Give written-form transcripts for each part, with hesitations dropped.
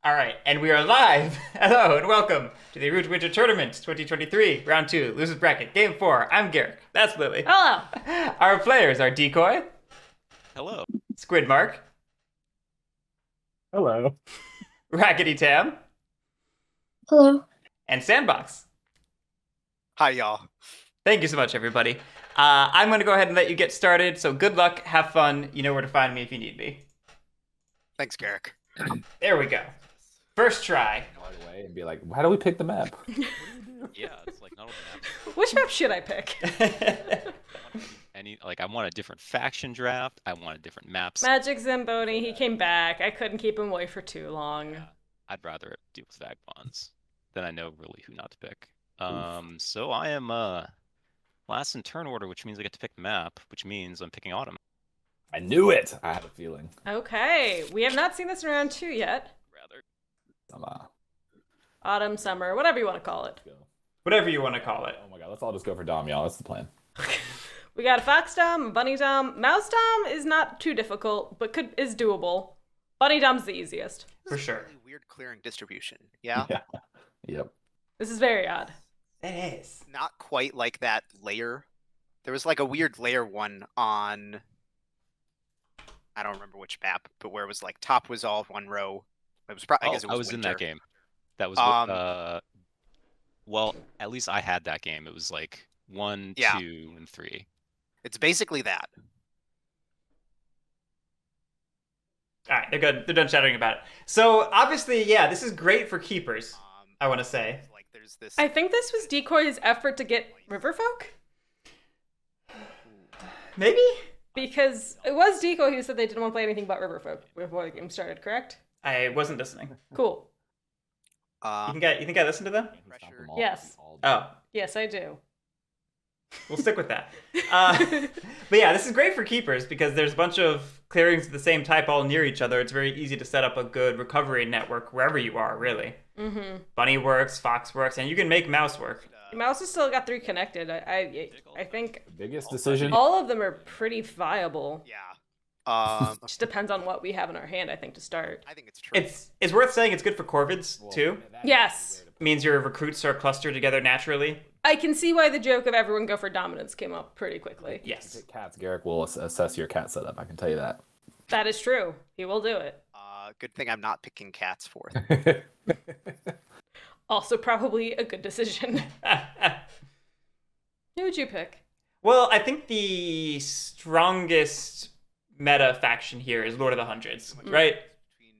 All right, and we are live. Hello and welcome to the Root Winter Tournament 2023, Round 2, Losers Bracket, Game 4. I'm Guerric. That's Lily. Hello. Our players are Decoy, Hello. Skwidmark, Hello. RakketyTam, Hello. and Sandbox. Hi, y'all. Thank you so much, everybody. I'm going to go ahead and let you get started, so good luck, have fun. You know where to find me if you need me. Thanks, Guerric. There we go. First try. Right away and be like, how do we pick the map? Yeah, it's like not only Which map should I pick? I want a different faction draft. I want a different maps. Magic Zamboni, he came back. I couldn't keep him away for too long. Yeah, I'd rather deal with vagabonds. Then I know really who not to pick. So I am last in turn order, which means I get to pick the map, which means I'm picking autumn. I knew it. I had a feeling. Okay, we have not seen this in round 2 yet. Rather. Autumn, summer, whatever you want to call it. Whatever you want to call it. Oh my god, let's all just go for Dom, y'all. That's the plan. We got a Fox Dom, a Bunny Dom. Mouse Dom is not too difficult, but is doable. Bunny Dom's the easiest. For sure. Really weird clearing distribution. Yeah? Yeah. Yep. This is very odd. It is. Not quite like that layer. There was like a weird layer one on, I don't remember which map, but where it was like top was all one row. It was probably, I guess it was I was in that winter. game. That was well, at least I had that game. It was like 1, Yeah. 2, and 3. It's basically that. All right, they're good. They're done chattering about it. So obviously, yeah, this is great for keepers. Um, I want to say. Like there's this. I think this was Decoy's effort to get Riverfolk, Maybe. because it was Decoy who said they didn't want to play anything but Riverfolk before the game started, correct? I wasn't listening. Cool. You think I listened to them? Pressure. Yes. Oh, Yes, I do. we'll stick with that. But yeah, this is great for keepers because there's a bunch of clearings of the same type all near each other. It's very easy to set up a good recovery network wherever you are, really. Mm-hmm. Bunny works, fox works, and you can make mouse work. Mouse has still got 3 connected. I think Biggest decision. all of them are pretty viable. Yeah. Just depends on what we have in our hand, I think, to start. I think it's true. It's worth saying it's good for corvids too. Yes. It means your recruits are clustered together naturally. I can see why the joke of everyone go for dominance came up pretty quickly. Yes. Pick cats. Garrick will assess your cat setup. I can tell you that. That is true. He will do it. Good thing I'm not picking cats fourth. Also, probably a good decision. Who would you pick? Well, I think the strongest meta faction here is Lord of the Hundreds, right? Between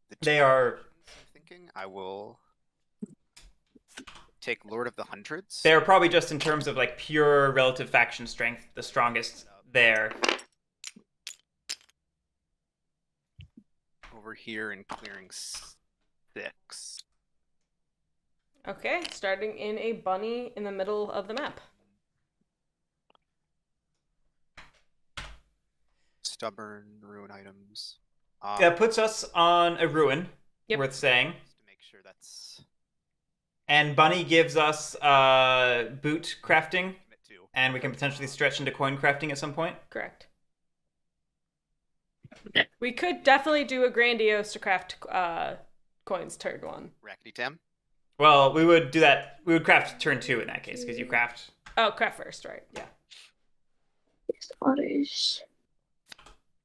the two They are I'm thinking I will take Lord of the Hundreds. they're probably just in terms of like pure relative faction strength, the strongest there. Over here and clearing 6. Okay, starting in a bunny in the middle of the map. Stubborn ruin items. That puts us on a ruin, Yep. worth saying. Just to make sure that's And Bunny gives us boot crafting, commit to. and we can potentially stretch into coin crafting at some point. Correct. We could definitely do a grandiose to craft coins turn 1. RakketyTam. Well, we would do that. We would craft turn 2 in that case, because you craft. Oh, craft first, right? Yeah. It's otters.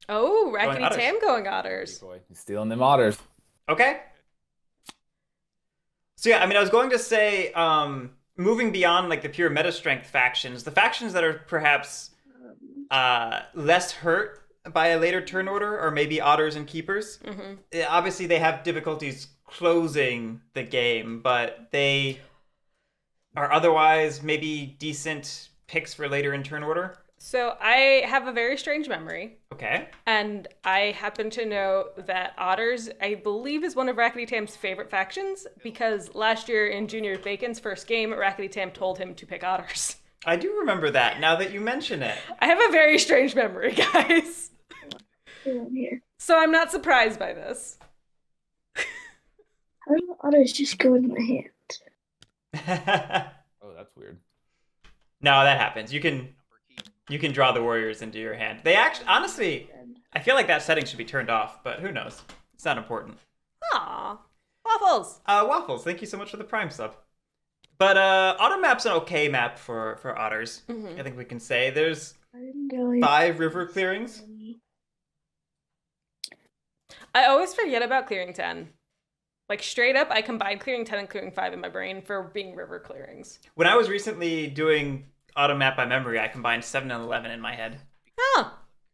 Oh, Going Rackety otters. Tam going otters. Decoy. He's stealing them otters. Okay. So yeah, I mean, I was going to say, moving beyond like the pure meta strength factions, the factions that are perhaps less hurt by a later turn order are maybe otters and keepers. Mm-hmm. Obviously, they have difficulties closing the game, but they are otherwise maybe decent picks for later in turn order. So I have a very strange memory. Okay. And I happen to know that otters, I believe, is one of Rackety Tam's favorite factions because last year in Junior Bacon's first game, Rackety Tam told him to pick otters. I do remember that now that you mention it. I have a very strange memory, guys. Here. So I'm not surprised by this. How do otters just go in my hand? Oh, that's weird. No, that happens. You can draw the warriors into your hand. They actually, honestly, I feel like that setting should be turned off, but who knows? It's not important. Aw. Waffles. Waffles, thank you so much for the Prime sub. But Otter Map's an okay map for otters. Mhm. I think we can say there's I'm going 5 river clearings. I always forget about clearing 10. Like straight up, I combined clearing 10 and clearing 5 in my brain for being river clearings. When I was recently doing Auto Map by memory, I combined 7 and 11 in my head. Huh.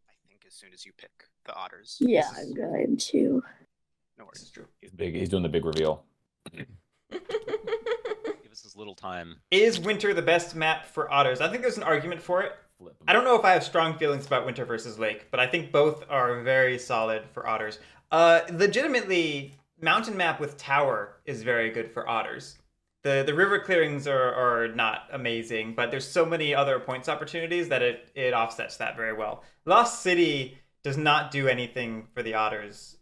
I think as soon as you pick the otters. Yeah, This is- I'm going to. No This is worries. true. He's big. He's doing the big reveal. Give us this little time. Is winter the best map for otters? I think there's an argument for it. Flip him. I don't know if I have strong feelings about winter versus lake, but I think both are very solid for otters. Legitimately, mountain map with tower is very good for otters. The river clearings are not amazing, but there's so many other points opportunities that it offsets that very well. Lost City does not do anything for the otters,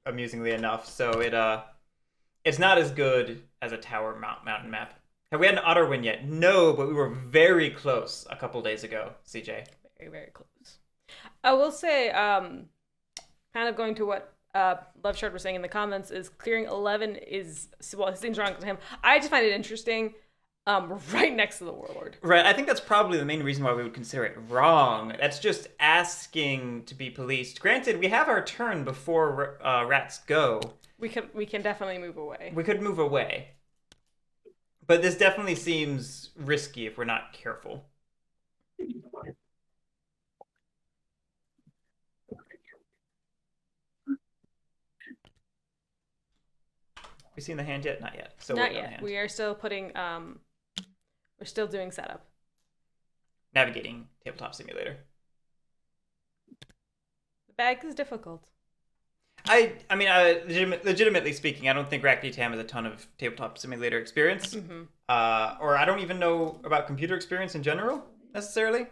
amusingly enough, so it's not as good as a tower mountain map. Have we had an otter win yet? No, but we were very close a couple days ago, CJ. Very, very close. I will say, kind of going to what Love Shard was saying in the comments, is clearing 11 is, well, it seems wrong to him. I just find it interesting, right next to the Warlord. Right, I think that's probably the main reason why we would consider it wrong. That's just asking to be policed. Granted, we have our turn before rats go. We can definitely move away. We could move away. But this definitely seems risky if we're not careful. We seen the hand yet? Not yet. So Not wait on the yet. hand. We are still putting, we're still doing setup. Navigating Tabletop Simulator. The bag is difficult. I mean, legitimately speaking, I don't think RakketyTam has a ton of Tabletop Simulator experience. Mm-hmm. Or I don't even know about computer experience in general, necessarily.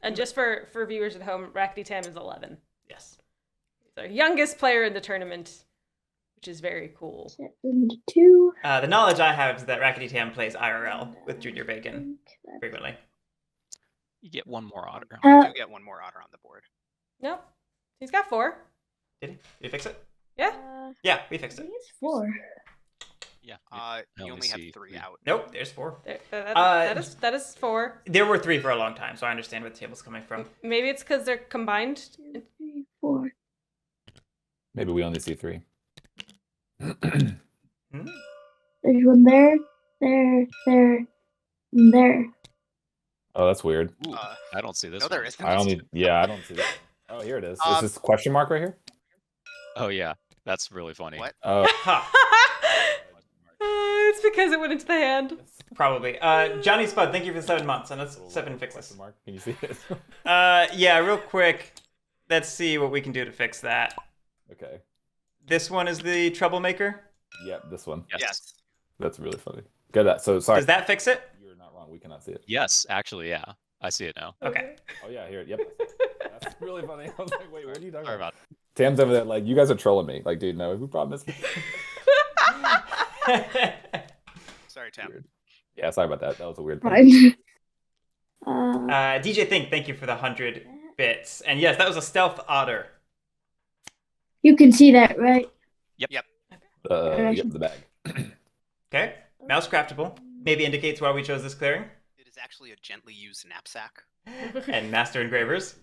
And just for viewers at home, RakketyTam is 11. Yes. He's our youngest player in the tournament, which is very cool. 72. The knowledge I have is that RakketyTam plays IRL with Junior Bacon frequently. You get one more otter. You do get one more otter on the board. Nope. He's got 4. Did he? Did he fix it? Yeah. Yeah, we I fixed it. think it's 4. Yeah. You only only have see 3 three. out. Nope, there's 4. That is 4. There were 3 for a long time, so I understand where the table's coming from. Maybe it's because they're combined. 2, 3, 4. Maybe we only see 3. Hmm? There's one there, and there. Oh, that's weird. Ooh, I don't see this. No, there one. isn't. I don't. Yeah, I don't see that. Oh, here it is. Is Um, this question mark right here? Oh yeah, that's really funny. What? Oh, Ha! It's because it went into the hand. Probably. Johnny Spud, thank you for the 7 months, and let's 7 fix this. question mark. Can you see it? Yeah, real quick. Let's see what we can do to fix that. Okay. This one is the troublemaker. Yep, this one. Yes. That's really funny. Good. So sorry. Does that fix it? You're not wrong. We cannot see it. Yes, actually, yeah. I see it now. Okay. Oh yeah, here. Yep. That's really funny. I was like, wait, what are you talking Sorry about? about Tam's over there, like, you guys are trolling me. Like, dude, no, who promised? Sorry, Tam. Weird. Yeah, sorry about that. That was a weird thing. Fine. DJ Think, thank you for the 100 bits. And yes, that was a stealth otter. You can see that, right? Yep, the bag. Okay. Mouse craftable. Maybe indicates why we chose this clearing. It is actually a gently used knapsack. And master engravers.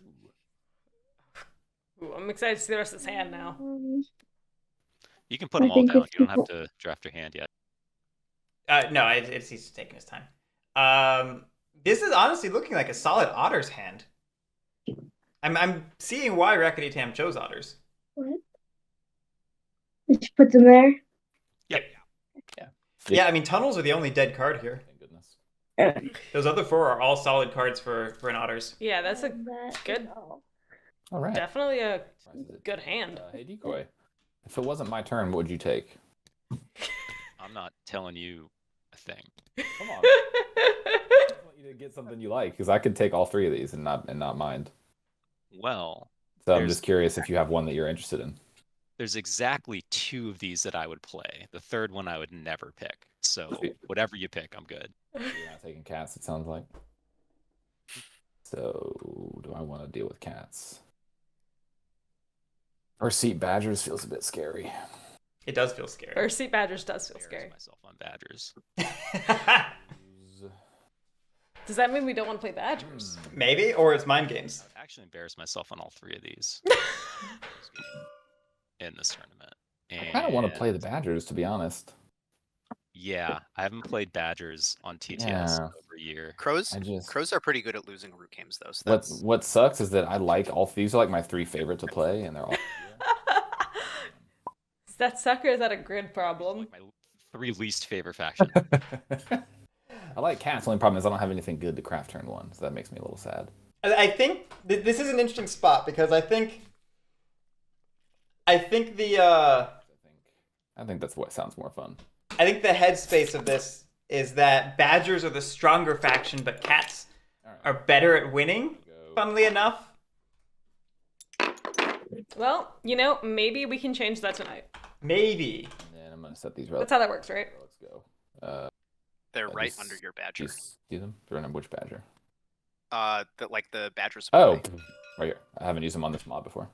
Ooh, I'm excited to see the rest of this hand now. You can put I them all think down. it's You don't have people- to draft your hand yet. No, he's taking his time. This is honestly looking like a solid otters hand. I'm seeing why RakketyTam chose otters. What? Just put them there. Yeah, I mean tunnels are the only dead card here. Thank goodness. Those other 4 are all solid cards for an otters. Yeah, that's a That good- is all. All right. definitely a good hand. Hey, Decoy. If it wasn't my turn, what would you take? I'm not telling you a thing. Come on. I just want you to get something you like, because I could take all 3 of these and not mind. Well, So I'm There's- just curious if you have one that you're interested in. there's exactly 2 of these that I would play. The third one I would never pick. So whatever you pick, I'm good. You're not taking cats, it sounds like. So, do I want to deal with cats? Or seat badgers feels a bit scary. It does feel scary. Or sea badgers does feel Embarrass scary. myself on badgers. Does that mean we don't want to play badgers? Maybe, or it's mind games. I've actually embarrassed myself on all 3 of these in this tournament. I kind of want to And play the Badgers, to be honest. Yeah, I haven't played badgers on TTS in Yeah. over a year. Crows I crows are pretty good at losing root games though. So that's what sucks is that I like all these are like my 3 favorite to play, and they're all. Is that sucker? Is that a grid problem? Like my 3 least favorite faction. I like cats. The only problem is I don't have anything good to craft turn 1, so that makes me a little sad. I think this is an interesting spot because I think the I think that's what sounds more fun. I think the headspace of this is that badgers are the stronger faction, but cats are better at winning. Funnily enough. Well, maybe we can change that tonight. Maybe. And then I'm gonna set these That's relics. how that works, right? Let's go. they're right just- under your Do badger. you see them? They're in which badger? The badgers. Oh, right here. I haven't used them on this mod before.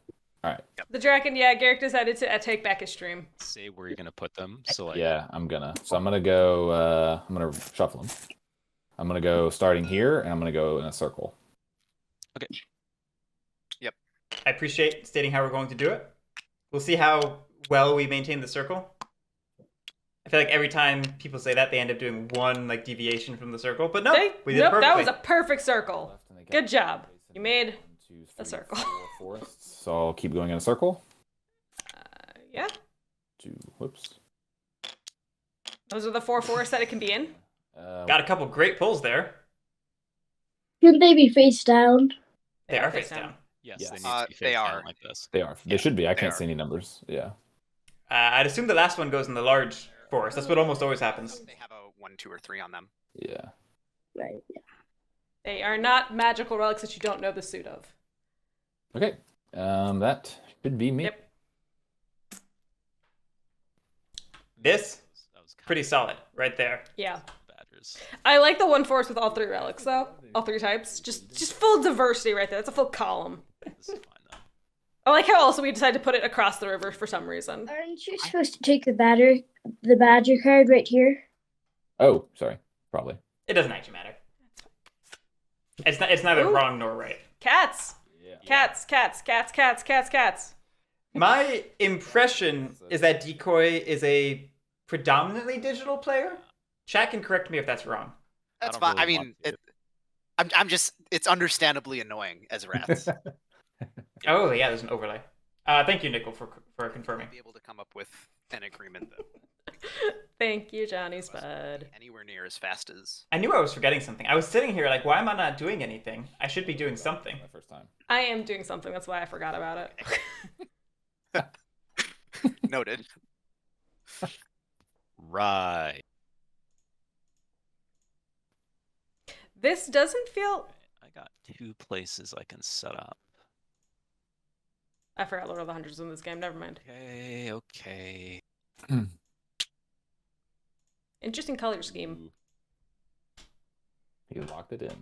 All right. The Draken, yeah, Guerric decided to take back his stream. Say where you're gonna put them. So like, Yeah, I'm gonna. So I'm gonna go. I'm gonna shuffle them. I'm gonna go starting here, and I'm gonna go in a circle. Okay. I appreciate stating how we're going to do it. We'll see how well we maintain the circle. I feel like every time people say that, they end up doing one like deviation from the circle. But no, we did it Nope, perfectly. that was a perfect circle. Left, and they got Good job. space in You made 1, 2, 3, circle. 4 forests. So I'll keep going in a circle. Yeah, 2. Whoops. those are the 4 forests that it can be in. Got a couple great pulls there. Shouldn't they be face down? They are face down. yes, Yes. they need to be They face down are. like this. They are. They Yeah, should be. I they can't are. see any numbers. Yeah. I'd assume the last one goes in the large forest. That's what almost always happens. They have a 1, 2, or 3 on them. Yeah. Right. They are not magical relics that you don't know the suit of. Okay. That should be me. Yep. This That was pretty solid right there. Yeah. badgers. I like the one forest with all 3 relics though. All 3 types. Just full diversity right there. That's a full column. This is fine though. I like how also we decided to put it across the river for some reason. Aren't you supposed to take the badger card right here? Oh, sorry. Probably. It doesn't actually matter. It's neither Ooh. wrong nor right. Cats. Yeah. Cats. My impression is that Decoy is a predominantly digital player. Chat can correct me if that's wrong. That's don't fine. I really mean, want to. I'm just. It's understandably annoying as rats. Oh yeah, there's an overlay. Thank you, Nickel, for confirming. Be able to come up with an agreement that Thank you, Johnny Spud. anywhere near as fast as. I knew I was forgetting something. I was sitting here like, why am I not doing anything? I should be doing something. My first time. I am doing something. That's why I forgot about it. Noted. Right. This doesn't feel. I got 2 places I can set up. I forgot Lord of the Hundreds in this game. Never mind. Okay. Interesting color scheme. He locked it in.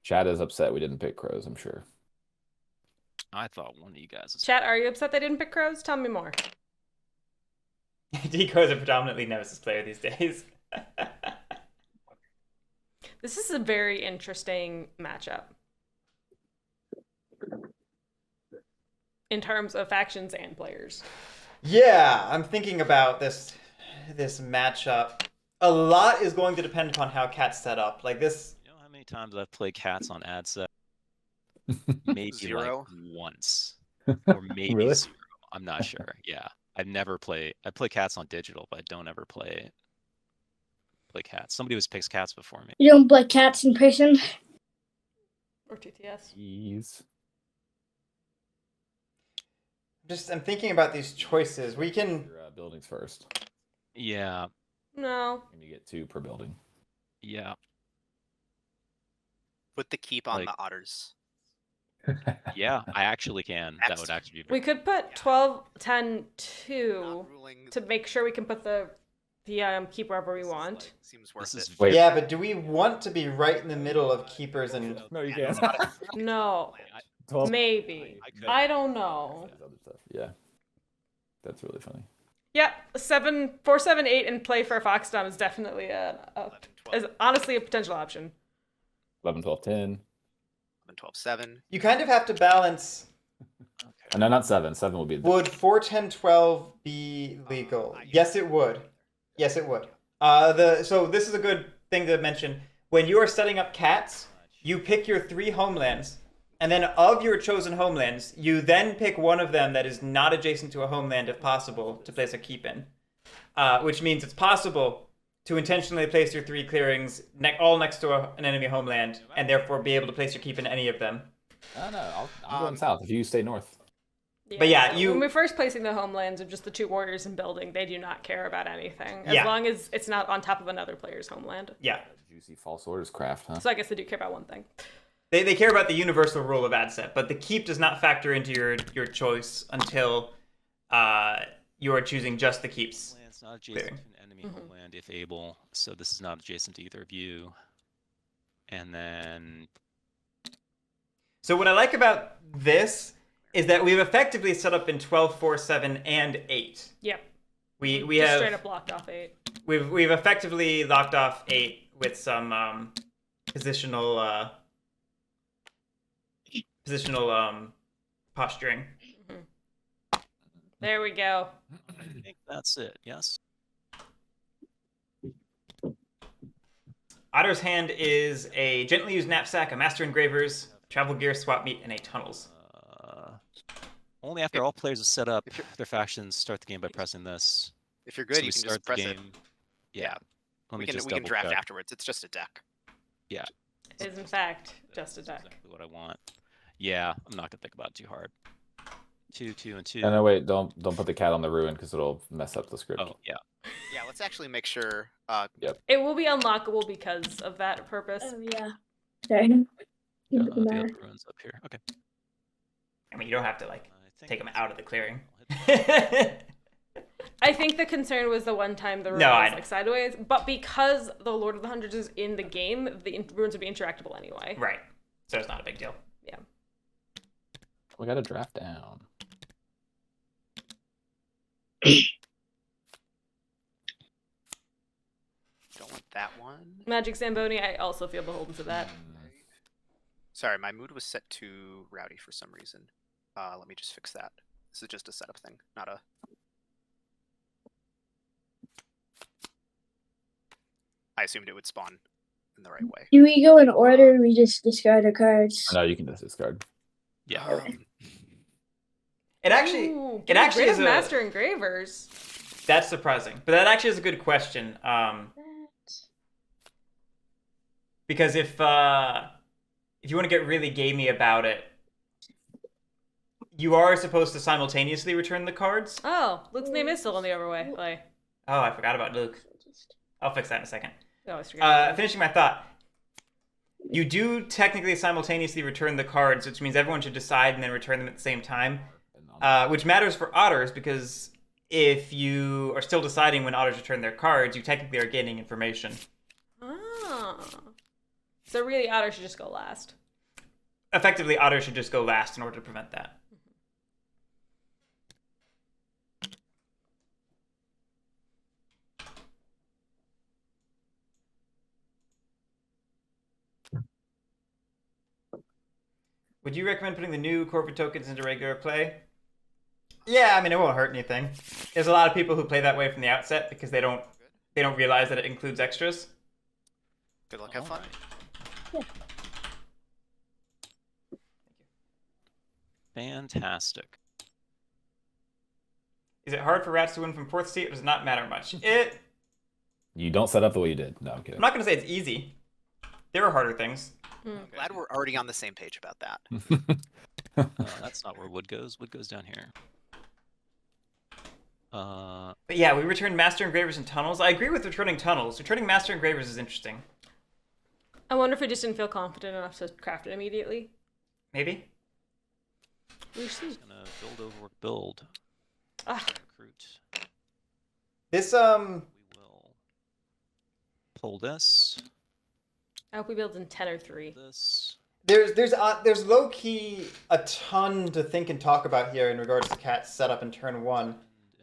Chad is upset we didn't pick crows, I'm sure. I thought one of you guys was. Chat, are you upset they didn't pick crows? Tell me more. Decoy is a predominantly Nemesis player these days. This is a very interesting matchup. In terms of factions and players. Yeah, I'm thinking about this matchup. A lot is going to depend upon how Cat's set up. Like this. You know how many times I've played cats on ad set? Maybe 0? like once, or maybe Really? 0. I'm not sure. Yeah, I play cats on digital, but I don't ever play cats. Somebody always picks cats before me. You don't play cats in person? Or TTS. Jeez. I'm thinking about these choices. We can. Your buildings first. Yeah, No. And you get 2 per building. yeah. Put the keep on Like- the otters. Yeah, I actually can. That would actually be We could put 12, 10, 2 Not ruling. to make sure we can put the keep wherever we this is, want. like, seems worth This it. is Wait. Yeah, but do we want to be right in the middle of keepers and? No, you Yeah, can't. No. 12. Maybe. I could. I don't know. Other stuff. Yeah. That's really funny. Yeah, 4, 7, 8 and play for a Foxdom is definitely is honestly a potential option. 11, 12, 10. 11, 12, 7. You kind of have to balance. No, not 7. 7 would be the Would 4, 10, 12 be legal? Yes, it would. Yes, it would. So this is a good thing to mention. When you are setting up cats, you pick your 3 homelands, and then of your chosen homelands, you then pick one of them that is not adjacent to a homeland, if possible, to place a keep in. Which means it's possible to intentionally place your 3 clearings all next to an enemy homeland, and therefore be able to place your keep in any of them. No, I'm going south if you stay north. But yeah, when we're first placing the homelands of just the 2 warriors in building, they do not care about anything as long as it's not on top of another player's homeland. Yeah. Juicy false orders craft, huh? So I guess they do care about one thing. They care about the universal rule of ad set, but the keep does not factor into your choice until you are choosing just the keeps. It's not adjacent to an enemy homeland if able, so this is not adjacent to either of you. And then... So what I like about this is that we've effectively set up in 12, 4, 7, and 8. Yep. We just have straight up locked off 8. We've effectively locked off 8 with some positional posturing. There we go. I think that's it, yes? Otter's Hand is a gently used knapsack, a master engravers, travel gear, swap meet, and a tunnels. Only after all players have set up their factions, start the game by pressing this. If you're good, you can just press it. Yeah. We can draft afterwards. It's just a deck. Yeah. It is in fact just a deck. Exactly what I want. Yeah, I'm not gonna think about it too hard. 2, 2, and 2. No, wait, don't put the cat on the ruin because it'll mess up the script. Oh, yeah. Yeah, let's actually make sure. It will be unlockable because of that purpose. Oh yeah. Sorry. The other ruins up here. Okay. I mean, you don't have to take them out of the clearing. I think the concern was the one time the ruins sideways, but because the Lord of the Hundreds is in the game, the ruins would be interactable anyway. Right. So it's not a big deal. Yeah. We got to draft down. Don't want that one. Magic Zamboni, I also feel beholden to that. Sorry, my mood was set to rowdy for some reason. Let me just fix that. This is just a setup thing, not a... I assumed it would spawn in the right way. Do we go in order or we just discard our cards? No, you can just discard. Yeah. It actually is master engravers. That's surprising, but that actually is a good question. Because if you want to get really gamey about it, you are supposed to simultaneously return the cards. Oh, Luke's name is still in the overlay. Oh, I forgot about Luke. I'll fix that in a second. Oh, finishing my thought. You do technically simultaneously return the cards, which means everyone should decide and then return them at the same time. Which matters for otters because if you are still deciding when otters return their cards, you technically are gaining information. Oh. So really, otter should just go last. Effectively, otter should just go last in order to prevent that. Would you recommend putting the new corporate tokens into regular play? Yeah, I mean, it won't hurt anything. There's a lot of people who play that way from the outset because they don't realize that it includes extras. Good luck, have fun. Yeah. Fantastic. Is it hard for rats to win from fourth seat, or does it not matter much? You don't set up the way you did. No, I'm kidding. I'm not going to say it's easy. There are harder things. I'm glad we're already on the same page about that. That's not where wood goes. Wood goes down here. But yeah, we returned Master Engravers and Tunnels. I agree with returning Tunnels. Returning Master Engravers is interesting. I wonder if we just didn't feel confident enough to craft it immediately. Maybe. We'll see. Just gonna build. Recruit. This We will pull this. I hope we build in 10 or 3. This. There's low key a ton to think and talk about here in regards to Cat's setup in turn 1.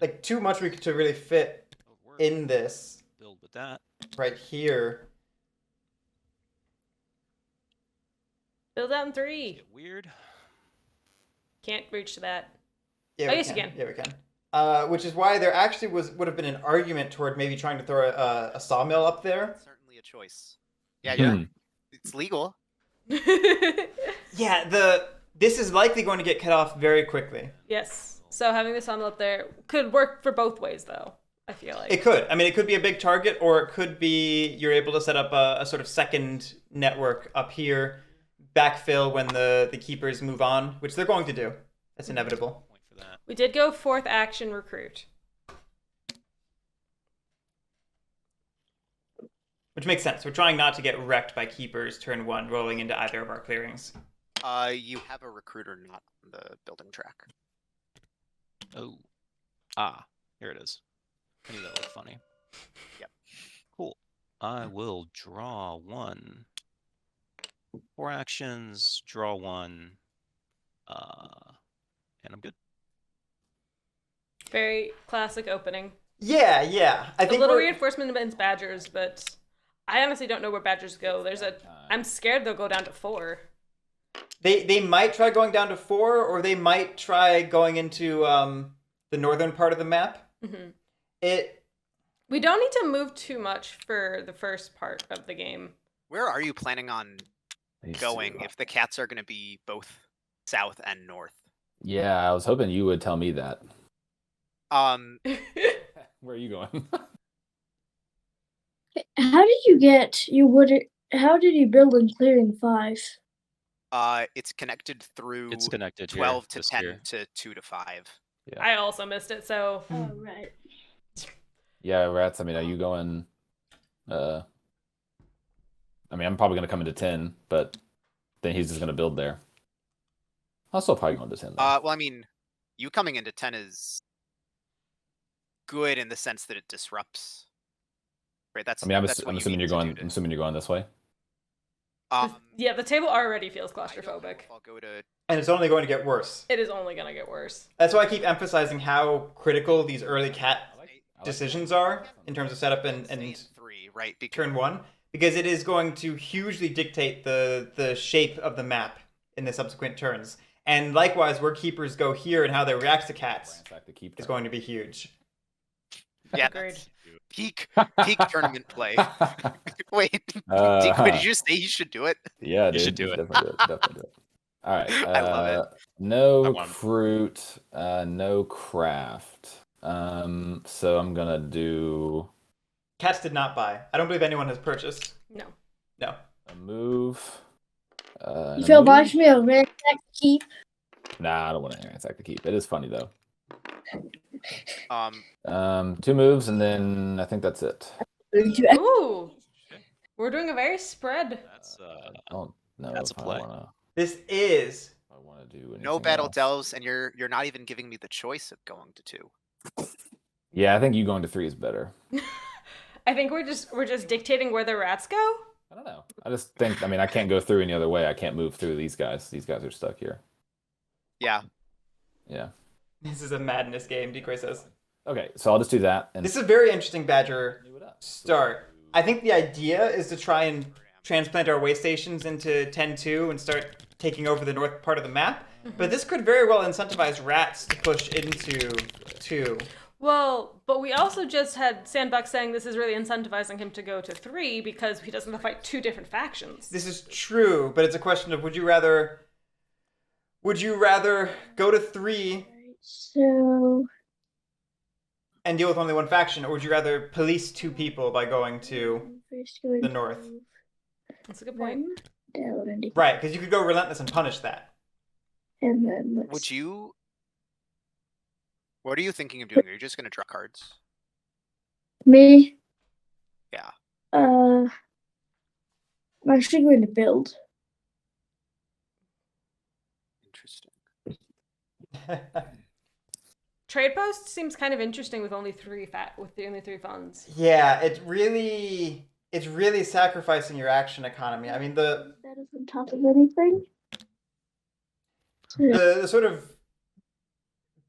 Like too much to really fit in this Build with that. right here. Build out in 3. Get weird. Can't reach that. Yeah, I we guess you can. can. Yeah, we can. Which is why there actually would have been an argument toward maybe trying to throw a sawmill up there. Certainly a choice. Yeah, Hmm. it's legal. Yeah, this is likely going to get cut off very quickly. Yes. So having the sawmill up there could work for both ways, though. I feel like It could. I mean, it could be a big target, or it could be you're able to set up a sort of second network up here, backfill when the keepers move on, which they're going to do. That's inevitable. Point for that. we did go 4th action recruit. Which makes sense. We're trying not to get wrecked by keepers turn 1 rolling into either of our clearings. You have a recruiter not on the building track. Oh. Here it is. I knew that looked funny. Yep. Cool. I will draw 1. 4 actions, draw 1. And I'm good. Very classic opening. Yeah. I A think little we're- reinforcement against badgers, but I honestly don't know where badgers go. I'm scared they'll go down to 4. They might try going down to 4, or they might try going into the northern part of the map. Mm-hmm. We don't need to move too much for the first part of the game. Where are you planning on These going two. if the cats are going to be both south and north? Yeah, I was hoping you would tell me that. Where are you going? How did you get you would? How did you build in clearing 5? It's connected through It's connected 12 here, to just 10 here. to 2 to 5. I also missed it, so Oh right. Yeah, Rats. I mean, are you going? I mean, I'm probably gonna come into 10, but then he's just gonna build there. I'll still probably go into 10. Though. Well, I mean, you coming into 10 is good in the sense that it disrupts. Right. That's. I mean, I'm that's what you assuming need you're to going. do I'm assuming you're going this way. yeah, the table already feels I don't know claustrophobic. if I'll go to. And it's only going to get worse. It is only gonna get worse. That's why I keep emphasizing how critical these early cat I like decisions are in terms of setup and stay in 3, right? Because turn 1, because it is going to hugely dictate the shape of the map in the subsequent turns. And likewise, where keepers go here and how they react to cats ransack the keep is turn. going to be huge. yeah, Agreed. that's peak tournament play. Wait, Uh, Decoy, did you say you should do it? Yeah, You dude. should do it. Definitely do it. Definitely do it. All right. I love it. I No want- fruit. No craft. So I'm gonna do Cats did not buy. I don't believe anyone has purchased. No. No. a move. You and a feel move. bad for me? I'll ransack the keep. Nah, I don't want to ransack the keep. It is funny though. 2 2 moves and then I think that's it. Ooh, we're doing a very spread. That's I don't know That's if a play. This is I want to do anything No battle else. delves, and you're not even giving me the choice of going to 2. Yeah, I think you going to 3 is better. I think we're just dictating where the rats go. I don't know. I just think. I mean, I can't go through any other way. I can't move through these guys. These guys are stuck here. Yeah. Yeah. this is a madness game, Decoy says. Okay, so I'll just do that. And This is a very interesting Badger New it up. start. I think the idea is to try and transplant our way stations into 10-2 and start taking over the north part of the map. But this could very well incentivize rats to push into 2. Well, but we also just had Sandbox saying this is really incentivizing him to go to 3 because he doesn't have to fight 2 different factions. This is true, but it's a question of would you rather go to 3 So and deal with only one faction, or would you rather police 2 people by going to first going the north? to That's a good point. down and Right, because you could go relentless and punish that. and then let's Would you? What are you thinking of doing? Are you just going to draw cards? me. Yeah. I'm actually going to build. Interesting. Trade post seems kind of interesting with only 3 funds. Yeah, it's really sacrificing your action economy. I mean, the That is on top of anything. The sort of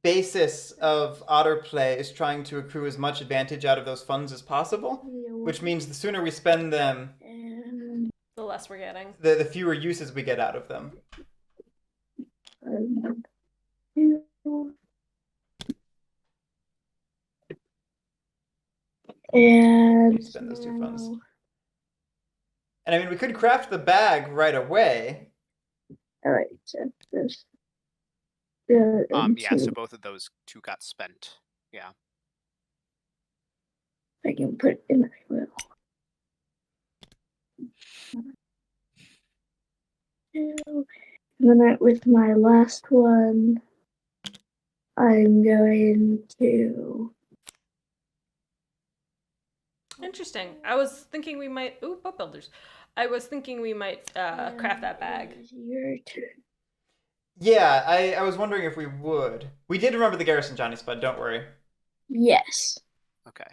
basis of otter play is trying to accrue as much advantage out of those funds as possible, which means the sooner we spend them, And The less we're getting. the fewer uses we get out of them. And Spend those 2 funds. And I mean, we could craft the bag right away. all right, so this. Yeah, so both of those 2 got spent. Yeah. I can put it in my will. And then with my last one, I'm going to. Interesting. I was thinking we might. Ooh, boat builders. I was thinking we might craft that bag. It is your turn. Yeah, I was wondering if we would. We did remember the garrison, Johnny Spud, don't worry. Yes. Okay.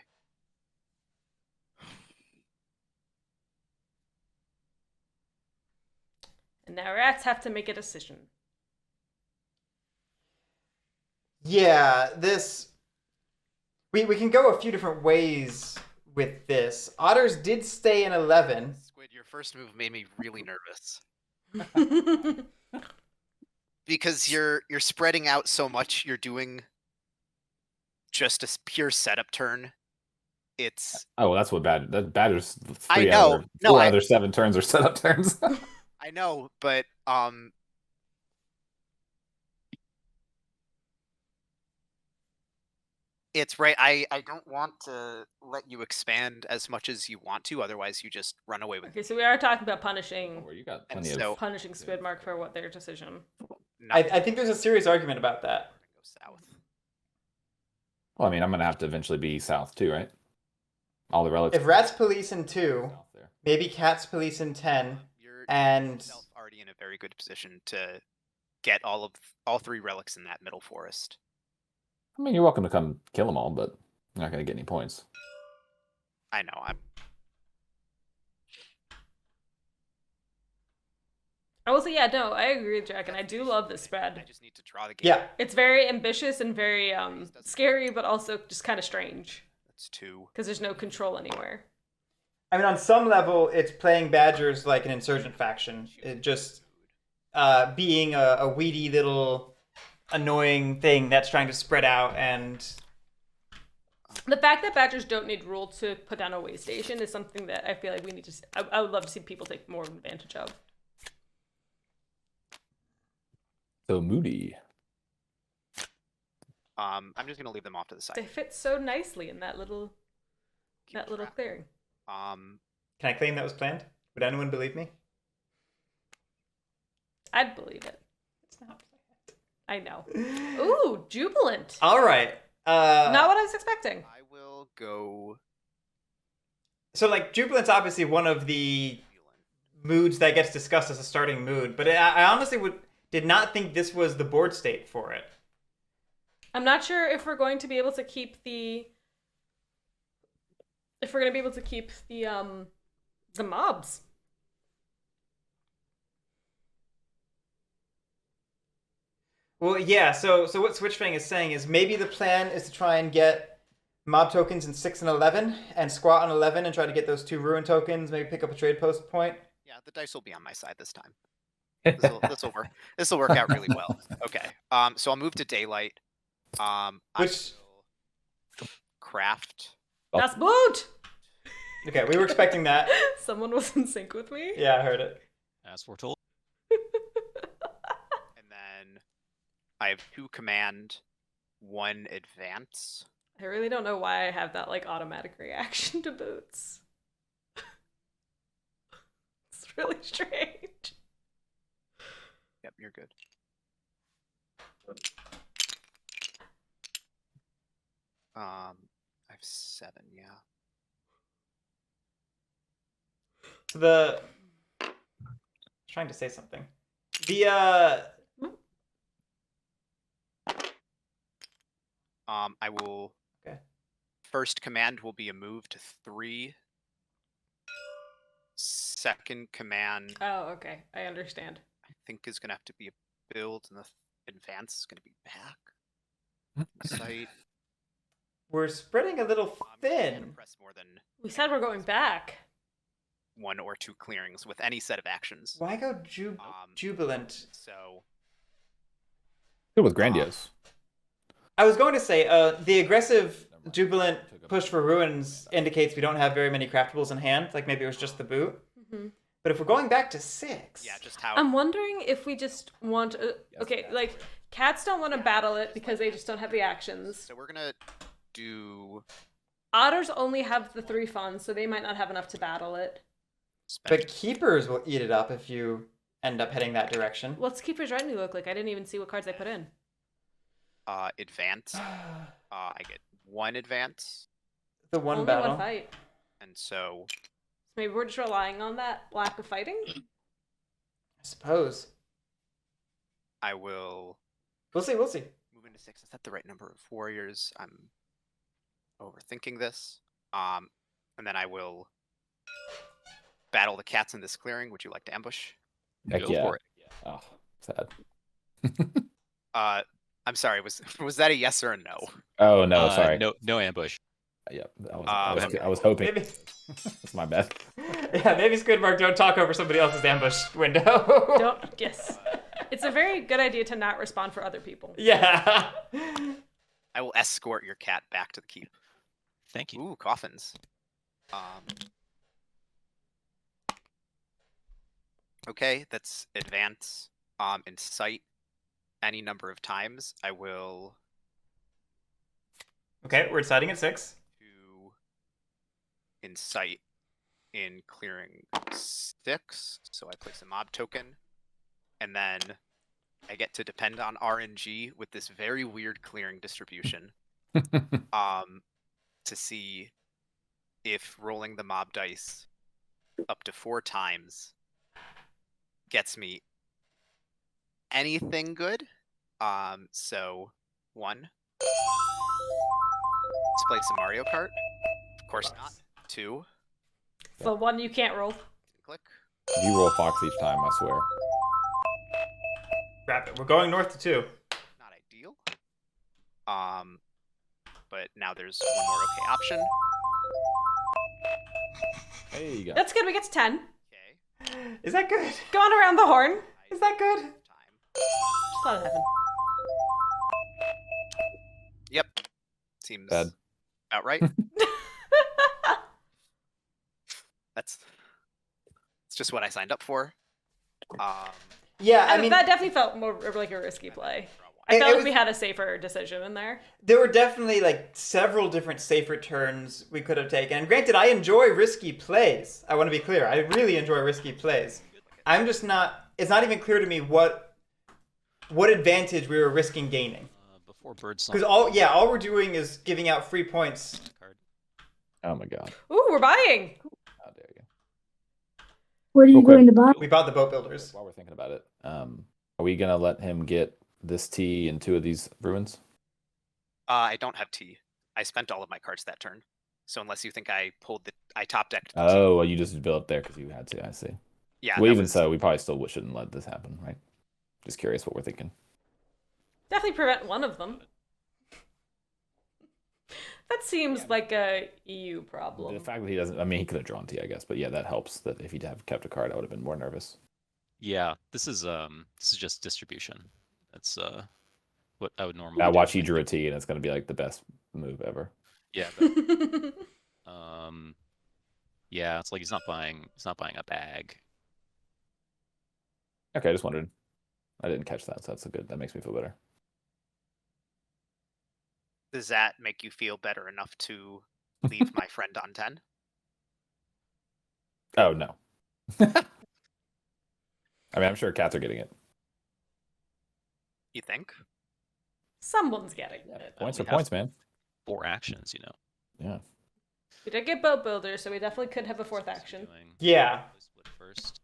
And now rats have to make a decision. Yeah, this... We can go a few different ways with this. Otters did stay in 11. Squid, your first move made me really nervous. Because you're spreading out so much, you're doing just a pure setup turn. It's Oh, well, that's what bad is. I know. No, Four out of their 7 turns are setup turns. I know, but it's right. I don't want to let you expand as much as you want to, otherwise you just run away with Okay, so we are talking about punishing Where you got And plenty so- of. punishing Skwidmark for what their decision. I think there's a serious argument about that. Go south. Well, I mean, I'm gonna have to eventually be south too, right? All the relics. If rats police in 2, south there. maybe cats police in 10, You're and... yourself already in a very good position to get all 3 relics in that middle forest. I mean, you're welcome to come kill them all, but you're not gonna get any points. I know. I will say, yeah, no, I agree with Jack, and I do love this I spread. just need to draw the game. Yeah, It's very ambitious and very scary, but also just kind of strange That's 2. because there's no control anywhere. I mean, on some level, it's playing badgers like an insurgent faction. It just being a weedy little annoying thing that's trying to spread out and... The fact that badgers don't need rule to put down a way station is something that I feel like we need to. I would love to see people take more advantage of. So moody. I'm just gonna leave them off to the side. They fit so nicely in that little Keep track. clearing. Can I claim that was planned? Would anyone believe me? I'd believe it. It's not I know. Ooh, jubilant. All right. Not what I was expecting. I will go. So, like, Jubilant's obviously one of the moods that gets discussed as a starting mood, but I honestly did not think this was the board state for it. I'm not sure if we're going to be able to keep the mobs. Well, yeah, so what Switchfang is saying is maybe the plan is to try and get mob tokens in 6 and 11 and squat on 11 and try to get those 2 ruin tokens, maybe pick up a trade post point. Yeah, the dice will be on my side this time. This will work. This will work out really well. Okay. So I'll move to daylight. I Which- will craft. Das Boot! Okay, we were expecting that. Someone was in sync with me. Yeah, I heard it. As foretold. And then I have 2 command, 1 advance. I really don't know why I have that like automatic reaction to boots. It's really strange. Yep, you're good. I have 7, yeah. So I was trying to say something. The I will. Okay. First command will be a move to 3, second command, Oh, okay. I understand. I think, is gonna have to be a build, and the advance is gonna be back. Site. We're spreading a little You can't thin. press more than We said we're going back. 1 or 2 clearings with any set of actions. Why go jubilant? So Good with grandiose. I was going to say, the aggressive jubilant push for ruins indicates we don't have very many craftables in hand. Like maybe it was just the boot. Hmm. But if we're going back to 6, yeah, just how I'm wondering if we just want okay, like cats don't want to battle it because they just don't have the actions. so we're gonna do Otters only have the 3 funds, so they might not have enough to battle it. spend but keepers will eat it up if you end up heading that direction. What's Keeper's Retinue look like? I didn't even see what cards I put in. advance. I get 1 advance, The one Only battle. one fight. and so So maybe we're just relying on that lack of fighting? I suppose. I will We'll see. We'll see. move into 6. Is that the right number of warriors? I'm overthinking this. And then I will battle the cats in this clearing. Would you like to ambush? Heck Go yeah. for it. Oh, sad. I'm sorry. Was that a yes or a no? Oh no, sorry. No ambush. Yep, Okay. I was hoping. Maybe. That's my bad. Yeah, maybe Skwidmark, don't talk over somebody else's ambush window. Don't. Yes. It's a very good idea to not respond for other people. Yeah. I will escort your cat back to the keep. Thank you. Ooh, coffins. Okay, that's advance. In sight, any number of times, I will Okay, we're deciding at 6. do incite in clearing 6. So I place a mob token, and then I get to depend on RNG with this very weird clearing distribution. To see if rolling the mob dice up to 4 times gets me anything good. So 1. Let's play some Mario Kart. Of course not. 2. The one you can't roll. Click. You roll Fox each time, I swear. Wrap it. We're going north to 2. Not ideal. But now there's one more okay option. Hey, you go. That's good. We get to 10. Okay. Is that good? Going around the horn. Is that good? Time. Just let it happen. Yep. Seems Bad. about right. It's just what I signed up for. Yeah, I mean, that definitely felt more like a risky play. I It felt like was- we had a safer decision in there. there were definitely like several different safer turns we could have taken. And granted, I enjoy risky plays. I want to be clear. I really enjoy risky plays. I'm just not. It's not even clear to me what advantage we were risking gaining. Before birdsong. Because all we're doing is giving out free points. Card. Oh my god. Ooh, we're buying. How dare you. What are you Real quick. going to buy? We bought the boat builders. While we're thinking about it, are we gonna let him get this T and 2 of these ruins? I don't have T. I spent all of my cards that turn. So unless you think I top decked. the T. Oh, well, you just built there because you had to. I see. Yeah. Well, that even was- so, we probably still shouldn't let this happen, right? Just curious what we're thinking. Definitely prevent one of them. That seems like a EU problem. The fact that he doesn't, I mean, he could have drawn T, I guess, but yeah, that helps. That if he'd have kept a card, I would have been more nervous. Yeah, this is just distribution. That's what I would normally Now do. watch, he drew a T, and it's gonna be like the best move ever. Yeah. But, yeah, it's like he's not buying a bag. Okay, I just wondered. I didn't catch that, so that's good. That makes me feel better. Does that make you feel better enough to leave my friend on 10? Oh no. I mean, I'm sure cats are getting it. You think? Someone's getting it. Points we are have- points, man. 4 actions, you know. Yeah. We did get boat builders, so we definitely could have a 4th action. Doing- Yeah. Split first.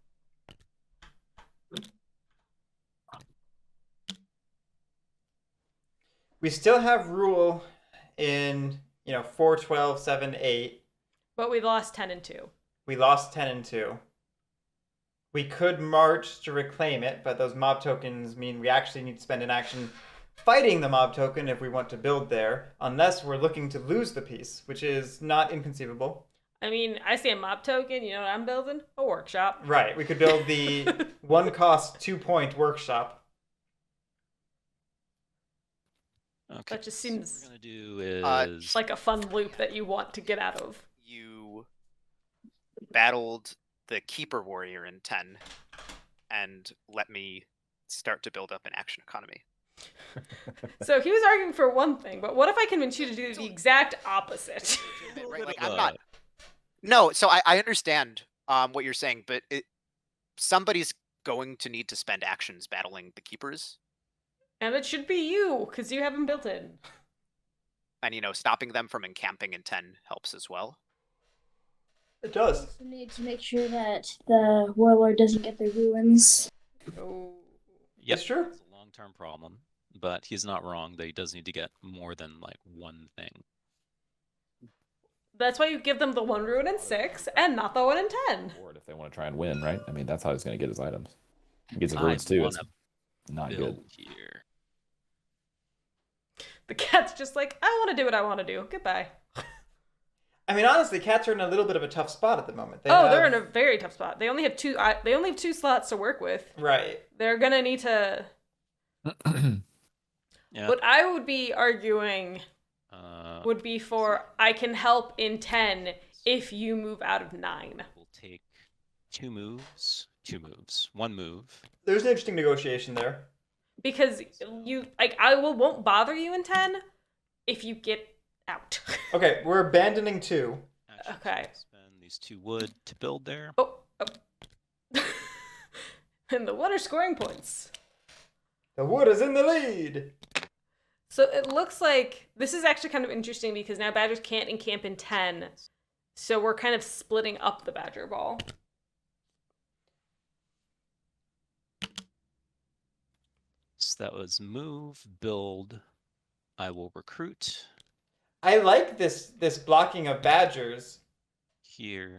We still have rule in 4, 12, 7, 8. But we lost 10 and 2. We lost 10 and 2. We could march to reclaim it, but those mob tokens mean we actually need to spend an action fighting the mob token if we want to build there, unless we're looking to lose the piece, which is not inconceivable. I mean, I see a mob token. You know what I'm building? A workshop. Right, we could build the 1-cost 2-point workshop. Okay. That just so seems what we're gonna do is like a fun loop that you want to get out of. You battled the Keeper Warrior in 10, and let me start to build up an action economy. So he was arguing for one thing, but what if I convince you to do the exact opposite? Right? Like, of I'm not. No, so I understand what you're saying, but somebody's going to need to spend actions battling the Keepers, And it should be you, because you haven't built it. and stopping them from encamping in 10 helps as well. It does. Also need to make sure that the warlord doesn't get the ruins. Oh. Yep, It's true. it's a long-term problem, but he's not wrong that he does need to get more than like one thing. That's why you give them the 1 ruin in 6 and not the 1 in 10. Board if they want to try and win, right? I mean, that's how he's going to get his items. He gets his I ruins too. It's wanna not good. Build here. The cat's just like, I want to do what I want to do. Goodbye. I mean, honestly, cats are in a little bit of a tough spot at the moment. They're in a very tough spot. They only have 2. They only have 2 slots to work with. Right. They're gonna need to. Yeah. What I would be arguing would be for I can help in 10 if you move out of 9. We'll take 2 moves. 2 moves. 1 move. There's an interesting negotiation there. Because I won't bother you in 10 if you get out. Okay, we're abandoning 2. Actually, Okay. Spend these 2 wood to build there. Oh. And the 1 are scoring points. The wood is in the lead. So it looks like this is actually kind of interesting because now Badgers can't encamp in 10. So we're kind of splitting up the Badger ball. So that was move, build. I will recruit I like this blocking of badgers. here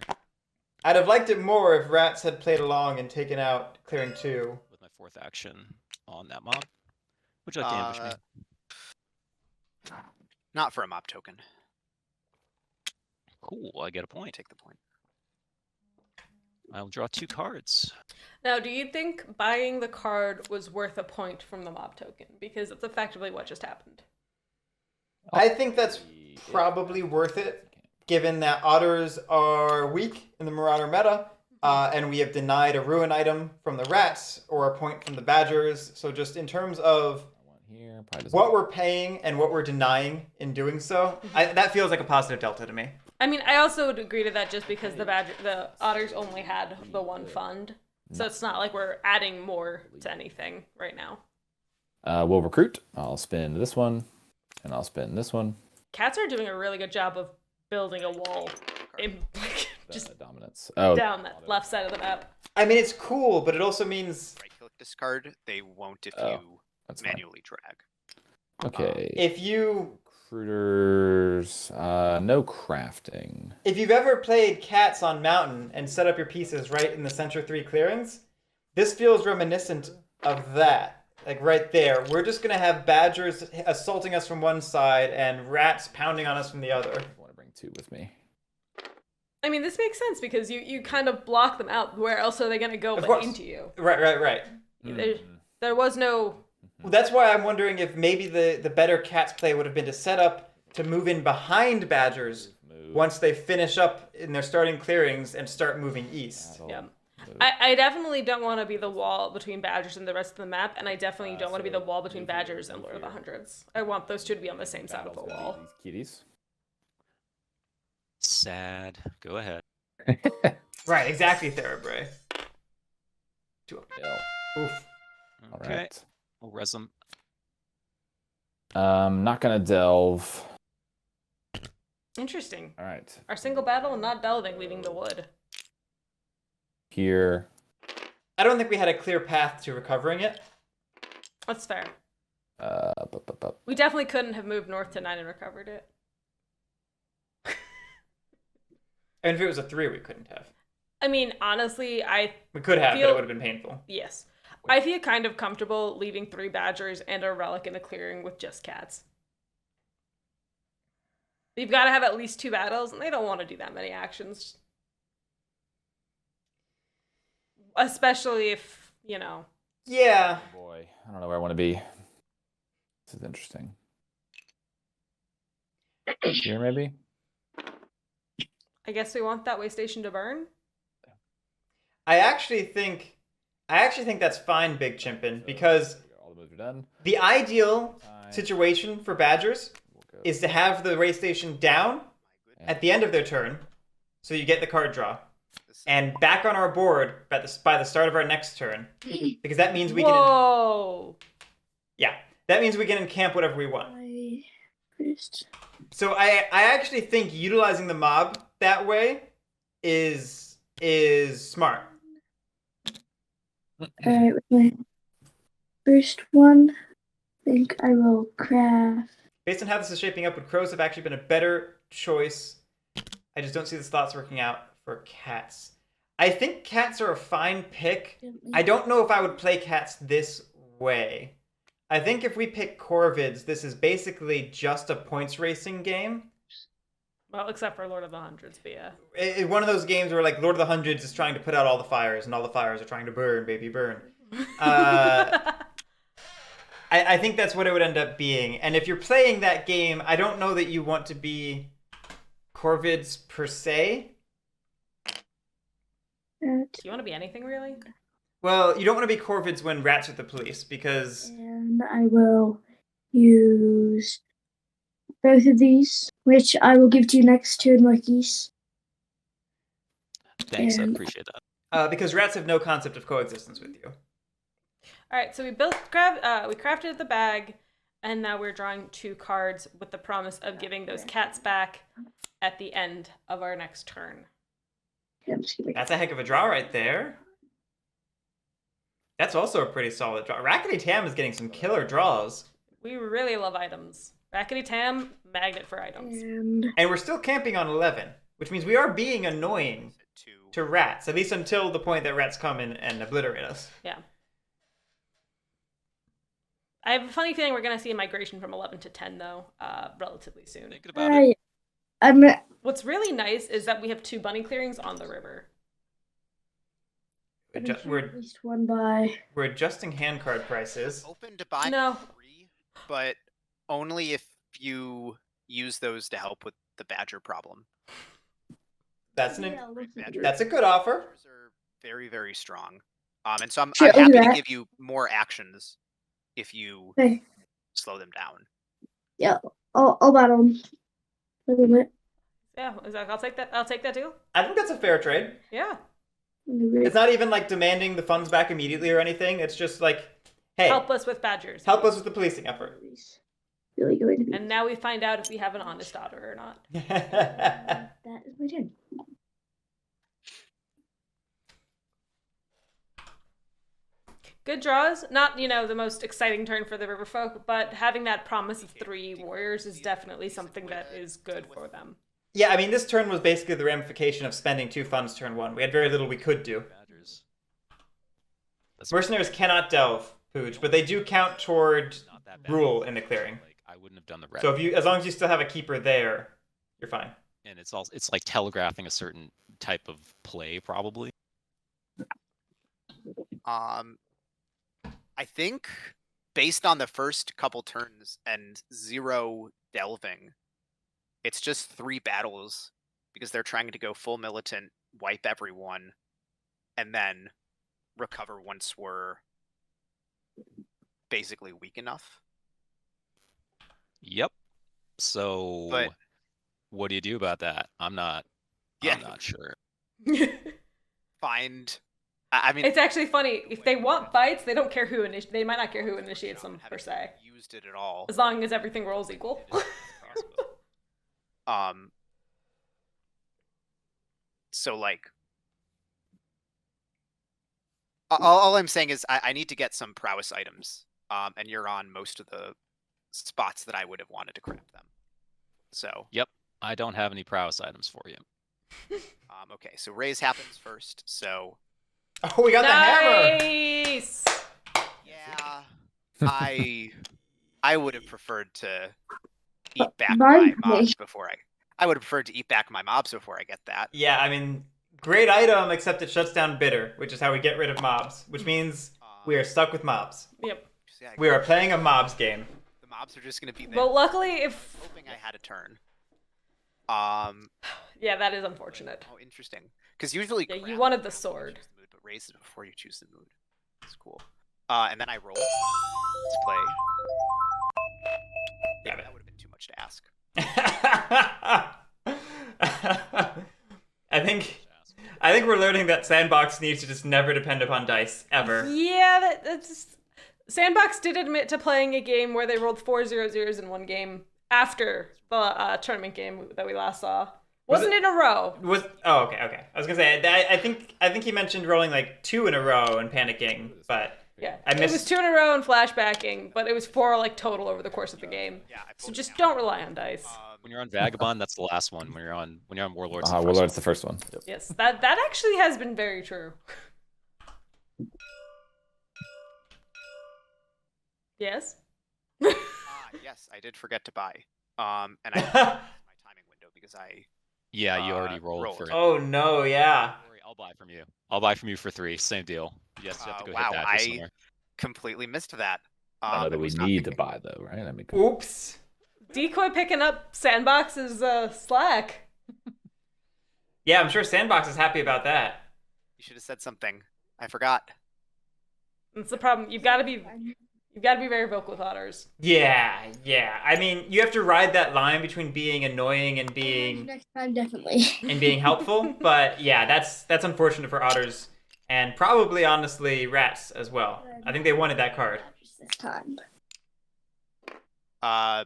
I'd have liked it more if rats had played along and taken out clearing 2. with my 4th action on that mob. Would you like to ambush me? Not for a mob token. Cool, I get a point. Take the point. I'll draw 2 cards. Now, do you think buying the card was worth a point from the mob token? Because that's effectively what just happened. I think that's probably worth it, given that otters are weak in the Marauder meta, and we have denied a ruin item from the rats or a point from the badgers. So just in terms of Here, probably doesn't- what we're paying and what we're denying in doing so, that feels like a positive delta to me. I mean, I also would agree to that just because the otters only had the 1 fund. So it's not like we're adding more to anything right now. We'll recruit. I'll spin this one, and I'll spin this one. Cats are doing a really good job of building a wall in, just Dominance. Oh, down that left side of the map. I mean, it's cool, but it also means Right-click discard. They won't if Oh, you that's fine. manually drag. Okay. if Recruiters. No crafting. you've ever played cats on mountain and set up your pieces right in the center 3 clearings, this feels reminiscent of that. Like right there, we're just gonna have badgers assaulting us from one side and rats pounding on us from the other. I want to bring 2 with me. I mean, this makes sense because you kind of block them out. Where else are they going to go Of but course. into you? Right. There was no... Well, that's why I'm wondering if maybe the better cats play would have been to set up to move in behind badgers Move. once they finish up in their starting clearings and start moving east. Battle, Yeah. move. I definitely don't want to be the wall between Badgers and the rest of the map, and I definitely don't want to be the wall between Badgers and Lord of the Hundreds. I want those 2 to be on the same side of the Battle's gonna wall. be these kitties. Sad. Go ahead. Right, exactly, Therabray. Kill. Oof. All Okay. right. We'll res them. Not gonna delve. Interesting. All right. Our single battle and not delving, leaving the wood. Here. I don't think we had a clear path to recovering it. That's fair. Bup, bup, bup. We definitely couldn't have moved north to 9 and recovered it. And if it was a 3, we couldn't have. I mean, honestly, We could have, but feel- it would have been painful. yes. I feel kind of comfortable leaving 3 badgers and a relic in the clearing with just cats. You've got to have at least 2 battles, and they don't want to do that many actions. Especially if, Yeah. Oh boy, I don't know where I want to be. This is interesting. Here, maybe? I guess we want that way station to burn. There I actually think that's fine, Big Chimpin, because all the moves are done. the ideal Time. situation for Badgers We'll go. is to have the race station down at the end of their turn, so you get the card draw, and back on our board by the start of our next turn, because that means we can. Whoa! Yeah, that means we can encamp whatever we want. I first. So I actually think utilizing the mob that way is smart. Alright, with my first one, I think I will craft. Based on how this is shaping up, would crows have actually been a better choice? I just don't see the slots working out for cats. I think cats are a fine pick. I don't know if I would play cats this way. I think if we pick Corvids, this is basically just a points racing game. Well, except for Lord of the Hundreds, but yeah. One of those games where like Lord of the Hundreds is trying to put out all the fires, and all the fires are trying to burn, baby, burn. I think that's what it would end up being. And if you're playing that game, I don't know that you want to be Corvids per se. Do you want to be anything, really? Well, you don't want to be Corvids when Rats with the police, because And I will use both of these, which I will give to you next turn, Marquise. Thanks, I And- appreciate that. because Rats have no concept of coexistence with you. All right, so we crafted the bag, and now we're drawing 2 cards with the promise of giving those cats back at the end of our next turn. Okay, I'm just gonna That's a heck of a draw right there. That's also a pretty solid draw. RakketyTam is getting some killer draws. We really love items. RakketyTam, magnet for items. and And we're still camping on 11, which means we are being annoying to Rats, at least until the point that Rats come in and obliterate us. Yeah. I have a funny feeling we're going to see a migration from 11 to 10, though, relatively soon. Thinking about it. I'm What's really nice is that we have 2 bunny clearings on the river. We're at least one by. we're adjusting hand card prices. Open to buy No. 3, but only if you use those to help with the badger problem. That's Yeah, I'll listen to Badger. it. that's a good offer. Badgers are very, very strong. And so I'm Sure, I'll happy do to that. give you more actions if you Okay. slow them down. Yeah, I'll battle him. A little bit. Yeah, I'll take that. I'll take that too. I think that's a fair trade. Yeah. It's not even like demanding the funds back immediately or anything. It's just like, hey, Help us with badgers. help us with the policing effort. Really going to be. And now we find out if we have an honest daughter or not. That is my turn. Good draws. Not, the most exciting turn for the river folk, but having that promise of 3 warriors is definitely something that is good for them. Yeah, I mean, this turn was basically the ramification of spending 2 funds turn 1. We had very little we could do. Badgers. That's Mercenaries cannot delve, Pooch, but they do count toward not that bad. rule in the clearing. Like I wouldn't have done the red. So as long as you still have a keeper there, you're fine. And it's like telegraphing a certain type of play, probably. I think based on the first couple turns and 0 delving, it's just 3 battles because they're trying to go full militant, wipe everyone, and then recover once we're basically weak enough. Yep. So But- what do you do about that? I'm not sure. Find, I mean, It's actually funny. If they want fights, they don't care who they might not care who initiates them per haven't se, used it at all. as long as everything rolls equal. So like, all I'm saying is I need to get some prowess items, and you're on most of the spots that I would have wanted to craft them. So Yep. I don't have any prowess items for you. Okay, so raise happens first. So Oh, we got the hammer. Nice. yeah, I would have preferred to eat back Mind my mobs me. before I would have preferred to eat back my mobs before I get that. Yeah, I mean, great item, except it shuts down bitter, which is how we get rid of mobs, which means we are stuck with mobs. Yep. So yeah, We are playing a mobs game. the mobs are just gonna be there. But luckily, if Hoping I had a turn. yeah, that is unfortunate. Oh, interesting. Because usually Yeah, you grab wanted the before you sword. choose the mood, but raise it before you choose the mood. That's cool. And then I roll. Let's play. Yeah, that would have been too much to ask. I think we're learning that Sandbox needs to just never depend upon dice ever. Yeah, that's Sandbox did admit to playing a game where they rolled 4 0-0s in one game after the tournament game that we last saw. Wasn't in a row. Okay. I was gonna say I think he mentioned rolling like 2 in a row and panicking, but Yeah, I it was 2 in a row and flashbacking, but it was 4 like total over the course of the game. Yeah, I So pulled it just down. don't rely on dice. When you're on Vagabond, that's the last one. When you're on Warlords, Warlord's the first one. Yep. Yes, that actually has been very true. Yes. Yes, I did forget to buy. And I missed my timing window because I. Yeah, you already rolled rolled. for it. oh no, yeah. Don't worry, I'll buy from you. I'll buy from you for 3. Same deal. Yes, you have to go Wow, hit that I somewhere. completely missed that. I know I that we was not need to thinking- buy though, right? I mean, Oops. Decoy picking up Sandbox's slack. Yeah, I'm sure Sandbox is happy about that. You should have said something. I forgot. That's the problem. You've got to be very vocal with otters. Yeah. I mean, you have to ride that line between being annoying and being Next time, definitely. helpful. But yeah, that's unfortunate for otters and probably honestly rats as well. I think they wanted that card. This time. I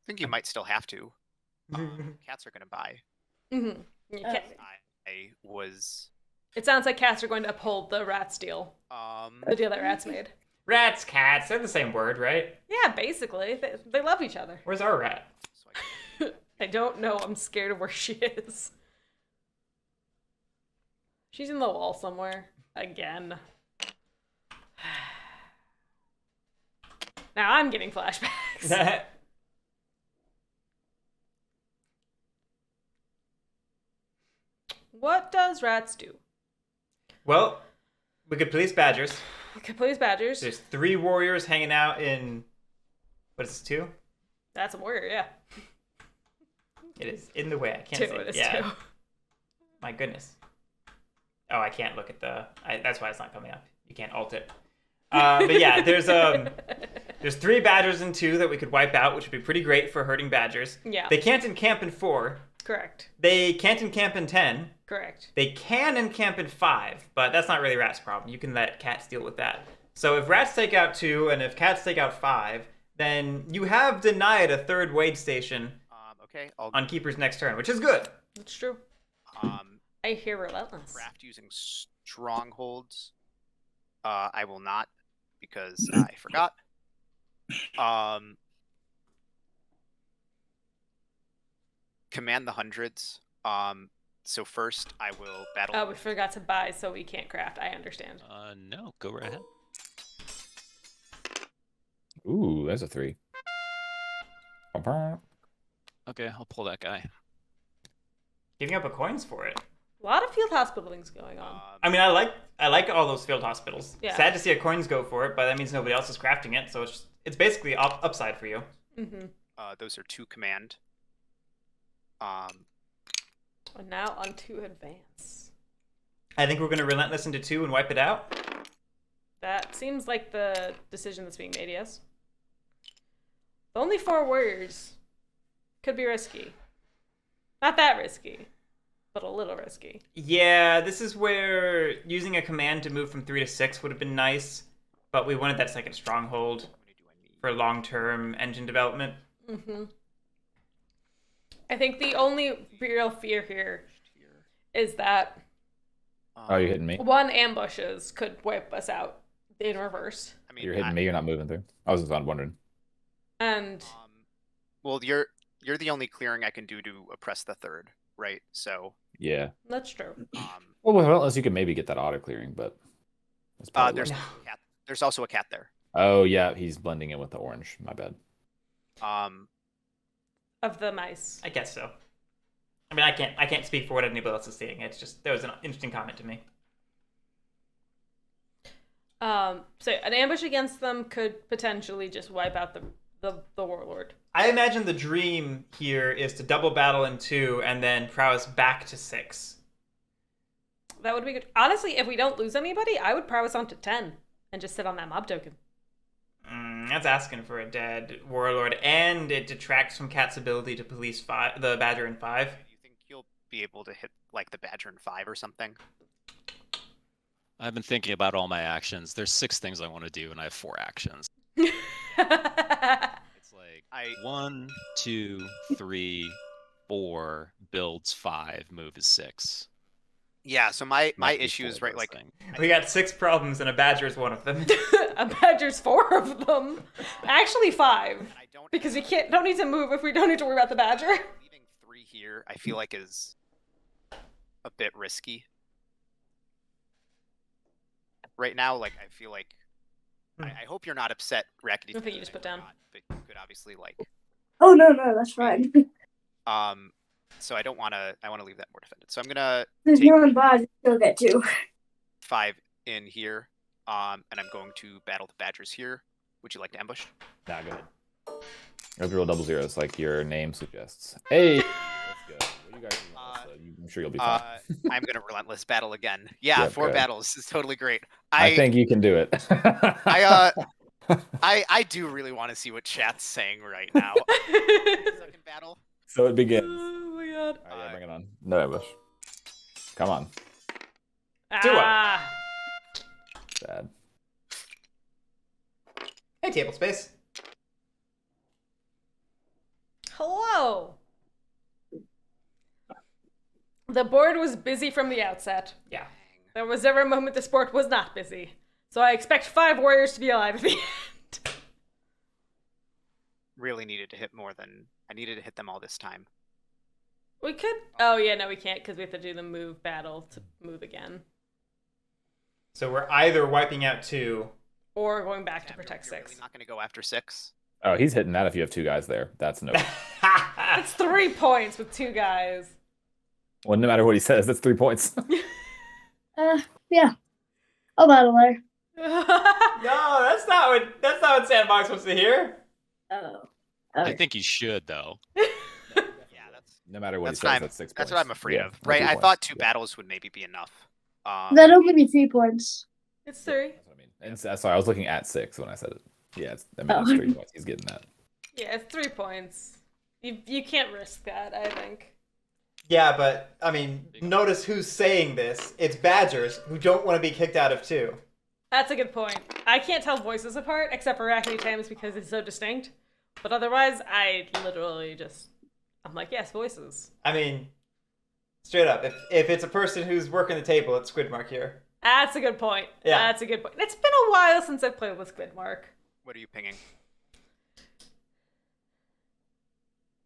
think you might still have to. Cats are gonna buy. Mm-hmm. I was. It sounds like cats are going to uphold the rats deal. The deal that rats made. Rats, cats, they're the same word, right? Yeah, basically. They love each other. Where's our rat? So I I don't know. I'm scared of where she is. She's in the wall somewhere. Again. Now I'm getting flashbacks. What does rats do? Well, we could police badgers. Okay, please, badgers. There's 3 warriors hanging out in. What is this, 2? That's a warrior, yeah. It is in the way. I can't 2, see. it is Yeah. 2. My goodness. Oh, I can't look at the. That's why it's not coming up. You can't alt it. But yeah, there's 3 badgers in 2 that we could wipe out, which would be pretty great for hurting badgers. Yeah. They can't encamp in 4. Correct. They can't encamp in 10. Correct. They can encamp in 5, but that's not really rats' problem. You can let cats deal with that. So if rats take out 2 and if cats take out 5, then you have denied a 3rd wage station okay. I'll on Keeper's next turn, which is good. That's true. I hear relentless. craft using strongholds. I will not because I forgot. Command the hundreds. So first I will battle. Oh, we forgot to buy, so we can't craft. I understand. No, go right ahead. ooh, there's a 3. Okay, I'll pull that guy. Giving up a coins for it. A lot of field hospitaling's going on. I mean, I like all those field hospitals. Yeah. Sad to see a coins go for it, but that means nobody else is crafting it, so it's basically upside for you. Mm-hmm. Those are 2 command. And now on to advance. I think we're gonna relentless into 2 and wipe it out. That seems like the decision that's being made, yes? Only 4 warriors. Could be risky. Not that risky, but a little risky. Yeah, this is where using a command to move from 3 to 6 would have been nice, but we wanted that second stronghold How many do I need? for long-term engine development. Mm-hmm. I think the only real fear here is that Oh, you're hitting me. 1 ambushes could wipe us out in reverse. I mean, You're hitting me. You're not moving through. I was just wondering. And Well, you're the only clearing I can do to oppress the 3rd. right? So, Yeah. That's true. Well, with Relentless, you can maybe get that auto clearing, but it's probably there's less. also a cat. There's also a cat there. Oh yeah, he's blending in with the orange. My bad. Of the mice. I guess so. I mean, I can't speak for what anybody else is seeing. It's just that was an interesting comment to me. So an ambush against them could potentially just wipe out the warlord. I imagine the dream here is to double battle in 2 and then prowess back to 6. That would be good. Honestly, if we don't lose anybody, I would prowess on to 10 and just sit on that mob token. That's asking for a dead warlord, and it detracts from Cat's ability to police the Badger in 5. You think you'll be able to hit like the Badger in 5 or something? I've been thinking about all my actions. There's 6 things I want to do, and I have 4 actions. It's like 1, 2, 3, 4, builds 5, move is 6. Yeah, so my Might be issue is, 4 right, of like, those things. We got 6 problems, and a Badger is one of them. A badger's 4 of them. Actually 5. and I don't Because we don't need to move if we don't need to worry about the badger. leaving 3 here, I feel like is a bit risky. Right now, like, I feel like I hope you're not upset, Rackety. I think you just put down. But you could obviously like Oh no, that's fine. so I don't wanna leave that more defended. So I'm gonna There's take no one bad. Still get 2. 5 in here. And I'm going to battle the Badgers here. Would you like to ambush? Nah, go ahead. Hope you roll double zeros like your name suggests. Hey, let's go. What you guys I'm sure you'll be fine. I'm gonna relentless battle again. Yeah, Yep, 4 good. battles is totally great. I think you can do it. I do really want to see what chat's saying right now. Second battle. So it begins. Oh my god. All right, yeah, bring it on. No ambush. Come on. Ah. Bad. Hey, table space. Hello. The board was busy from the outset. Yeah. There was never a moment the sport was not busy. So I expect 5 warriors to be alive at the end. Really needed to hit more than I needed to hit them all this time. We could. Oh yeah, no, we can't because we have to do the move battle to move again, So we're either wiping out 2. or going back to Yeah, protect you're 6. really not gonna go after 6. Oh, he's hitting that if you have 2 guys there. That's no. It's 3 points with 2 guys. Well, no matter what he says, that's 3 points. Yeah. I'll battle there. No, that's not what Sandbox wants to hear. Oh. I think you should, though. Yeah, that's No matter what he That's says, what I'm- that's 6 points. that's what I'm afraid Yeah, of. that's Right? 3 I points. thought 2 Yeah. battles would maybe be enough. That'll give me 3 points. It's 3. That's what I mean. And sorry, I was looking at 6 when I said it. Yeah, it's 3 points. He's getting that. Yeah, it's 3 points. You can't risk that, I think. Yeah, but I mean, notice who's saying this. It's Badgers who don't want to be kicked out of 2. That's a good point. I can't tell voices apart, except for RakketyTam because it's so distinct. But otherwise, I literally I'm like, yes, voices. I mean, straight up, if it's a person who's working the table, it's Skwidmark here. That's a good point. Yeah. That's a good point. It's been a while since I've played with Skwidmark. What are you pinging?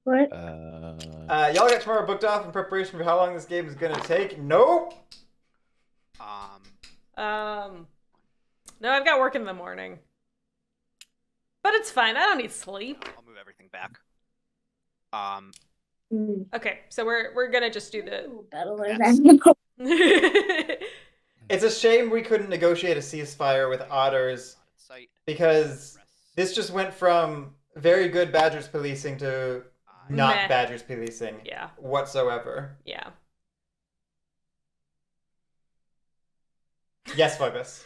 What? Y'all got tomorrow booked off in preparation for how long this game is gonna take? Nope. No, I've got work in the morning. But it's fine. I don't need sleep. I'll move everything back. Okay, so we're gonna just do the. Battle there Yes. then. It's a shame we couldn't negotiate a ceasefire with otters Site. because this just went from very good Badgers policing to not Meh. Badgers policing Yeah, whatsoever. yeah. Yes, Fugus.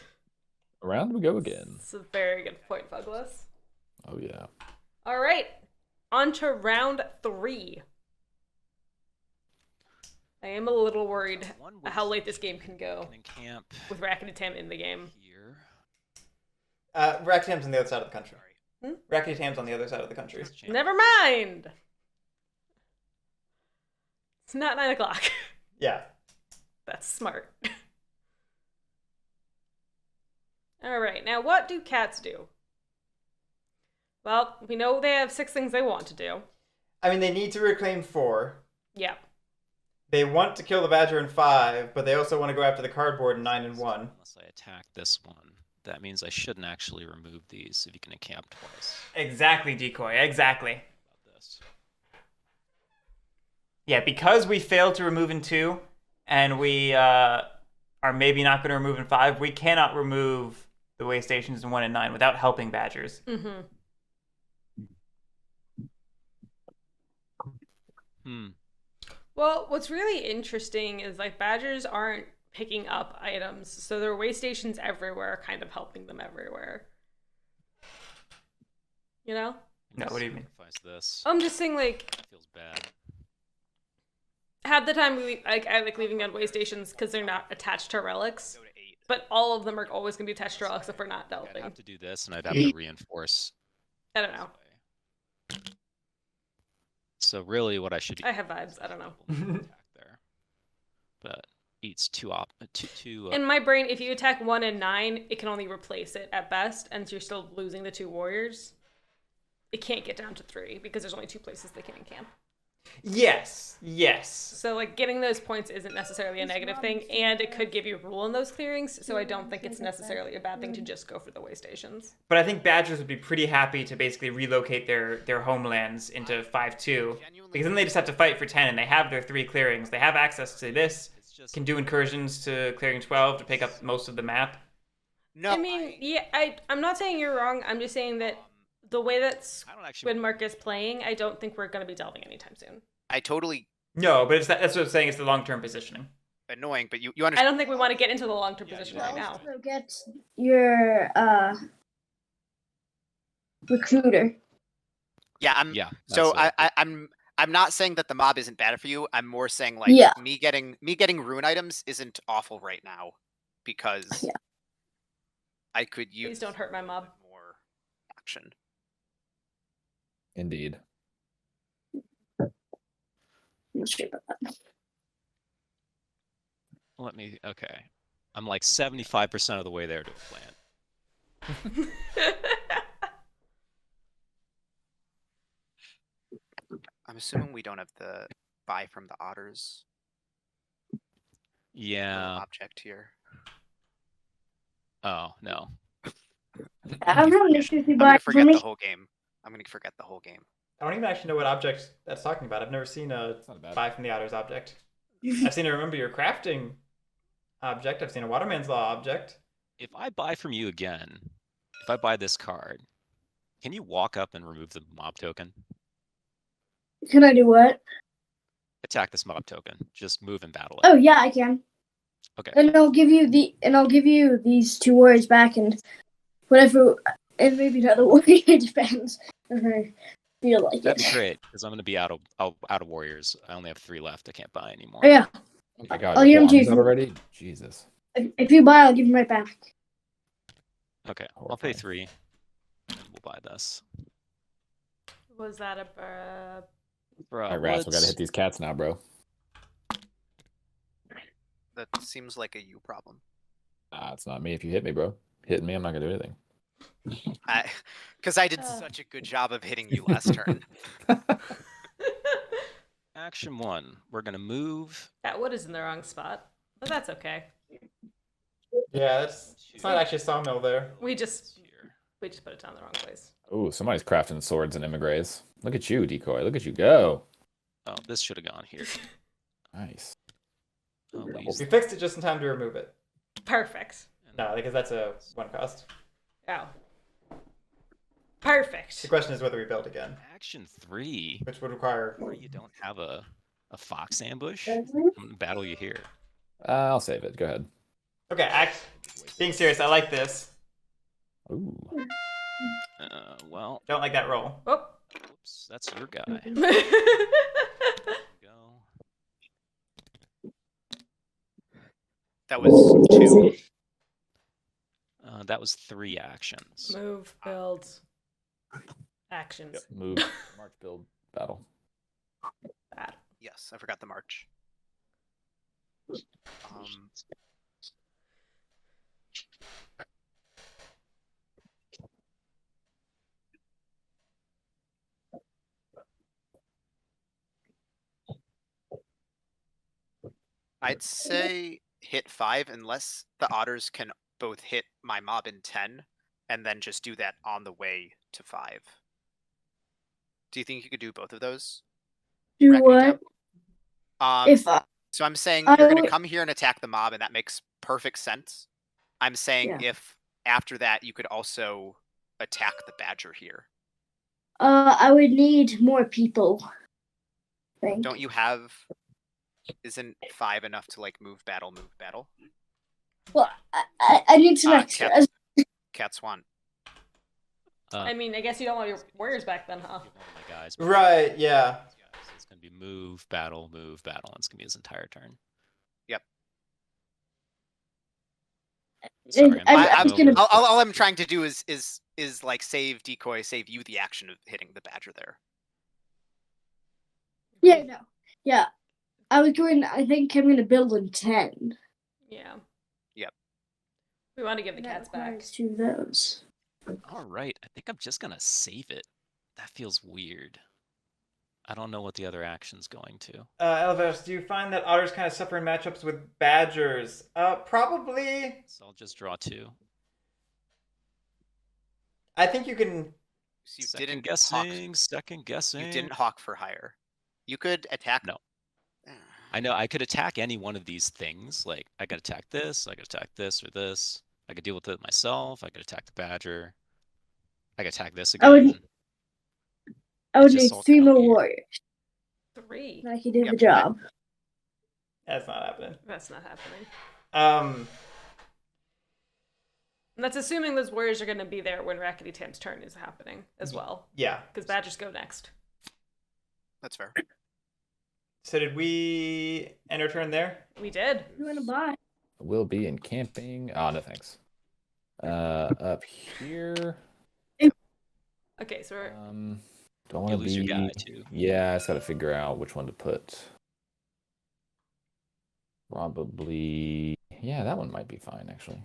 Around we go again. It's a very good point, Fugless. Oh, yeah. All right, on to round 3. I am a little worried One was how late this game can go in camp with RakketyTam in the game. here. RakketyTam's on the other side of the country. Hmm? RakketyTam's on the other side of the country. Never mind. It's not 9 o'clock. Yeah. That's smart. All right, now what do cats do? Well, we know they have 6 things they want to do. I mean, they need to reclaim 4. Yeah. They want to kill the badger in 5, but they also want to go after the cardboard in 9 and 1. Unless I attack this one, that means I shouldn't actually remove these if you can encamp twice. Exactly, Decoy. Exactly. About this. Yeah, because we failed to remove in 2, and we are maybe not going to remove in 5, we cannot remove the way stations in 1 and 9 without helping badgers. Mm-hmm. Well, what's really interesting is like badgers aren't picking up items, so there are way stations everywhere, kind of helping them everywhere. You know? No, what do you mean? Sacrifice this. I'm just saying, like, That feels bad. half the time I like leaving on way stations because they're not attached to relics, Go to 8. but all of them are always going to be attached to relics if we're not I'd delving. have to do this, and I'd have to reinforce. I don't know. this way. So really, what I should do? I have vibes. I don't know. Attack there, but eats two. In my brain, if you attack 1 and 9, it can only replace it at best, and you're still losing the 2 warriors. It can't get down to 3 because there's only 2 places they can encamp. Yes. So like getting those points isn't necessarily a negative thing, and it could give you rule in those clearings. So I don't think it's necessarily a bad thing to just go for the way stations. But I think badgers would be pretty happy to basically relocate their homelands into 5-2, because then they just have to fight for 10, and they have their 3 clearings. They have access to this, It's just can do incursions to clearing 12 to pick up most of the map. No, I mean, yeah, I'm not saying you're wrong. I'm just saying that the way that I don't actually. Skwidmark is playing, I don't think we're going to be delving anytime soon. I totally No, but that's what I'm saying. It's the long-term positioning. annoying, but you I understand. don't think we want to get into the long-term Yeah, position you right don't. now. Also get your recruiter. Yeah, I'm. Yeah. So that's it. I'm not saying that the mob isn't bad for you. I'm more saying like Yeah. me getting rune items isn't awful right now because Yeah. I could use Please don't hurt my mob. more action. Indeed. I'm not sure about that. Let me. Okay. I'm like 75% of the way there to a plan. I'm assuming we don't have the buy from the otters Yeah. object here. Oh no. I don't have an issue if you I'm buy gonna it for forget me. the whole game. I'm gonna forget the whole game. I don't even actually know what object that's talking about. I've never seen a It's not bad. buy from the otters object. I've seen a remember your crafting object. I've seen a waterman's law object. If I buy from you again, if I buy this card, can you walk up and remove the mob token? Can I do what? Attack this mob token. Just move and battle it. Oh yeah, I can. Okay. And I'll give you these 2 warriors back and whatever, and maybe another warrior. It depends if I feel like That'd it. be great because I'm gonna be out of warriors. I only have 3 left. I can't buy anymore. Oh yeah, Oh my god, I'll your give 'em to army's you. out already? Jesus. if you buy, I'll give them right back. Okay. I'll pay Horrifying. 3. And we'll buy this. Was that a Bro, Alright, Rats, we gotta hit these cats now, bro. That seems like a you problem. It's not me if you hit me, bro. Hitting me, I'm not gonna do anything. Because I did such a good job of hitting you last turn. Action 1. We're gonna move. that wood is in the wrong spot, but that's okay. Yeah, it's not actually a sawmill there. We just Here. put it down the wrong place. Ooh, somebody's crafting swords and emigres. Look at you, Decoy. Look at you go. Oh, this should have gone here. Nice. Oh, we'll use We fixed it just in time to remove it. Perfect. No, because that's a 1 cost. Oh. Perfect. The question is whether we build again, Action 3. which would require. Where you don't have a fox ambush. Mm-hmm. I'm gonna battle you here. I'll save it. Go ahead. Okay, being serious, I like this. Ooh. Well, Oh. Don't like that roll. oops, that's your guy. Go. That was 2. That was 3 actions. Move, build, actions. Yep. Move. March, build, battle. Bad. Yes, I forgot the march. I'd say hit 5 unless the otters can both hit my mob in 10 and then just do that on the way to 5. Do you think you could do both of those? Do RakketyTam? what? If So I'm saying I you're going to would- come here and attack the mob, and that makes perfect sense. I'm saying Yeah. if after that you could also attack the badger here. I would need more people. I think. Don't you have? Isn't 5 enough to like move battle? Well, I need some extras. Cat Swan. I mean, I guess you don't want your warriors back then, huh? Give one of my guys. Right, yeah. So it's gonna be move, battle, move, battle. And it's gonna be his entire turn. Yep. Sorry, I'm just gonna- All I'm trying to do is like save Decoy, save you the action of hitting the badger there. Yeah, no. Yeah. I think I'm gonna build in 10. Yeah. Yep. We want to give the That cats back. requires 2 of those. All right, I think I'm just gonna save it. That feels weird. I don't know what the other action's going to. Elvis, do you find that otters kind of suffer in matchups with badgers? Probably. So I'll just draw 2. I think you can. So you Second didn't guessing, second guessing. You didn't hawk for hire. You could attack. No. I know I could attack any one of these things. Like I could attack this, I could attack this or this. I could deal with it myself. I could attack the badger. I could attack this again. I would It's need just all 3 kinda more weird. warriors. 3. And I could do the Yep. job. That's not happening. That's not happening. And that's assuming those warriors are going to be there when RakketyTam's turn is happening as well. Yeah. Because badgers go next. That's fair. So did we end our turn there? We did. You want to buy? Will be in camping. Oh, no thanks. Up here. Okay, so we're... Do I want You to lose be? your guy too. Yeah, I just got to figure out which one to put. Probably. Yeah, that one might be fine actually.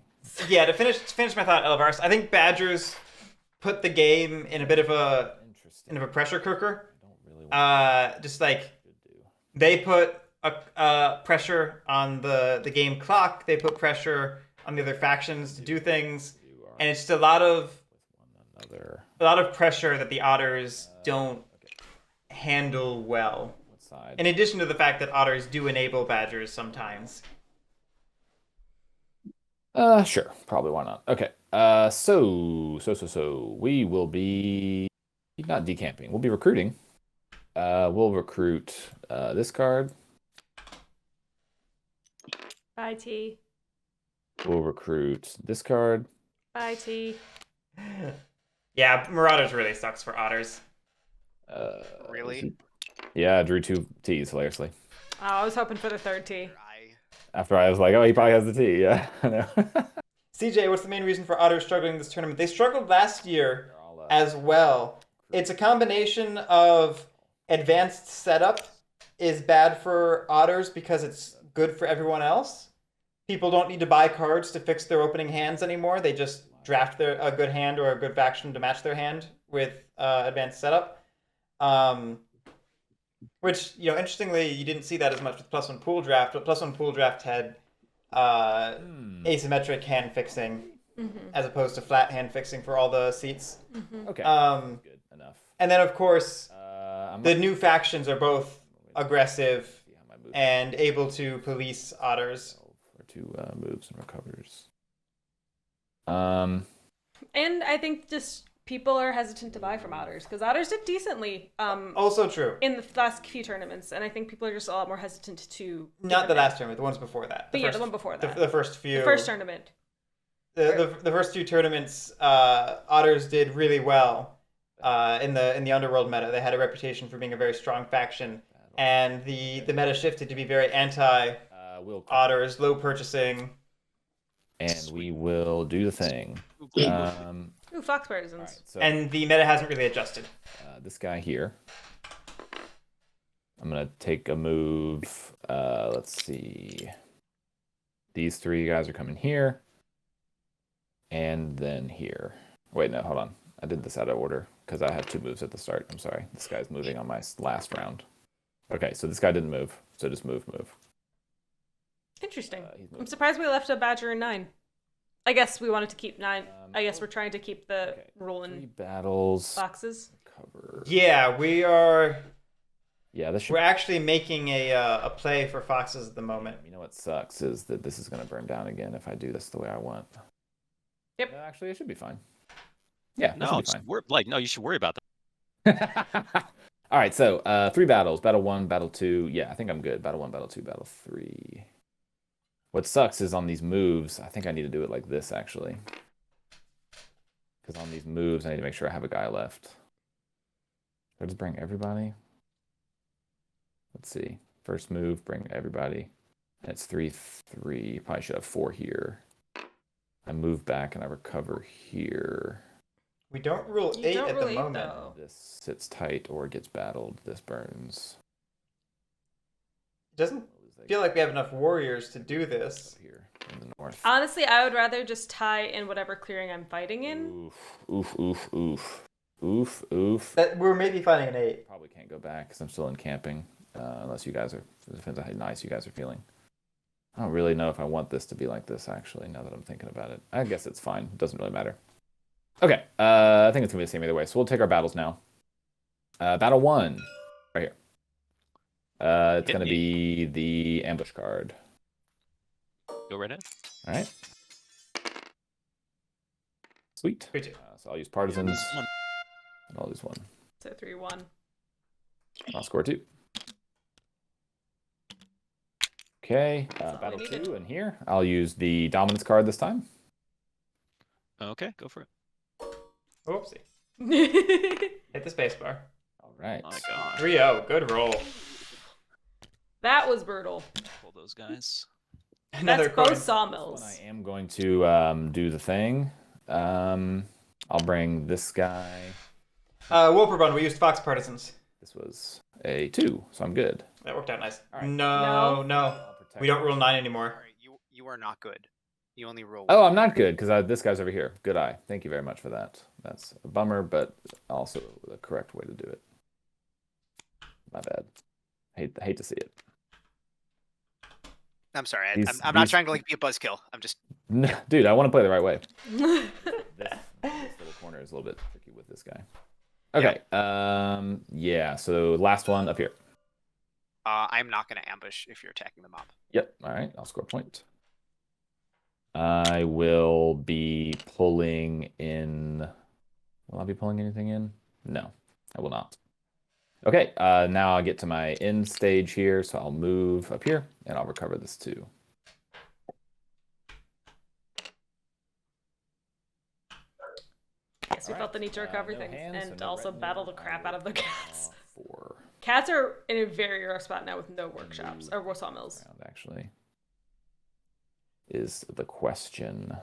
Yeah, to finish my thought, Elvars, I think badgers put the game in a bit of a pressure cooker. I don't really want Just like to do. they put a pressure on the game clock, they put pressure on the other factions to do things, and it's just a lot of With one another. pressure that the otters don't handle well. What side? In addition to the fact that otters do enable badgers sometimes. Sure. Probably why not? Okay. So we will be not decamping. We'll be recruiting. We'll recruit this card. Bye, T. We'll recruit this card. Bye, T. Yeah, Marauders really sucks for otters. Really? Yeah, I drew 2 T's hilariously. Oh, I was hoping for the 3rd T. After I was like, oh, he probably has the T. Yeah, I know. CJ, what's the main reason for otters struggling this tournament? They struggled last year as well. It's a combination of advanced setup is bad for otters because it's good for everyone else. People don't need to buy cards to fix their opening hands anymore. They just draft a good hand or a good faction to match their hand with advanced setup. Which, interestingly, you didn't see that as much with +1 pool draft, but +1 pool draft had asymmetric hand fixing as opposed to flat hand fixing for all the seats. Okay. Good enough. And then, of course, I'm the not- new factions are both aggressive see how my moves and able to police otters. for 2 moves and recovers. And I think just people are hesitant to buy from otters because otters did decently Also true. in the last few tournaments, and I think people are just a lot more hesitant to. Not the last tournament, the ones before that. But yeah, the one before that. The first few. The first tournament. The first 2 tournaments, otters did really well in the underworld meta. They had a reputation for being a very strong faction, and the meta shifted to be very anti We'll otters, low purchasing. and we will do the thing. Ooh, fox partisans. Alright, so And the meta hasn't really adjusted. this guy here. I'm gonna take a move. Let's see. These 3 guys are coming here, and then here. Wait, no, hold on. I did this out of order because I had 2 moves at the start. I'm sorry. This guy's moving on my last round. Okay, so this guy didn't move, so just move. Interesting. He's I'm moving. surprised we left a badger in 9. I guess we wanted to keep 9. I guess we're trying to keep the Okay, rule 3 in battles. boxes. Cover. Yeah, we're Yeah, this should. actually making a play for foxes at the moment. You know what sucks is that this is going to burn down again if I do this the way I want. Yep. Actually, it should be fine. Yeah, it No, should just be fine. like no, you should worry about that. All right, so 3 battles. Battle 1, Battle 2. Yeah, I think I'm good. Battle 1, Battle 2, Battle 3. What sucks is on these moves, I think I need to do it like this, actually. Because on these moves, I need to make sure I have a guy left. Do I just bring everybody? Let's see. First move, bring everybody. And it's 3-3. Probably should have 4 here. I move back and I recover here. We don't rule You 8 don't at rule the 8, moment. though. This sits tight or gets battled. This burns. It doesn't feel like we have enough warriors to do this. Up here in the north. Honestly, I would rather just tie in whatever clearing I'm fighting in. Oof, oof, oof, oof. Oof, oof. That we're maybe fighting an 8. Probably can't go back because I'm still in camping. Unless you guys are, it depends on how nice you guys are feeling. I don't really know if I want this to be like this, actually, now that I'm thinking about it. I guess it's fine. It doesn't really matter. Okay, I think it's going to be the same either way. So we'll take our battles now. Battle 1, right here. It's going to be the ambush card. Go right in. All right. Sweet. 3-2. So I'll use partisans. One. And I'll lose 1. So 3-1. I'll score 2. Okay, all we battle needed. 2 in here. I'll use the dominance card this time. Okay, go for it. Oopsie. Hit the spacebar. All right. Oh my god. 3-0. Good roll. That was brutal. Pull those guys. Another That's coin. both sawmills. I am going to do the thing. I'll bring this guy. Wolperbund, we used fox partisans. This was a 2, so I'm good. That worked out nice. All right. No. I'll protect We don't this. rule 9 anymore. All right, you are not good. You only roll. Oh, I'm not good because this guy's over here. Good eye. Thank you very much for that. That's a bummer, but also the correct way to do it. My bad. Hate to see it. I'm sorry. These- I'm not these- trying to like be a buzzkill. I'm just. No, dude, I want to play the right way. This little corner is a little bit tricky with this guy. Okay. Yeah. So last one up here. I'm not going to ambush if you're attacking the mob. Yep. All right. I'll score a point. I will be pulling in. Will I be pulling anything in? No, I will not. Okay. Now I get to my end stage here, so I'll move up here and I'll recover this too. Yes, we felt the need to recover no things hands, so and no also retinue. battle the I crap will out of the draw cats. 4 Cats are in a very rough spot now with no workshops or sawmills. round, actually, is the question.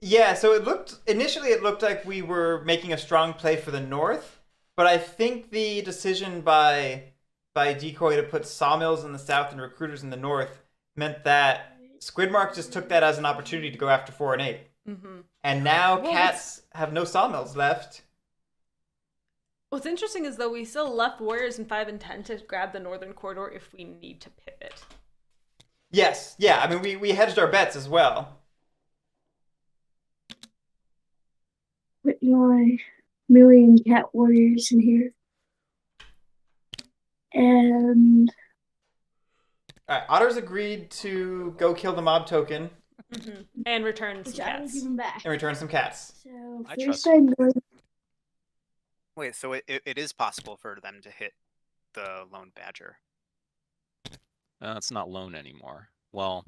Yeah, so initially it looked like we were making a strong play for the north, but I think the decision by Decoy to put sawmills in the south and recruiters in the north meant that Skwidmark just took that as an opportunity to go after 4 and 8. Mm-hmm. And now Well, cats have no sawmills left. What's interesting is though we still left warriors in 5 and 10 to grab the northern corridor if we need to pivot. Yes, yeah, I mean we hedged our bets as well. Put my million cat warriors in here. And All right, Otter's agreed to go kill the mob token Mm-hmm. And return some which I will cats. give them back. and return some cats. So I first trust I'm going Wait, so it is possible for them to hit the lone badger? It's not lone anymore. Well,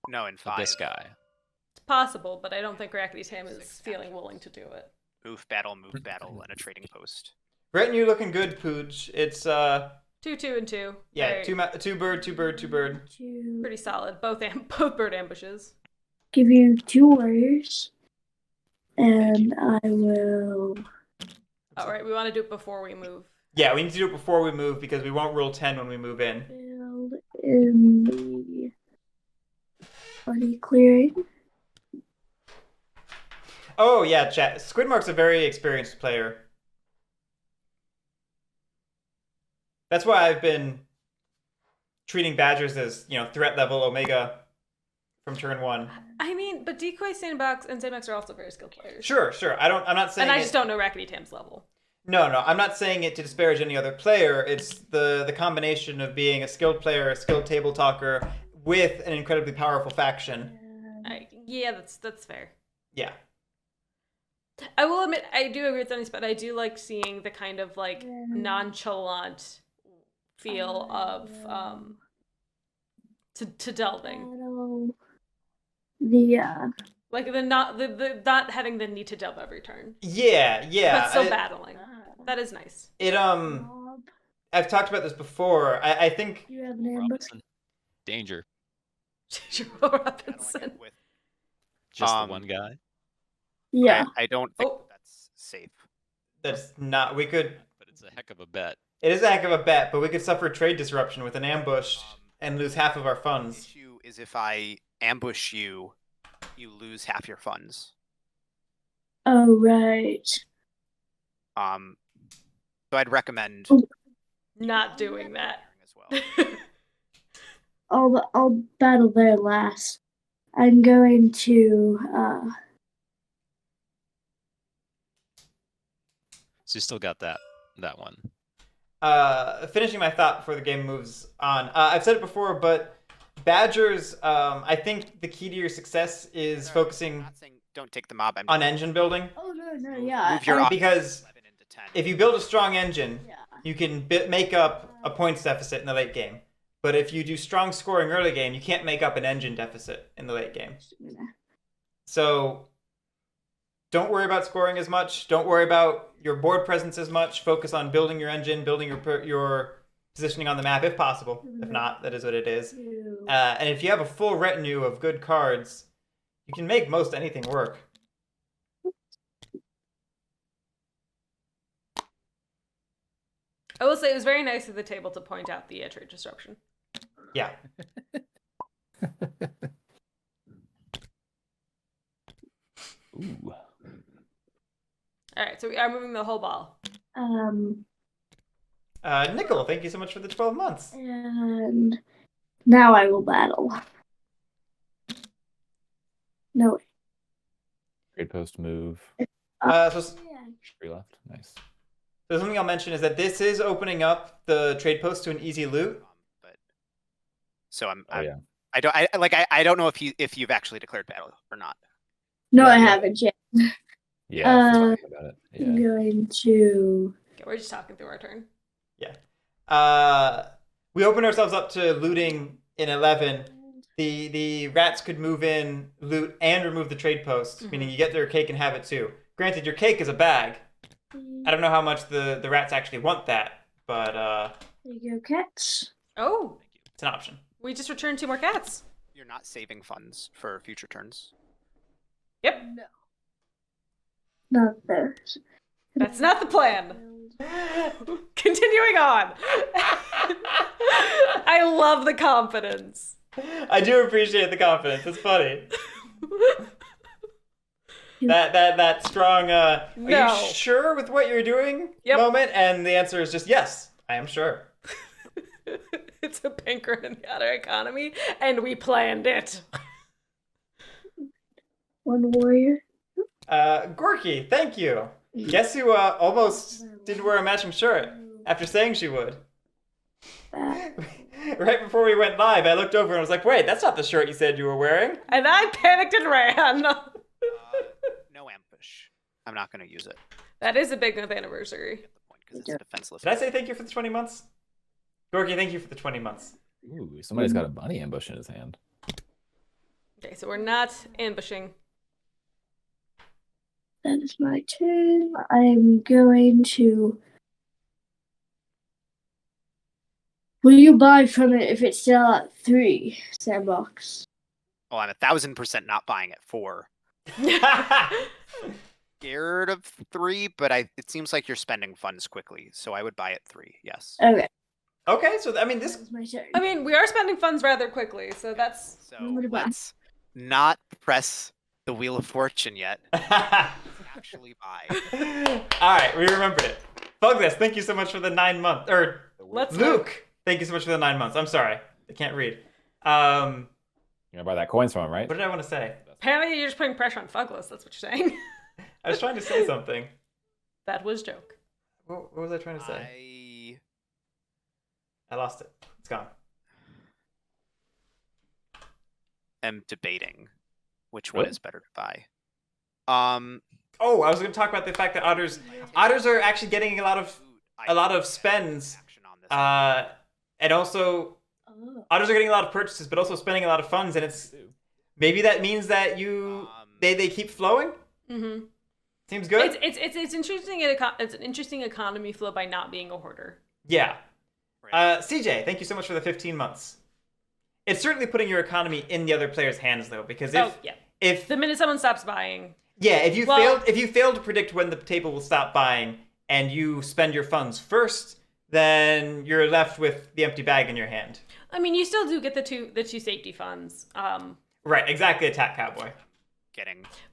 No, in for 5. this guy. It's possible, but I don't think RakketyTam is feeling willing to do it. Move, battle, and a trading post. Retinue looking good, Pooch. It's 2, 2, and 2. yeah, Very- two bird. to pretty solid. Both both bird ambushes. give you 2 warriors. And I will All right, we want to do it before we move. Yeah, we need to do it before we move because we won't rule 10 when we move in. build in the party clearing. Oh yeah, chat. Skwidmark's a very experienced player. That's why I've been treating badgers as, threat level Omega from turn 1. I mean, but Decoy, Sandbox, and Sandbox are also very skilled players. Sure. I'm not saying And I just don't know RakketyTam's level. No, I'm not saying it to disparage any other player. It's the combination of being a skilled player, a skilled table talker, with an incredibly powerful faction. Yeah, that's fair. Yeah. I will admit, I do agree with Dennis, but I do like seeing the kind of like nonchalant feel of to delving. Like the not having the need to delve every turn. Yeah. But still battling. That is nice. I've talked about this before. I think You have an ambush. Robinson. Danger. Robinson. With Just the one guy. Yeah. I don't think Oh. that's safe. that's not. We could. But it's a heck of a bet. It is a heck of a bet, but we could suffer trade disruption with an ambush and lose half of our The funds. issue is if I ambush you, you lose half your funds. Oh, right. So I'd recommend Not doing that. as well. I'll battle there last. I'm going to So you still got that one. Finishing my thought before the game moves on. I've said it before, but badgers. I think the key to your success is Sorry, I'm focusing not saying don't take the mob. I'm on just engine building. Oh no, move yeah. your op- Because 11 into 10. if you build a strong engine, Yeah. you can make up a points deficit in the late game. But if you do strong scoring early game, you can't make up an engine deficit in the late game. So don't worry about scoring as much. Don't worry about your board presence as much. Focus on building your engine, building your positioning on the map if possible. If not, that is what it is. And if you have a full retinue of good cards, you can make most anything work. I will say it was very nice of the table to point out the trade disruption. Yeah. Ooh. All right, so we are moving the whole ball. Nickel, thank you so much for the 12 months. And now I will battle. No. Trade post move. So 3 left. Nice. So something I'll mention is that this is opening up the trade post to an easy loot. But so Oh yeah. I don't know if you've actually declared battle or not. No, I haven't yet. Yeah. I forgot about it. I'm Yeah. going to. Okay, we're just talking through our turn. We open ourselves up to looting in 11. The rats could move in, loot, and remove the trade post, meaning you get their cake and have it too. Granted, your cake is a bag. I don't know how much the rats actually want that, but There you go, cats. Oh, it's an option. we just returned 2 more cats. You're not saving funds for future turns. Yep, Not those. that's not the plan. Continuing on. I love the confidence. I do appreciate the confidence. It's funny. That strong, are No. you sure with what you're doing Yep. moment? And the answer is just yes, I am sure. It's a bankrupt in the other economy, and we planned it. One warrior. Gorky, thank you. Guess who almost didn't wear a matching shirt after saying she would? Right before we went live, I looked over and was like, wait, that's not the shirt you said you were wearing. And I panicked and ran. No ambush. I'm not going to use it. That is a big month anniversary. Get the point because it's a defenseless. Did I say thank you for the 20 months? Gorky, thank you for the 20 months. Ooh, somebody's got a bunny ambush in his hand. Okay, so we're not ambushing. That is my turn. I'm going to. Will you buy from it if it's still at 3, Sandbox? Oh, I'm 1,000% not buying at 4. Scared of 3, but it seems like you're spending funds quickly, so I would buy at 3. Yes. Okay, Okay, so I mean, that this was my turn. I mean, we are spending funds rather quickly, so that's... So I'm gonna buy. let's not press the Wheel of Fortune yet. Actually buy. All right, we remembered it. Bugles, thank you so much for the 9 months. Or Let's Luke, thank you so much for the 9 months. I'm sorry. They can't read. You're gonna buy that coins from him, right? What did I want to say? Apparently, you're just putting pressure on Fugless. That's what you're saying. I was trying to say something. That was joke. What was I trying to say? I lost it. It's gone. am debating which one Really? is better to buy. Oh, I was going to talk about the fact that otters are actually getting a lot of spends, and also otters are getting a lot of purchases, but also spending a lot of funds, and it's maybe that means that they keep flowing. Mm-hmm. Seems good. It's interesting. It's an interesting economy flow by not being a hoarder. Yeah. CJ, thank you so much for the 15 months. It's certainly putting your economy in the other player's hands, though, because if the minute someone stops buying, if you fail to predict when the table will stop buying and you spend your funds first, then you're left with the empty bag in your hand. I mean, you still do get the two safety funds. Right, exactly. Attack Cowboy.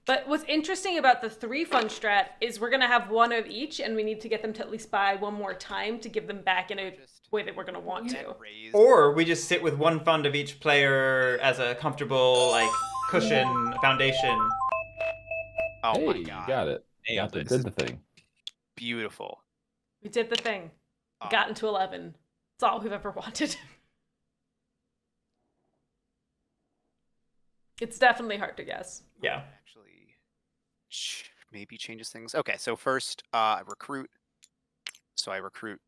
But what's interesting about the 3 fund strat is we're gonna have one of each, and we need to get them to at least buy one more time to give them back in a way that we're gonna want to. Or we just sit with one fund of each player as a comfortable cushion foundation. Oh hey, my god! You got it. Hey, did the thing. Beautiful. We did the thing. We got into 11. It's all we've ever wanted. It's definitely hard to guess. Yeah. Actually, maybe changes things. Okay, so first, recruit. So I recruit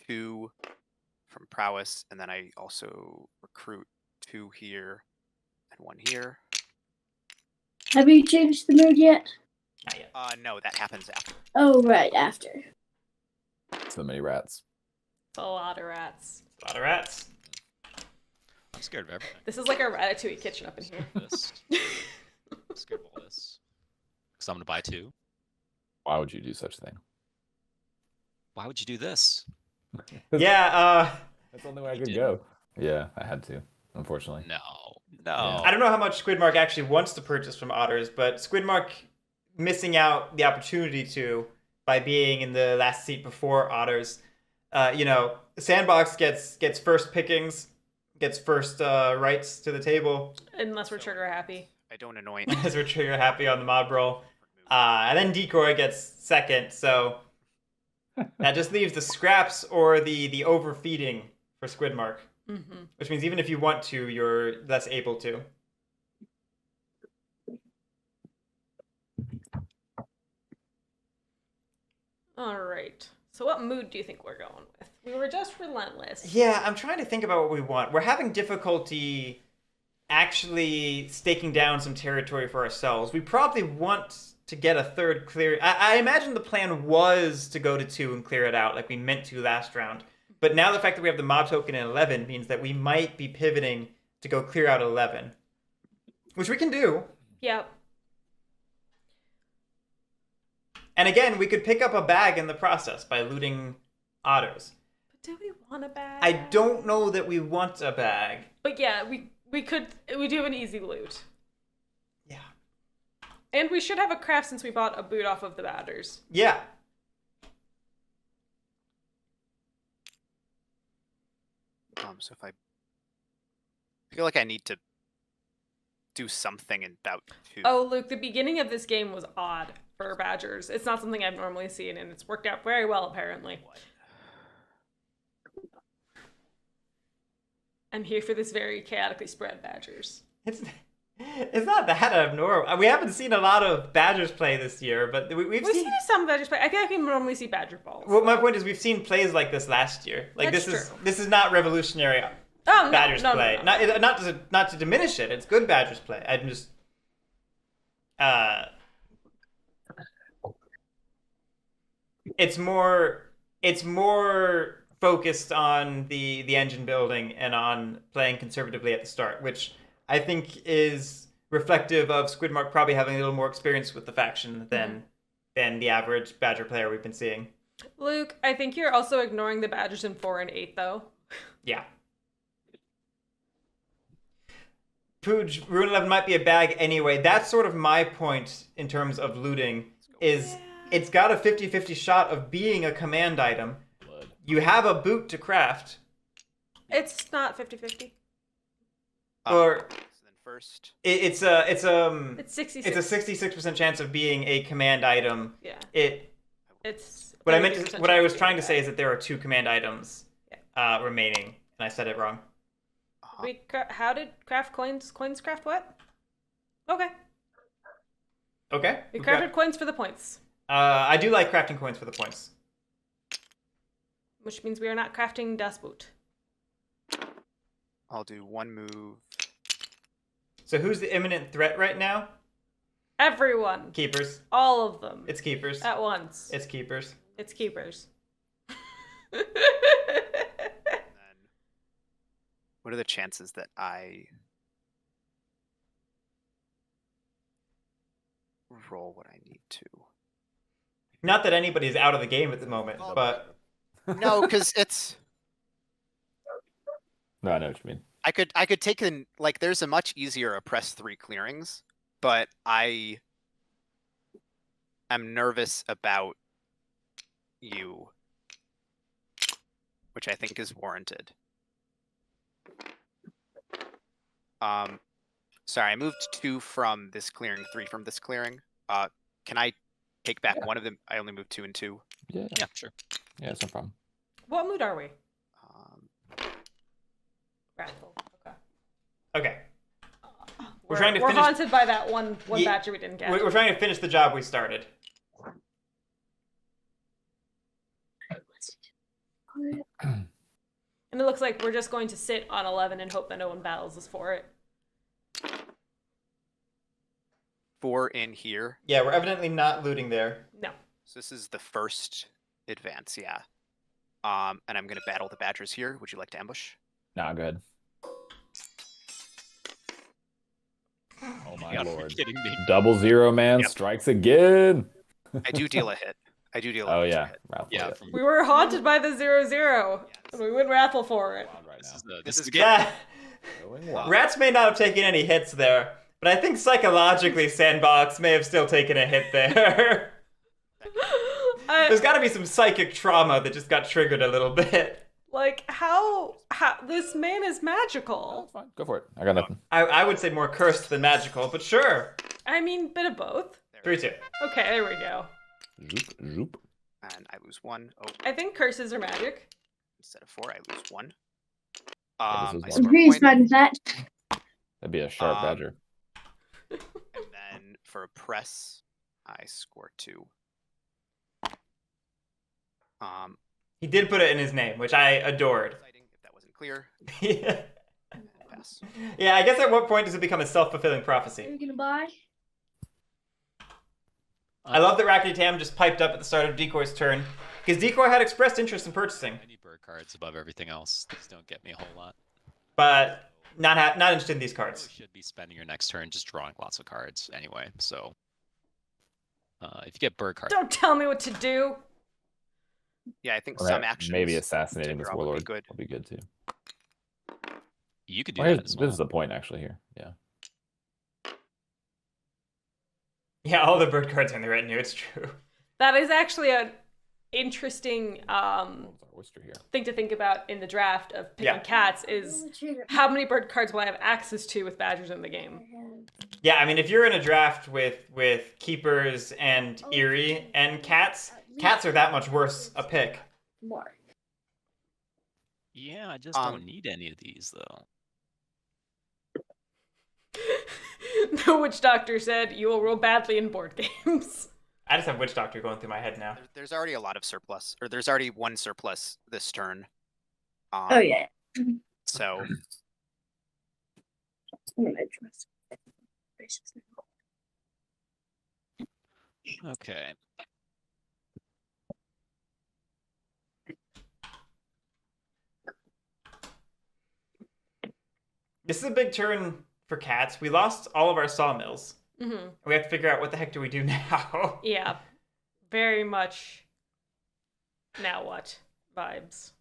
2 from prowess, and then I also recruit 2 here and 1 here. Have you changed the mood yet? Not yet. No, that happens after. Oh, right, after. So many rats. It's a lot of rats. A lot of rats. I'm scared of everything. This is like a Ratatouille kitchen up in here. This. I'm scared of all this. Because I'm going to buy 2. Why would you do such a thing? Why would you do this? Yeah, That's the only way I could go. Yeah, I had to, unfortunately. No. I don't know how much Skwidmark actually wants to purchase from otters, but Skwidmark missing out the opportunity to by being in the last seat before otters. Sandbox gets first pickings, gets first rights to the table. Unless we're trigger happy. I don't anoint. As we're trigger happy on the mob roll. And then Decoy gets second, so that just leaves the scraps or the overfeeding for Skwidmark. Mm-hmm. Which means even if you want to, you're less able to. All right. So what mood do you think we're going with? We were just relentless. Yeah, I'm trying to think about what we want. We're having difficulty actually staking down some territory for ourselves. We probably want to get a third clear. I imagine the plan was to go to 2 and clear it out like we meant to last round. But now the fact that we have the mob token in 11 means that we might be pivoting to go clear out 11. Which we can do. Yep. And again, we could pick up a bag in the process by looting otters. But do we want a bag? I don't know that we want a bag. But yeah, we do an easy loot. Yeah. And we should have a craft since we bought a boot off of the batters. Yeah. So if I feel like I need to do something in bout 2. Oh, Luke, the beginning of this game was odd for badgers. It's not something I've normally seen, and it's worked out very well, apparently. I'm here for this very chaotically spread badgers. It's not that abnormal. We haven't seen a lot of badgers play this year, but we've seen some badgers play. I feel like we normally see badger balls. Well, my point is we've seen plays like this last year. Like That's this is not revolutionary badgers play. No. Not to diminish it. It's good badgers play. I'm just it's more focused on the engine building and on playing conservatively at the start, which I think is reflective of Skwidmark probably having a little more experience with the faction than the average Badger player we've been seeing. Luke, I think you're also ignoring the badgers in 4 and 8, though. Yeah. Pooj, Rune 11 might be a bag anyway. That's sort of my point in terms of looting, is it's got a 50-50 shot of being a command item. You have a boot to craft. It's not 50-50. Or so then first. It's it's 66. a 66% chance of being a command item. Yeah. It's. What I 33% what I chance was of trying being to say is that there are 2 command items remaining, and I said it wrong. How did craft coins? Coins craft what? Okay. Okay. We crafted coins for the points. I do like crafting coins for the points. Which means we are not crafting Das Boot. I'll do 1 move. So who's the imminent threat right now? Everyone. Keepers. All of them. It's keepers. At once. It's keepers. It's keepers. And then, what are the chances that I roll what I need to? Not that anybody's out of the game at the moment, but No, because it's. No, I know what you mean. I could take in, like, there's a much easier oppress 3 clearings, but I am nervous about you, which I think is warranted. Sorry, I moved 2 from this clearing, 3 from this clearing. Can I take back one of them? I only moved 2 and 2. Yeah. Yeah, sure. Yeah, it's no problem. What mood are we? Wrathful. Okay. okay. We're trying to we're finish- haunted by that one Ye- badger we didn't catch. We're trying to finish the job we started. And it looks like we're just going to sit on 11 and hope that no one battles us for it. 4 in here. Yeah, we're evidently not looting there. No. So this is the first advance, yeah. And I'm gonna battle the badgers here. Would you like to ambush? Nah, go ahead. Oh my God, are you lord. kidding me? 0-0 man Yep. strikes again. I do deal a hit. I do deal a Oh major yeah. hit. Ralph, Yeah, yeah. from We were haunted by the 0-0. And we went wrathful for it. Right this now. is the This this is is good. Yeah. Going wild. Rats may not have taken any hits there, but I think psychologically Sandbox may have still taken a hit there. There's got to be some psychic trauma that just got triggered a little bit. Like, how this man is Oh, magical. it's fine. Go for it. I got nothing. I would say more cursed than magical, but sure. I mean, bit of both. 3-2. Okay, there we go. Zoop, zoop. And I lose 1. Oh, I think curses are magic. instead of 4, I lose 1. Yeah, this is I one. I'm score a pretty point, fine with that. That'd be a sharp badger. and then for a press, I score 2. He did put it in his name, which I adored. Exciting, if that wasn't clear. Yeah, Pass. I guess at what point does it become a self-fulfilling Are prophecy? you gonna buy? I love that RakketyTam just piped up at the start of Decoy's turn, because Decoy had expressed interest in purchasing, I need bird cards above everything else. These don't get me a whole lot. but not interested in these cards. You should be spending your next turn just drawing lots of cards anyway. So if you get bird cards, Don't tell me what to do. Yeah, I think Or some that- actions. maybe assassinating to this draw would be warlord good. will be good too. you could do Well, that as this well. is the point actually here. Yeah. Yeah, all the bird cards are in the retinue, it's true. That is actually an interesting What was our oyster here? thing to think about in the draft of picking Yeah. cats is how many bird cards will I have access to with badgers in the game? Yeah, I mean, if you're in a draft with keepers and Eerie and cats are that much worse a pick. More. Yeah, I just don't need any of these though. The witch doctor said you will roll badly in board games. I just have Witch Doctor going through my head now. There's already a lot of surplus, or there's already 1 surplus this turn. Oh yeah. So I'm gonna trust. Okay. This is a big turn for cats. We lost all of our sawmills. Mm-hmm. We have to figure out what the heck do we do now. Yeah, very much. Now what? Vibes.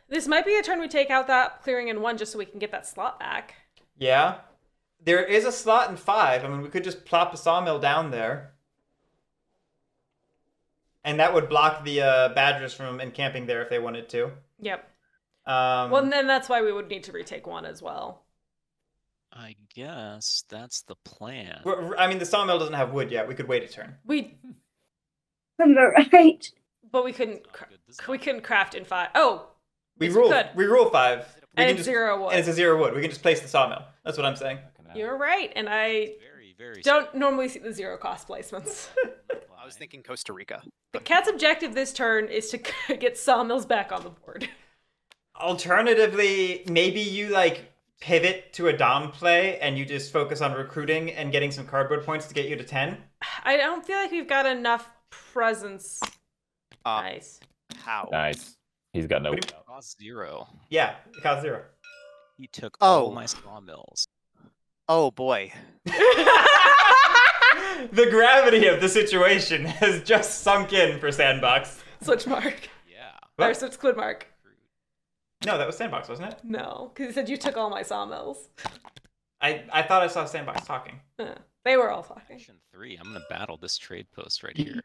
This might be a turn we take out that clearing in 1 just so we can get that slot back. Yeah. There is a slot in 5. I mean, we could just plop a sawmill down there. And that would block the badgers from encamping there if they wanted to. Yep. Well, and then that's why we would need to retake 1 as well. I guess that's the plan. I mean, the sawmill doesn't have wood yet. We could wait a turn. Sounds about right. But we couldn't. Not good design. We couldn't craft in 5. Oh, We yes, rule. could. We rule 5. We And can it's just, 0 wood. And it's a 0 wood. We can just place the sawmill. That's what I'm saying. You're right, and I Very, very. don't normally see the 0 cost placements. I was thinking Costa Rica. The cat's objective this turn is to get sawmills back on the board. Alternatively, maybe you like pivot to a dom play and you just focus on recruiting and getting some cardboard points to get you to 10. I don't feel like we've got enough presence. Nice. How? Nice. He's got no. What do Cost 0. Yeah, it costs 0. He took Oh. all my sawmills. Oh boy. The gravity of the situation has just sunk in for Sandbox. Skwidmark. Yeah. Or What? Skwidmark. No, that was Sandbox, wasn't it? No, because he said you took all my sawmills. I thought I saw Sandbox talking. They were all talking. Action 3. I'm gonna battle this trade post right here.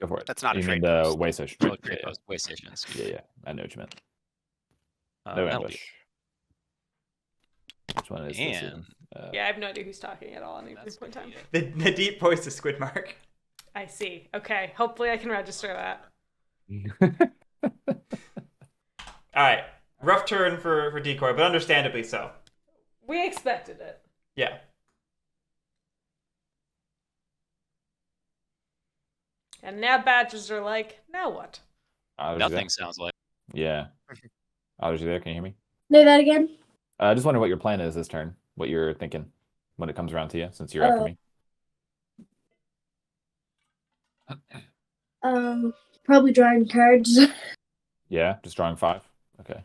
Go for it. That's not a you trade mean the post. way station. Oh, trade post. Way stations. Yeah. I know what you meant. No that'll ambush. be- Which one is this? And- Yeah, I have no idea who's talking at all at any That's point in time. gonna be The deep voice of Skwidmark. I see. Okay, hopefully I can register that. All right, rough turn for Decoy, but understandably so. We expected it. Yeah. And now badgers are like, now what? Otters, you there? Nothing sounds like. Yeah. Otters, you there? Can you hear me? Say that again. I just wonder what your plan is this turn. What you're thinking when it comes around to you, since you're after me. Probably drawing cards. Yeah, just drawing 5. Okay.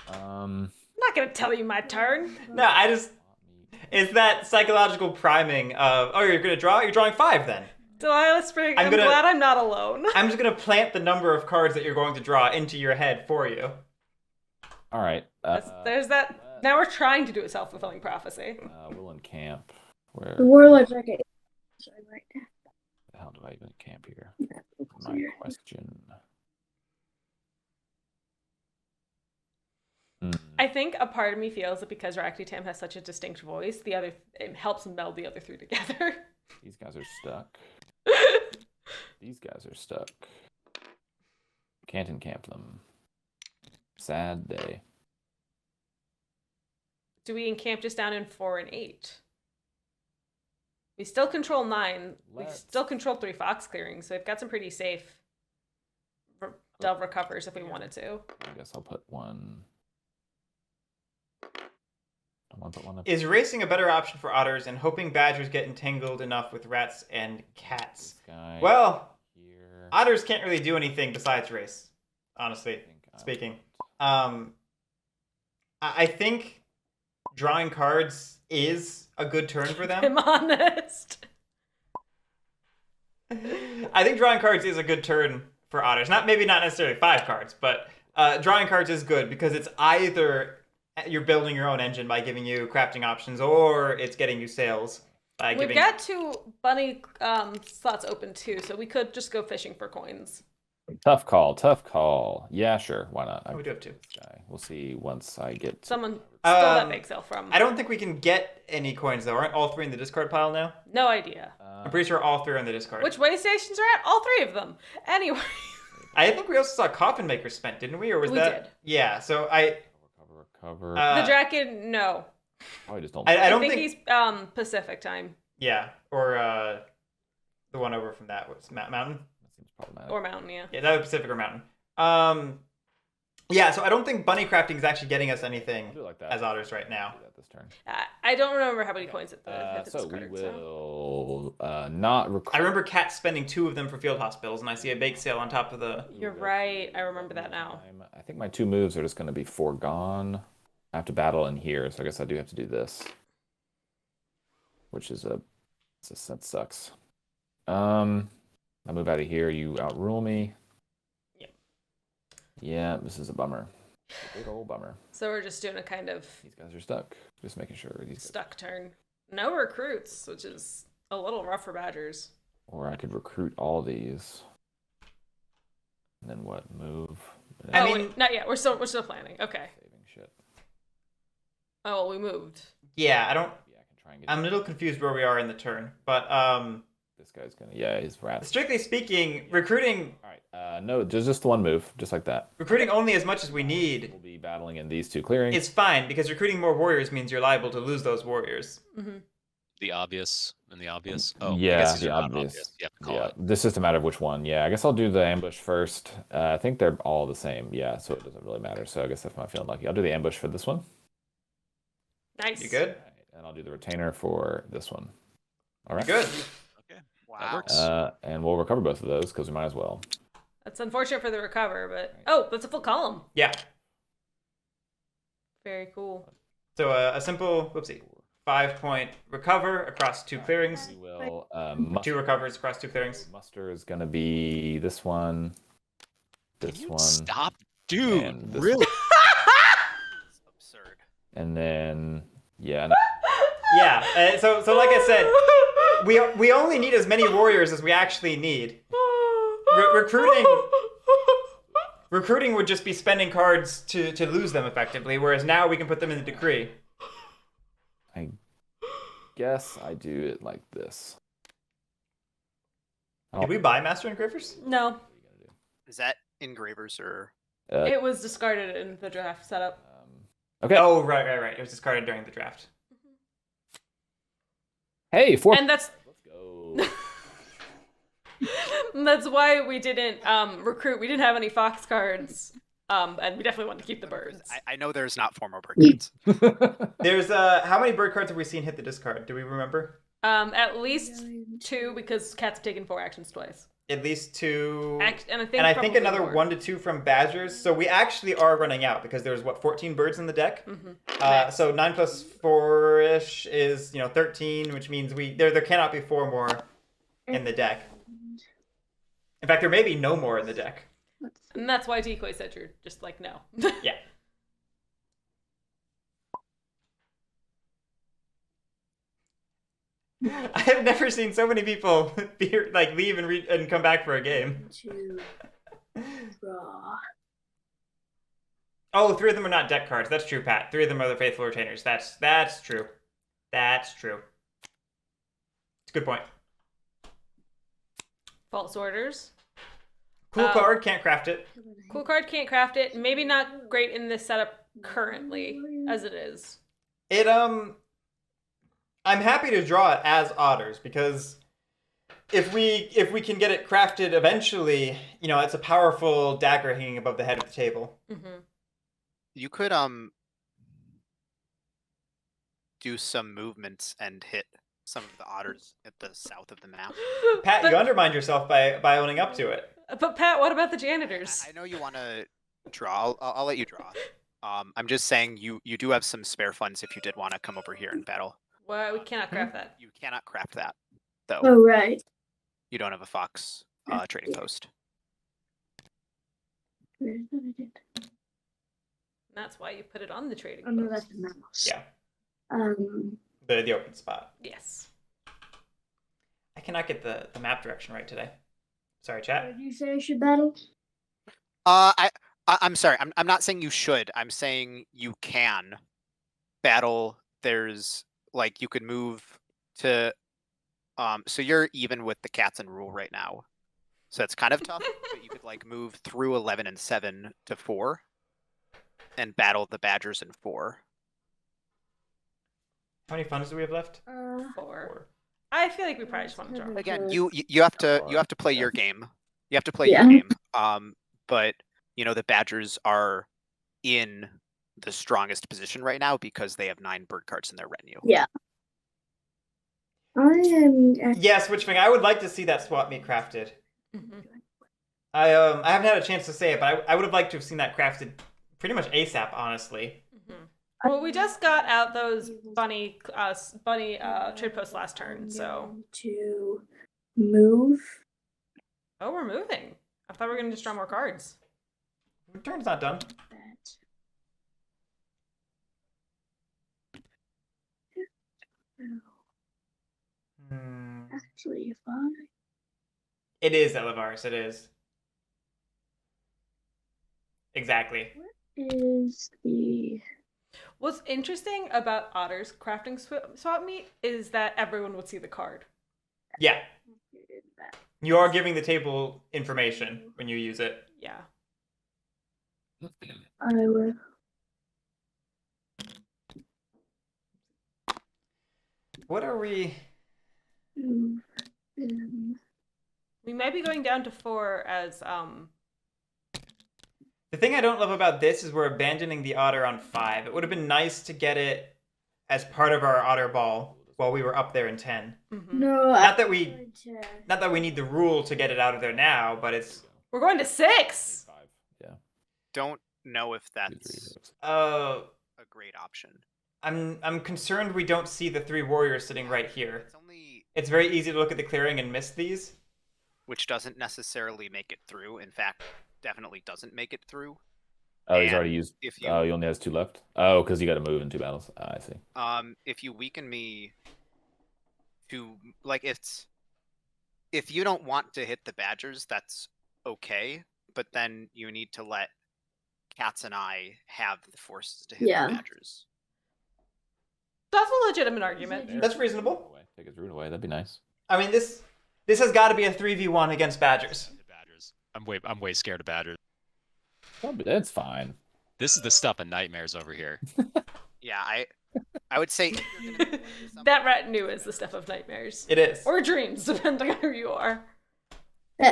I'm not gonna tell you my turn. No, I just... It's that psychological priming of, oh, you're going to draw? You're drawing 5 then. Delilah Spring, I'm gonna- glad I'm not alone. I'm just going to plant the number of cards that you're going to draw into your head for you. All right. There's that. Now we're trying to do a self-fulfilling prophecy. We'll encamp. Where The warlords are getting. Sorry, right. the hell do I even camp here? Focus My on your- question. I think a part of me feels that because RakketyTam has such a distinct voice, it helps meld the other 3 together. These guys are stuck. These guys are stuck. Can't encamp them. Sad day. Do we encamp just down in 4 and 8? We still control 9. We Let's- still control 3 fox clearings, so we've got some pretty safe delve recovers if we wanted to. I guess I'll put one. I want to put one up. Is racing a better option for otters and hoping badgers get entangled enough with rats and cats? This guy Well, here. otters can't really do anything besides race, honestly speaking. I think drawing cards is a good turn for them. I'm honest. I think drawing cards is a good turn for otters. Maybe not necessarily 5 cards, but drawing cards is good because it's either you're building your own engine by giving you crafting options, or it's getting you sales by We've giving. got 2 bunny slots open too, so we could just go fishing for coins. Tough call. Tough call. Yeah, sure. Why not? Oh, we do have 2. This guy. We'll see once I get. Someone stole that Um, bake sale from. I don't think we can get any coins though. Aren't all 3 in the discard pile now? No idea. I'm pretty sure all 3 are in the discard. Which way stations are at? All 3 of them. Anyway. I think we also saw Coffin Maker spent, didn't we? Or was We that? did. Yeah. So Recover. The Draken, no. Oh, I just don't. I don't think think. he's Pacific time. Yeah. Or the one over from that was Mountain. That seems problematic. Or Mountain, yeah. Yeah, that was Pacific or Mountain. Yeah. So I don't think bunny crafting is actually getting us anything I'll do it like that. as otters right now. Do that this turn. I don't remember how many coins at the So we discard. will not recruit. I remember Kat spending 2 of them for field hospitals, and I see a bake sale on top of the. You're right. I remember that now. I think my 2 moves are just going to be foregone. I have to battle in here, so I guess I do have to do this, which is that sucks. I move out of here. You outrule me. Yep. Yeah, this is a bummer. A big old bummer. So we're just doing a kind of These guys are stuck. Just making sure these guys. stuck turn. No recruits, which is a little rough for badgers. Or I could recruit all these. And then what? Move. I Oh, mean- wait, not yet. We're still planning. Okay. Saving shit. Oh, well, we moved. Yeah, I don't. Yeah, I can try and get. I'm a little confused where we are in the turn, but This guy's gonna. Yeah, he's rats. strictly speaking, recruiting All right. No, just the one move, just like that. only as much as we need We'll be battling in these two clearings. is fine because recruiting more warriors means you're liable to lose those warriors. Mm-hmm. The obvious and the obvious. Oh, I Yeah, guess these the are not obvious. You have to call Yeah, it. this is just a matter of which one. Yeah, I guess I'll do the ambush first. I think they're all the same. Yeah, so it doesn't really matter. So I guess if I'm feeling lucky, I'll do the ambush for this one. Nice. You good? All right, and I'll do the retainer for this one. All right. Good. Okay. Wow. That works. And we'll recover both of those because we might as well. That's unfortunate for the recover, but oh, that's a full column. Yeah. Very cool. So a simple, whoopsie, 5-point recover across 2 clearings. We will. 2 recovers across 2 clearings. Muster is gonna be this one, Can this you one, stop, dude? and this Really? It's absurd. and then yeah. Yeah. So like I said, we only need as many warriors as we actually need. Recruiting would just be spending cards to lose them effectively, whereas now we can put them in the decree. I guess I do it like this. Did we buy Master Engravers? No, Is that engravers or? it was discarded in the draft setup. Okay. Oh, right. It was discarded during the draft. Hey, 4. And that's Let's go. that's why we didn't recruit. We didn't have any fox cards. And we definitely wanted to keep the birds. I know there's not 4 more bird cards. There's how many bird cards have we seen hit the discard? Do we remember? At least 2 because cats have taken 4 actions twice. At least 2. And I think And another more. 1 to 2 from badgers. So we actually are running out because there's 14 birds in the deck. Mm-hmm. So 9 plus 4-ish is 13, which means there cannot be 4 more in the deck. In fact, there may be no more in the deck. And that's why Decoy said you're just like no. Yeah. I have never seen so many people leave and come back for a game. To draw. Oh, 3 of them are not deck cards. That's true, Pat. 3 of them are the Faithful Retainers. That's true. That's true. It's a good point. False orders. Cool card, can't craft it. Cool card, can't craft it. Maybe not great in this setup currently, as it is. I'm happy to draw it as otters because if we can get it crafted eventually, it's a powerful dagger hanging above the head of the table. Mm-hmm. You could do some movements and hit some of the otters at the south of the map. Pat, But- you undermined yourself by owning up to it. But Pat, what about the janitors? I know you want to draw. I'll let you draw. I'm just saying you do have some spare funds if you did want to come over here and battle. Well, we cannot craft that. You cannot craft that, though. Oh, right. You don't have a fox trading post. That's why you put it on the trading Oh, no, post. that's a mouse. Yeah, Um, the open spot. Yes. I cannot get the map direction right today. Sorry, what chat. did you say I should battle? I'm sorry. I'm not saying you should. I'm saying you can battle. There's you could move to. So you're even with the cats and rule right now. So it's kind of tough, but you could move through 11 and 7 to 4, and battle the badgers in 4. How many funds do we have left? 4. I feel like we probably just want to draw. Again, you have to play your game. You have to play Yeah. your game. But the badgers are in the strongest position right now because they have 9 bird cards in their retinue. Yeah. I am. Yes, Witchfang, I would like to see that swap meet crafted. Mm-hmm. I haven't had a chance to say it, but I would have liked to have seen that crafted pretty much ASAP, honestly. Well, we just got out those bunny trade posts last turn, so. To move. Oh, we're moving. I thought we were gonna just draw more cards. The turn's not done. That. Hmm. Actually, if I. It is Elavaris, it is. Exactly. Is the What's interesting about Otter's crafting swap meet is that everyone would see the card. Yeah. You are giving the table information when you use it. Yeah. I will. What are we? Um, We might be going down to 4 as The thing I don't love about this is we're abandoning the otter on 5. It would have been nice to get it as part of our otter ball while we were up there in 10. no, Not that we need the rule to get it out of there now, but it's we're going to 6. Yeah. Don't know if that's uh a great option. I'm concerned we don't see the 3 warriors sitting right here. It's only, It's very easy to look at the clearing and miss these. which doesn't necessarily make it through. In fact, definitely doesn't make it through. Oh, he's And already used. if you- Oh, he only has 2 left. Oh, because you got to move in 2 battles. I see. If you weaken me to like if you don't want to hit the badgers, that's okay. But then you need to let Cats and I have the forces to hit Yeah. the badgers. That's a legitimate argument. That's reasonable. Take his rune away. That'd be nice. I mean, this has got to be a 3v1 against badgers. Badgers. I'm way scared of badgers. That's fine. This is the stuff of nightmares over here. Yeah, I would say if you're gonna do something- That retinue is the stuff of nightmares. It is. Or dreams, depending on who you are.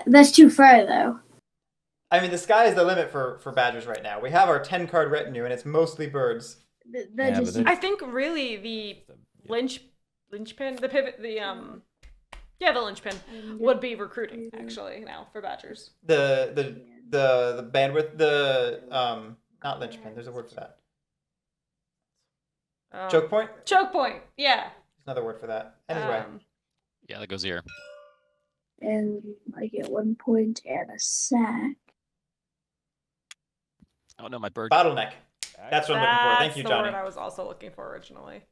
that's too far though. I mean, the sky is the limit for badgers right now. We have our 10-card retinue, and it's mostly birds. That Yeah, but just they're- I think really the linchpin, the pivot, the linchpin would be recruiting actually now for badgers. The bandwidth, not linchpin. There's a word for that. Choke point. Choke point. Yeah. There's another word for that. Anyway, Yeah, that goes here. and I get 1 point and a sack. Oh no, my bird. bottleneck. That's what I'm looking for. Thank you, the Johnny. word I was also looking for originally.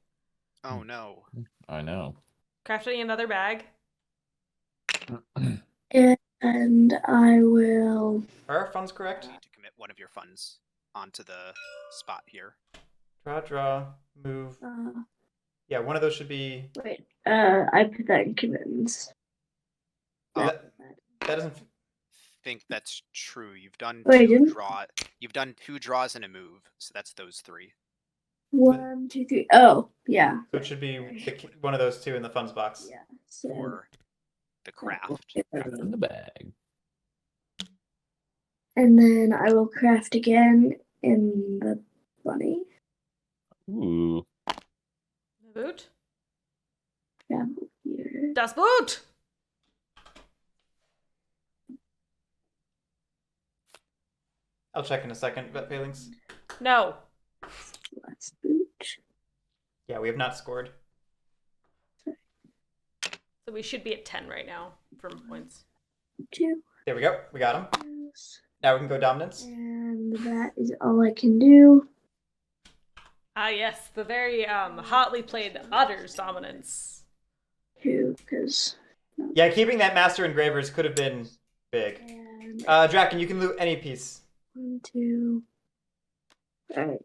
Oh no. I know. Crafting another bag. And I will. Are our funds correct? You need to commit one of your funds onto the spot here. Draw, move. Yeah, one of those should be. Wait. I put that in commitments. That doesn't. Think that's true. You've done Wait, two didn't- draw. You've done 2 draws and a move, so that's those 3. 1, 2, 3. Oh, yeah. So it should be one of those 2 in the funds box. Yeah. So. For the craft. In the bag. And then I will craft again in the bunny. Ooh. Boot. Travel here. Das Boot. I'll check in a second. Bet failings. No. Last boot. Yeah, we have not scored. So we should be at 10 right now from points. 2. There we go. We got him. Now we can go dominance. And that is all I can do. Ah, yes, the very hotly played Otter's dominance. 2, because. Yeah, keeping that master engravers could have been big. And Draken, you can loot any piece. 1, 2. Alright.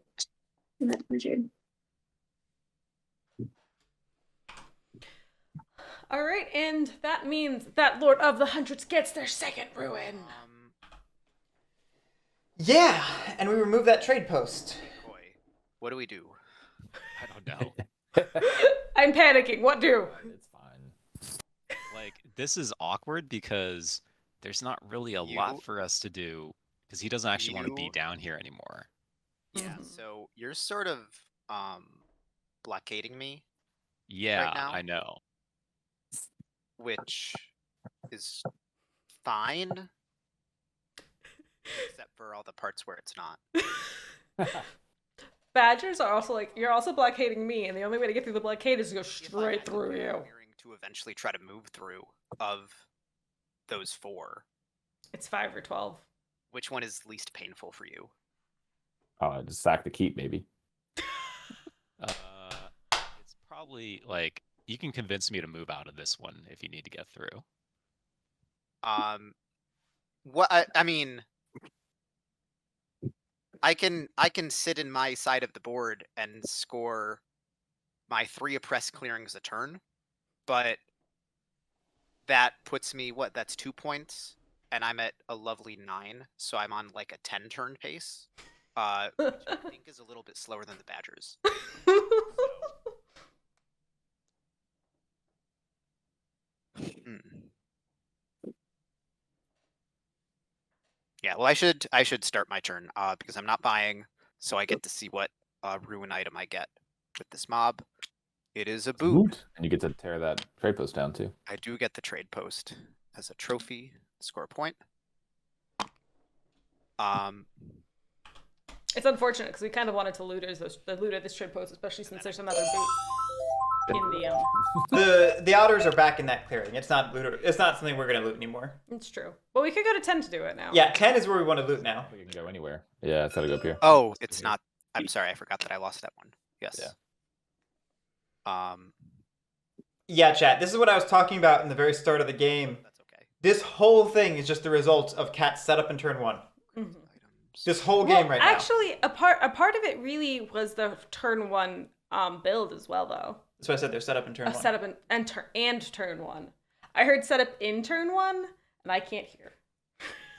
And that's my turn. All right, and that means that Lord of the Hundreds gets their second ruin. Yeah, and we remove that trade post. Decoy. What do we do? I don't know. I'm panicking. What do? It's fine. Like, this is awkward because there's not really a lot You- for us to do because he doesn't actually want to be you- down here anymore. Yeah, Mhm. so you're sort of blockading me, Yeah, now? I know. which is fine. Except for all the parts where it's not. Badgers are also like, you're also blockading me, and the only way to get through the blockade is to go If I straight had the through you. clearing to eventually try to move through of those 4, It's 5 or 12. which one is least painful for you? Just sack the keep, maybe. It's probably like you can convince me to move out of this one if you need to get through. What I mean, I can sit in my side of the board and score my 3 oppressed clearings a turn, but that puts me that's 2 points, and I'm at a lovely 9, so I'm on like a 10 turn pace, which I think is a little bit slower than the Badgers. Yeah, well, I should start my turn because I'm not buying, so I get to see what ruin item I get with this mob. It is a boot. And you get to tear that trade post down too. I do get the trade post as a trophy, score a point. It's unfortunate because we kind of wanted to loot this trade post, especially since there's another boot in the The otters are back in that clearing. It's not looter. It's not something we're gonna loot anymore. It's true. But we could go to 10 to do it now. Yeah, 10 is where we want to loot now. We can go anywhere. Yeah, it's gotta go up here. Oh, it's not. I'm sorry, I forgot that I lost that one. Yes. Yeah. Yeah, chat. This is what I was talking about in the very start of the game. That's okay. This whole thing is just the result of Cat's setup in turn 1. Mhm. This whole game right now. Actually, a part of it really was the turn 1 build as well, though. That's why I said they're set up in turn 1. Setup and turn 1. I heard setup in turn 1, and I can't hear.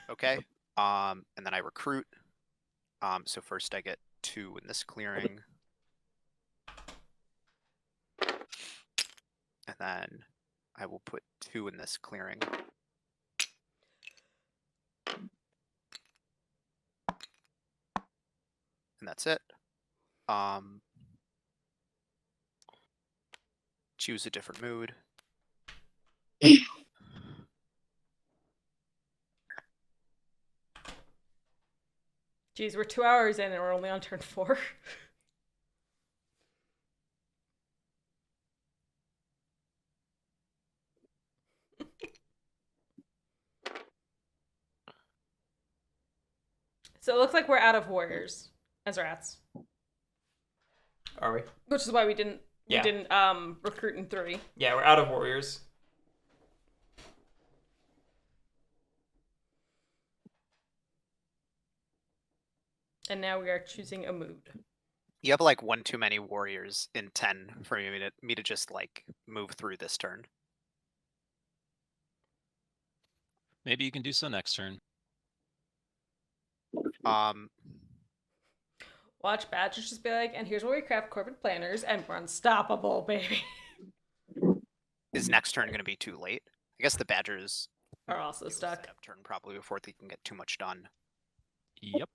Okay. And then I recruit. So first I get 2 in this clearing. And then I will put 2 in this clearing. And that's it. Choose a different mood. Geez, we're 2 hours in and we're only on turn 4. So it looks like we're out of warriors as rats. Are we? Which is why we didn't recruit in 3. Yeah, we're out of warriors. And now we are choosing a mood. You have like 1 too many warriors in 10 for me to just like move through this turn. Maybe you can do so next turn. Watch Badgers just be like, and here's where we craft corporate planners, and we're unstoppable, baby. Is next turn going to be too late? I guess the Badgers Are also do a stuck. setup turn probably before they can get too much done. Yep.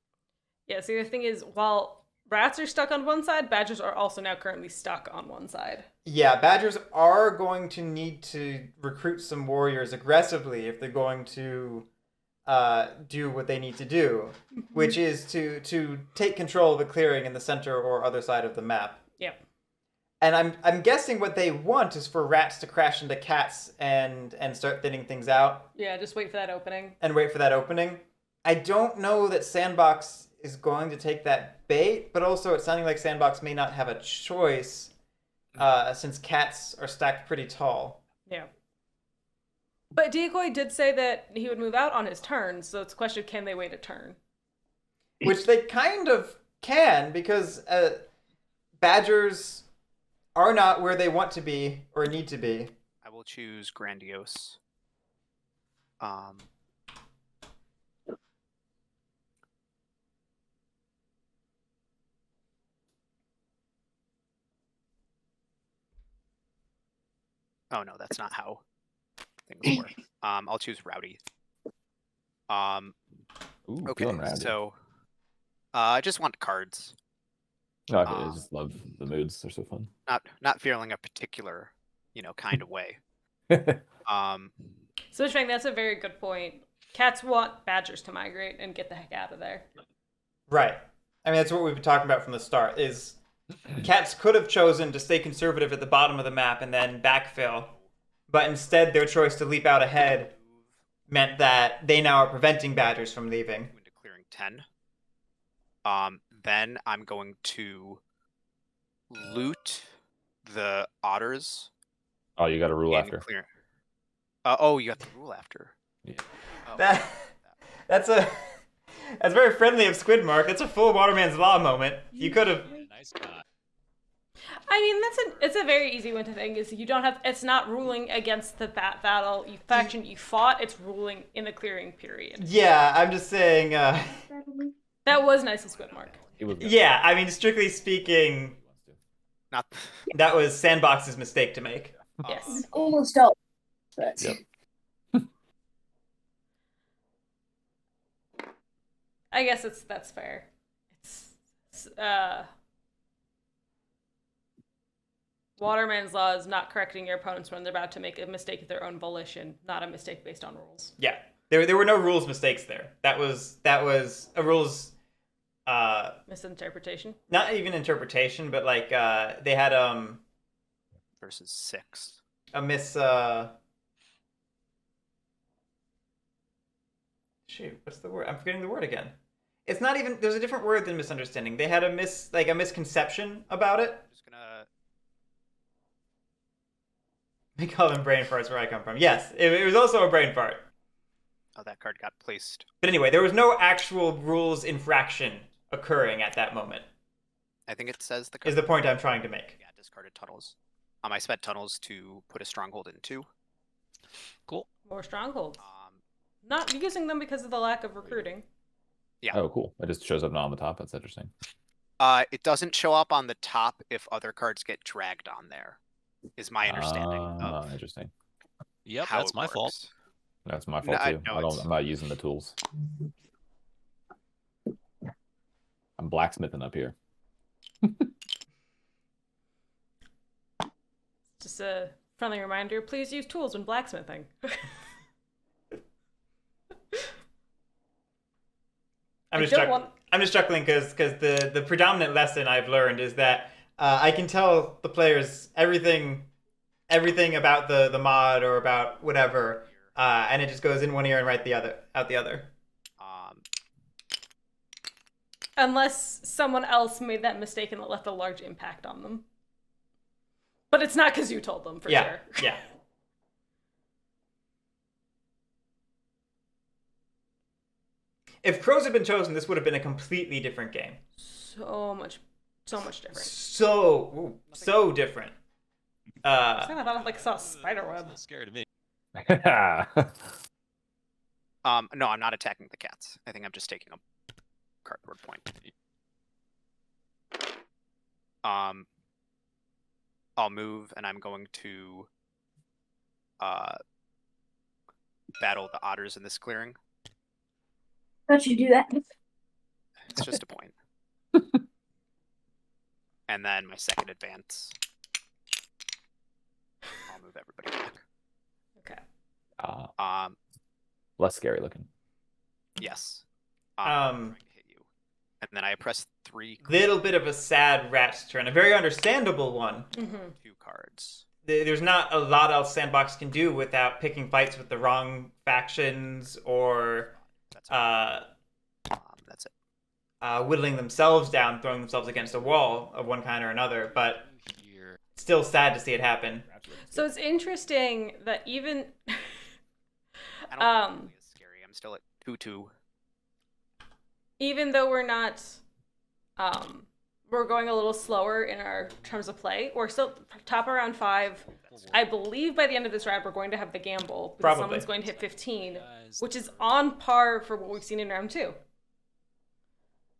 Yeah, see, the thing is, while rats are stuck on one side, Badgers are also now currently stuck on one side. Yeah, Badgers are going to need to recruit some warriors aggressively if they're going to do what they need to do, which is to take control of the clearing in the center or other side of the map. Yep. And I'm guessing what they want is for rats to crash into cats and start thinning things out Yeah, just wait for that opening. and wait for that opening. I don't know that Sandbox is going to take that bait, but also it's sounding like Sandbox may not have a choice since cats are stacked pretty tall. Yeah. But Decoy did say that he would move out on his turn, so it's a question of can they wait a turn? Which they kind of can, because Badgers are not where they want to be or need to be. I will choose Grandiose. Oh no, that's not how things work. I'll choose Rowdy. Ooh, Okay, feeling rowdy. so I just want cards. Oh, I just love the moods. They're so fun. Not feeling a particular, kind of way. So, Shang, that's a very good point. Cats want Badgers to migrate and get the heck out of there. Right. I mean, that's what we've been talking about from the start, is cats could have chosen to stay conservative at the bottom of the map and then backfill, but instead their choice to leap out ahead meant that they now are preventing Badgers from leaving. Into clearing 10. Then I'm going to loot the otters. Oh, you got to rule in after. clear- oh, you have to rule after. Yeah. Oh, That's a That's very friendly of Skwidmark. That's a full Waterman's Law moment. You could have. Nice guy. I mean, it's a very easy one to think is you don't have, it's not ruling against the battle faction you fought, it's ruling in the clearing period. Yeah, I'm just saying. That was nice of Skwidmark. Yeah, I mean, strictly speaking, Not. that was Sandbox's mistake to make. Yes. Almost all. But Yep. I guess that's fair. It's Waterman's Law is not correcting your opponents when they're about to make a mistake of their own volition, not a mistake based on rules. Yeah, there were no rules mistakes there. That was a rules. Misinterpretation. Not even interpretation, but like they had Versus 6. a miss shoot, what's the word? I'm forgetting the word again. It's not even, there's a different word than misunderstanding. They had a misconception about it. I'm just gonna. They call them brain farts where I come from. Yes, it was also a brain fart. Oh, that card got placed. But anyway, there was no actual rules infraction occurring at that moment, I think it says the card. is the point I'm trying to make. Yeah, discarded tunnels. I spent tunnels to put a stronghold in 2. Cool. More strongholds. Not using them because of the lack of recruiting. Yeah. Oh, cool. It just shows up now on the top. That's interesting. It doesn't show up on the top if other cards get dragged on there, is my understanding of Interesting. Yep, how that's it my fault. works. That's my fault No, too. no, it's- I'm not using the tools. I'm blacksmithing up here. Just a friendly reminder, please use tools when blacksmithing. I'm just don't chuckling. want- I'm just chuckling because the predominant lesson I've learned is that I can tell the players everything about the mod or about whatever, and it just goes in one ear and out the other. Unless someone else made that mistake and it left a large impact on them. But it's not because you told them, for Yeah, sure. yeah. If crows had been chosen, this would have been a completely different game. So much different. So different. I thought I like saw a spider web. That's scary to me. No, I'm not attacking the cats. I think I'm just taking a cardboard point. I'll move, and I'm going to battle the otters in this clearing. how'd you do that? It's just a point. And then my second advance, I'll move everybody back. Okay. Less scary looking. Yes. Um, Trying to hit you. And then I press 3. Little bit of a sad rat's turn, a very understandable one. Mm-hmm. 2 cards. There's not a lot else Sandbox can do without picking fights with the wrong factions or That's it. That's it. whittling themselves down, throwing themselves against a wall of one kind or another. But Here. still sad to see it happen. So it's interesting that even I don't think it's scary. I'm still at 2/2. even though we're not we're going a little slower in our terms of play, we're still top around 5. I believe by the end of this round we're going to have the gamble because Probably. someone's going to hit 15, Guys, which is on par for what we've seen in round 2.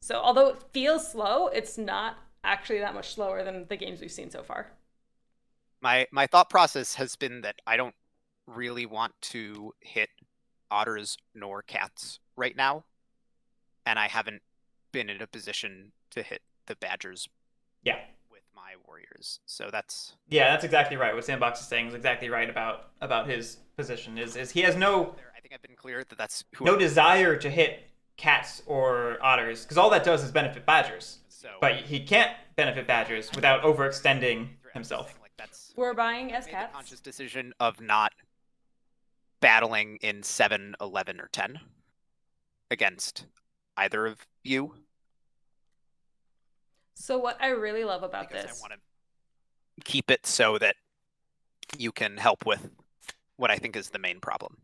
So although it feels slow, it's not actually that much slower than the games we've seen so far. My thought process has been that I don't really want to hit otters nor cats right now, and I haven't been in a position to hit the badgers Yeah. with my warriors. So that's Yeah, that's exactly right. What Sandbox is saying is exactly right about his position. Is he has no I think I've been clear that that's who no desire to hit cats or otters, because all that does is benefit badgers. So, But he can't benefit badgers without overextending himself. Like that's We're buying as made the cats. conscious decision of not battling in 7, 11, or 10 against either of you. So what I really love about Because this, I want to keep it so that you can help with what I think is the main problem.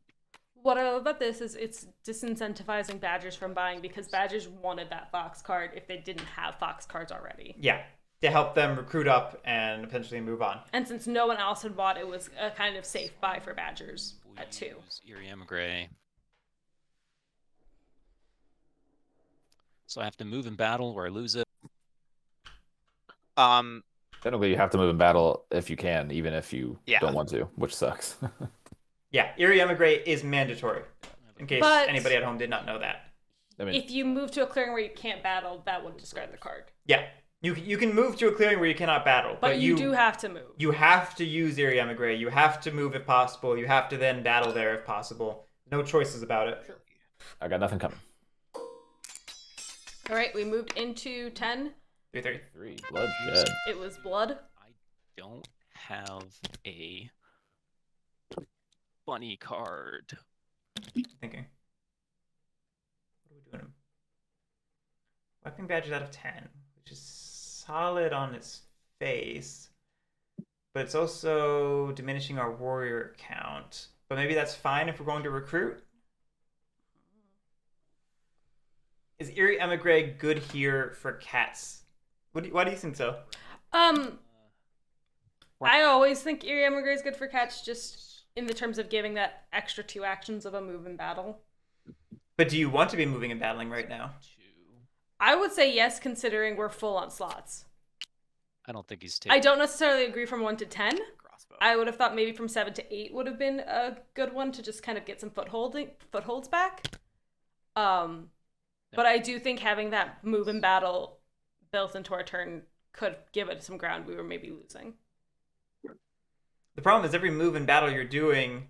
What I love about this is it's disincentivizing badgers from buying because badgers wanted that fox card if they didn't have fox cards already. Yeah, to help them recruit up and potentially move on. And since no one else had bought, it was a kind of safe buy for badgers at 2. Eerie Emigre. So I have to move in battle or I lose it. Technically, you have to move in battle if you can, even if you Yeah. don't want to, which sucks. Yeah, Eerie Emigre is mandatory, in case But- anybody at home did not know that. I mean, If you move to a clearing where you can't battle, that would discard the card. Yeah, you can move to a clearing where you cannot battle, But you do have to move. You have to use Eerie Emigre. You have to move if possible. You have to then battle there if possible. No choices about it. I got nothing coming. All right, we moved into 10. 3-3. 3 bloodshed. It was blood. I don't have a bunny card. Thinking. What are we doing? Wiping badges out of 10, which is solid on its face, but it's also diminishing our warrior count. But maybe that's fine if we're going to recruit. Is Eerie Emigre good here for cats? Why do you think so? I always think Eerie Emigre is good for catch, just in the terms of giving that extra 2 actions of a move in battle. But do you want to be moving and battling right now? I would say yes, considering we're full on slots. I don't think he's taking. I don't necessarily agree from 1 to 10. Crossbow. I would have thought maybe from 7 to 8 would have been a good one to just kind of get some footholds back. But I do think having that move in battle built into our turn could give it some ground we were maybe losing. The problem is every move in battle you're doing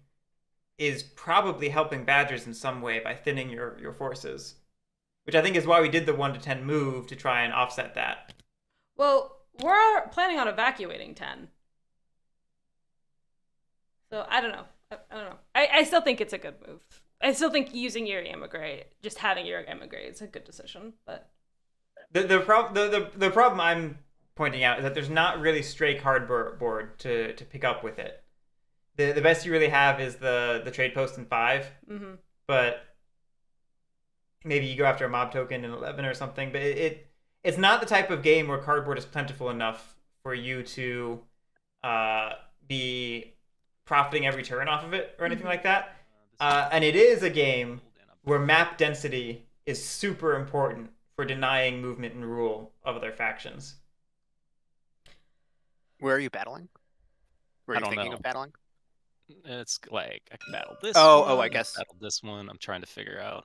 is probably helping badgers in some way by thinning your forces. Which I think is why we did the 1 to 10 move, to try and offset that. Well, we're planning on evacuating 10. So I don't know. I don't know. I still think it's a good move. I still think using Eerie Emigre, just having Eerie Emigre is a good decision, but The problem I'm pointing out is that there's not really stray cardboard to pick up with it. The best you really have is the trade post in 5, but maybe you go after a mob token in 11 or something. But it's not the type of game where cardboard is plentiful enough for you to be profiting every turn off of it or anything like that. And it is a game where map density is super important for denying movement and rule of other factions. Where are you battling? Where are I you don't thinking know. of battling? It's like I can battle this. Oh, one, I guess. battle this one. I'm trying to figure out.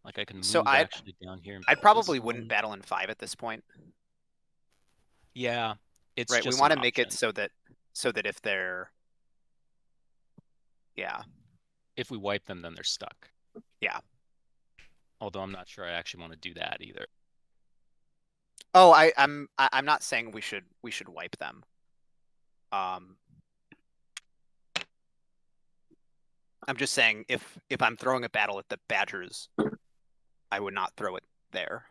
Like I can move So actually down here. And I battle probably this wouldn't one. battle in 5 at this point. Yeah, it's Right, we just want to an make it option. so that if they're If we wipe them, then they're stuck. Yeah. Although I'm not sure I actually want to do that either. Oh, I'm not saying we should wipe them. I'm just saying if I'm throwing a battle at the Badgers, I would not throw it there.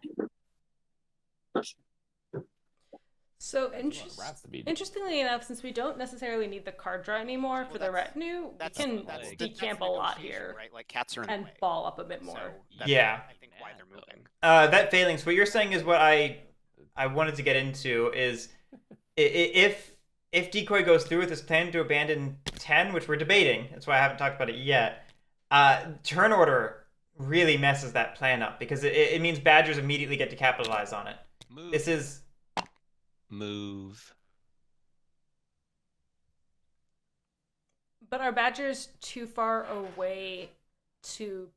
so Rats to be. interestingly enough, since we don't necessarily need the card draw anymore for the retinue, we can that's decamp a lot here right? Like cats are in the and way. ball up a bit more. So that's, Yeah. I think why they're moving. That failing. So what you're saying is what I wanted to get into is if Decoy goes through with his plan to abandon 10, which we're debating, that's why I haven't talked about it yet, turn order really messes that plan up because it means badgers immediately get to capitalize on it. Move. This is Move. But are badgers too far away to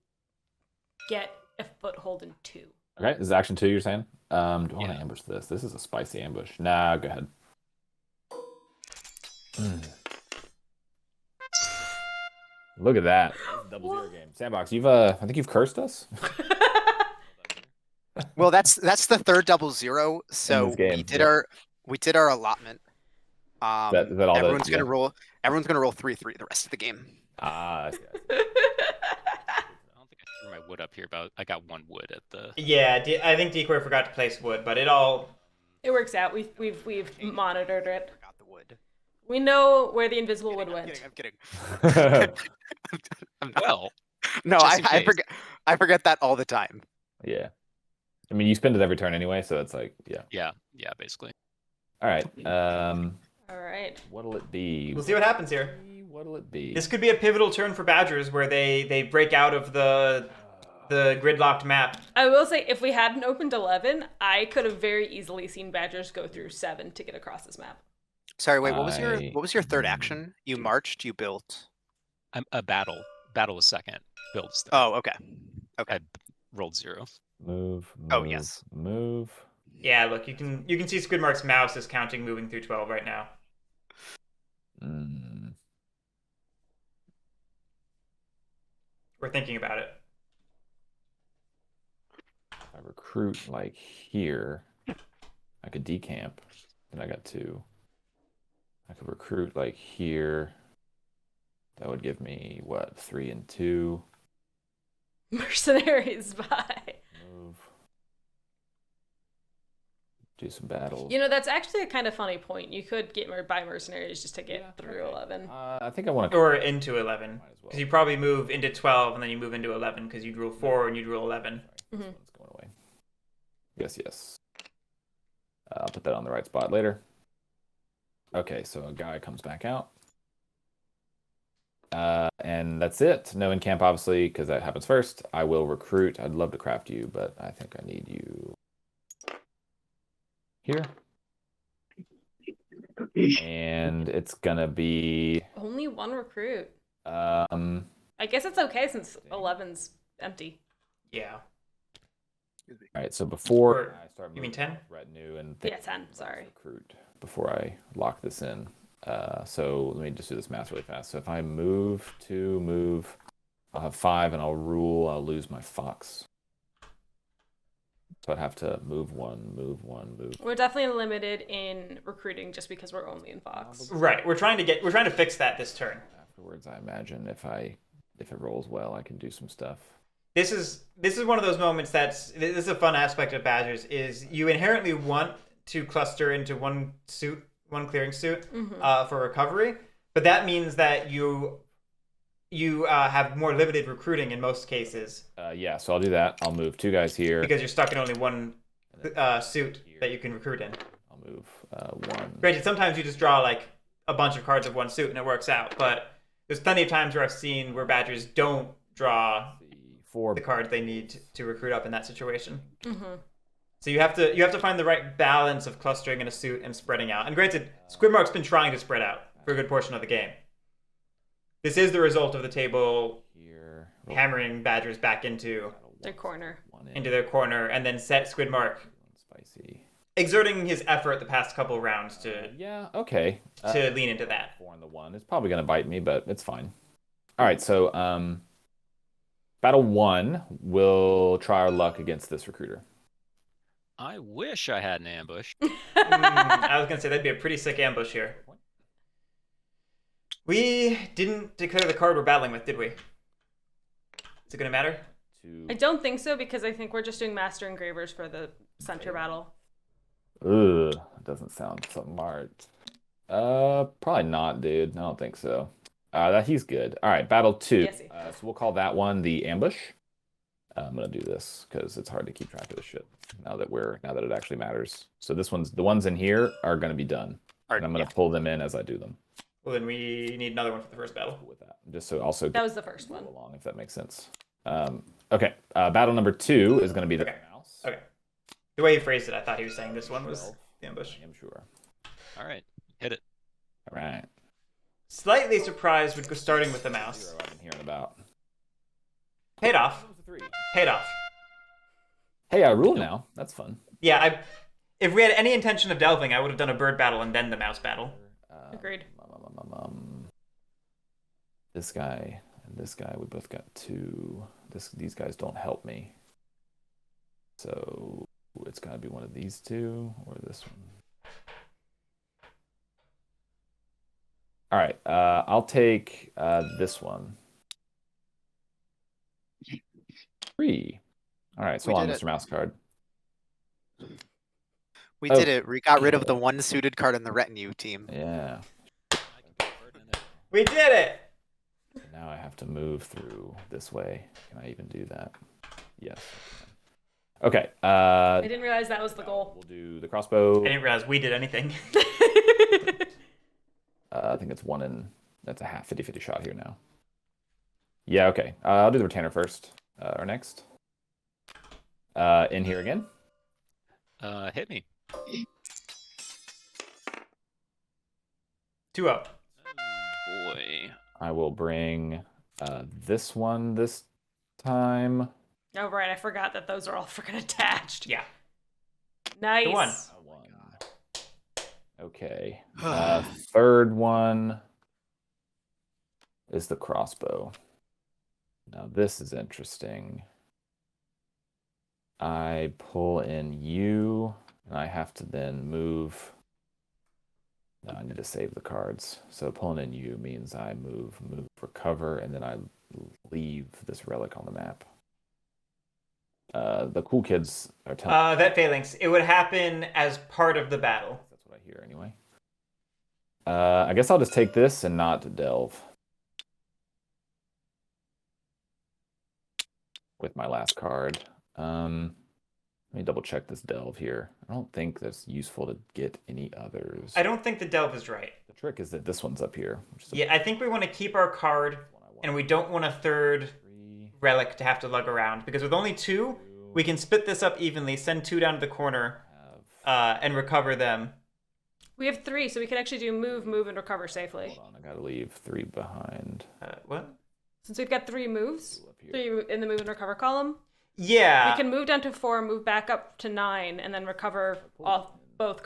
get a foothold in 2? Okay, this is action 2, you're saying? Do I want to Yeah. ambush this? This is a spicy ambush. Nah, go ahead. Look at that. Double zero game. Sandbox, you've I think you've cursed us. Well, that's the third 0-0. So this game, we did our allotment. Is that all that- everyone's gonna yeah. roll. Everyone's gonna roll 3-3 the rest of the game. Ah, I see, I see. I don't think I threw my wood up here, but I got 1 wood at the. yeah. I think Decoy forgot to place wood, but it all It works out. We've monitored it. Forgot the wood. We know where the invisible wood I'm went. kidding. I'm kidding. I'm not- Well, No, Just in I case. forget. I forget that all the time. Yeah. I mean, you spend it every turn anyway, so it's like, yeah. Yeah, basically. All right. All right. What'll it be? We'll see what happens here. What'll it be? This could be a pivotal turn for Badgers where they break out of the gridlocked map. I will say, if we hadn't opened 11, I could have very easily seen Badgers go through 7 to get across this map. Sorry, wait. What was your third I- action? You marched. You built. I'm a battle. Battle was second. Builds. Third. Oh, okay. I rolled 0. Move. Oh, yes. Move. Yeah, look, you can see Skwidmark's mouse is counting moving through 12 right now. We're thinking about it. If I recruit like here, I could decamp. Then I got 2. I could recruit like here. That would give me what, 3 and 2. Mercenaries, bye. Move. Do some battles. You know, that's actually a kind of funny point. You could get by mercenaries just to get Yeah, through okay. 11. I think I want to. Or into 11. Might as well. Because you probably move into 12 and then you move into 11 because you'd rule 4 and you'd rule 11. This one's going away. Yes. I'll put that on the right spot later. Okay, so a guy comes back out. And that's it. No encamp, obviously, because that happens first. I will recruit. I'd love to craft you, but I think I need you here. And it's gonna be Only 1 recruit. I I guess it's okay since 11's empty. Yeah. all right, so before Or- I start you mean moving 10? retinue and Yeah, 10, sorry. recruit before I lock this in. So let me just do this math really fast. So if I move, I'll have 5 and I'll rule, I'll lose my fox. So I'd have to move 1, move. We're definitely limited in recruiting just because we're only in Fox. Right. We're trying to fix that this turn. Afterwards, I imagine if it rolls well, I can do some stuff. This is one of those moments this is a fun aspect of Badgers is you inherently want to cluster into one clearing suit for recovery, but that means that you have more limited recruiting in most cases Yeah, so I'll do that. I'll move 2 guys here. because you're stuck in only one suit that you can recruit in. I'll move 1. Granted, sometimes you just draw like a bunch of cards of one suit and it works out, but there's plenty of times where I've seen where Badgers don't draw 4. the cards they need to recruit up in that situation. So you have to find the right balance of clustering in a suit and spreading out. And granted, Skwidmark's been trying to spread out for a good portion of the game. This is the result of the table Here. hammering Badgers back into Their corner. their corner and then set Skwidmark Spicy. exerting his effort the past couple rounds to Yeah, okay. lean into that. 4 and the 1. It's probably gonna bite me, but it's fine. All right, so battle 1, we'll try our luck against this recruiter. I wish I had an ambush. I was gonna say that'd be a pretty sick ambush here. We didn't declare the card we're battling with, did we? Is it gonna matter? I don't think so because I think we're just doing Master Engravers for the center battle. Ugh, doesn't sound smart. Probably not, dude. I don't think so. He's good. All right, battle 2. Yes, he- So we'll call that one the ambush. I'm gonna do this because it's hard to keep track of this shit now that it actually matters. So the ones in here are gonna be done, and I'm gonna pull them in as I do them. Well, then we need another one for the first battle. With that, just so also That was the first go one. along, if that makes sense. Okay. Battle number 2 is gonna be the Okay. mouse. Okay. The way he phrased it, I thought he was saying this one was the ambush. I am sure. All right, hit it. All right. Slightly surprised with starting with the mouse. 0 I've been hearing about. Paid off. Paid off. Hey, I rule now. That's fun. Yeah, if we had any intention of delving, I would have done a bird battle and then the mouse battle. Agreed. This guy and this guy, we both got 2. These guys don't help me. So it's gotta be one of these 2 or this one. All right, I'll take this one. 3. All right, so We on did Mr. Mouse card. We Oh. did it. We got rid of the 1 suited card in the retinue team. Yeah. We did it! Now I have to move through this way. Can I even do that? Yes. I can. Okay. I didn't realize that was the goal. We'll do the crossbow. I didn't realize we did anything. I think it's that's a half 50-50 shot here now. Yeah, okay. I'll do the retainer first, or next. In here again. Hit me. 2 up. Oh boy. I will bring this one this time. Oh, right. I forgot that those are all freaking attached. Yeah. Nice. The one. One. Okay. Third one is the crossbow. Now this is interesting. I pull in you, and I have to then move. No, I need to save the cards. So pulling in you means I move, recover, and then I leave this relic on the map. The cool kids are telling Vet Phalanx. It would happen as part of the battle. That's what I hear anyway. I guess I'll just take this and not delve. With my last card. Let me double check this delve here. I don't think that's useful to get any others. I don't think the delve is right. The trick is that this one's up here. Which is Yeah, I think we want to keep our card, and we don't want a third relic to have to lug around. Because with only 2, we can split this up evenly, send 2 down to the corner, and recover them. We have 3, so we can actually do move, and recover safely. Hold on, I gotta leave 3 behind. What? Since we've got 3 moves, 3 in the move and recover column, Yeah. we can move down to 4, move back up to 9, and then recover both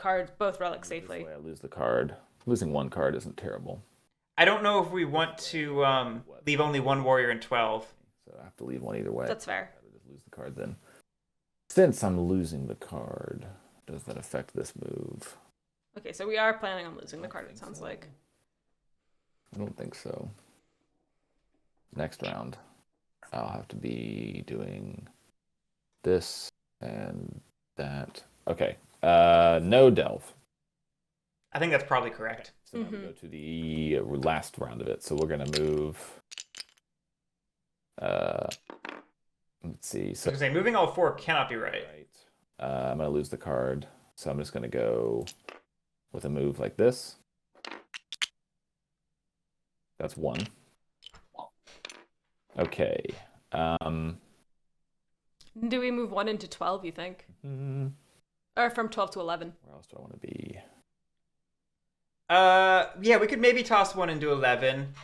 relics safely. This way I lose the card. Losing 1 card isn't terrible. I don't know if we want to leave only 1 warrior in 12. So I have to leave 1 either way. That's fair. I just lose the card then. Since I'm losing the card, does that affect this move? Okay, so we are planning on losing the card, it sounds like. I don't think so. Next round, I'll have to be doing this and that. Okay. No delve. I think that's probably correct. So now we go to the last round of it. So we're gonna move. Let's see. So I was saying moving all 4 cannot be right. I'm gonna lose the card, so I'm just gonna go with a move like this. That's 1. Okay. Do we move 1 into 12, you think? Or from 12 to 11? Where else do I want to be? Yeah, we could maybe toss 1 into 11.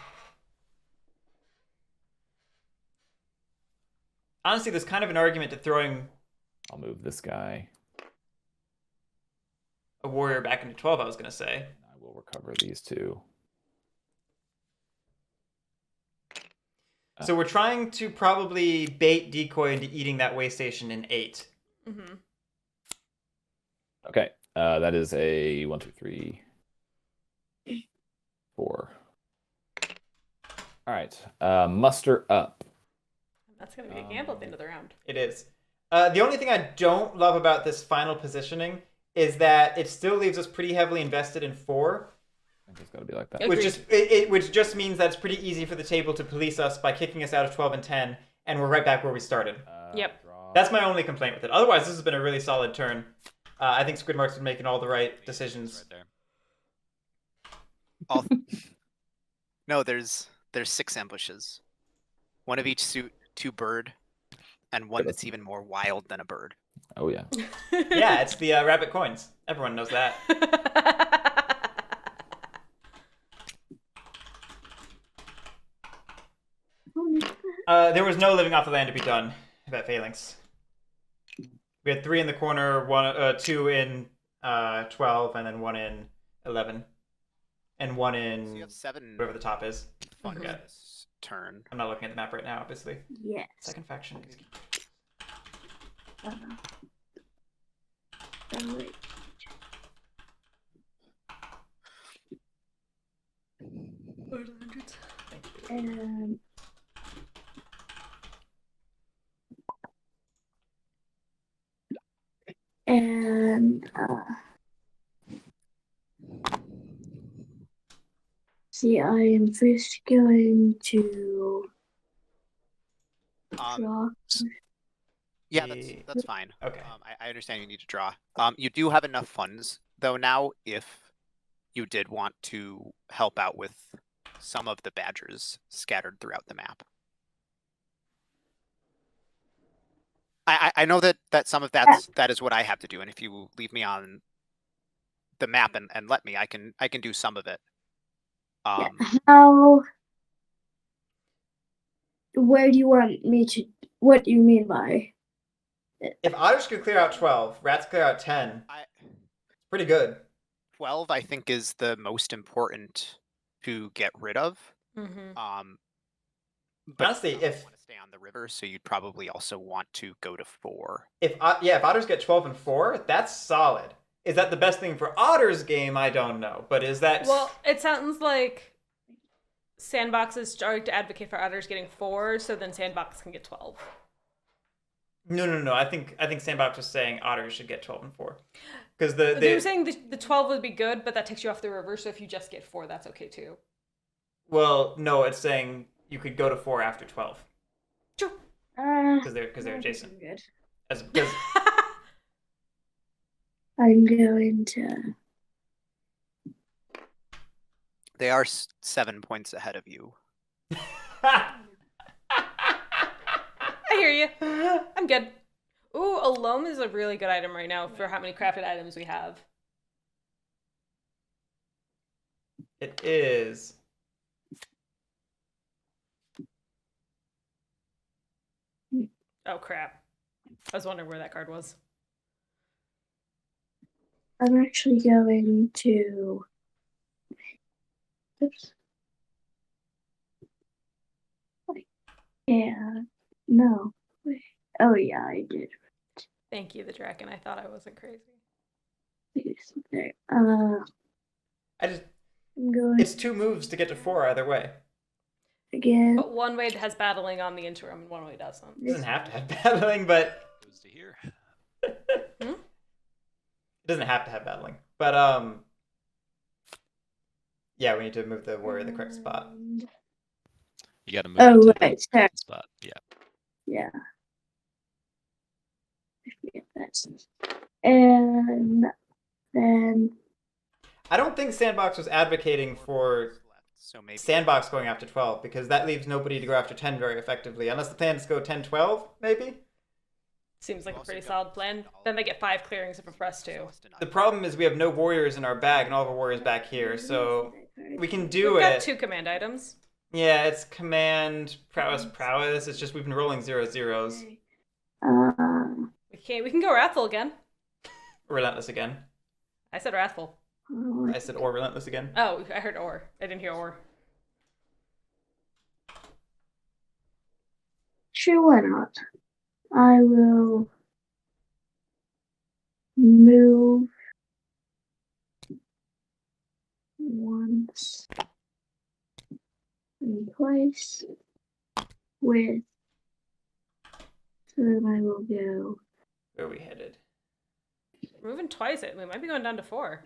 Honestly, there's kind of an argument to throwing I'll move this guy. a warrior back into 12, I was going to say. I will recover these 2. So we're trying to probably bait Decoy into eating that way station in 8. Mm-hmm. Okay. That is a 1, 2, 3, 4. All right. Muster up. That's going to be a gamble at the end of the round. It is. The only thing I don't love about this final positioning is that it still leaves us pretty heavily invested in 4. I think it's got to be like that. Which just means that it's pretty easy for the table to police us by kicking us out of 12 and 10, and we're right back where we started. Yep. That's my only complaint with it. Otherwise, this has been a really solid turn. I think Skwidmark's been making all the right decisions. Right there. No, there's 6 ambushes. 1 of each suit, 2 bird, and 1 that's even more wild than a bird. Oh, yeah. Yeah, it's the rabbit coins. Everyone knows that. There was no living off the land to be done, Vet Phalanx. We had 3 in the corner, 2 in 12, and then 1 in 11. And 1 in So you have 7 whatever the top is. fun Okay. this turn. I'm not looking at the map right now, obviously. Yes. Second faction. Wait. And and See, I am first going to draw. Yeah, The- that's fine. Okay. I understand you need to draw. You do have enough funds though now if you did want to help out with some of the badgers scattered throughout the map. I know that some of that is what I have to do, and if you leave me on the map and let me, I can do some of it. Yeah. How? Where do you want me to? What do you mean by? If otters could clear out 12, rats clear out 10. It's pretty good. 12 I think is the most important to get rid of. Mm-hmm. But Honestly, you if- want to stay on the river, so you'd probably also want to go to 4. If otters get 12 and 4, that's solid. Is that the best thing for otters game? I don't know, but is that Well, it sounds like Sandbox is starting to advocate for otters getting 4, so then Sandbox can get 12. No. I think Sandbox was saying otters should get 12 and 4. Because They were saying the 12 would be good, but that takes you off the river, so if you just get 4, that's okay too. Well, no, it's saying you could go to 4 after 12 True. because they're adjacent. Good. Because I'm going to. They are 7 points ahead of you. I hear you. I'm good. Ooh, a loam is a really good item right now for how many crafted items we have. it is. Oh crap. I was wondering where that card was. I'm actually going to. Oops. Yeah. No. Wait. Oh yeah, I did. Thank you, the dragon. I thought I wasn't crazy. Okay. I just. I'm going It's 2 moves to get to 4 either way. again. But one way has battling on the interim and one way doesn't. It doesn't have to have battling, but Goes to here. it doesn't have to have battling. But yeah, we need to move the warrior in the correct spot. You got to move Oh, it to right, the sorry. spot. Yeah. Yeah. Yeah, that's. And then. I don't think Sandbox was advocating for So maybe Sandbox going after 12 because that leaves nobody to go after 10 very effectively. Unless the plan is to go 10-12, maybe? Seems like a Also pretty got solid plan. Then they get 5 clearings if a press 2. The problem is we have no warriors in our bag and all of our warriors back here, so we can do We've got it. 2 command items. Yeah, it's command, prowess. It's just we've been rolling 0-0s. We can go Wrathful again. Relentless again. I said Wrathful. I said or relentless again. Oh, I heard or. I didn't hear or. Sure, why not? I will move once in place with. So then I will go. Where are we headed? We're moving twice. We might be going down to 4.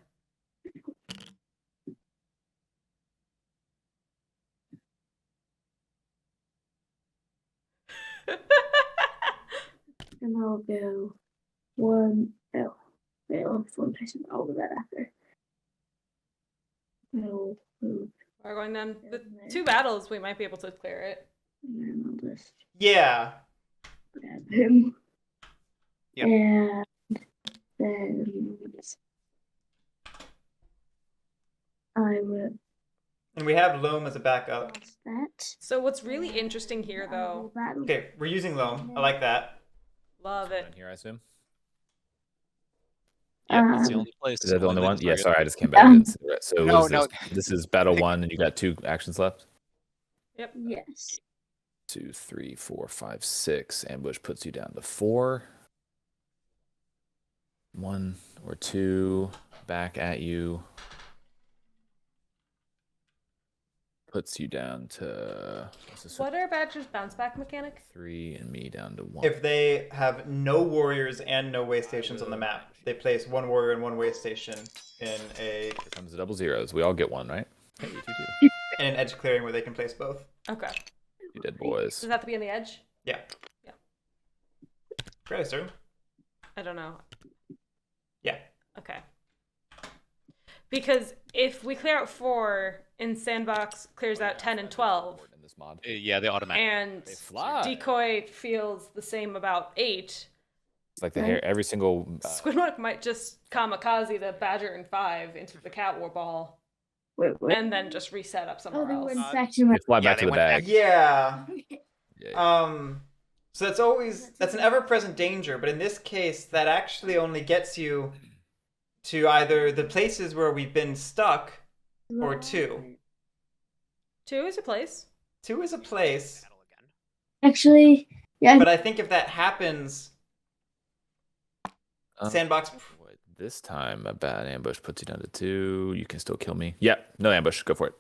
And I'll go one. Oh, wait, I'll do that after. I'll move. We're going down the 2 battles. We might be able to clear it. And then I'll just Yeah. grab him. Yep. And then I will And we have Loam as a backup. pass that. So what's really interesting here, though, Battle. Okay, we're using Loam. I like that. love it. In here, I assume. Yep, that's the Um, only place. Is that the only one? Yeah, target. sorry, I just came back. I didn't see the rest. So No, what is no. this? This is battle 1, and you got 2 actions left. Yep. Yes. 2, 3, 4, 5, 6. Ambush puts you down to 4. 1 or 2 back at you. Puts you down to what's this? What are Badger's bounce back mechanic? 3 and me down to 1. If they have no warriors and no way stations on the map, they place 1 warrior and 1 way station in a. Here comes the double zeros. We all get 1, right? Hey, you too. and an edge clearing where they can place both. Okay. You did, boys. Does it have to be on the edge? Yeah. Yeah. Fairly certain. I don't know. Yeah. Okay. Because if we clear out 4 and Sandbox clears out 10 and 12, In this mod. Yeah, they automatically. and They fly. Decoy feels the same about 8, It's like the hair. Every single. Squidmark might just kamikaze the Badger in 5 into the cat war ball, Wait, what? and then just reset up Oh, somewhere they else. went back to my. They fly Yeah, back they to the went back. bag. Yeah. Yeah. So that's an ever-present danger, but in this case, that actually only gets you to either the places where we've been stuck, or 2. 2 is a place. 2 is a place, Battle again. Actually, yeah. but I think if that happens, Sandbox. Wait, this time a bad ambush puts you down to 2. You can still kill me. Yeah, no ambush. Go for it.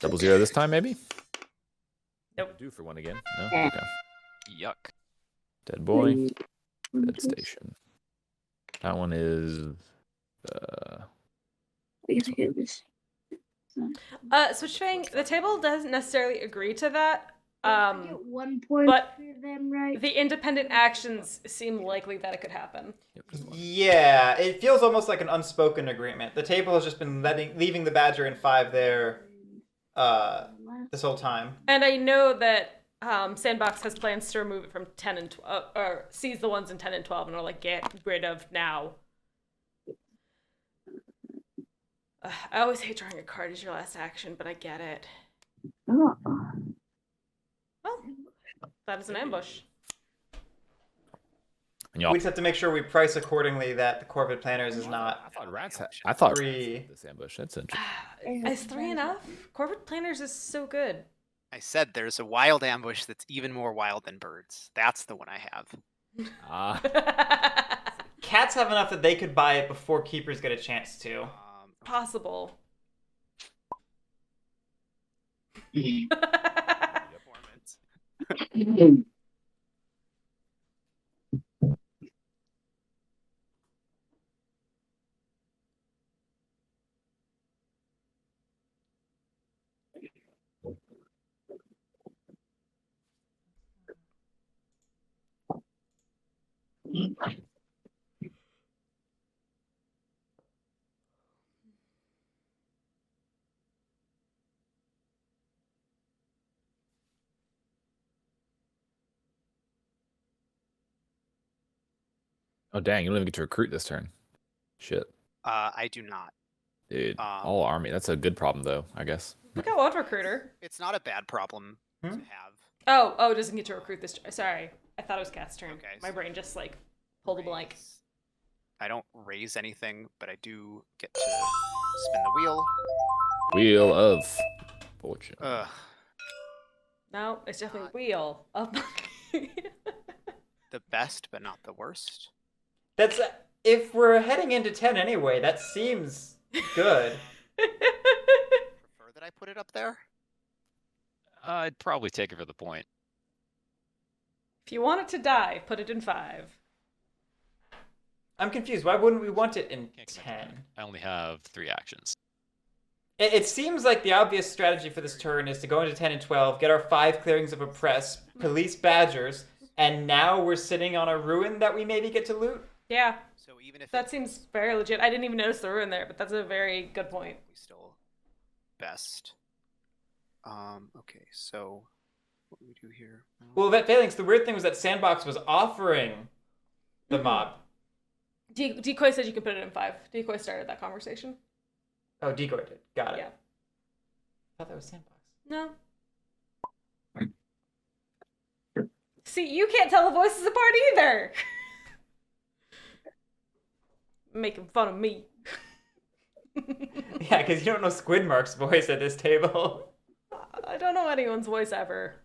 0-0 this time, maybe. Nope. Due for one again. No. Okay. Yuck. Dead boy. Dead station. That one is. Switchfang, the table doesn't necessarily agree to that. I get 1 point but for them, right? The independent actions seem likely that it could happen. Yep, just one. Yeah, it feels almost like an unspoken agreement. The table has just been leaving the Badger in 5 there this whole time. And I know that Sandbox has plans to remove it from 10 and 12, or seize the ones in 10 and 12, and are like, get rid of now. I always hate drawing a card as your last action, but I get it. Oh. Well, that is an ambush. And y'all. We just have to make sure we price accordingly that the Corvid Planners is not I thought rats. I thought Three. rats had this ambush. That's interesting. Is 3 enough? Corporate Planners is so good. I said there's a wild ambush that's even more wild than birds. That's the one I have. Ah. Cats have enough that they could buy it before keepers get a chance to. Possible. Performance. Oh dang! You don't even get to recruit this turn. Shit, I do not. dude. All army. That's a good problem though, I guess. Look how old recruiter. It's not a bad problem to Hmm? have. Oh, it doesn't get to recruit this. Sorry, I thought it was Cat's turn. Okay, My so- brain just like pulled a blank. Raise- I don't raise anything, but I do get to spin the wheel. Wheel of fortune. Ugh. No, it's definitely wheel of. The best, but not the worst. That's if we're heading into 10 anyway. That seems good. Prefer that I put it up there? I'd probably take it for the point. If you want it to die, put it in 5. I'm confused. Why wouldn't we want it in Can't commit to 10? that. I only have 3 actions. It seems like the obvious strategy for this turn is to go into 10 and 12, get our 5 clearings of oppress, police badgers, and now we're sitting on a ruin that we maybe get to loot. Yeah, So even if that seems very legit. I didn't even notice the ruin there, but that's a very good point. we still best. Okay, so what do we do here? Well, that Phalanx, the weird thing was that Sandbox was offering the mob. Decoy said you could put it in 5. Decoy started that conversation. Oh, Decoy did. Got it. Yeah. I thought that was Sandbox. No. See, you can't tell the voices apart either. Making fun of me. Yeah, because you don't know Skwidmark's voice at this table. I don't know anyone's voice ever.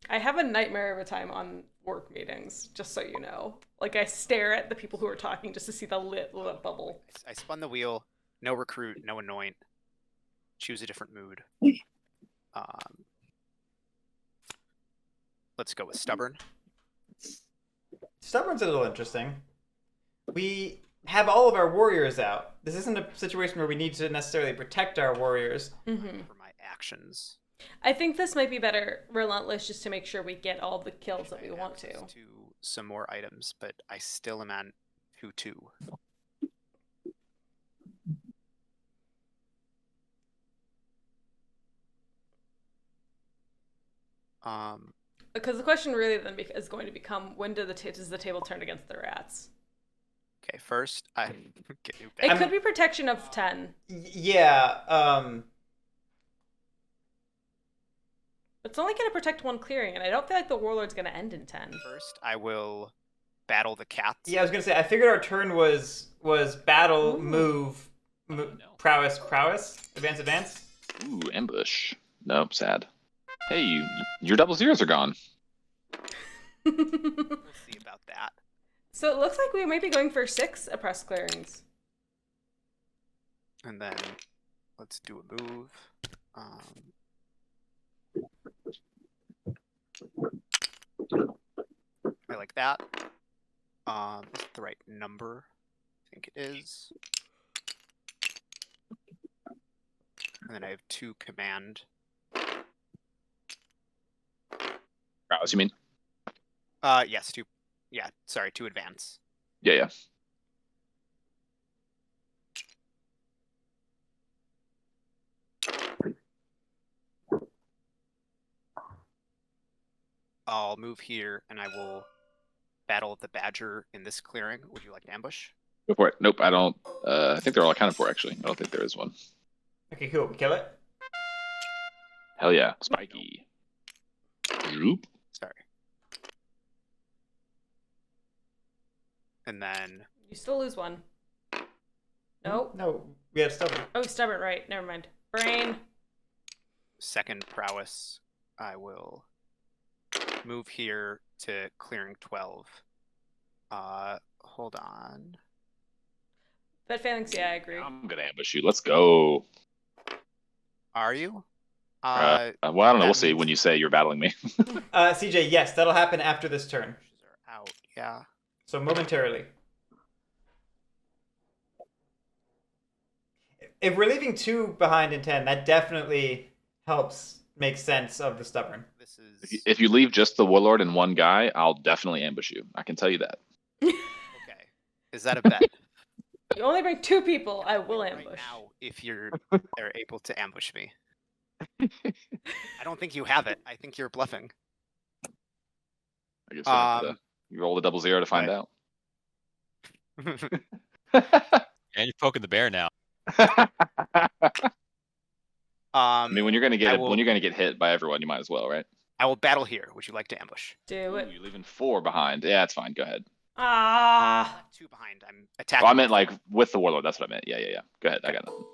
I have a nightmare of a time on work meetings, just so you know. Like, I stare at the people who are talking just to see the lit bubble. I spun the wheel. No recruit, no anoint. Choose a different mood. Let's go with stubborn. Stubborn's a little interesting. have all of our warriors out. This isn't a situation where we need to necessarily protect our warriors. For my actions. I think this might be better relentless just to make sure we get all the kills that we I have want to. access to some more items, but I still am on 2-2. Because the question really then is going to become, when does the table turn against the rats? Okay, first I get you It back. could be protection of 10. Yeah. It's only going to protect one clearing, and I don't feel like the warlord's going to end in 10. First, I will battle the cats. Yeah, I was gonna say. I figured our turn was battle, Ooh. move, No. prowess, advance. Ooh, ambush. Nope, sad. Hey, your double zeros are gone. We'll see about that. So it looks like we might be going for 6 oppressed clearings. And then let's do a move. I like that. Is it the right number? I think it is. And then I have 2 command. Prowess, you mean? Yes, 2. Yeah, sorry, 2 advance. Yeah. I'll move here and I will battle the badger in this clearing. Would you like to ambush? Go for it. Nope, I don't. I think they're all accounted for, actually. I don't think there is one. Okay, cool. We kill it. Hell yeah. Spiky. Zoop. Sorry. And then You still lose 1. Nope. No, we had stubborn. Oh, stubborn, right. Never mind. Brain. second prowess, I will move here to clearing 12. Hold on. That phalanx, yeah, I agree. I'm gonna ambush you. Let's go. Are you? Well, I don't know. that We'll see means- when you say you're battling me. CJ, yes, that'll happen after this turn. Bushes are out. Yeah. So momentarily. If we're leaving 2 behind in 10, that definitely helps make sense of the stubborn. This If you, is if you leave just the warlord and one guy, I'll definitely ambush you. I can tell you that. okay. Is that a bet? You only bring 2 people, I will Right ambush. now, if you're able to ambush me. I don't think you have it. I think you're bluffing. I guess we'll have to- you roll the 00 to find out. And you're poking the bear now. I mean, when you're gonna get will- when you're gonna get hit by everyone, you might as well, right? I will battle here. Would you like to ambush? Do Ooh, it. you're leaving 4 behind. Yeah, it's fine. Go ahead. Ah. 2 behind. I'm attacking. Oh, I meant like with the warlord. That's what I meant. Yeah. Go ahead. I got nothing.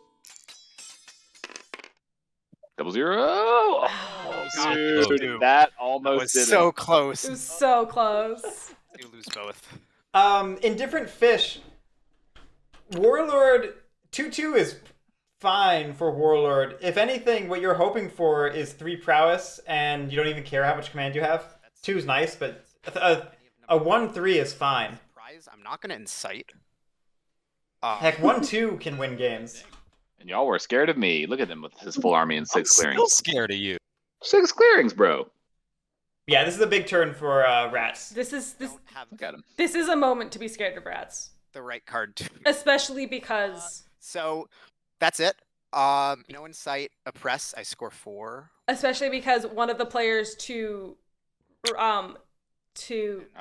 00. Oh, God, dude, dude. that That almost was did so it. close. It was so close. You lose both. In different fish, Warlord 2/2 is fine for Warlord. If anything, what you're hoping for is 3 prowess, and you don't even care how much command you have. 2 is nice, but a 1/3 is fine. Surprise! I'm not gonna incite. Heck, 1/2 can win games. And y'all were scared of me. Look at him with his full army and I'm 6 still clearings. scared of you. 6 clearings, bro. Yeah, this is a big turn for rats. This is Don't have Look at him. this is a moment to be scared of rats, the right card to. especially because So that's it. No incite. Oppress. I score 4. one of the players to I'm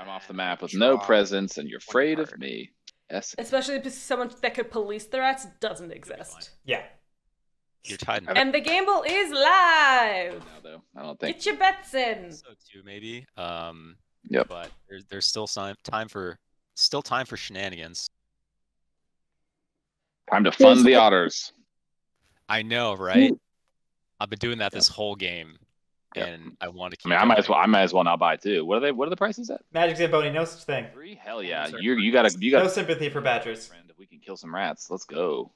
off the map with no Draw presence, and you're afraid of card. me. Yes. especially because someone that could police the rats doesn't exist. Yeah. You're tied. And the gamble is live. No, though. I don't think. Get your bets in. So too maybe. Yep. But there's still time for shenanigans. Time to fund the otters. I know, right? I've been doing that this whole game, Yep. and I want to I keep. mean, I might as well not buy too. What are the prices at? Magic Zamboni, no such thing. 3? Hell yeah. Sorry. You got No sympathy for badgers. friend. If we can kill some rats, let's go.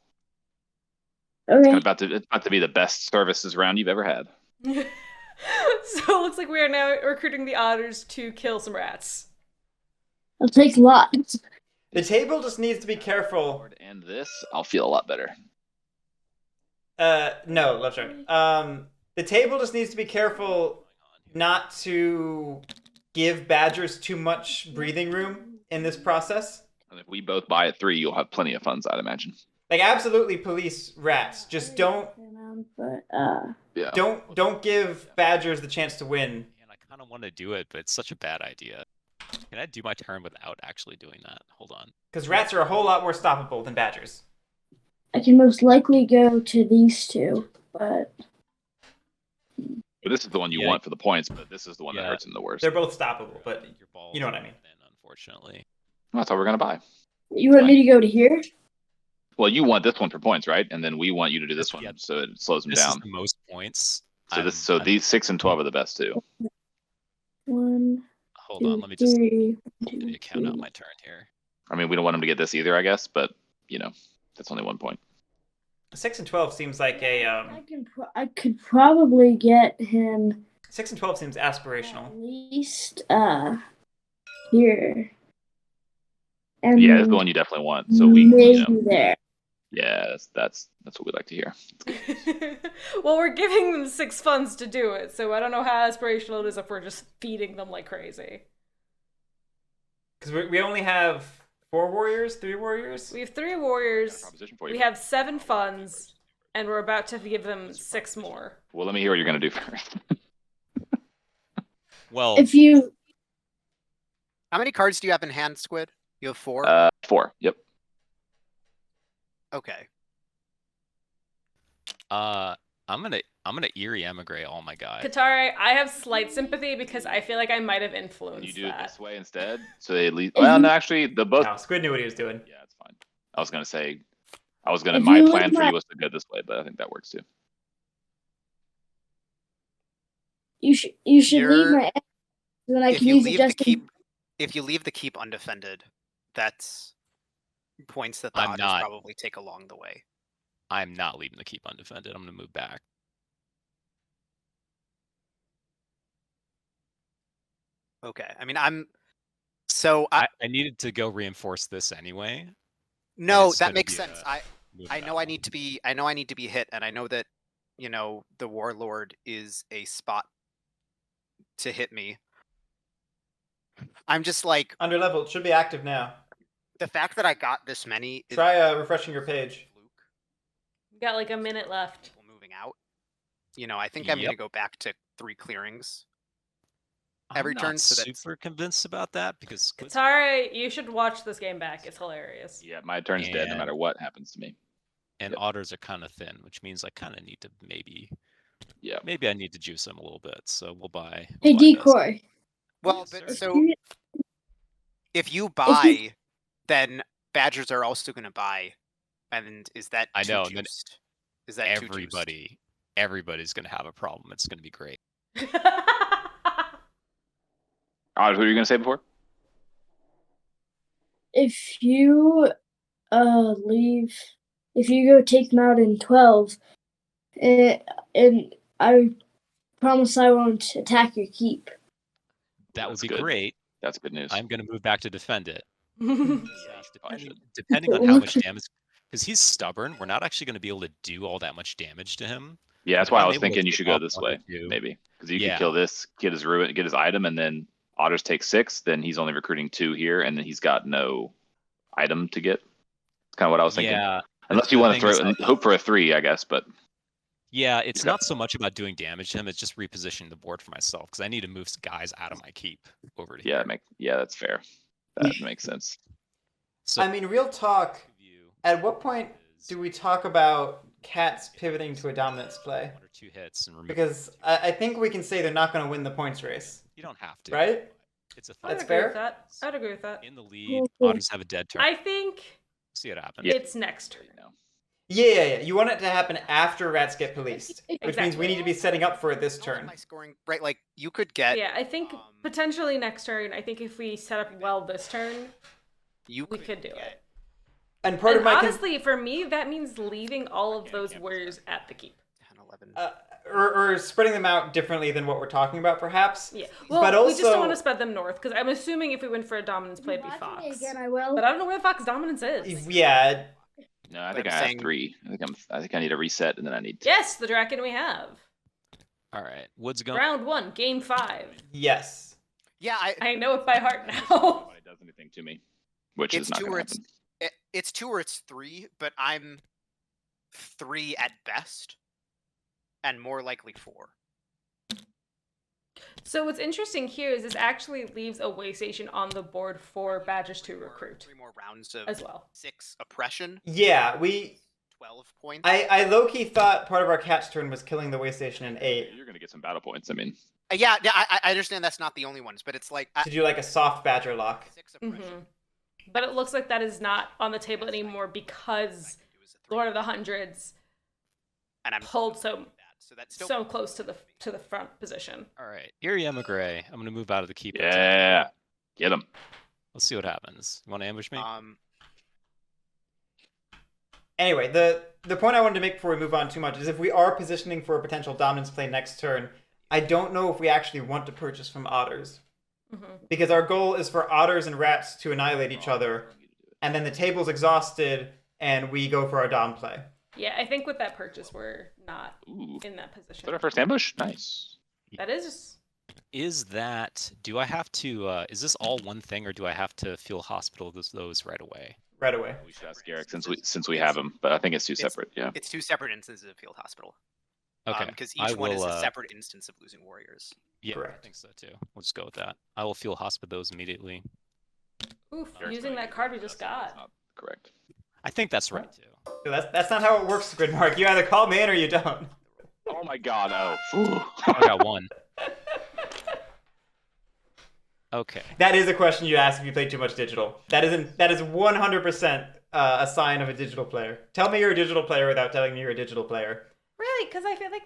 Okay. It's about to be the best services round you've ever had. So it looks like we are now recruiting the otters to kill some rats. I'll take lots. The table just needs to be careful. And this, I'll feel a lot better. No, left turn. The table just needs to be careful not to give badgers too much breathing room in this process. And if we both buy at 3, you'll have plenty of funds, I'd imagine. Like, absolutely police rats. Just don't Yeah. don't give badgers the chance to win. And I kind of want to do it, but it's such a bad idea. Can I do my turn without actually doing that? Hold on. Because rats are a whole lot more stoppable than badgers. I can most likely go to these two, but But this is the one you Yeah. want for the points, but this is the one that Yeah. hurts him the worst. They're both stoppable, but Your balls you know what are I mean. thin, unfortunately. Well, that's all we're gonna buy. you want me to go to here? Well, you want this one for points, right? And then we want you to do this one, Yeah. so it slows them This is down. the most points. So these 6 and 12 are the best too. 1, Hold 2, on, let me just 3, do the count out my turn here. I mean, we don't want him to get this either, I guess, but you know, that's only 1 point. 6 and 12 seems like a I could probably get him 6 and 12 seems at aspirational. least here. And Yeah, it's the one you definitely want. So we, maybe you know, there. yeah, that's what we'd like to hear. Well, we're giving them 6 funds to do it, so I don't know how aspirational it is if we're just feeding them like crazy. Because we only have 4 warriors, 3 warriors. We have 3 warriors, Proposition for you. we have 7 funds, and we're about to give them 6 more. Well, let me hear what you're gonna do first. Well, If you How many cards do you have in hand, Squid? You have 4? 4. Yep. Okay. I'm gonna eerie emigre all my guys. Katare, I have slight sympathy because I feel like I might have Can influenced you do it that. this way instead? So they at least. Well, no, actually, the both. No, Squid knew what he was doing. Yeah, it's fine. I was gonna say, my If plan you for look you at- was to go this way, but I think that works too. you should You're- leave my then I If can you use it leave the just in keep, if you leave the keep undefended, that's points that the I'm otters not. probably take along the way. I'm not leaving the keep undefended. I'm gonna move back. Okay. I mean, so I needed to go reinforce this anyway. no, it's that gonna makes be sense. a move I back know I on. need to be hit, and I know that, you know, the warlord is a spot to hit me. I'm just like, Under level, it should be active now. the fact that I got this many is Try refreshing your page. fluke. We got like a minute left. People moving out. You know, I think I'm Yep. gonna go back to 3 clearings. I'm every not turn, so that's- super convinced about that because Squid's Katare, you should watch this game back. It's hilarious. Yeah, my turn's dead no And- matter what happens to me. and Yep. otters are kind of thin, which means I kind of need to maybe Yeah. I need to juice them a little bit. So we'll buy. Hey, We'll buy this. Decoy. Well, Yes, but sir. so if you buy, then badgers are also gonna buy, and is that I too know, and then juiced? Is that too juiced? everybody's gonna have a problem. It's gonna be great. What were you gonna say before? If you if you go take them out in 12, and I promise I won't attack your keep. That would That's be good. great. That's good news. I'm gonna move back to defend it. Probably should. Depending on how much damage, because he's stubborn, we're not actually gonna be able to do all that much damage to him. Yeah, that's If why I I'm was able to thinking you take should go off this 1 or way, 2, maybe, because you Yeah. could kill this, get his item, and then otters take 6. Then he's only recruiting 2 here, and then he's got no item to get. It's kind of what I was thinking. Yeah. Unless the you want to thing is, throw hope for a 3, I guess, but Yeah, it's Okay. not so much about doing damage to him; it's just repositioning the board for myself because I need to move some guys out of my keep over to yeah, here. that's fair. That makes sense. So I mean, real talk. view At what point is do we talk about cats pivoting to a dominance play? 1 or 2 hits and remove. Because I think we can say they're not going to win the points race, You don't have to, right? but it's a I'd That's thing. agree fair. with that. I'd agree with that. In the lead, Okay. otters have a dead turn. I think See what happens. Yeah. it's next turn. You know. Yeah. You want it to happen after rats get policed, which means Exactly. we need to be setting up for it this How am turn. I scoring? Right, like you could get. Yeah, I think um, potentially next turn. I think if we set up well this turn, you we could do get- it. And part And of my honestly, for me, that means leaving all of those warriors at the keep. 10, 11. or spreading them out differently than what we're talking about, perhaps. Yeah. Well, but we just don't also- want to spread them north because I'm assuming if we went for a dominance play, it'd be Watching me Fox. again, I will. But I don't know where the Fox dominance is. Yeah, No, I But think I'm I have saying- 3. I think I need a reset, and then I need 2. Yes, the Draken we have. All right, Wood's going. Round 1, game 5. yes. Yeah, I know it by heart now. Nobody does anything to me, which it's is not 2 going or to happen. it's 2 or it's 3, but I'm 3 at best, and more likely 4. So what's interesting here is this actually leaves a way station on the board for Badgers to recruit 3 more rounds of as well. 6 oppression, Yeah, 12 points. I low-key thought part of our catch turn was killing the way station in 8 You're going to get some battle points. I mean, Yeah, I understand that's not the only ones, but it's like to do like a soft badger lock. 6 oppression. But it looks like that is not on the table anymore because Lord of the Hundreds And I'm pulled so that's still close to the front position. All right, Eerie Emigre. I'm gonna move out of the keep. yeah, get him. Let's see what happens. You want to ambush me? Anyway, the point I wanted to make before we move on too much is if we are positioning for a potential dominance play next turn, I don't know if we actually want to purchase from otters. Because our goal is for otters and rats to annihilate each other, and then the table's exhausted, and we go for our dom play. Yeah, I think with that purchase, we're not Ooh. in that Is position. that our first ambush? Nice. That is. Is that? Do I have to? Is this all one thing, or do I have to fuel hospital those right away? Right away. We should ask Guerric since we have him, but I think it's 2 separate. Yeah. It's 2 separate instances of field hospital. Okay. Because I each one is will, a separate instance of losing warriors. Yeah, I Correct. think so too. We'll just go with that. I will fuel hospital those immediately. Oof, Guerric's using gonna that use card it, we but just that's got. not correct. I think that's right too. So that's not how it works, Skwidmark. You either call me in or you don't. Oh my god, oh. Ooh. I got one. Okay. That is a question you ask if you play too much digital. That is 100% a sign of a digital player. Tell me you're a digital player without telling me you're a digital player. Really? Because I feel like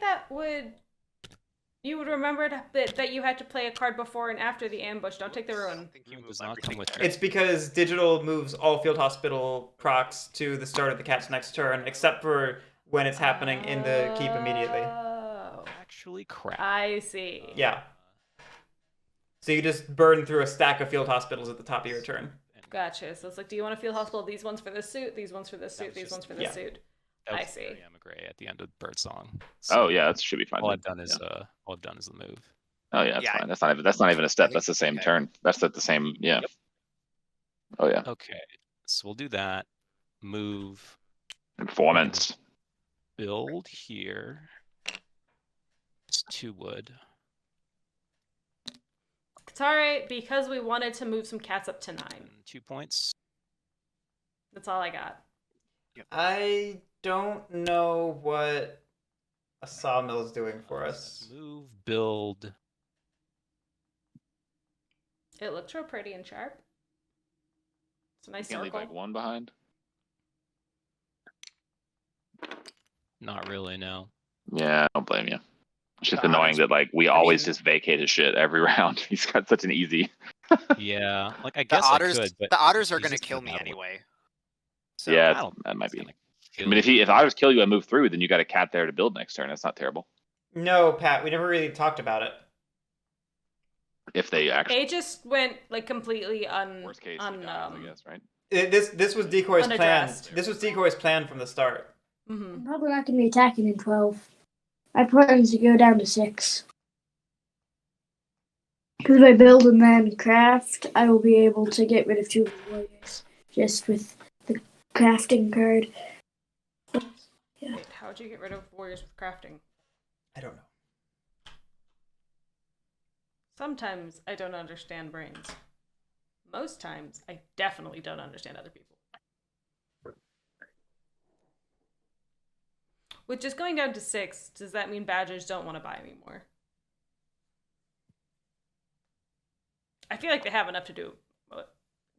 you would remember that you had to play a card before and after the ambush. Don't take the ruin. I think you It move does not everything come with there. It's because digital moves all field hospital procs to the start of the cat's next turn, except for when it's happening in the keep immediately. Oh, Actually, crap. I see. Yeah. So you just burn through a stack of field hospitals at the top of your turn. Gotcha. So it's like, do you want to field hospital these ones for this suit, these ones for this suit, these ones for this yeah. suit? That I was see. Eerie Emigre at the end of Birdsong. Oh yeah, that should be fine. All then. I've done is Yeah. the move. Oh yeah, that's Yeah, fine. That's not even a step. That's the same okay. turn. That's at the same. Yeah. Oh yeah. Okay, so we'll do that. Move, Performance. build here. It's 2 wood. It's alright, because we wanted to move some cats up to 9. And 2 points. That's all I got. I don't know what a sawmill is doing for us. Move, build. It looked real pretty and sharp. It's a nice You can leave circle. like 1 behind. Not really, no. Yeah, I don't blame you. It's just The annoying otters- that like we I always mean- just vacate his shit every round. He's got such an easy. Yeah, like I The guess otters, I could, but the otters are he's going to just kill gonna me battle it. anyway. So, Yeah, I it's- don't that might think be. it's I mean, if otters kill you and move through, then you got a cat there to build next turn. That's not terrible. No, Pat, we never really talked about it. If they actually They just went like completely worst case, he dies, I guess, right? This was Decoy's plan. Unaddressed. This was Decoy's plan from the start. Mm-hmm. I'm probably not going to be attacking in 12. My plan is to go down to 6. Because if I build and then craft, I will be able to get rid of 2 of the warriors just with the crafting card. Wait, how'd you get rid of warriors with crafting? I don't know. Sometimes I don't understand brains. Most times I definitely don't understand other people. With just going down to 6, does that mean Badgers don't want to buy anymore? I feel like they have enough to do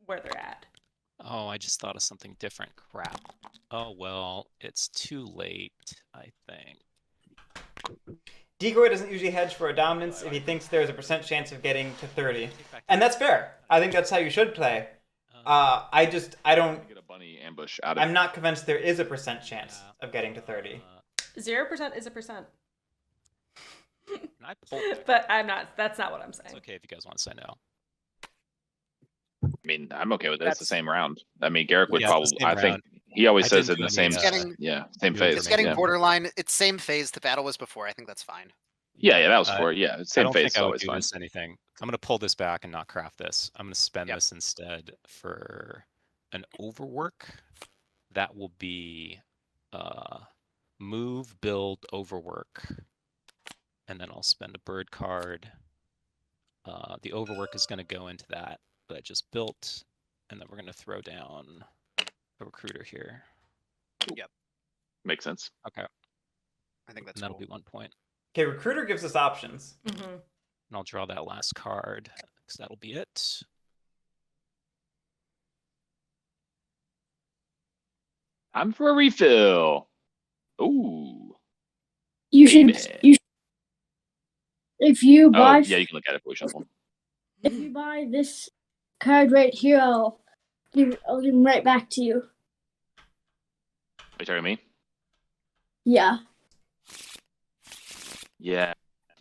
where they're at. Oh, I just thought of something different. Crap. Oh well, it's too late, I think. Decoy doesn't usually hedge for a dominance if he thinks there's a % chance of getting to 30. And that's fair. I think that's how you should play. I don't... Get a bunny ambush out of I'm not convinced there is a % chance of getting to 30. 0% is a percent. Can I pull back? But I'm not. That's not what I'm It's saying. okay if you guys want to say no. I mean, I'm okay with it. It's the That's- same round. I mean, Guerric would Yeah, it's the probably. same I think round. he always I says didn't in do the any, same. It's getting- Yeah, same new phase. It's getting yeah. borderline. It's same phase the battle was before. I think that's fine. Yeah, that was Uh, for it. Yeah, I same don't phase think is I would always do fine. this anything. I'm gonna pull this back and not craft this. I'm gonna spend Yep. this instead for an overwork. That will be move, build, overwork. And then I'll spend a bird card. The overwork is gonna go into that I just built, and then we're gonna throw down a recruiter here. Makes sense. Okay. I think that's And that'll cool. be 1 point. Okay, recruiter gives us options. Mm-hmm. And I'll draw that last card, because that'll be it. I'm for a refill. Ooh. You should. baby. You. If you Oh, buy. yeah, you can look at it before we shuffle. If you buy this card right here, I'll give them right back to you. Are you talking to me? Yeah. Yeah.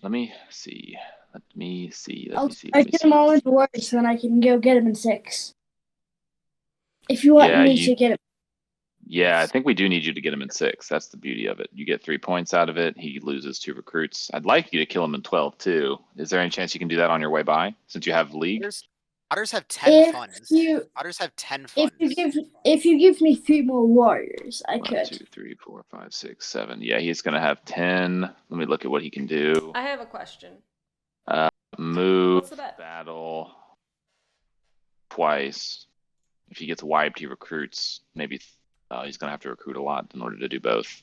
Let me see. Let me see. Let I'll me see. I Let me get see. them all into words, then I can go get them in 6. If you want Yeah, me you- to get it. Yeah, I think we do need you to get him in 6. That's the beauty of it. You get 3 points out of it. He loses 2 recruits. I'd like you to kill him in 12 too. Is there any chance you can do that on your way by, since you have league? Otters have 10 If funds. you Otters have 10 if funds. you give me 3 more warriors, I 1, could. 2, 3, 4, 5, 6, 7. Yeah, he's gonna have 10. Let me look at what he can do. I have a question. Move, What's the bet? battle twice. If he gets wiped, he recruits. Maybe he's gonna have to recruit a lot in order to do both.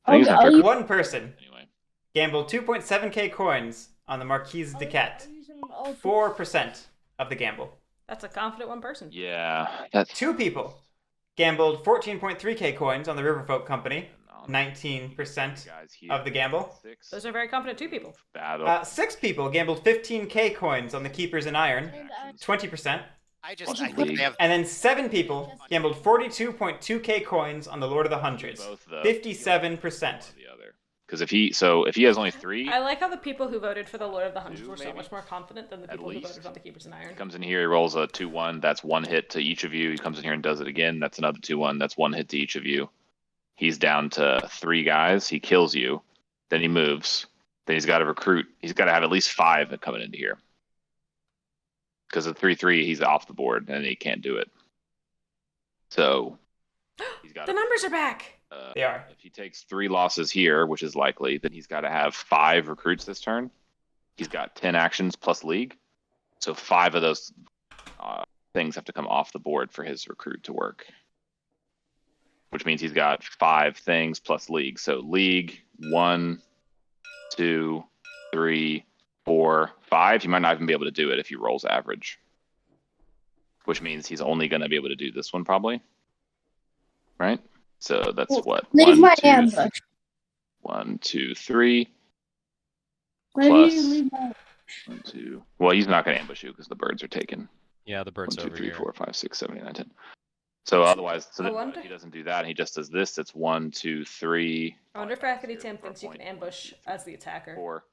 I think he's gonna have to recruit One person anyway. gambled 2.7k coins on the Marquise de Cat. 4% of the gamble. That's a confident one person. Yeah, that's 2 people gambled 14.3k coins on the Riverfolk Company. 19% of the gamble. Those are very confident 2 people. Battle. 6 people gambled 15k coins on the Keepers in Iron. 20%. I Plus think league. they have. And then 7 people gambled 42.2k coins on the Lord of the Hundreds. Both of those. 57%. Because if he has only 3, I like how the people who voted for the Lord of the Hundreds 2 were so maybe? much more confident than the At people who least. voted for the Keepers in Iron. he comes in here, he rolls a 2-1. That's 1 hit to each of you. He comes in here and does it again. That's another 2-1. That's 1 hit to each of you. He's down to 3 guys. He kills you. Then he moves. Then he's got to recruit. He's got to have at least 5 coming into here. Because of 3-3, he's off the board and he can't do it. So he's got The numbers are back. They are. If he takes 3 losses here, which is likely, then he's got to have 5 recruits this turn. He's got 10 actions plus league. So 5 of those things have to come off the board for his recruit to work. Which means he's got 5 things plus league. So league, 1, 2, 3, 4, 5. He might not even be able to do it if he rolls average. Which means he's only going to be able to do this one probably. Right? So that's what? Leave 1, my 2, ambush. 1, 2, 3. Why do Plus- you leave my 1, 2. Well, he's not going to ambush you because the birds are taken. Yeah, the bird's 1, 2, over 3, here. 4, 5, 6, 7, 8, 9, 10. So otherwise, I then wonder- if he doesn't do that, and he just does this. It's 1, 2, 3. I wonder if RakketyTam thinks you can ambush as the attacker. 4,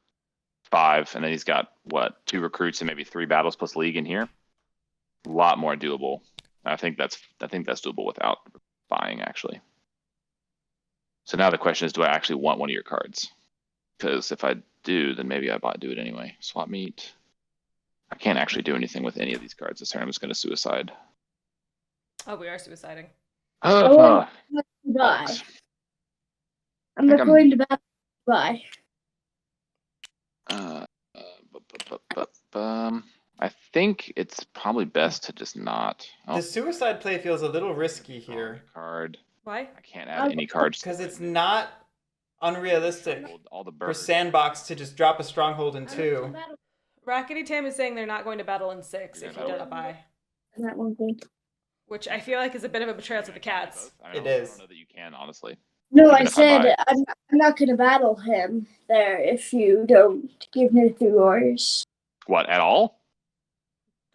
5, and then he's got what, 2 recruits and maybe 3 battles plus league in here. A lot more doable. I think that's doable without buying actually. So now the question is, do I actually want one of your cards? Because if I do, then maybe I do it anyway. Swap meet. I can't actually do anything with any of these cards this turn. I'm just going to suicide. Oh, we are suiciding. want- buy. I'm think not I'm- going to buy. I think it's probably best to just not. The suicide play feels a little risky draw here a card. Why? I can't add any cards because it's not unrealistic all the for birds. Sandbox to just drop a stronghold in 2. RakketyTam is saying they're not going to battle in 6 You're if gonna you battle? don't buy. That one thing. Which I feel like is a bit of a betrayal to the cats. It is. I don't know that you can, honestly. No, Even I if I said buy. I'm not going to battle him there if you don't give me 3 warriors. What, at all?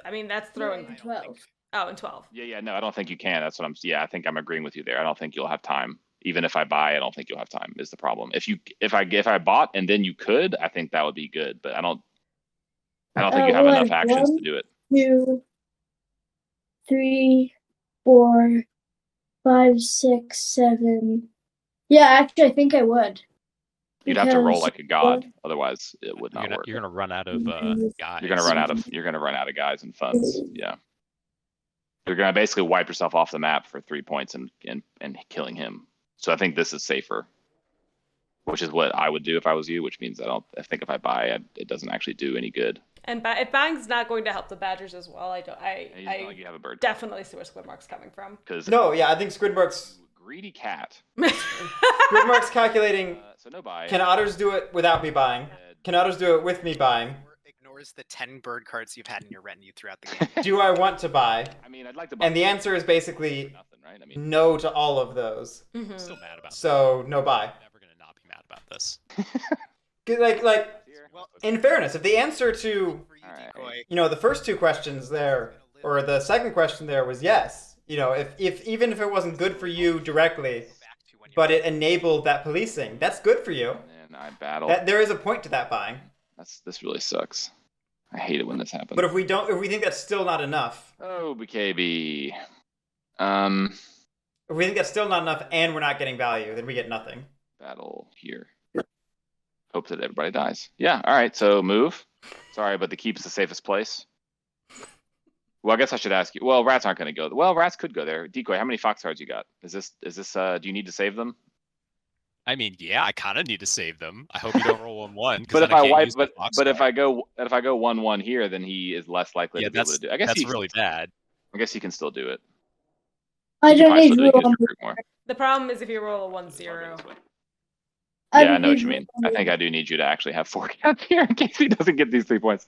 I mean, that's throwing. In 12. Oh, in 12. Yeah, no, I don't think you can. That's what I think I'm agreeing with you there. I don't think you'll have time Even if I buy, I don't think you'll have time. Is the problem? If I bought and then you could, I think that would be good. But I don't think you have What? enough actions to 1, do it. 2, 3, 4, 5, 6, 7. Yeah, actually, I think I would. You'd have to roll Because like a god, otherwise it would not work. You're gonna run out of guys. You're gonna run out of guys and funds. Yeah. You're gonna basically wipe yourself off the map for 3 points and killing him. So I think this is safer, which is what I would do if I was you. Which means I think if I buy, it doesn't actually do any good. And if Bang's not going to help the Badgers as well, It's not like you have a bird. definitely see where Skwidmark's coming from. No, yeah, I think Skwidmark's greedy cat. Skwidmark's calculating. So no buy. Can otters do it without me buying? Can otters do it with me buying? Ignores the 10 bird cards you've had in your retinue throughout the game. Do I want to buy? I mean, I'd like to buy. And the answer is basically nothing, right? I mean, no to all of those. Mm-hmm. I'm still mad about So no buy. I'm never gonna not be mad about this. 'Cause, like Well, in fairness, if the answer to for you, Alright. Decoy, the first two questions there, or the second question there was yes, if even if it wasn't good for you directly, go back to when you're but it enabled that policing, that's good for you. and I battle. There is a point to that buying. This really sucks. I hate it when this happens. But if we think that's still not enough, Oh, BKB. if we think that's still not enough and we're not getting value, then we get nothing. Battle here. Hope that everybody dies. Yeah, alright, so move. Sorry, but the keep's the safest place. Well, I guess I should ask you. Well, rats aren't gonna go. Well, rats could go there. Decoy, how many fox cards you got? Is this do you need to save them? I mean, yeah, I kind of need to save them. I hope you don't roll 1-1. But if I wipe, but if I go 1-1 here, then he is less likely yeah, to be able to do it. I guess that's he, really bad. I guess he can still do it. I He don't probably need still to do it, roll. use recruit more. The problem is if you roll a It's harder 1-0. this way. I Yeah, I don't know what need you to mean. roll. I think I do need you to actually have 4 cats here in case he doesn't get these 3 points.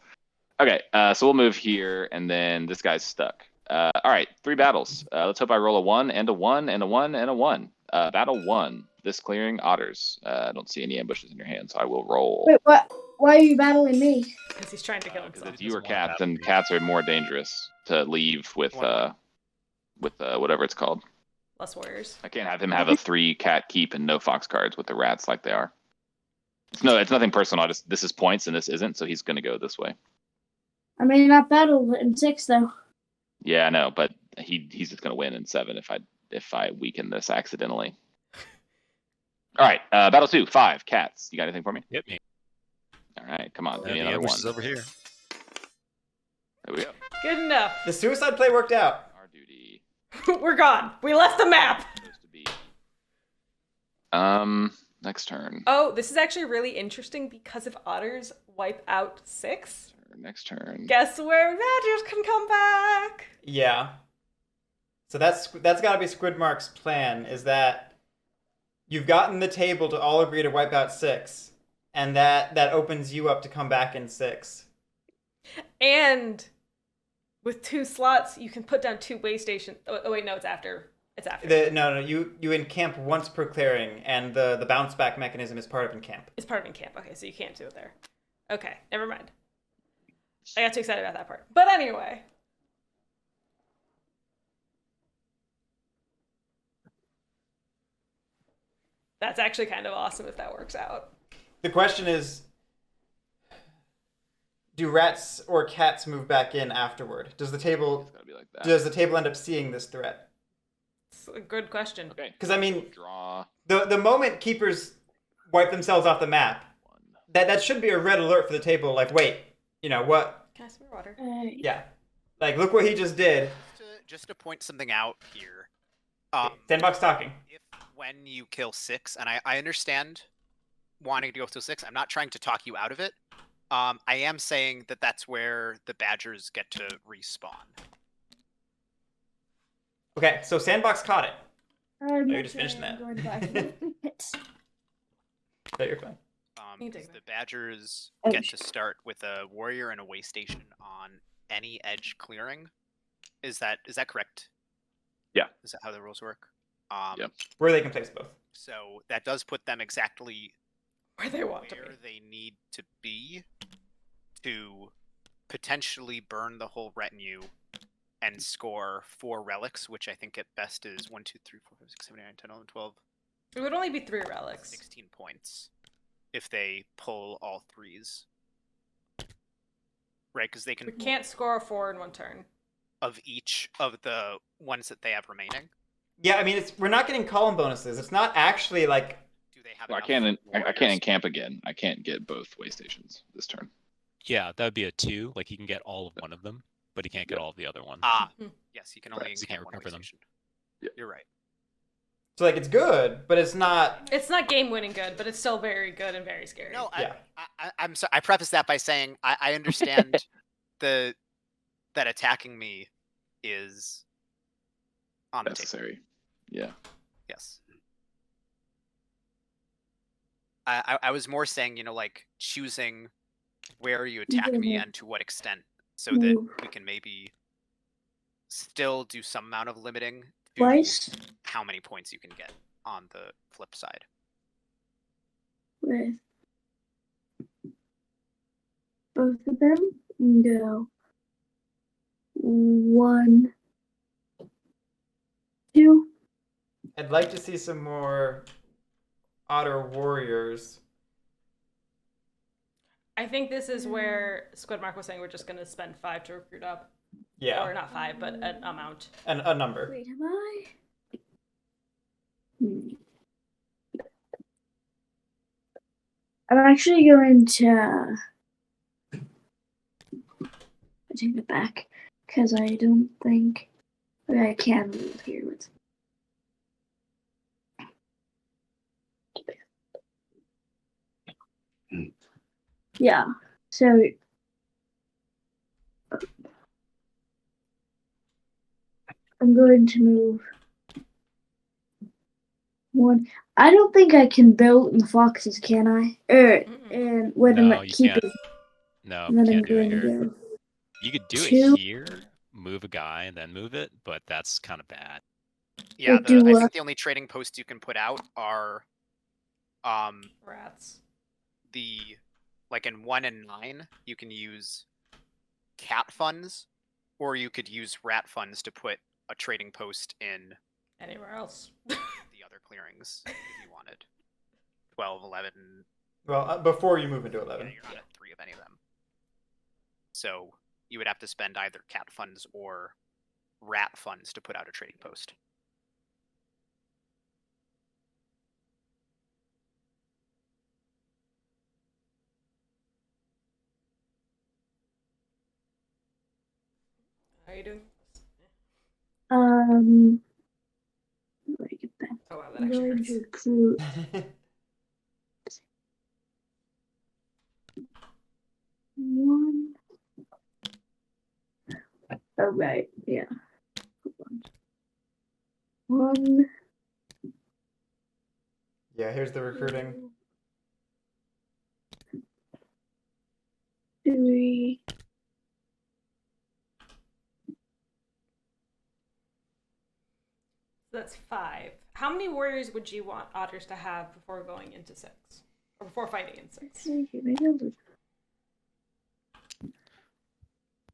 Okay, so we'll move here, and then this guy's stuck. All right, 3 battles. Let's hope I roll a 1 and a 1 and a 1 and a 1. Battle 1. This clearing otters. I don't see any ambushes in your hand, so I will roll. Wait, what? Why are you battling me? Because he's trying to kill Because himself. it's you or Just one cats, battle. and cats are more dangerous to leave with whatever it's called. Less warriors. I can't have him have a 3 cat keep and no fox cards with the rats like they are. It's nothing personal. This is points and this isn't, so he's gonna go this way. I mean, I battled in 6 though. Yeah, I know, but he's just gonna win in 7 if I weaken this accidentally. All right, battle 2, 5 cats. You got anything for me? Hit me. All right, come on, give me The another ambush 1. is over here. There we go. Good enough. The suicide play worked out. Our duty We're gone. We left the map. is supposed to be. Next turn. Oh, this is actually really interesting because if otters wipe out 6, Next turn. guess where badgers can come back? Yeah. So that's got to be Skwidmark's plan. Is that you've gotten the table to all agree to wipe out 6, and that opens you up to come back in 6. And with 2 slots, you can put down 2 way stations. Oh wait, no, it's after. It's after. No, you encamp once per clearing, and the bounce back mechanism is part of encamp. It's part of encamp. Okay, so you can't do it there. Okay, never mind. I got too excited about that part. But anyway. That's actually kind of awesome if that works out. The question is, do rats or cats move back in afterward? Does the table It's gotta be like that. end up seeing this threat? It's a good question. Okay. Because I mean, Draw the moment keepers wipe themselves off the map, 1. that should be a red alert for the table. Like, wait, what? Can I have some more water? Yeah, like look what he just did. Just to point something out here. Sandbox talking. If when you kill 6, and I understand wanting to go till 6, I'm not trying to talk you out of it. I am saying that that's where the badgers get to respawn. Okay, so Sandbox caught it. You just finished that. So you're fine. You can take The that. badgers Oh, get to start with a warrior and a way station on any edge clearing. Is that correct? Yeah. Is that how the rules work? Yep. Where they can place both. So that does put them exactly Where they want to be. where they need to be to potentially burn the whole retinue and score 4 relics, which I think at best is 1, 2, 3, 4, 5, 6, 7, 8, 9, 10, 11, 12. It would only be 3 relics. 16 points if they pull all 3s. Right, because they can We can't score a 4 in 1 turn. of each of the ones that they have remaining. Yeah, I mean, we're not getting column bonuses. It's not actually like. Do they have? Well, I enough can't warriors? encamp again. I can't get both way stations this turn. Yeah, that would be a 2. Like he can get all of one of them, but he can't get all of the other ones. Yes, he can only Right, so you can't encamp one way recover them. station. Yeah. You're right. So like it's good, but it's not. It's not game-winning good, but it's still very good and very scary. No, Yeah. I'm sorry. I preface that by saying I understand that attacking me is on the table. Necessary. Yeah. Yes. I was more saying, like choosing where you attack me and to what extent, so that we can maybe still do some amount of limiting to Twice how many points you can get on the flip side. with both of them. Go 1, 2. I'd like to see some more otter warriors. I think this is where Skwidmark was saying we're just going to spend 5 to recruit up. Yeah, Or not 5, but an amount. and a number. Wait, am I? I'm actually going to. I take it back because I don't think I can move here with. Yeah, so I'm going to move 1. I don't think I can build in the foxes, can I? And where No, I'm you keeping. can't. No, And you then I'm can't do it going to here. go. You could do 2. it here, move a guy, and then move it, but that's kind of bad. Yeah, do I what? think the only trading posts you can put out are Rats. like in 1 and 9, you can use cat funds, or you could use rat funds to put a trading post in Anywhere else. the other clearings if you wanted. 12, 11. Well, before you move into Yeah, 11. you're not at 3 of any of them. So you would have to spend either cat funds or rat funds to put out a trading post. How are you doing? Where do I get that? Oh wow, that I'm actually going hurts. to recruit 1. Oh right, yeah. 1. Yeah, here's the recruiting. 3. That's 5. How many warriors would you want otters to have before going into 6? Or before fighting in 6? Maybe I'll do.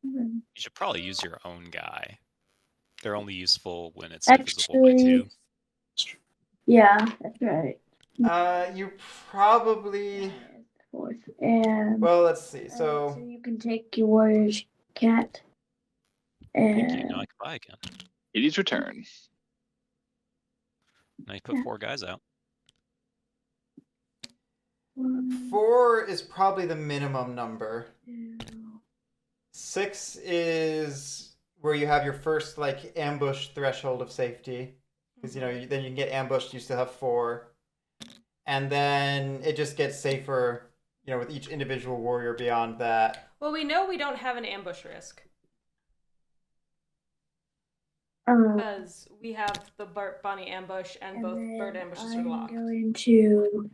You should probably use your own guy. They're only useful when it's divisible by 2. Yeah, that's right. You probably. 4th, and Well, let's see. so So you can take your warrior's cat, Thank you. and Now I can buy again. Edie's return. Now you put 4 guys out. 1, 4 is probably the minimum number. 2. 6 is where you have your first like ambush threshold of safety, because then you can get ambushed. You still have 4, and then it just gets safer. With each individual warrior beyond that. Well, we know we don't have an ambush risk. Because we have the Bunny ambush and both bird ambushes are locked. I'm going to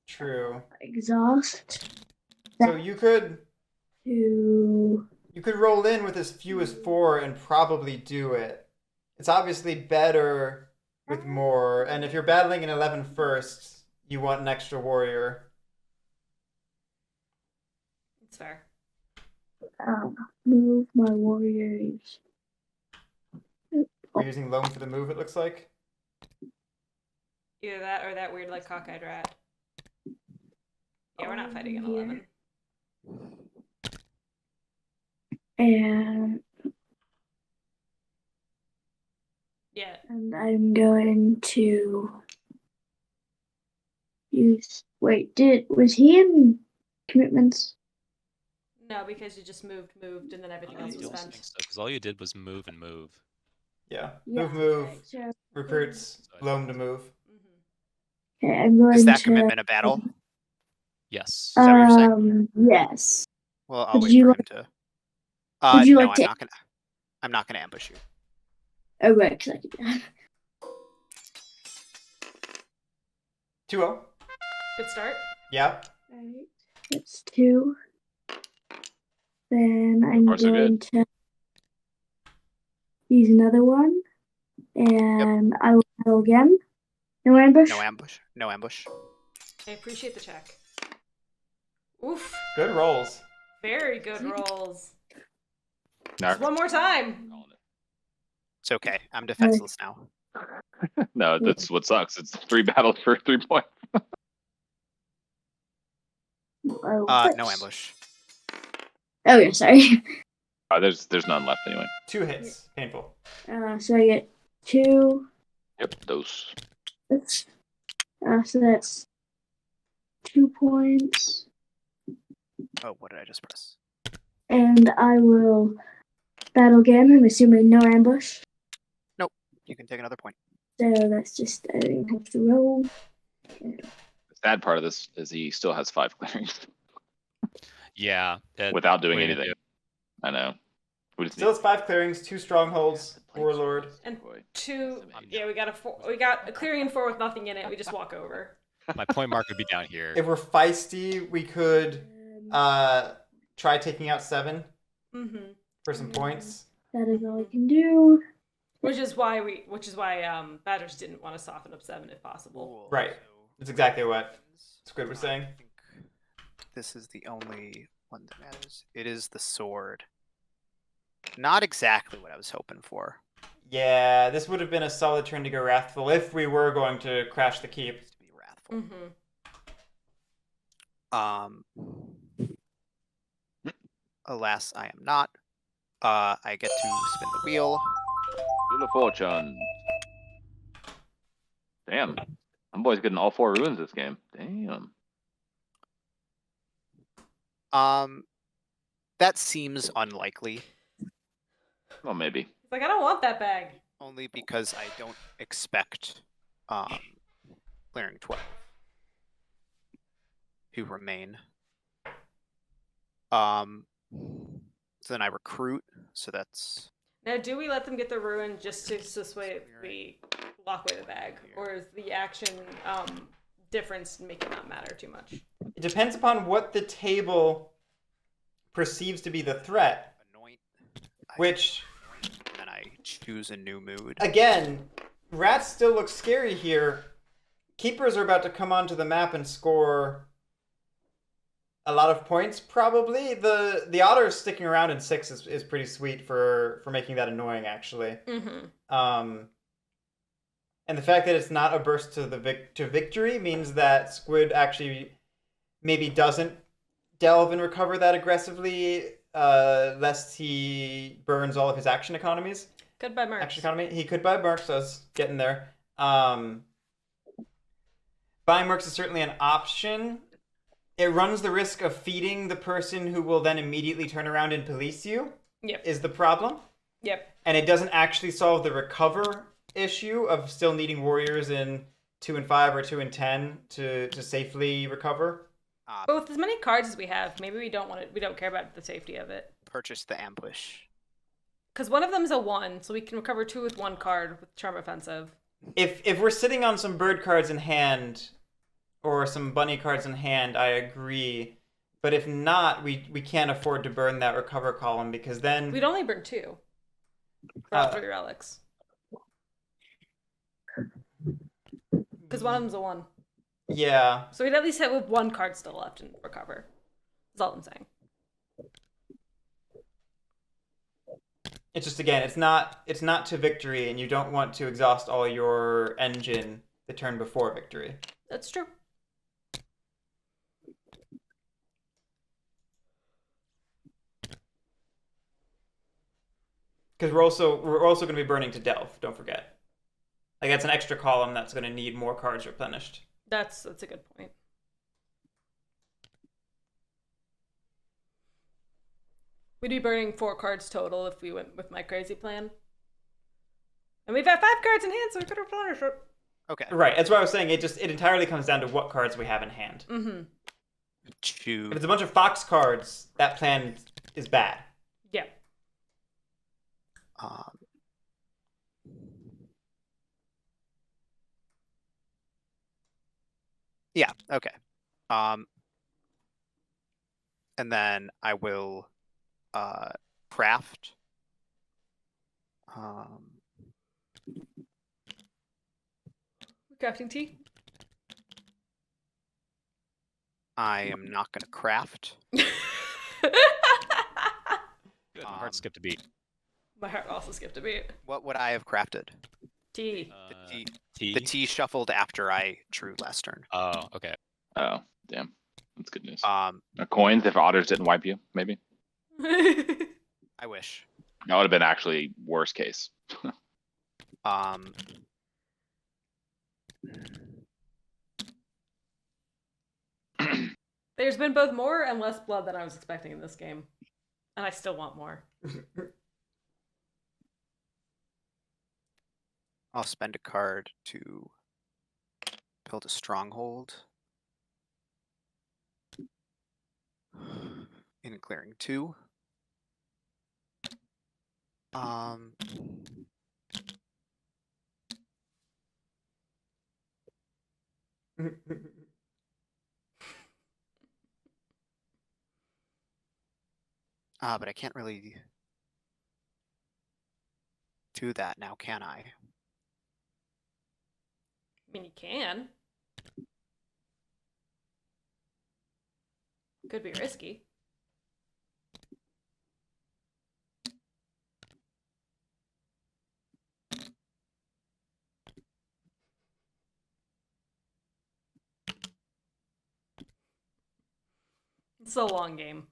True. exhaust. So you could To roll in with as few as 4 and probably do it. It's obviously better with more, and if you're battling an 11 first, you want an extra warrior. It's fair. move my warriors. We're using loam for the move, it looks like. Either that or that weird like cockeyed rat. Yeah, we're not fighting an Here. 11. And Yeah. I'm going to use. Wait, was he in commitments? No, because you just moved, and then everything else was don't spent. think so, because all you did was move and move. Yeah. Yeah, Move. right, so- Recruits. So I Loam think- to move. Okay, I'm going Is that to. commitment a battle? Yes. that what you're saying? Yes. Well, I'll Would wait you for like- him to. would you No, like I'm to- not gonna. I'm not gonna ambush you. Oh, right, 'cause I could. 2-0. Good start. Yeah. Alright, that's 2. Then I'm far, so going good. to use another one, and I will battle again. No ambush. No ambush. No ambush. I appreciate the check. Oof. Good rolls. Very good rolls. No, Just one more time. It's okay. I'm defenseless now. no, that's what sucks. It's 3 battles for 3 points. Oh, No whoops. ambush. Oh yeah, sorry. There's none left anyway. 2 hits. Painful. So I get 2. Yep, those. So that's 2 points, Oh, what did I just press? and I will battle again. I'm assuming no ambush. You can take another point. So that's just I don't have to roll. The sad part of this is he still has 5 clearings Yeah. without doing what are you anything. I know. We just Still has 5 clearings, 2 strongholds, Warlord. And Boy. 2. Yeah, we got a clearing in 4 with nothing in it. We just walk over. My point mark would be down here. If we're feisty, we could try taking out 7 Mm-hmm. for some points. That is all I can do. Which is why Badgers didn't want to soften up 7 if possible. Cool. Right. So, That's exactly what Squid was saying. I think this is the only one that matters. It is the sword. Not exactly what I was hoping for. Yeah, this would have been a solid turn to go Wrathful if we were going to crash the keep. To be wrathful. Mm-hmm. Alas, I am not. I get to spin the wheel. Wheel of Fortune. Damn. I'm boy's getting all 4 ruins this game. Damn. That seems unlikely, Well, maybe. It's like, I don't want that bag. only because I don't expect clearing 12 to remain. So then I recruit, so that's Now, do we let them get the ruin just to this way we lock away the bag? Or is the action difference make it not matter too much? It depends upon what the table perceives to be the threat, anoint. which, And then I choose a new mood. again, rats still look scary here. Keepers are about to come onto the map and score a lot of points, probably. The otters sticking around in 6 is pretty sweet for making that annoying, actually. Mm-hmm. And the fact that it's not a burst to victory means that Squid actually maybe doesn't delve and recover that aggressively, lest he burns all of his action economies. Goodbye, Mercs. Action economy. He could buy mercs, so I was getting there. Buying mercs is certainly an option. It runs the risk of feeding the person who will then immediately turn around and police you. Yep. Is the problem. Yep. And it doesn't actually solve the recover issue of still needing warriors in 2 and 5 or 2 and 10 to safely recover. But with as many cards as we have, maybe we don't want it. We don't care about the safety of it. Purchase the ambush. Because one of them is a 1, so we can recover 2 with 1 card with Charm Offensive. If we're sitting on some bird cards in hand or some bunny cards in hand, I agree. But if not, we can't afford to burn that recover column because then We'd only burn 2. For all 3 relics. Because one of them's a 1. yeah. So we'd at least have with 1 card still left and recover. That's all I'm saying. It's just, again, it's not to victory, and you don't want to exhaust all your engine. the turn before victory. That's true. Because we're also going to be burning to delve. Don't forget. Like that's an extra column that's going to need more cards replenished. That's a good point. We'd be burning 4 cards total if we went with my crazy plan. And we've had 5 cards in hand, so we could replenish it. Okay. Right. That's what I was saying. It entirely comes down to what cards we have in hand. Mm-hmm. Choose. If it's a bunch of Fox cards, that plan is bad. Yeah. Yeah. Okay. And then I will craft. Crafting tea. I am not going to craft. Good. My heart skipped a beat. My heart also skipped a beat. What would I have crafted? Tea. Tea. The tea shuffled after I drew last turn. Oh, okay. Oh, damn. That's good news. Coins if otters didn't wipe you, maybe. I wish. That would have been actually worst case. There's been both more and less blood than I was expecting in this game. And I still want more. I'll spend a card to build a stronghold. In clearing 2. But I can't really do that now, can I? I mean, you can. Could be risky. It's a long game.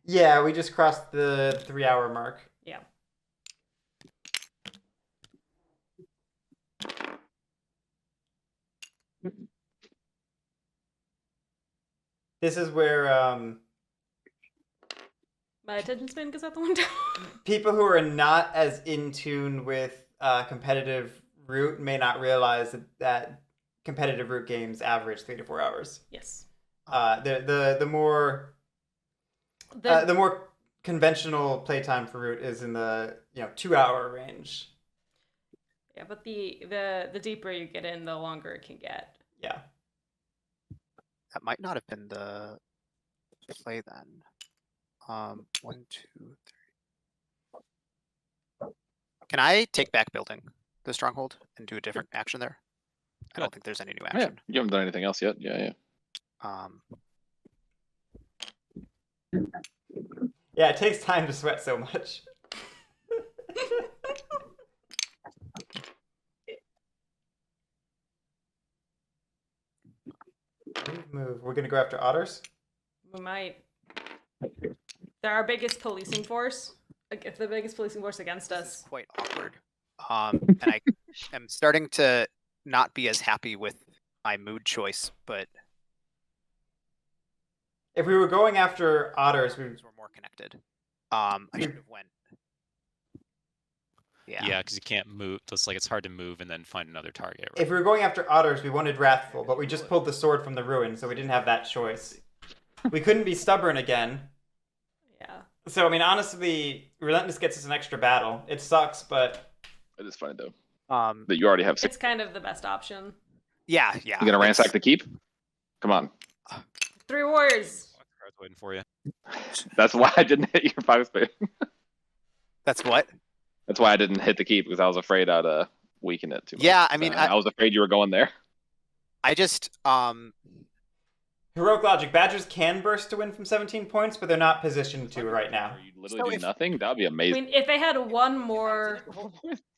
Yeah, we just crossed the 3-hour mark. Yeah. This is where My attention span goes out the window. people who are not as in tune with competitive Root may not realize that competitive Root games average 3 to 4 hours. Yes. The more conventional playtime for Root is in the 2-hour range. Yeah, but the deeper you get in, the longer it can get. Yeah. That might not have been the play then. 1, 2, 3. Can I take back building the stronghold and do a different action there? I don't think there's any new Yeah, action. you haven't done anything else yet. Yeah. Yeah, it takes time to sweat so much. Move. We're gonna go after otters. We might. They're our biggest policing force. Like, the biggest policing force against This us. is quite awkward. And I am starting to not be as happy with my mood choice, but If we were going after otters, we we're more connected. I should have went. Yeah, because you can't move. It's hard to move and then find another target. Right? if we were going after otters, we wanted Wrathful, but we just pulled the sword from the ruin, so we didn't have that choice. We couldn't be stubborn again. Yeah. So, I mean, honestly, Relentless gets us an extra battle. It sucks, but It is funny though That you already have 6. It's kind of the best option. Yeah. You gonna ransack the keep? Come on. 3 warriors. Cards waiting for you. That's why I didn't hit your 5 spade. That's what? That's why I didn't hit the keep, because I was afraid I'd weaken it too much. Yeah, I mean, I was afraid you were going there. I just Heroic Logic, Badgers can burst to win from 17 points, but they're not positioned to right now. You literally do nothing? That would be I amazing. mean, if they had one more...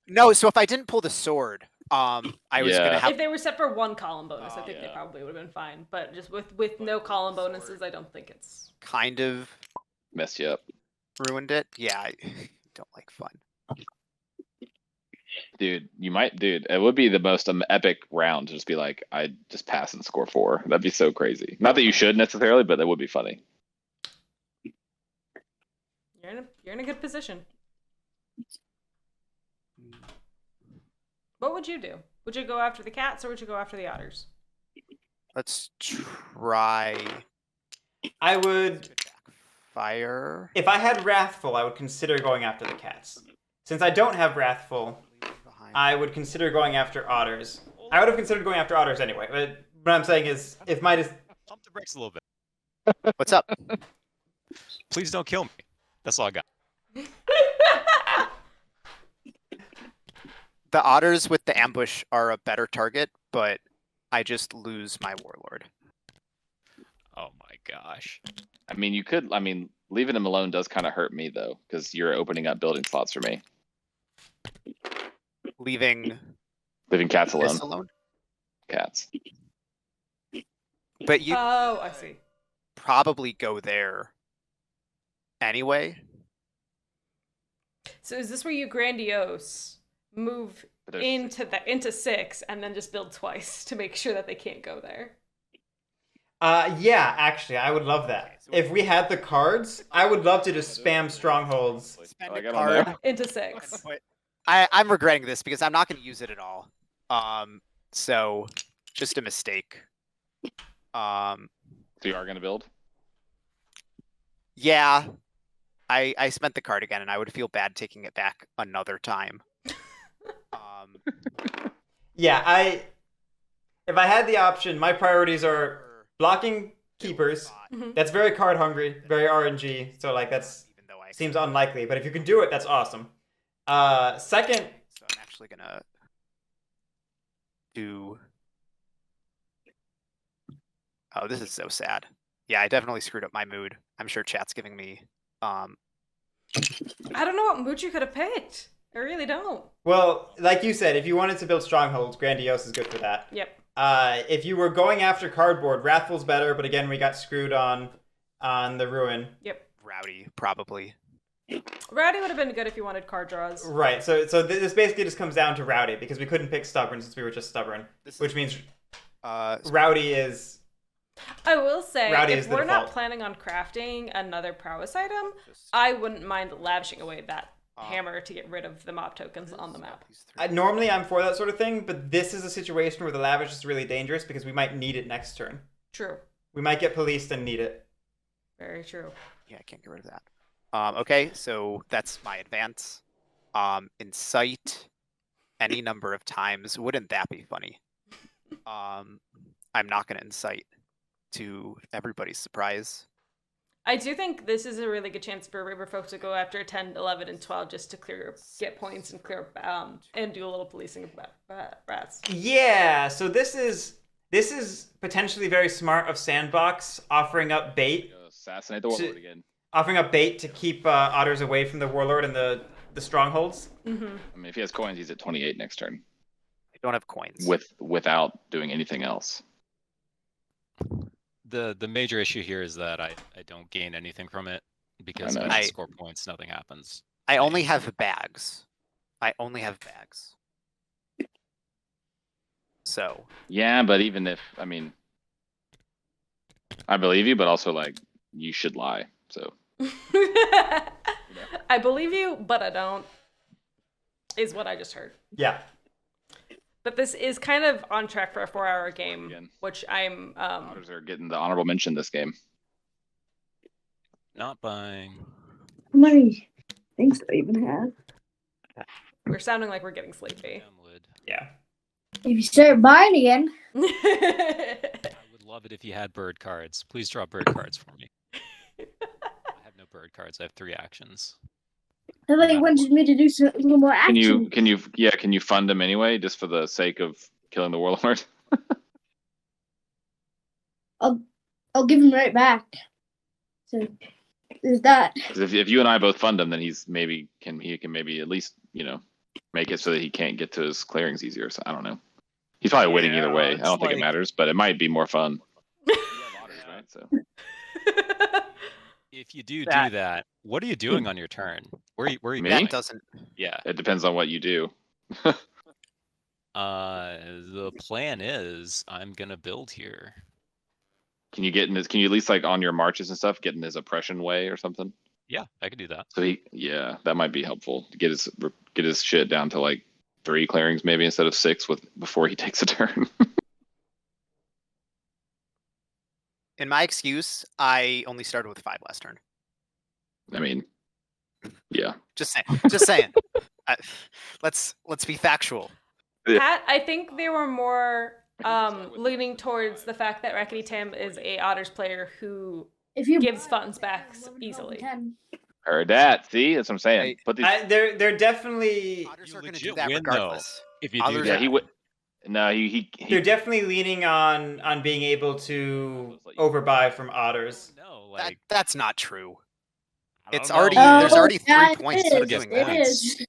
no. So if I didn't pull the sword, I was gonna Yeah. have If they were set for 1 column bonus, I think they Yeah. probably would have been fine. But just with no column bonuses, I don't think it's. kind of Messed you up. ruined it. Yeah, I don't like fun. Dude, it would be the most epic round to just be like, I just pass and score 4. That'd be so crazy. Not that you should necessarily, but that would be funny. You're in a good position. What would you do? Would you go after the cats or would you go after the otters? Let's try I would, fire. if I had Wrathful, I would consider going after the cats. Since I don't have Wrathful, I would consider going after otters. I would have considered going after otters anyway, but what I'm saying is, if Midas... Pump the brakes a little bit. What's up? Please don't kill me. That's all I got. The otters with the ambush are a better target, but I just lose my warlord. Oh my gosh. I mean, leaving him alone does kind of hurt me though, because you're opening up building slots for me. Leaving Cats alone. this alone. Cats. But you Oh, I see. probably go there anyway. So is this where you grandiose move But there's into 6 and then just build twice to make sure that they can't go there? Yeah, actually, I would love that. If we had the cards, I would love to just spam strongholds. Spend I a got on card. there. Into 6. I'm regretting this because I'm not going to use it at all. So just a mistake. So you are gonna build? Yeah, I spent the card again, and I would feel bad taking it back another time. Yeah, if I had the option, my priorities are blocking keepers. Mhm. That's very card hungry, very RNG, so like that's Even though I seems unlikely, but if you can do it, that's awesome. Second, so I'm actually gonna do. Oh, this is so sad. Yeah, I definitely screwed up my mood. I'm sure chat's giving me. I don't know what mood you could have picked. I really don't. well, like you said, if you wanted to build strongholds, Grandiose is good for that. Yep. If you were going after cardboard, Wrathful's better, but again, we got screwed on the Ruin. Yep. Rowdy, probably. Rowdy would have been good if you wanted card draws. Right, so this basically just comes down to Rowdy, because we couldn't pick Stubborn since we were just Stubborn, This which means uh, Rowdy is... I will say, Rowdy if is the we're not default. planning on crafting another prowess item, just, I wouldn't mind lavishing away that hammer to get rid of the mob tokens on the map. these three. Normally I'm for that sort of thing, but this is a situation where the Lavish is really dangerous because we might need it next turn. True. We might get policed and need it. Very true. Yeah, I can't get rid of that. Okay, so that's my advance. Incite any number of times. Wouldn't that be funny? I'm not going to incite to everybody's surprise. I do think this is a really good chance for River folk to go after 10, 11, and 12 just to get points and clear and do a little policing of rats. Yeah, so this is potentially very smart of Sandbox offering up bait. Assassinate the warlord again. Offering up bait to keep otters away from the warlord and the strongholds. Mm-hmm. I mean, if he has coins, he's at 28 next turn. I don't have coins. Without doing anything else. The major issue here is that I don't gain anything from it because I if know. I don't score points, nothing happens. I only have bags. So Yeah, but even if, I mean, I believe you, but also like you should lie. So I believe you, but I don't, is what I just heard. Yeah. But this is kind of on track for a 4-hour game, Again. which I'm... otters are getting the honorable mention this game. Not buying. How many things do I even have? We're sounding like we're getting sleepy. Downwood. Yeah. If you start buying again, I would love it if you had bird cards. Please draw bird cards for me. I have no bird cards. I have 3 actions. I thought you wanted me to do a little more action. Can you fund him anyway, just for the sake of killing the warlord? I'll give him right back. So there's that. 'Cause if you and I both fund him, then he can maybe at least make it so that he can't get to his clearings easier. So I don't know. He's probably winning either way. I it's don't think it like- matters, but it might be more fun. You have otters, right? So If you do That- that, what are you doing on your turn? Where are you Me? going? That doesn't. Yeah. it depends on what you do. The plan is I'm gonna build here. Can you get in his? Can you at least like on your marches and stuff get in his oppression way or something? Yeah, I could do that. So yeah, that might be helpful to get his shit down to like 3 clearings maybe instead of 6 before he takes a turn. In my excuse, I only started with 5 last turn. I mean, yeah. Just saying. Just saying. Let's be factual. Pat, I think they were more leaning towards the fact that RakketyTam is a Otters player who If you gives funds back 11, 12, easily. 10. Heard that. See, that's what I'm saying. Hey, Put these. They're definitely Otters You are going to do legit that win, though. regardless. If you do Others- Yeah, that. he would. No, he they're definitely leaning on being able to overbuy from Otters. No, That, like that's not true. I It's don't already know. there's already 3 yeah, points it for is, doing it that. is. See,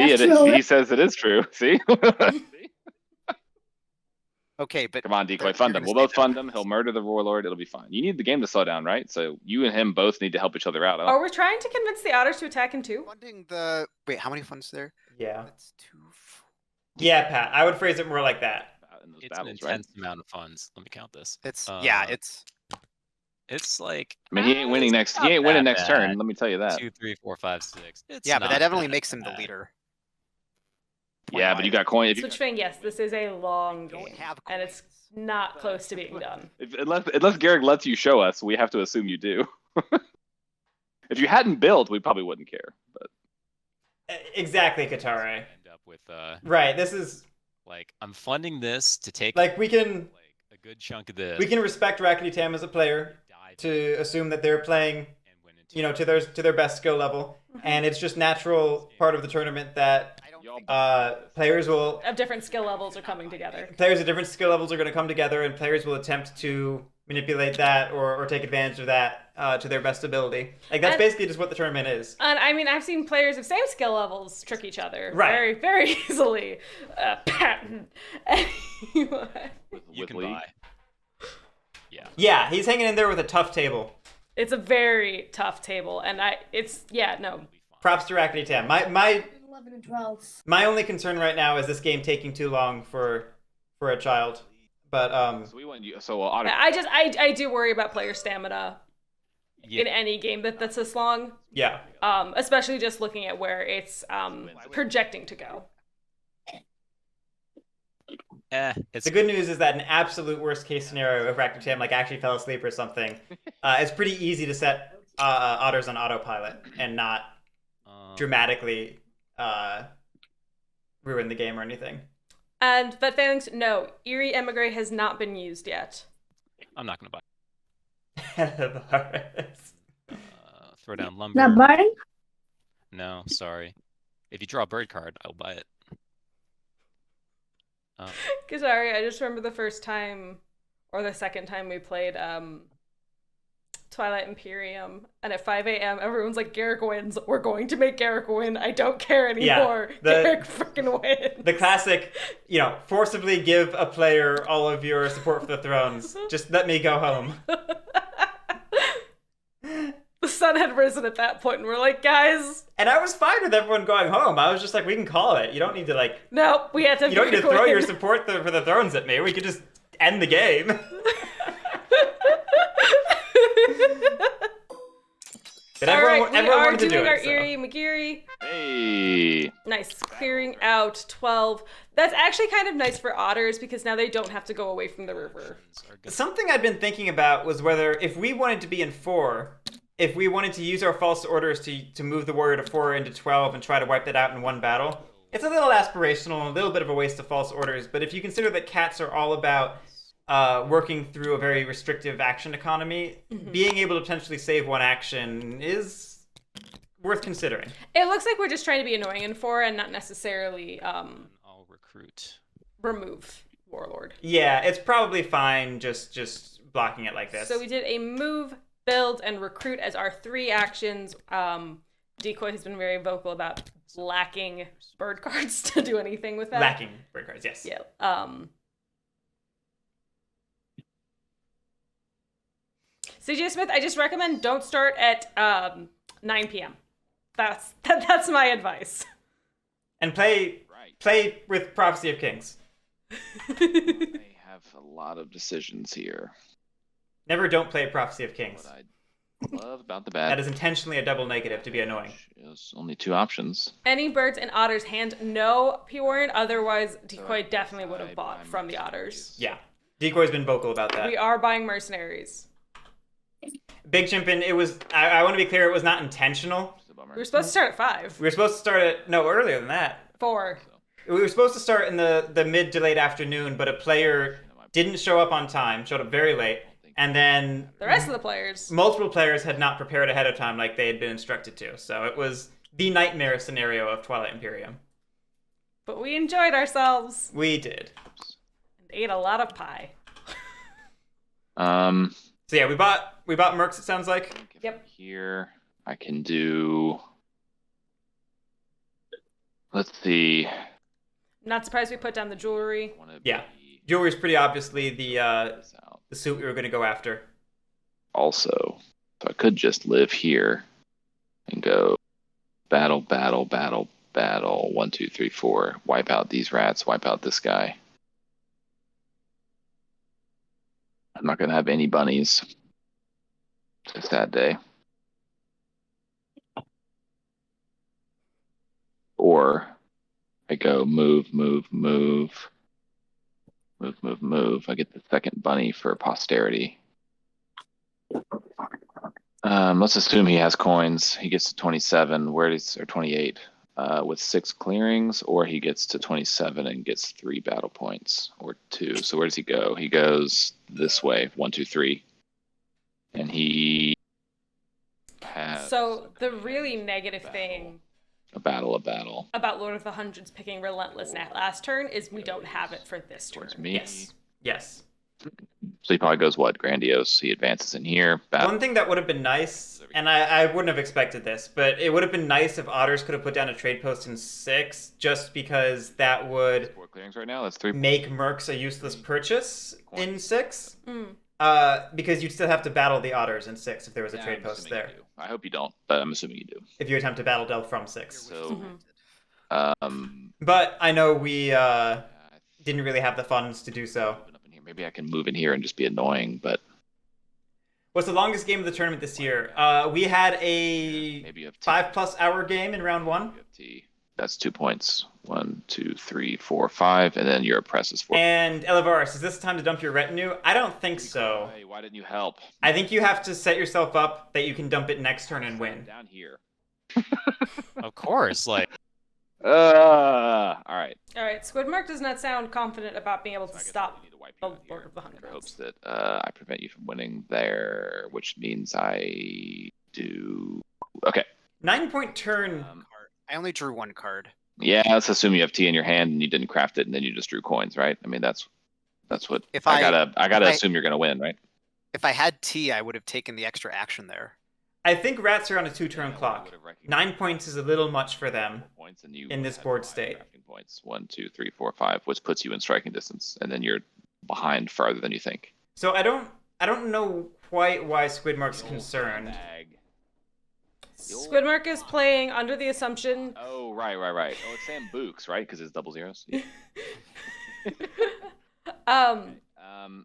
it That's is. true. He says it is true. See. Okay, but Come on, Decoy, they're fund gonna him. We'll say both that fund him. regardless. He'll murder the warlord. It'll be fine. You need the game to slow down, right? So you and him both need to help each other out. Are we trying to convince the Otters to attack him too? Funding the wait, how many funds there? Yeah. That's 2. Yeah, Pat. I would phrase it more like that. In those it's an battles, right? intense amount of funds. Let me count this. It's Uh, yeah, it's It's like I mean, he ain't winning it's next. not He ain't winning that next bad. turn. Let me tell you that. 2, 3, 4, 5, 6. It's yeah, but not that definitely that makes him the bad. leader. Yeah, but you got coin. If you, Switch Fang, yes, this is a long Don't game, have and it's coins. not close to being done. unless Guerric lets you show us, we have to assume you do. If you hadn't built, we probably wouldn't care. But Exactly, Katare. End up with Right. This is like I'm funding this to take like we can like a good chunk of this. respect RakketyTam as a player dive to assume that they're playing, and win into you know, to their best skill level, and it's just natural part of the tournament that I don't Y'all- think players will Of different skill levels are coming together. players at different skill levels are going to come together, and players will attempt to manipulate that or take advantage of that to their best ability. Like that's And- basically just what the tournament is. And I mean, I've seen players of same skill levels trick each other Right. very, very easily. Anyway, you with can League. buy. Yeah. Yeah, he's hanging in there with a tough table. it's a very tough table, and no. It'll be fine. Props to RakketyTam. My 11 and 12. my only concern right now is this game taking too long for a child. But so we went. So Otter. I do worry about player stamina Yeah. in any game that's this long. yeah. Especially just looking at where it's projecting to go. It's The good news is that an absolute worst case scenario, if RakketyTam like actually fell asleep or something, it's pretty easy to set Otters on autopilot and not dramatically ruin the game or anything. But thanks, no, Eerie Emigre has not been used yet. I'm not gonna buy. Varus. Throw down lumber. Not buying? No, sorry. If you draw a bird card, I'll buy it. Sorry, I just remember the first time or the second time we played Twilight Imperium, and at 5 a.m. everyone's like, Guerric wins. We're going to make Guerric win. I don't care anymore. Guerric freaking wins. The classic, forcibly give a player all of your support for the thrones. Just let me go home. The sun had risen at that point, and we're like, guys, And I was fine with everyone going home. I was just like, we can call it. You don't need to nope, we had to. you don't need to throw win. your support for the thrones at me. We could just end the game. But All right, everyone we are wanted to doing do our it. so. Eerie McGeary. Hey. Nice, clearing out 12. That's actually kind of nice for otters because now they don't have to go away from the river. Something I'd been thinking about was whether if we wanted to be in 4, if we wanted to use our false orders to move the warrior to 4 into 12 and try to wipe that out in one battle, it's a little aspirational and a little bit of a waste of false orders. But if you consider that cats are all about working through a very restrictive action economy, being able to potentially save one action is worth considering. It looks like we're just trying to be annoying in 4 and not necessarily I'll recruit. remove Warlord. Yeah, it's probably fine just blocking it like this. So we did a move, build, and recruit as our 3 actions. Decoy has been very vocal about lacking bird cards to do anything with that. Lacking bird cards, yes. Yeah. CJ Smith, I just recommend don't start at 9 p.m. That's my advice. And play with Prophecy of Kings. I have a lot of decisions here. Never don't play Prophecy of Kings. What I love about the bad. That is intentionally a double negative to be annoying. There's only 2 options. Any birds in Otter's hand? No, P-Warren. Otherwise, Decoy definitely would have bought from the Otters. Yeah. Decoy's been vocal about that. We are buying mercenaries. Big Chimpin, it was, I want to be clear, it was not intentional. It's a bummer. We were supposed to start at 5. We were supposed to start at, no, earlier than that. 4. We were supposed to start in the mid to late afternoon, but a player didn't show up on time, showed up very late, and then The rest of the players. multiple players had not prepared ahead of time like they had been instructed to. So it was the nightmare scenario of Twilight Imperium. But we enjoyed ourselves We did. and ate a lot of pie. So yeah, we bought Mercs, it sounds like. If Yep. I'm here, I can do. Let's see. Not surprised we put down the jewelry. Wanna Yeah. be- Jewelry's pretty obviously this out. the suit we were going to go after. Also, so I could just live here and go battle, battle, battle, battle. 1, 2, 3, 4. Wipe out these rats. Wipe out this guy. I'm not gonna have any bunnies. It's a sad day. Or I go move, move, move, move, move, move. I get the second bunny for posterity. Let's assume he has coins. He gets to 27. Where does or 28 with 6 clearings, or he gets to 27 and gets 3 battle points or 2. So where does he go? He goes this way. 1, 2, 3, and he has So the really negative thing a battle. about Lord of the Hundreds picking Relentless last turn is we don't have it for this turn. Towards me. Yes. Yes. So he probably goes what? Grandiose. He advances in here. Battle. One thing that would have been nice, and I wouldn't have expected this, but it would have been nice if Otters could have put down a trade post in 6, just because that would 4 clearings right now. That's 3. make Mercs a useless purchase in 6. Mm. Because you'd still have to battle the Otters in 6 if there was a Yeah, trade I'm post assuming you there. do. I hope you don't, but I'm assuming you do. If you attempt to battle Del from 6. So, Mm-hmm. But I know we I didn't really have the funds to do so. open up in here. Maybe I can move in here and just be annoying, but What's the longest game of the tournament this year? We had a maybe you have 5+ hour game in round 1. T. That's 2 points. 1, 2, 3, 4, 5, and then your press is 4. And Elivaris, is this time to dump your retenue? I don't think so. Hey, why didn't you help? I think you have to set yourself up that you can dump it next turn and win. Down here. Of course, like All right. All right, Skwidmark does not sound confident about being able So to I guess stop I need to wipe you the out Lord here of the in Hundreds. hopes that I prevent you from winning there, which means I do. Okay. 9-point turn. I only drew 1 card. Yeah, let's assume you have tea in your hand and you didn't craft it, and then you just drew coins, right? I mean, that's what If I I- gotta I- assume you're gonna win, right? If I had T, I would have taken the extra action there. I think rats are on a 2-turn Yeah, clock. would have recognized 9 points is a little much for them. points, and you in this had board 5 state. crafting points. 1, 2, 3, 4, 5, which puts you in striking distance, and then you're behind farther than you think. So I don't know quite why Skwidmark's concerned. Bag. Skwidmark is playing under the assumption. Oh, right. Oh, it's Sam Books, right? Because it's double zeros. Yeah.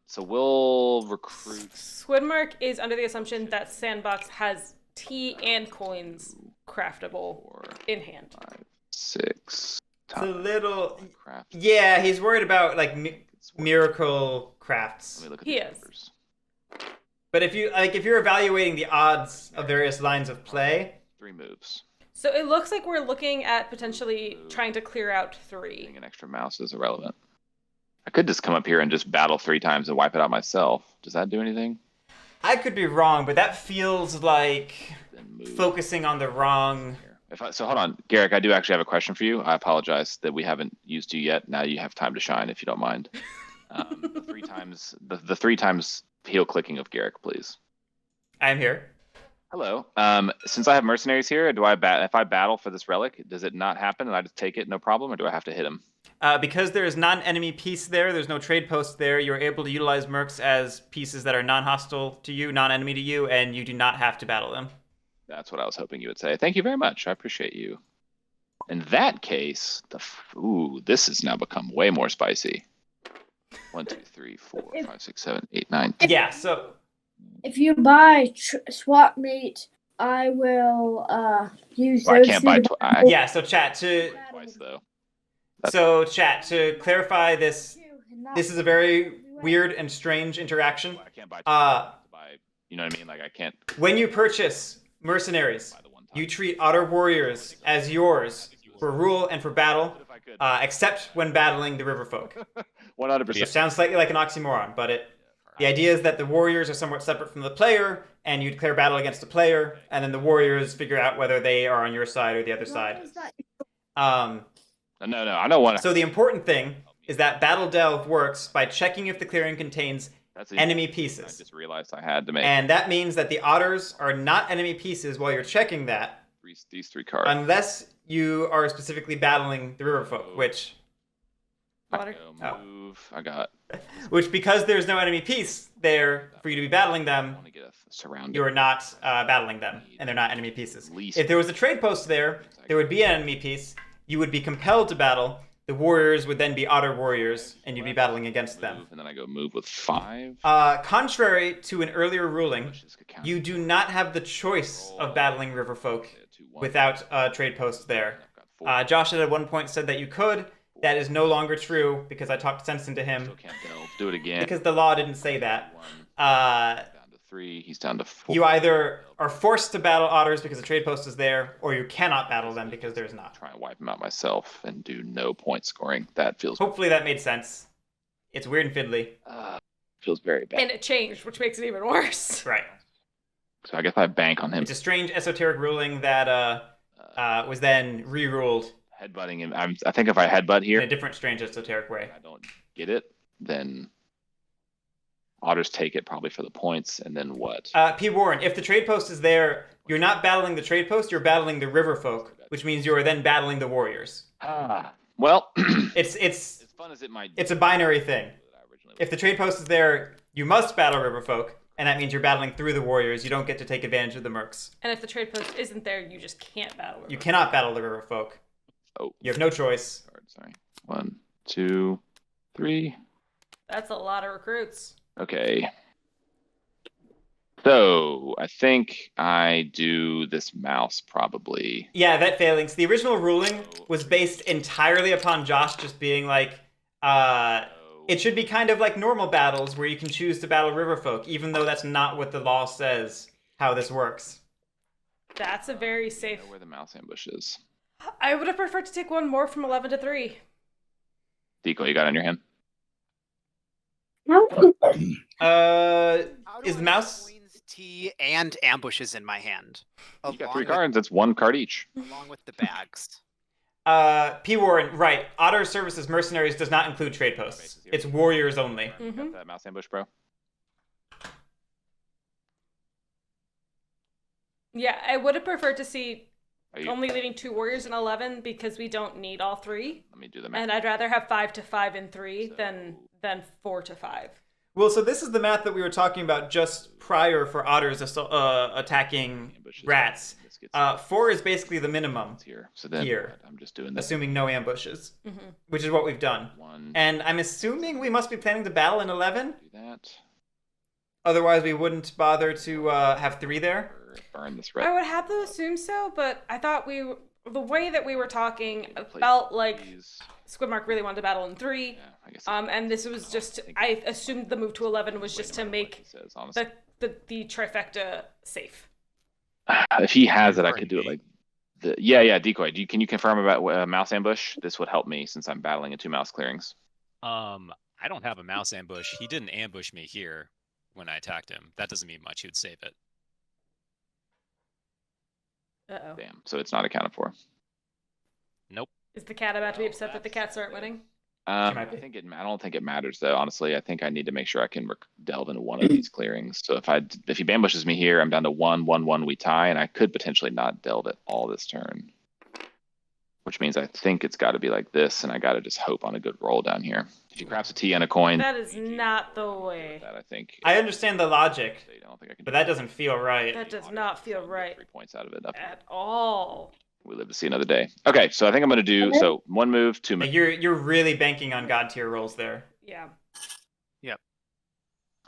So we'll recruit. Skwidmark is under the assumption that Sandbox has tea and coins craftable 4, in hand. 5, 6. It's a little. Craft. Yeah, he's worried about like It's worth- miracle crafts. Let me look at He these is. numbers. But if you're evaluating the odds of various lines of play, 3 moves. So it looks like we're looking at potentially trying to clear out 3. Getting an extra mouse is irrelevant. I could just come up here and just battle 3 times and wipe it out myself. Does that do anything? I could be wrong, but that feels like Then move focusing on the wrong. here. So hold on, Guerric, I do actually have a question for you. I apologize that we haven't used you yet. Now you have time to shine, if you don't mind. The 3 times, the 3 times heel clicking of Guerric, please. I'm here. Hello. Since I have mercenaries here, do I if I battle for this relic, does it not happen and I just take it, no problem, or do I have to hit him? Because there is non-enemy piece there, there's no trade post there, you're able to utilize mercs as pieces that are non-hostile to you, non-enemy to you, and you do not have to battle them. That's what I was hoping you would say. Thank you very much. I appreciate you. In that case, this has now become way more spicy. 1, 2, 3, 4, 5, 6, 7, 8, 9. Yeah, so If you buy swap meat, I will use Well, I those. can't buy. yeah, so chat Twice though. to clarify this is a very weird and strange interaction. I can't buy. You know what I mean? Like I can't. When you purchase mercenaries, you treat otter warriors as yours for rule and for battle, except when battling the river folk. 100%. It sounds slightly like an oxymoron, but the idea is that the warriors are somewhat separate from the player, and you declare battle against the player, and then the warriors figure out whether they are on your side or the other side. No, I don't want to. So the important thing is that Battle Delve works by checking if the clearing contains enemy pieces. I just realized I had to make. And that means that the otters are not enemy pieces while you're checking that. These 3 cards. Unless you are specifically battling the river folk, which... Water. Move. I got. Which, because there's no enemy piece there for you to be battling them, I want to get a surrounding. you are not battling them, and they're not enemy pieces. Least. If there was a trade post there, there would be an enemy piece. You would be compelled to battle. The warriors would then be otter warriors, and you'd be battling against them. And then I go move with 5. Contrary to an earlier ruling, you do not have the choice of battling river folk without a trade post there. Josh had at one point said that you could. That is no longer true because I talked sense into him. Still can't delve. Do it again. Because the law didn't say that. Down to 3. He's down to 4. You either are forced to battle otters because the trade post is there, or you cannot battle them because there's not. Try and wipe him out myself and do no point scoring. That feels. Hopefully that made sense. It's weird and fiddly. Feels very bad. And it changed, which makes it even worse. Right. So I guess I bank on him. It's a strange esoteric ruling that was then re-ruled Headbutting him. I think if I headbutt here, in a different strange esoteric way. I don't get it, then otters take it probably for the points, and then what? P. Warren, if the trade post is there, you're not battling the trade post, you're battling the river folk, which means you are then battling the warriors. Well, It's as fun as it might. it's a binary thing. If the trade post is there, you must battle river folk, and that means you're battling through the warriors. You don't get to take advantage of the mercs. And if the trade post isn't there, you just can't battle it. You cannot battle the river folk. Oh, You have no choice. sorry. 1, 2, 3. That's a lot of recruits. Okay. So I think I do this mouse probably. Yeah, vet failings. The original ruling was based entirely upon Josh just being like, it should be kind of like normal battles where you can choose to battle river folk, even though that's not what the law says how this works. That's a very I safe. know where the mouse ambush is. I would have preferred to take one more from 11 to 3. Decoy, you got it on your hand? No. Is the mouse? Queen's tea and ambushes in my hand. You got 3 cards. That's 1 card each. Along with the bags. P. Warren, right. Otter Services Mercenaries does not include trade posts. It's warriors only. You got that mouse ambush, bro? Yeah, I would have preferred to see Are you- only leaving 2 warriors in 11 because we don't need all 3. Let me do the math. And I'd rather have 5 to 5 in 3 than 4 to 5. Well, so this is the math that we were talking about just prior for otters attacking rats. 4 is basically the minimum Here. So then here, I'm just doing this. assuming no ambushes, Mm-hmm. which is what we've done. 1. And I'm assuming we must be planning to battle in 11. Do that. Otherwise, we wouldn't bother to have 3 there. Burn this I red. would have to assume so, but I thought the way that we were talking Replace felt like these. Skwidmark really wanted to battle in 3. Yeah, I guess. And this was just, I assumed the move to 11 was just to make Says, honestly. the trifecta safe. If he has it, I could do it Pardon like. Yeah, Decoy. Can you confirm about mouse ambush? This would help me since I'm battling in 2 mouse clearings. I don't have a mouse ambush. He didn't ambush me here when I attacked him. That doesn't mean much. He would save it. Uh-oh. Damn. So it's not accounted for. Nope. Is the cat about to be upset that the cats aren't winning? might I be. think I don't think it matters though. Honestly, I think I need to make sure I can delve into one of these clearings. So if he ambushes me here, I'm down to 1/1/1. We tie, and I could potentially not delve at all this turn, which means I think it's got to be like this, and I got to just hope on a good roll down here. If he craps a T and a coin, That is not the way. that I think. I understand the logic, I don't think I can but that doesn't feel right. That does not feel right 3 points out of it. Up. at all. We live to see another day. Okay, so I think I'm going to do so 1 move, 2 Like, moves. you're really banking on god tier rolls there. Yeah.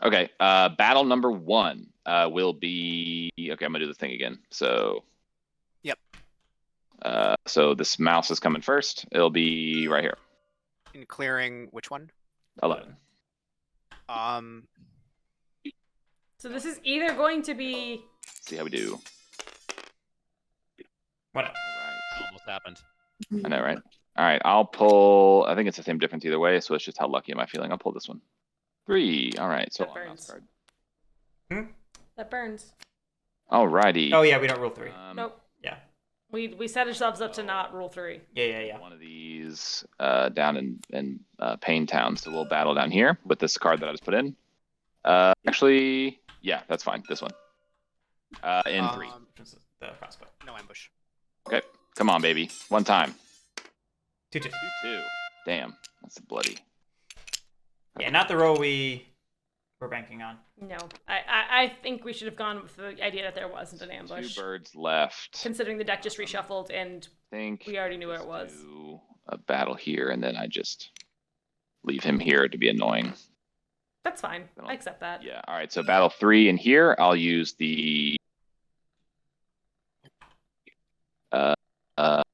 Okay, battle number 1 will be okay. I'm gonna do the thing again. So, Yep. So this mouse is coming first. It'll be right here. In clearing, which one? 11. So this is either going to be. See how we do. What? All right. Almost happened. I know, right? All right, I'll pull. I think it's the same difference either way. So it's just how lucky am I feeling? I'll pull this one. 3. All right. So That on mouse burns. card. That burns. All righty. Oh yeah, we don't rule 3. Nope. Yeah. We set ourselves up to not rule 3. Yeah. One of these down in Pain Town. So we'll battle down here with this card that I just put in. Actually, yeah, that's fine. This one. In 3. The crossbow. No ambush. Okay, come on, baby. One time. 2/2. 2/2. Damn, that's bloody. Yeah, not the roll we were banking on. No. I think we should have gone with the idea that there wasn't an 2 ambush. birds left. Considering the deck just reshuffled and I think we already knew where just it was. do a battle here, and then I just leave him here to be annoying. that's fine. I accept that. Yeah. All right. So battle 3 in here. I'll use the.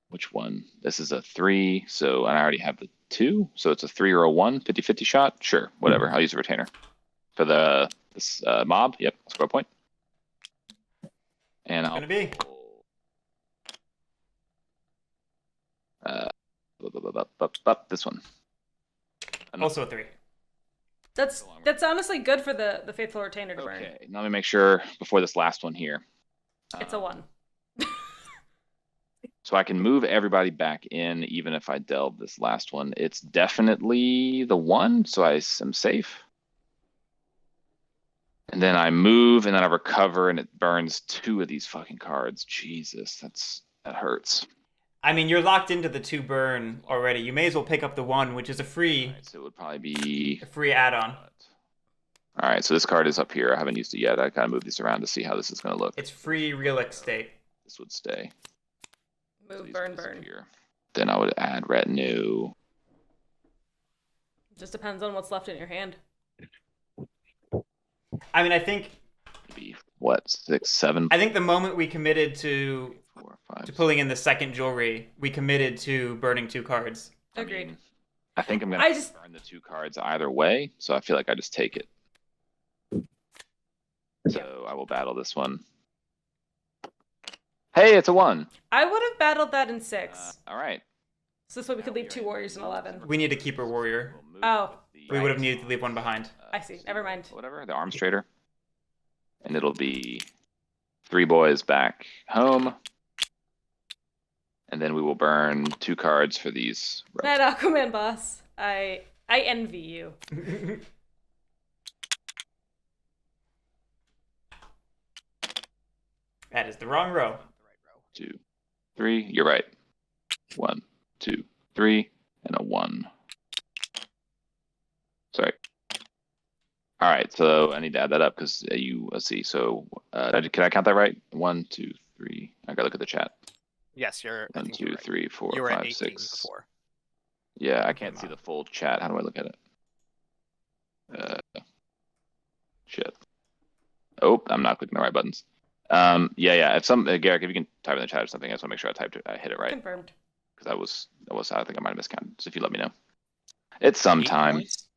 Which one? This is a 3. So and I already have the 2. So it's a 3 or a 1. 50-50 shot. Sure. Whatever. I'll use a retainer for this mob. Yep. Score point. And I'll Gonna be. pull, this one. Also a 3. That's honestly good for the faithful retainer to burn. Okay. Now let me make sure before this last one here. It's a 1. So I can move everybody back in, even if I delve this last one. It's definitely the 1, so I am safe. And then I move, and then I recover, and it burns 2 of these fucking cards. Jesus, that hurts. I mean, you're locked into the 2 burn already. You may as well pick up the 1, which is a free Right, so it would probably be. add-on. All right, so this card is up here. I haven't used it yet. I gotta move these around to see how this is gonna look. It's free real estate. This would stay. So Move, these burn, would burn. disappear. Then I would add retinue. Just depends on what's left in your hand. I mean, I think Maybe what 6, 7. the moment we committed to 4, 5. pulling in the second jewelry, we committed to burning 2 cards. Agreed. I think I'm gonna burn the 2 cards either way, so I feel like I just take it. So I will battle this one. Hey, it's a 1. I would have battled that in 6. All right. So this way we could leave 2 warriors in 11. We need a keeper warrior. We'll move Oh. the- We would have needed to leave one behind. I see. Never mind. Whatever, the arms trader. And it'll be 3 boys back home. And then we will burn 2 cards for these. That Aquaman boss. I envy you. That is the wrong row. 2, 3. You're right. 1, 2, 3, and a 1. Sorry. All right, so I need to add that up because let's see. So can I count that right? 1, 2, 3. I gotta look at the chat. Yes, you're. I 1, think 2, you're right. 3, 4, You were at 5, 18 6. before. Yeah, I can't see the full chat. How do I look at it? Shit. Oh, I'm not clicking the right buttons. Yeah. If Guerric, if you can type in the chat or something, I just want to make sure I hit it right Confirmed. because I think I might have miscounted. So if you let me know, it's sometime. 8 points?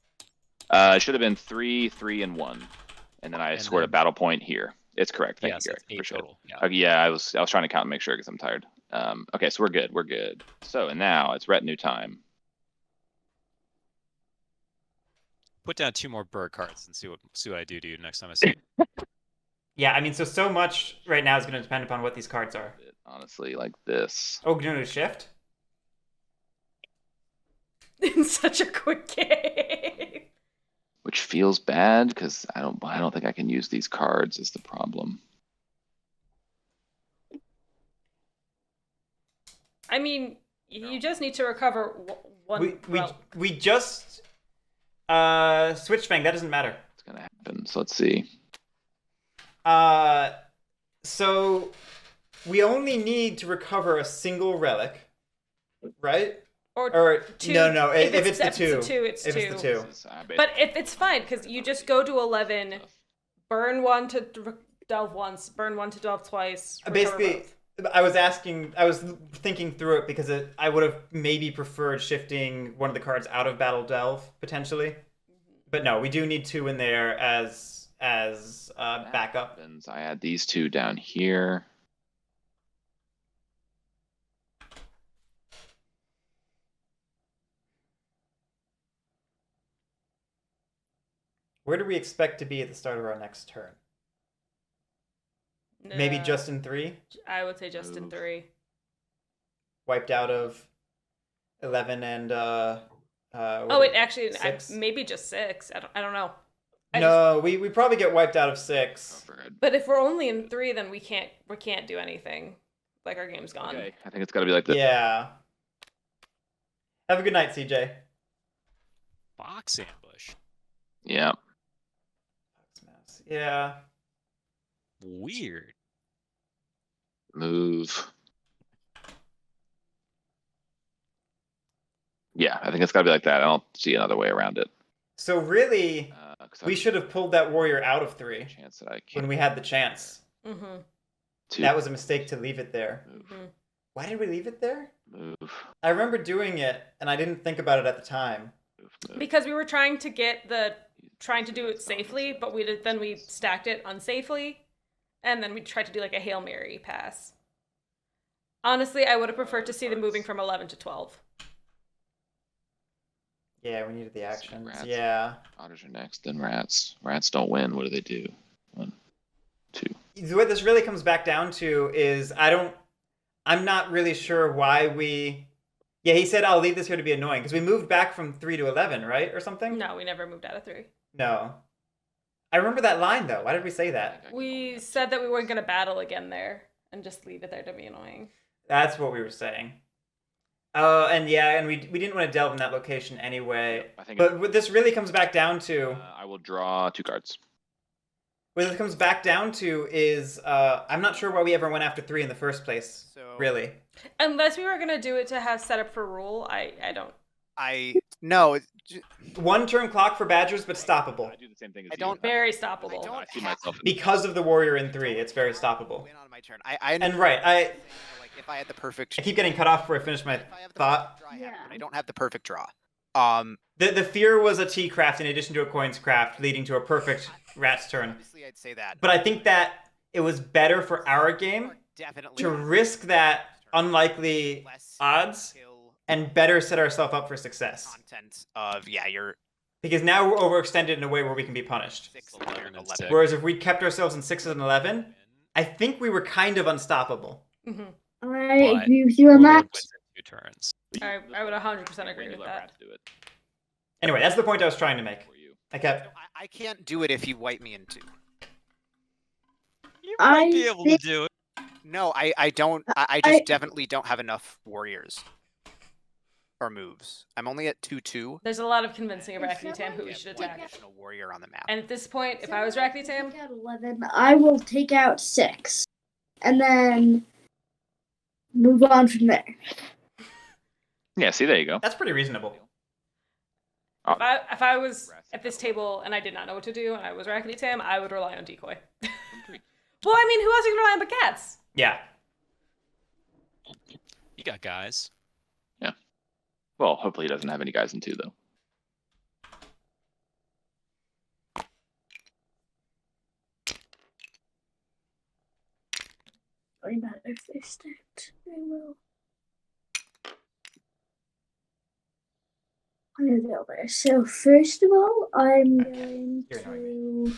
It should have been 3, 3, and 1, and then I And scored a then- battle point here. It's correct. Thank Yes, you, it's Guerric. 8 Appreciate total. Yeah. it. Okay, yeah, I was trying to count and make sure because I'm tired. Okay, so we're good. We're good. So and now it's retinue time. Put down 2 more bird cards and see what I do to you next time I see you. Yeah, I mean, so much right now is going to depend upon what these cards are. Honestly, like this. Oh, no, shift? in such a quick game. Which feels bad because I don't think I can use these cards is the problem. I mean, you just need to recover one. We just switched Fang. That doesn't matter. It's gonna happen. So let's see. So we only need to recover a single relic, right? Or two. No. If it's the If two. it's it's If two. it's the two. But if it's fine, because you just go to 11, burn one to delve once, burn one to delve twice. Basically, I was thinking through it because I would have maybe preferred shifting one of the cards out of Battle Delve, potentially. But no, we do need two in there as backup. I add these two down here. Where do we expect to be at the start of our next turn? Maybe just in 3? I would say just in 3. Wiped out of 11 and Actually, 6? maybe just 6. I don't know. We probably get wiped out of 6. But if we're only in 3, then we can't do anything. Like, our game's gone. Okay, I think it's got to be like this. Yeah. Have a good night, CJ. Box ambush. Yeah. Yeah. Weird. Move. Yeah, I think it's got to be like that. I don't see another way around it. So really, 'Cause we should have pulled that warrior out of 3 chance that I when can we had the chance. Mm-hmm. That was a mistake to leave it there. Mm-hmm. Why did we leave it there? move. I remember doing it, and I didn't think about it at the time. Move. Because we were trying to do it safely, but then we stacked it unsafely, and then we tried to do like a Hail Mary pass. Honestly, I would have preferred to see them moving from 11 to 12. Yeah, we needed the actions. Rats. Yeah. Otters are next, then rats. Rats don't win. What do? 1, 2. What this really comes back down to is I'm not really sure why we... Yeah, he said, I'll leave this here to be annoying, because we moved back from 3 to 11, right? Or something? No, we never moved out of 3. No. I remember that line, though. Why did we say that? We said that we weren't going to battle again there, and just leave it there to be annoying. That's what we were saying. And we didn't want to delve in that location anyway. I think But what this really comes back down to... I will draw 2 cards. What it comes back down to is I'm not sure why we ever went after 3 in the first place. So- Really. Unless we were going to do it to have set up for rule, I don't. No. 1 turn clock for Badgers, but stoppable. I do the same thing as I you. don't- Very stoppable. I don't I see myself in Because of the warrior in 3, it's very stoppable. Win on my turn. And right, I if I had the perfect. keep getting cut off before I finish my If I have the thought. perfect draw, I have it, Yeah. but I don't have the perfect draw. The fear was a T craft in addition to a coins craft, leading to a perfect rat's turn. Obviously, I'd say that. But I think that it was better for our game Definitely to risk that unlikely less odds kill and better set ourselves up for success. content of you're Because now we're overextended in a way where we can be punished. 6 11 and and 11. six. Whereas if we kept ourselves in 6 and 11, I think we were kind of unstoppable. Mm-hmm. I But agree with you on Warlord that. wins in 2 turns. I would 100% agree with Let that. rats do it Anyway, that's the point I was trying to make. for you. I kept... So I can't do it if you wipe me in 2. You I might be able to think- do it. No, I don't. I just definitely don't have enough warriors or moves. I'm only at 2/2. There's a lot of convincing of If RakketyTam someone- who we We have should one attack. additional warrior on the map. And at this point, if I was RakketyTam, Take out 11, I will take out 6, and then move on from there. Yeah, see, there you go. That's pretty reasonable. if I was at this table and I did not know what to do and I was RakketyTam, I would rely on Decoy. Well, I mean, who else are you gonna rely on but cats? Yeah. You got guys. Well, hopefully he doesn't have any guys in 2, though. Worry about if they stacked. They will. I know they'll there. So first of all, I'm going You're to.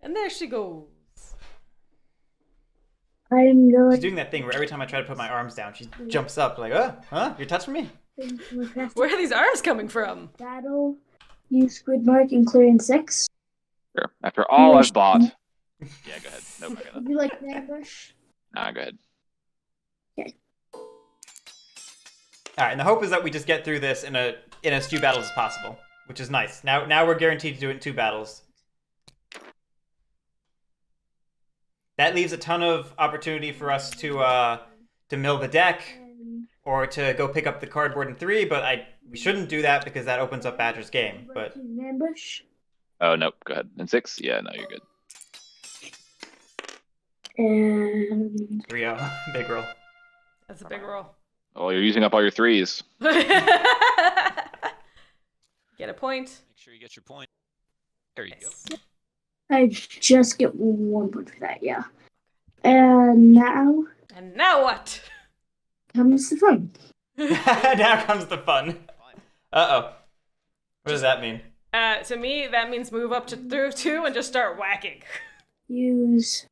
And there she goes. I'm She's going. doing that thing where every time I try to put my arms down, she jumps up like, huh? You're touching me? Where are these arms coming from? Battle, use Skwidmark and clearing 6. Sure. After all I've bought. Yeah, go ahead. Nope, I got Would it. you like an ambush? Nah, go ahead. All right, and the hope is that we just get through this in as few battles as possible, which is nice. Now we're guaranteed to do it in 2 battles. That leaves a ton of opportunity for us to mill the deck or to go pick up the cardboard in 3, but we shouldn't do that because that opens up Badger's game. But An ambush. Oh, nope, go ahead. In 6? Yeah, no, you're good. And 3-0, big roll. That's a big roll. Oh, you're using up all your 3s. Get a point. Make sure you get your point. There you go. I just get 1 point for that, yeah. And now And now what? comes the fun. Now comes the fun. Uh-oh. What does that mean? To me, that means move up to through 2 and just start whacking. Use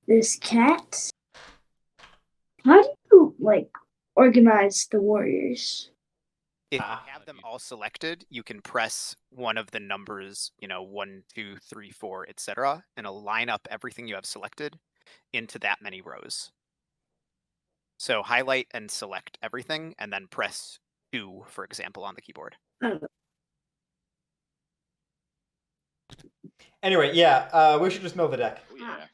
this cat. How do you, organize the warriors? If you have them all selected, you can press one of the numbers, 1, 2, 3, 4, etc., and it'll line up everything you have selected into that many rows. So highlight and select everything, and then press 2, for example, on the keyboard. Anyway, yeah, we should just mill the deck. Oh, yeah.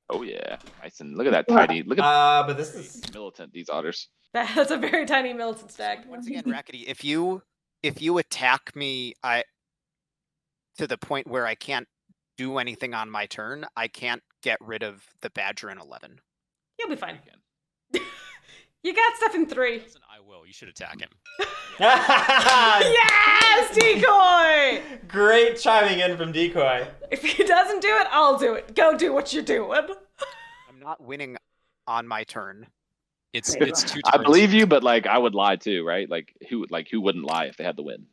Oh, yeah. Nice, and look at that tiny. Look at But this is... militant, these otters. That's a very tiny militant stack. Once again, Rackety, if you attack me, to the point where I can't do anything on my turn, I can't get rid of the Badger in 11. You'll be fine. You got stuff in 3. Listen, I will. You should attack him. Yes, Decoy! Great chiming in from Decoy. If he doesn't do it, I'll do it. Go do what you're doing. I'm not winning on my turn. It's 2 turns. I believe you, but I would lie too, right? Who wouldn't lie if they had the win,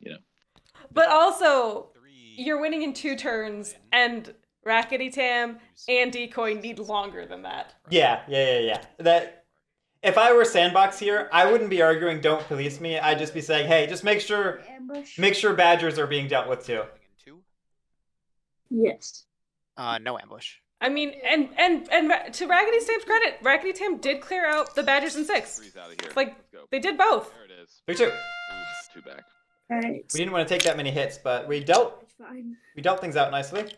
But also, you're winning in 2 turns, and RakketyTam and Decoy need longer than that. Yeah. That... If I were Sandbox here, I wouldn't be arguing don't police me. I'd just be saying, hey, just make sure badgers are being dealt with too. Yes. No ambush. I mean, and to RakketyTam's credit, RakketyTam did clear out the Badgers in 6. 3's out of here. Like, Let's go. they did both. There it is. 3-2. Ooh, 2 back. Alright. We didn't want to take that many hits, but we dealt Fine. things out nicely.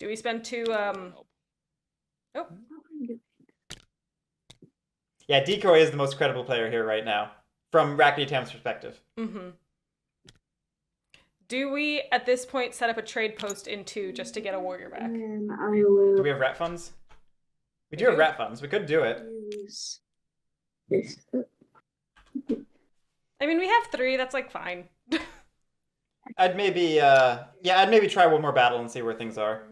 Do we spend 2, Oh. Yeah, Decoy is the most credible player here right now, from RakketyTam's perspective. Mm-hmm. Do we, at this point, set up a trade post in 2 just to get a warrior back? And I will Do we have rat funds? We do have rat funds. We could do it. use this. I mean, we have 3. That's, fine. I'd maybe try one more battle and see where things are.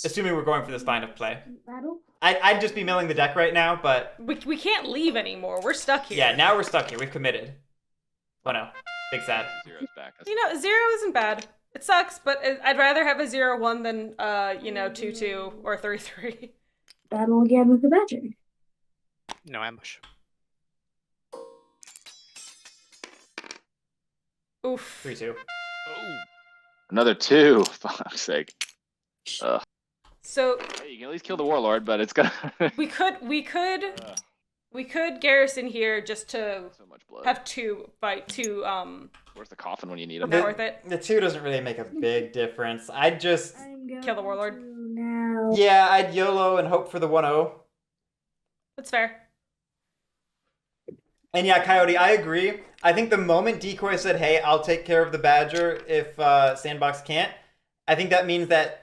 Assuming we're going for this line of play. Battle? I'd just be milling the deck right now, but... We can't leave anymore. We're stuck here. Yeah, now we're stuck here. We've committed. Oh no. Big sad. 0's back. 0 isn't bad. It sucks, but I'd rather have a 0-1 than, 2-2 or 3-3. Battle again with the Badger. No ambush. Oof. 3-2. Oh, Another 2. For fuck's sake. So Hey, you can at least kill the warlord, but it's gonna. we could garrison here just to So much blood. have 2 fight 2 Where's the coffin when you need him? Not worth it. The 2 doesn't really make a big difference. I'd just... Kill the warlord. Now. Yeah, I'd YOLO and hope for the 1-0. That's fair. And yeah, Coyote, I agree. I think the moment Decoy said, hey, I'll take care of the Badger if Sandbox can't, I think that means that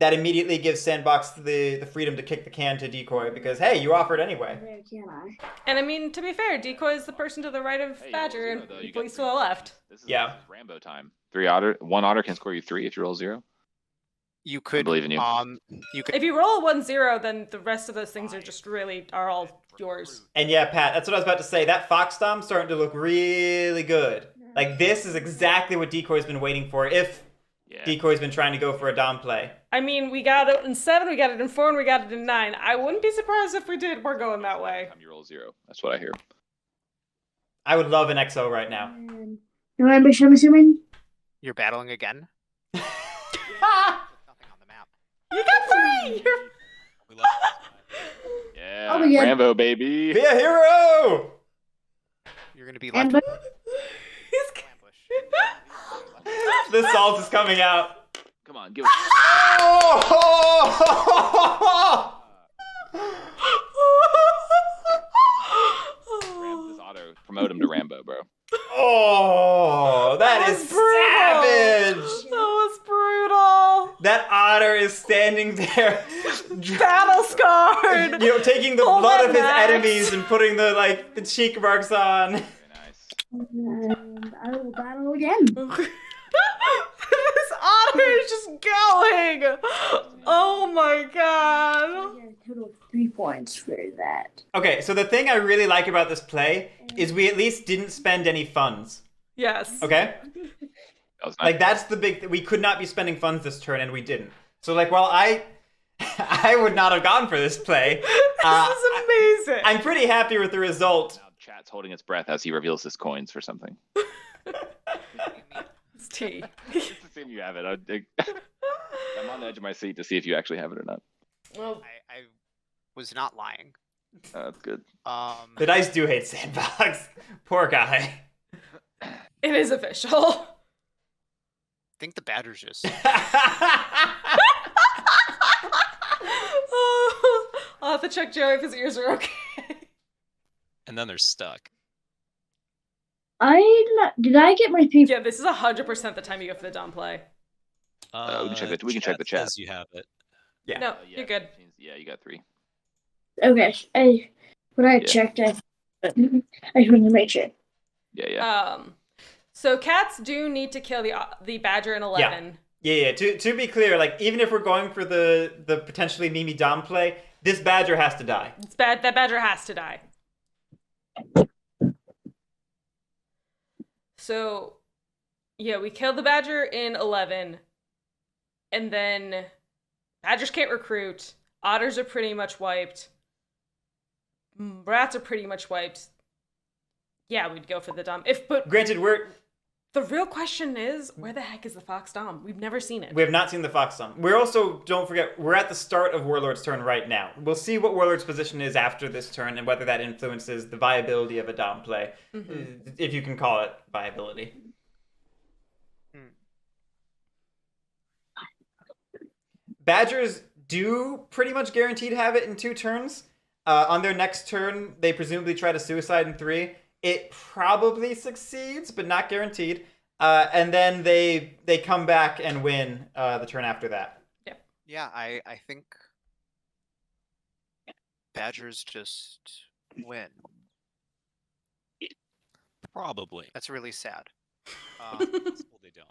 immediately gives Sandbox the freedom to kick the can to Decoy because, hey, you offered anyway. Where can I? And I mean, to be fair, Decoy is the person to the right of Hey, Badger roll 0, and though. You police got to the left. This is Rambo time. 1 otter can score you 3 if you roll 0. You I could believe in you. If you roll a 1-0, then the rest of those things are all yours. And yeah, Pat, that's what I was about to say. That Fox Stomp's starting to look really good. Like, this is exactly what Decoy's been waiting for. If Yeah. Decoy's been trying to go for a Dom play. I mean, we got it in 7, we got it in 4, and we got it in 9. I wouldn't be surprised if we're going that way. Time you roll 0. That's what I hear. I would love an XO right now. No ambush, I'm assuming? You're battling again? There's nothing on the map. You got 3! We love Yeah, Oh, yeah. Rambo, baby. Be a hero! You're gonna be And left He's ambush. The salt is coming out. Come on, give it. Oh! This auto. Promote him to Rambo, bro. Oh, that is savage! That was brutal. That otter is standing there, Battle scarred. taking the Pull blood that of his back. enemies and putting the cheek marks on. Very nice. And I will battle again. This otter is just going. Oh my god. I get a total of 3 points for that. Okay, so the thing I really like about this play is we at least didn't spend any funds. Yes. Okay? That was nice. Like that's the big we could not be spending funds this turn and we didn't. So like while I would not have gone for this play, This is amazing. I'm pretty happy with the result. Now chat's holding its breath as he reveals his coins for something. It's tea. It's the same you have it. I'm on the edge of my seat to see if you actually have it or not. Well, I was not lying. That's good. The dice do hate Sandbox. Poor guy. it is official. I think the Badgers just I'll have to check Joey if his ears are okay. And then they're stuck. Did I get my 3? Yeah, this is 100% the time you go for the Dom play. We can check the- we can check the chat. Says you have it. Yeah. No, Yeah, you're good. Yeah, you got 3. Okay. When I checked, I just wanted to make sure. Yeah. So cats do need to kill the badger in 11. Yeah. To be clear, like even if we're going for the potentially Mimi Dom play, this badger has to die. It's bad. That badger has to die. So, yeah, we killed the badger in 11, and then badgers can't recruit. Otters are pretty much wiped. Rats are pretty much wiped. Yeah, we'd go for the Dom. But Granted, the real question is, where the heck is the Fox Dom? We've never seen it. we have not seen the Fox Dom. We're also, don't forget, we're at the start of Warlord's turn right now. We'll see what Warlord's position is after this turn and whether that influences the viability of a Dom play, if you can call it viability. Badgers do pretty much guaranteed have it in 2 turns. On their next turn, they presumably try to suicide in 3. It probably succeeds, but not guaranteed. And then they come back and win the turn after that. Yeah, I think Badgers just win. Probably. That's really sad. Well, they don't.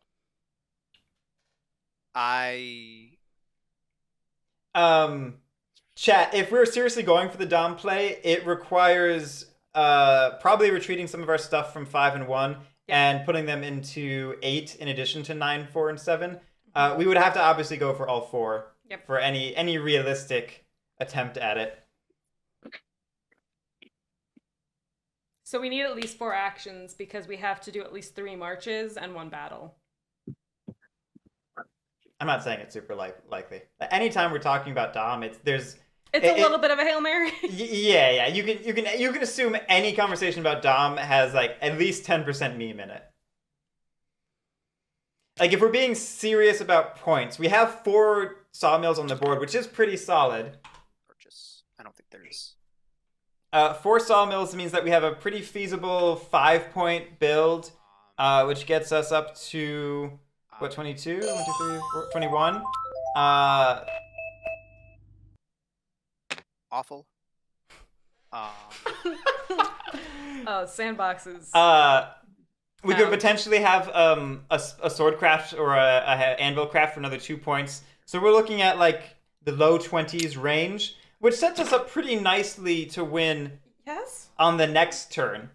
Chat, if we're seriously going for the Dom play, it requires probably retreating some of our stuff from 5 and 1 and putting them into 8 in addition to 9, 4, and 7. We would have to obviously go for all 4 for any realistic attempt at it. So we need at least 4 actions because we have to do at least 3 marches and 1 battle. I'm not saying it's super likely. Anytime we're talking about Dom, it's a little bit of a Hail Mary. Yeah. You can assume any conversation about Dom has like at least 10% meme in it. Like if we're being serious about points, we have 4 sawmills on the board, which is pretty solid. Purchase. I don't think there's. 4 sawmills means that we have a pretty feasible 5-point build, which gets us up to what, 22? 1, 2, 3, 4, 21. Awful. Oh, Sandboxes. We could potentially have a sword craft or a anvil craft for another 2 points. So we're looking at like the low 20s range, which sets us up pretty nicely to win on the next turn.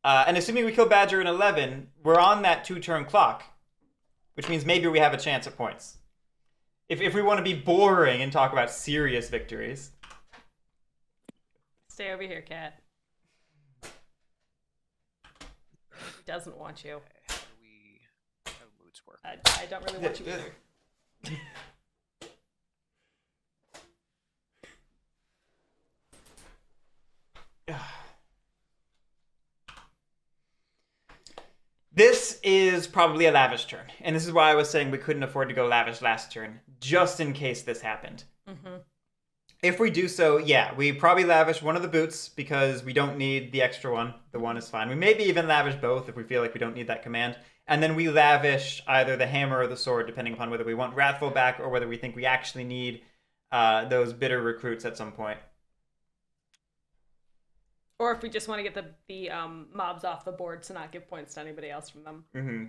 And assuming we kill Badger in 11, we're on that 2-turn clock. which means maybe we have a chance at points. If we want to be boring and talk about serious victories. Stay over here, Cat. He doesn't want you. How do moods work? I don't really want you either. This is probably a lavish turn, and this is why I was saying we couldn't afford to go lavish last turn, just in case this happened. Mm-hmm. If we do so, yeah, we probably lavish one of the boots because we don't need the extra one. The one is fine. We maybe even lavish both if we feel like we don't need that command. And then we lavish either the hammer or the sword, depending upon whether we want Wrathful back or whether we think we actually need those bitter recruits at some point. Or if we just want to get the mobs off the board to not give points to anybody else from them. Mm-hmm.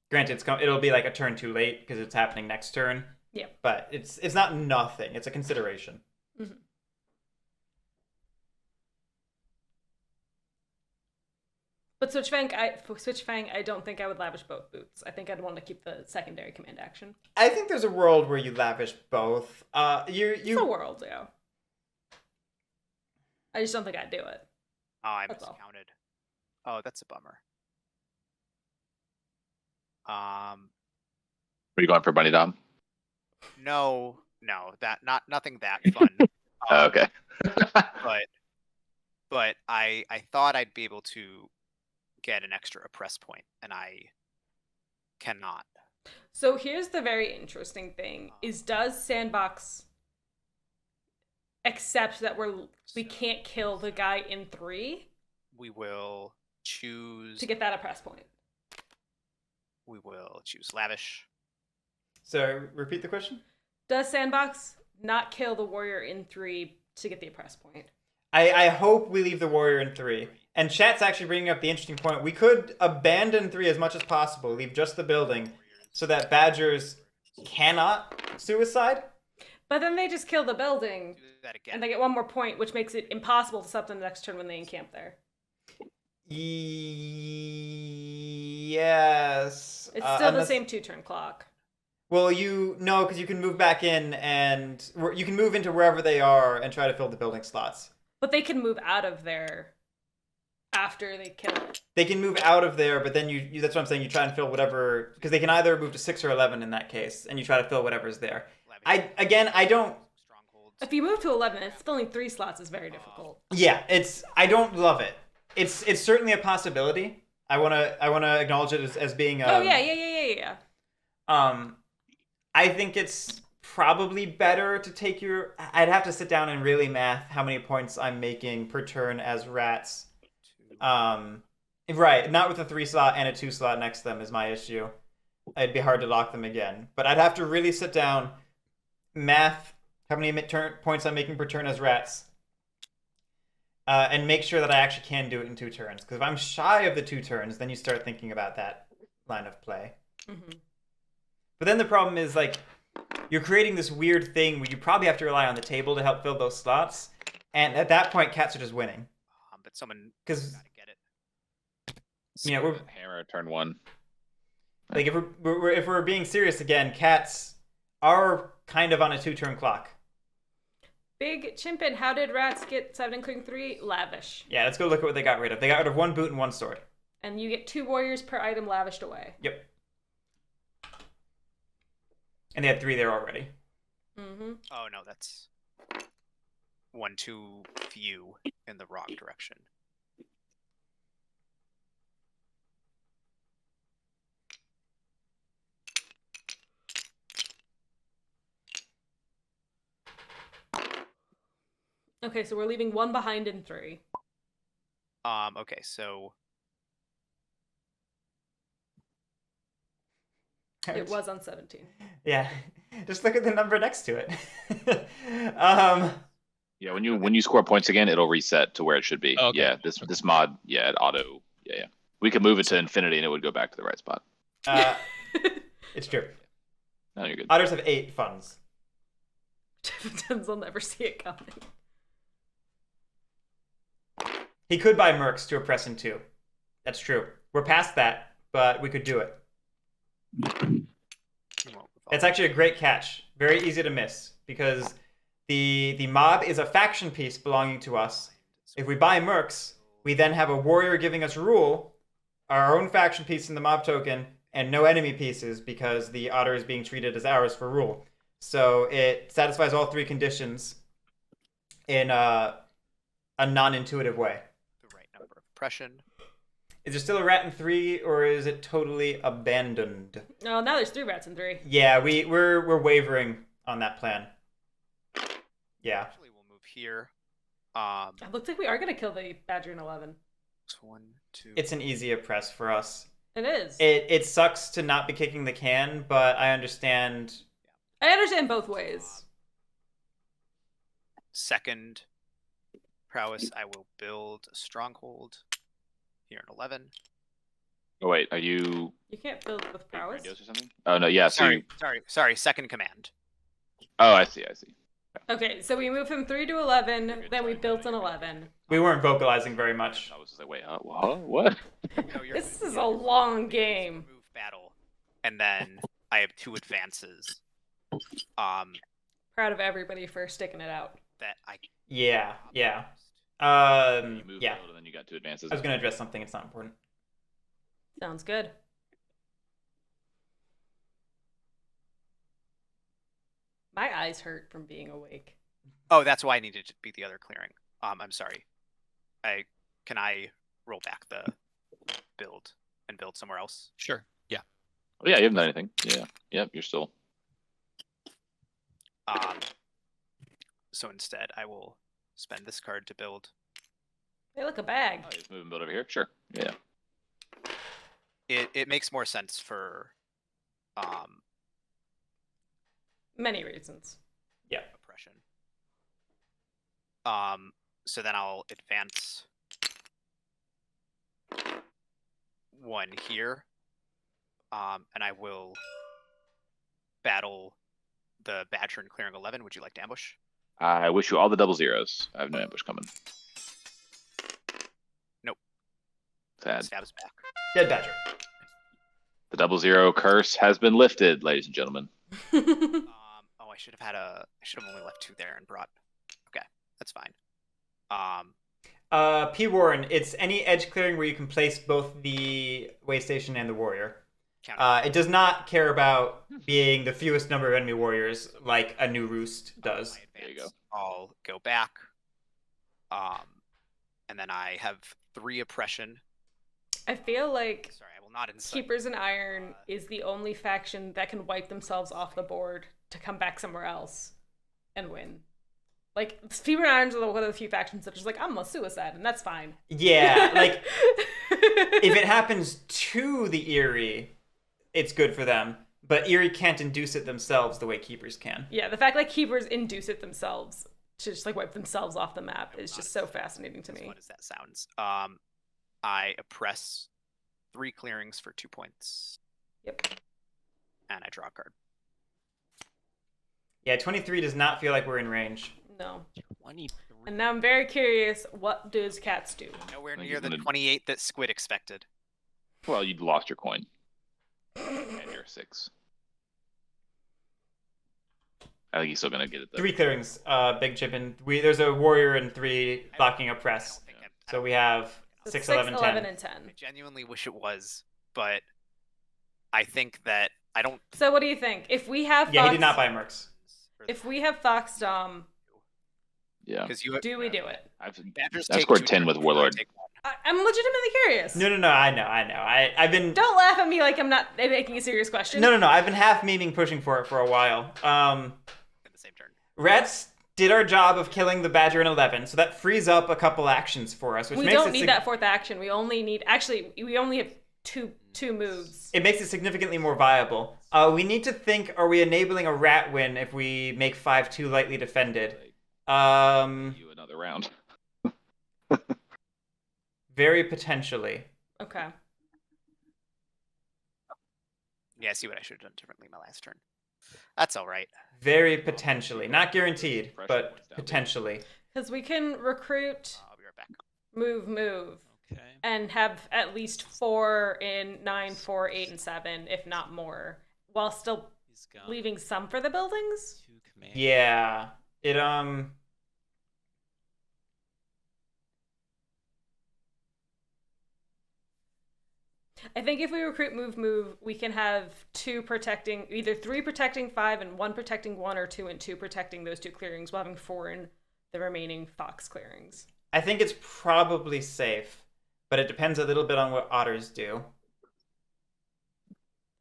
Granted, it'll be like a turn too late because it's happening next turn. Yeah. But it's not nothing. It's a consideration. Mm-hmm. But Switch Fang, I don't think I would lavish both boots. I think I'd want to keep the secondary command action. I think there's a world where you lavish both. It's a world, yeah. I just don't think I'd do it. Oh, I That's all. miscounted. Oh, that's a bummer. Are you going for Bunny Dom? No, nothing that fun. Okay. but I thought I'd be able to get an extra oppress point, and I cannot. So here's the very interesting thing: is does Sandbox accept that we can't kill the guy in 3? We will choose to get that oppress point. We will choose lavish. So repeat the question. Does Sandbox not kill the warrior in 3 to get the oppress point? I hope we leave the warrior in 3. And chat's actually bringing up the interesting point. We could abandon 3 as much as possible, leave just the building, so that badgers cannot suicide. But then they just kill the building, Do that again. and they get one more point, which makes it impossible to stop them the next turn when they encamp there. Yes. It's still the unless- same 2-turn clock. Well, no, because you can move back in and you can move into wherever they are and try to fill the building slots. But they can move out of there after they kill it. They can move out of there, but then you that's what I'm saying. You try and fill whatever, because they can either move to 6 or 11 in that case, and you try to fill whatever's there. Lavish. I don't. Strongholds. If you move to 11, filling 3 slots is very difficult. Yeah, I don't love it. It's certainly a possibility. I wanna acknowledge it as being. Yeah. I think it's probably better to take your. I'd have to sit down and really math how many points I'm making per turn as rats. Right, not with a 3 slot and a 2 slot next to them is my issue. It'd be hard to lock them again. But I'd have to really sit down, math how many points I'm making per turn as rats, and make sure that I actually can do it in 2 turns. Because if I'm shy of the 2 turns, then you start thinking about that line of play. Mm-hmm. But then the problem is, like, you're creating this weird thing where you probably have to rely on the table to help fill those slots. And at that point, cats are just winning. But someone 'Cause- gotta get it. You know, we're Hammer turn 1. like, if we're being serious again, cats are kind of on a 2-turn clock. Big Chimpin, how did rats get 7 including 3? Lavish. Yeah, let's go look at what they got rid of. They got rid of 1 boot and 1 sword. And you get 2 warriors per item lavished away. Yep. And they had 3 there already. Mm-hmm. Oh no, that's 1 too few in the wrong direction. Okay, so we're leaving 1 behind in 3. Okay, so It was on 17. Yeah, just look at the number next to it. Yeah, when you score points again, it'll reset to where it should be. Okay. Yeah, this mod, yeah, it auto. Yeah. We could move it to infinity and it would go back to the right spot. It's true. No, you're good. Otters have 8 funds. Dividends will never see it coming. He could buy mercs to oppress in 2. That's true. We're past that, but we could do it. It's actually a great catch. Very easy to miss because the mob is a faction piece belonging to us. If we buy mercs, we then have a warrior giving us rule, our own faction piece in the mob token, and no enemy pieces because the otter is being treated as ours for rule. So it satisfies all three conditions in a non-intuitive way. The right number of oppression. Is there still a rat in 3, or is it totally abandoned? No, now there's 3 rats in 3. Yeah, we're wavering on that plan. Yeah. Actually, we'll move here. It looks like we are gonna kill the badger in 11. 1, 2. It's an easy oppress for us. It is. It sucks to not be kicking the can, but I understand. I understand both ways. Second prowess, I will build a stronghold here in 11. Oh wait, are you You can't build with prowess. radios or something? Oh no, yeah. So Sorry. Second command. oh, I see. Okay, so we moved from 3 to 11, then we built an 11. We weren't vocalizing very much. I was just like, wait, what? No, you're This good. is a long game. Move battle, and then I have 2 advances. Proud of everybody for sticking it out. That I Yeah. You moved Yeah. build and then you got 2 advances. I was gonna address something. It's not important. Sounds good. My eyes hurt from being awake. Oh, that's why I needed to be the other clearing. I'm sorry. Can I roll back the build and build somewhere else? Sure. Yeah. Oh, yeah, you haven't done anything. Yeah. Yep, you're still. So instead, I will spend this card to build. Hey, look, a bag. Oh, you just move and build over here? Sure. Yeah. It makes more sense for Many reasons. oppression. So then I'll advance 1 here. And I will battle the Badger in clearing 11. Would you like to ambush? I wish you all the double zeros. I have no ambush coming. Nope. Sad. Stabs back. Dead badger. The 00 curse has been lifted, ladies and gentlemen. Oh, I should have only left 2 there and brought. Okay, that's fine. P. Warren, it's any edge clearing where you can place both the way station and the warrior. It does not care about being the fewest number of enemy warriors like a new roost does. There you go. I'll go back. And then I have 3 oppression. I feel like Sorry, I will not incite. Keepers in Iron is the only faction that can wipe themselves off the board to come back somewhere else and win. Like, Keepers in Iron are one of the few factions that are just like, I'm a suicide, and that's fine. Yeah, like, if it happens to the Eerie, it's good for them. But Eerie can't induce it themselves the way Keepers can. Yeah, the fact that Keepers induce it themselves to just, like, wipe themselves off the map is just so fascinating to As me. fun as that sounds. I oppress 3 clearings for 2 points. Yep. And I draw a card. Yeah, 23 does not feel like we're in range. No. 23. And now I'm very curious, what does cats do? Nowhere I think near the he's gonna- 28 that Squid expected. Well, you lost your coin. And you're 6. I think he's still gonna get it though. 3 clearings, Big Chippin. There's a warrior and 3 blocking a I press. don't think So we have So 6, 11, 10. and 10. I genuinely wish it was, but I think that I don't. So what do you think? If we have Yeah, he Fox, did not buy mercs. if we have Fox Dom, Yeah. Because you do we do it? Badgers I take scored 2 10 turns with before I Warlord. take 1. I'm legitimately curious. No, I know. I've been... Don't laugh at me like I'm not making a serious question. No. I've been half memeing pushing for it for a while. In the same turn. Rats did our job of killing the Badger in 11, so that frees up a couple actions for us, which We makes don't it need that 4th action. We only need... Actually, we only have two moves. It makes it significantly more viable. We need to think, are we enabling a rat win if we make 5-2 lightly defended? You another round. Very potentially. Okay. Yeah, I see what I should have done differently my last turn. That's all right. Very potentially. Not guaranteed, Pressure but points down, baby. potentially. Because we can recruit, I'll be right back. move, Okay. and have at least 4 in 9, 4, 8, and 7, if not more, while still He's got leaving some for the buildings. 2 command. Yeah. It I think if we recruit move, we can have 2 protecting, either 3 protecting 5 and 1 protecting 1, or 2 and 2 protecting those 2 clearings, while having 4 in the remaining fox clearings. I think it's probably safe, but it depends a little bit on what otters do.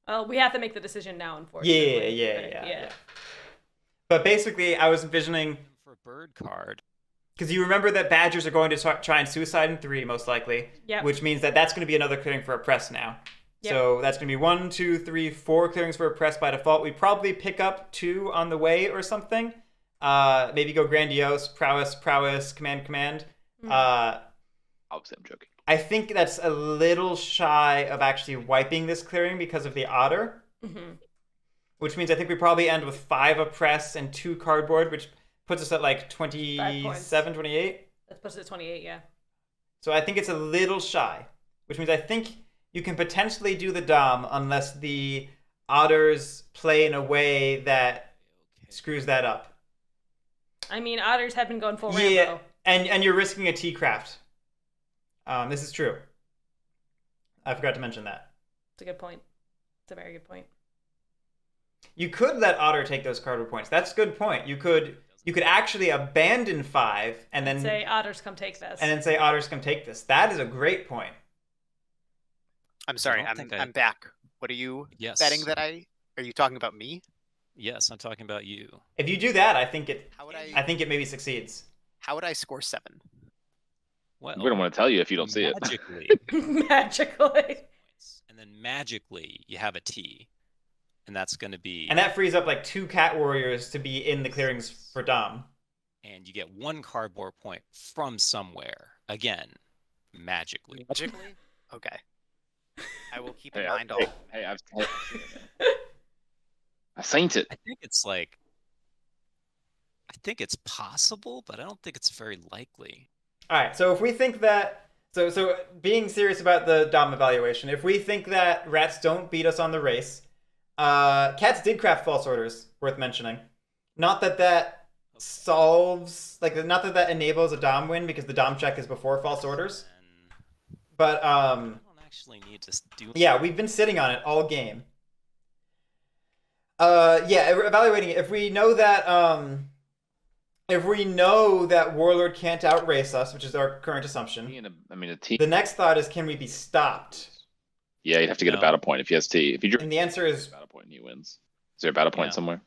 Well, we have to make the decision now, unfortunately. Yeah. But basically, I was envisioning, For a bird card. because you remember that badgers are going to try and suicide in 3, most likely. Yep. Which means that that's going to be another clearing for a press now. Yep. So that's going to be 1, 2, 3, 4 clearings for a press by default. We probably pick up 2 on the way or something. Maybe go grandiose, prowess, command. Obviously, I'm joking. I think that's a little shy of actually wiping this clearing because of the otter. Mm-hmm. Which means I think we probably end with 5 oppress and 2 cardboard, which puts us at like 27, 28. That puts it at 28, yeah. So I think it's a little shy, which means I think you can potentially do the dom unless the otters play in a way that screws that up. I mean, otters have been going full Yeah, Rambo. and you're risking a T-craft. This is true. I forgot to mention that. It's a good point. It's a very good point. You could let otter take those cardboard points. That's a good point. You could actually abandon 5 and then say otters come take this. And then say otters come take this. That is a great point. I'm sorry, don't think I'm back. What are you Yes. betting that are you talking about me? Yes, I'm talking about you. If you do that, I think it How would maybe succeeds. how would I score 7? Well, We don't want to tell you if you don't see it. magically, Magically. and then magically you have a T, and that's going to be, And that frees up like 2 cat warriors to be in the clearings for Dom. and you get 1 cardboard point from somewhere. Again, magically. Magically? Okay. I will keep in Hey, mind all. hey, I've seen it. I seen it. I think it's possible, but I don't think it's very likely. All right, so if we think that so being serious about the Dom evaluation, if we think that rats don't beat us on the race, cats did craft false orders, worth mentioning. Not that solves, like, not that enables a Dom win, because the Dom check is before false orders. And But I don't actually need to do. yeah, we've been sitting on it all game. Evaluating it. If we know that Warlord can't outrace us, which is our current assumption, A T. the next thought is, can we be stopped? Yeah, you'd have to get a No. battle point if he has T. If he drew And the answer is a battle point, he wins. Is there a battle point Yeah. somewhere?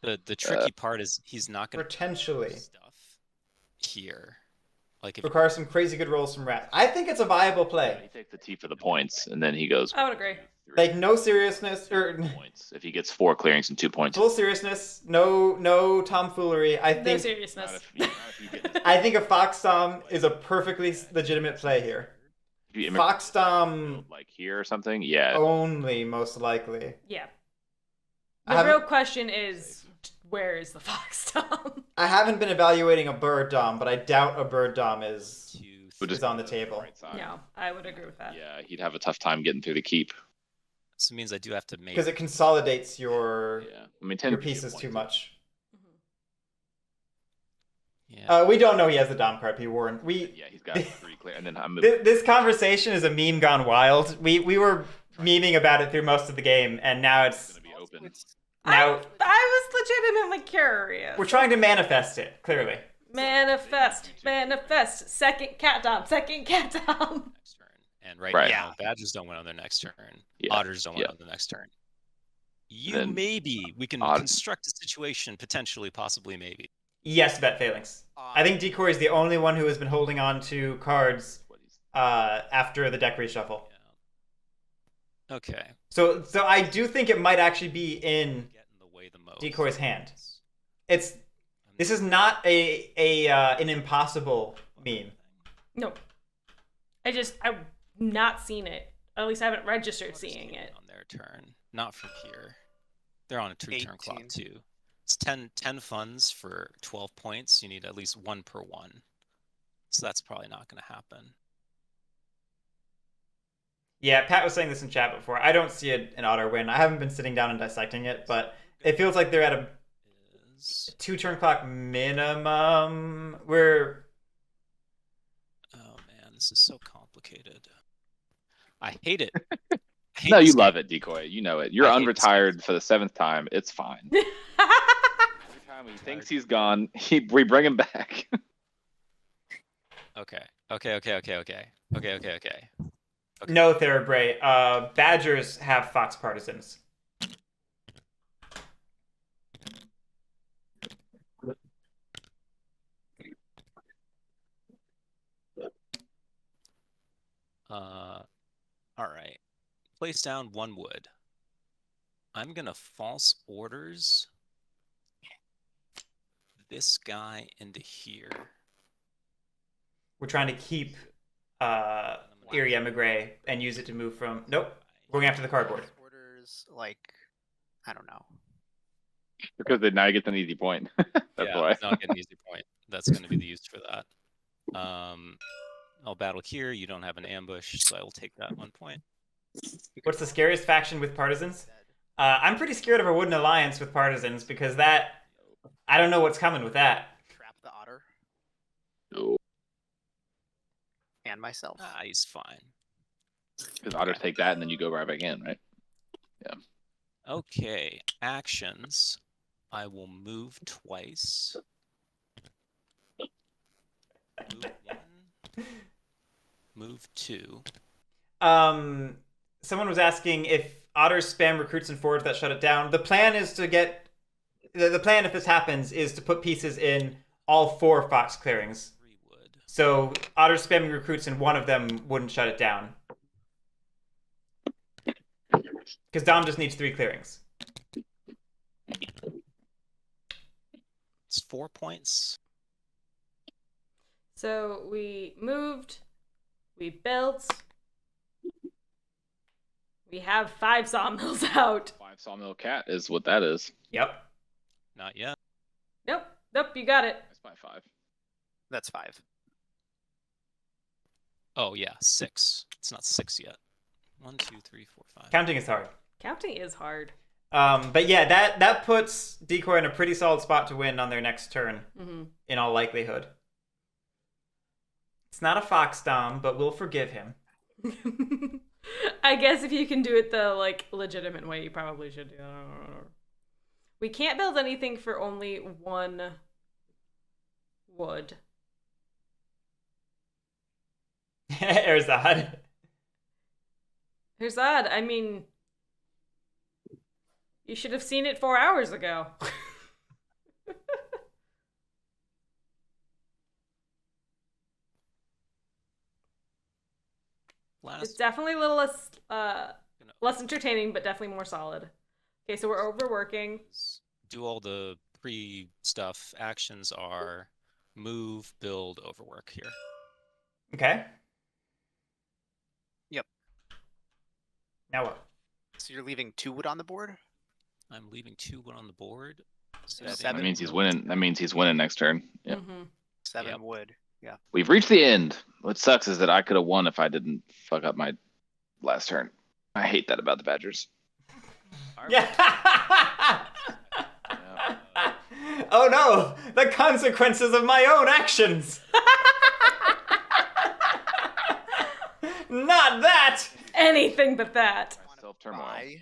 The tricky part is he's not going to potentially stuff here. Like if require some crazy good rolls from rats. I think it's a viable He play. takes the T for the points, and then he goes. I would agree. Like, no seriousness or points. If he gets 4 clearings and 2 points. full seriousness, no tomfoolery. I No think seriousness. I think a Fox Dom is a perfectly legitimate play here. Fox Dom like here or something. Yeah. only, most likely. Yeah. I The haven't- real question is, where is the fox Dom? I haven't been evaluating a bird Dom, but I doubt a bird Dom is 2, Would just on the table. right side. No, I would agree with that. Yeah, he'd have a tough time getting through the keep. so it means I do have to make. Because it consolidates your Yeah, I mean 10 pieces too much. Yeah. We don't know he has the Dom card. Yeah, he's got 3 clear, and then I'm This conversation is a meme gone wild. We were memeing about it through most of the game, and now it's gonna be open. now I was legitimately curious. we're trying to manifest it clearly. Manifest. Second cat Dom. Next turn. And right Right. now, Badgers don't win on their next turn. Yeah. Otters don't win Yeah. on the next turn. Then We can Odd- construct a situation, potentially, possibly, maybe. Yes, bet failings. I think Decoy is the only one who has been holding on to cards after the deck reshuffle. Yeah. Okay. So I do think it might actually be in Get in the way the most. Decoy's hand. This is not an impossible meme. No. I've not seen it. At least I haven't registered seeing it. On their turn. Not from here. They're on a 2-turn clock, 18. too. It's 10 funds for 12 points. You need at least 1 per 1. So that's probably not going to happen. Yeah, Pat was saying this in chat before. I don't see an otter win. I haven't been sitting down and dissecting it, but it feels like they're at a Is 2 turn clock minimum. We're oh man, this is so complicated. I hate it. I hate No, this you game. love it, Decoy. You know it. You're I hate this unretired for the 7th time. It's fine. Every time he thinks he's gone, we bring him back. Okay. no Thoroughbray. Badgers have Fox Partisans. All right. Place down 1 wood. I'm gonna false orders this guy into here. We're trying to keep Eerie Emigre and use it to move from. Nope. Going after the cardboard. Orders, like, I don't know. Because then now you get an easy point. That's why. Now I get an easy point. That's going to be the use for that. I'll battle here. You don't have an ambush, so I will take that 1 point. What's the scariest faction with partisans? I'm pretty scared of a wooden alliance with partisans because that. I don't know what's coming with that. Trap the otter No. and myself. He's fine. Because otters take that and then you go right back in, right? Okay, actions. I will move twice. Move 1. Move 2. Someone was asking if otters spam recruits and forwards that shut it down. The plan is to get. The plan, if this happens, is to put pieces in all 4 Fox clearings. 3 wood. So otters spamming recruits and one of them wouldn't shut it down. Because Dom just needs 3 clearings. It's 4 points. So we moved, we built, we have 5 sawmills out. 5 sawmill cat is what that is. Yep. Not yet. Nope, you got it. That's by 5. That's 5. Oh yeah, 6. It's not 6 yet. 1, 2, 3, 4, 5. Counting is hard. Counting is hard. But yeah, that puts Decoy in a pretty solid spot to win on their next turn, in all likelihood. It's not a Fox Dom, but we'll forgive him. I guess if you can do it the legitimate way, you probably should do that. We can't build anything for only 1 wood. Erzad. Herzad, I mean, you should have seen it 4 hours ago. It's definitely a little less entertaining, but definitely more solid. Okay, so we're overworking. Do all the pre-stuff. Actions are move, build, overwork here. Okay. Yep. Now what? So you're leaving 2 wood on the board? I'm leaving 2 wood on the board. So That That 7 means he's winning. That means he's winning next turn. Yeah. 7 Yep. wood. Yeah. We've reached the end. What sucks is that I could have won if I didn't fuck up my last turn. I hate that about the Badgers. Yeah. Oh no! The consequences of my own actions! Not that! Anything but that. Self-turmoil. Buy?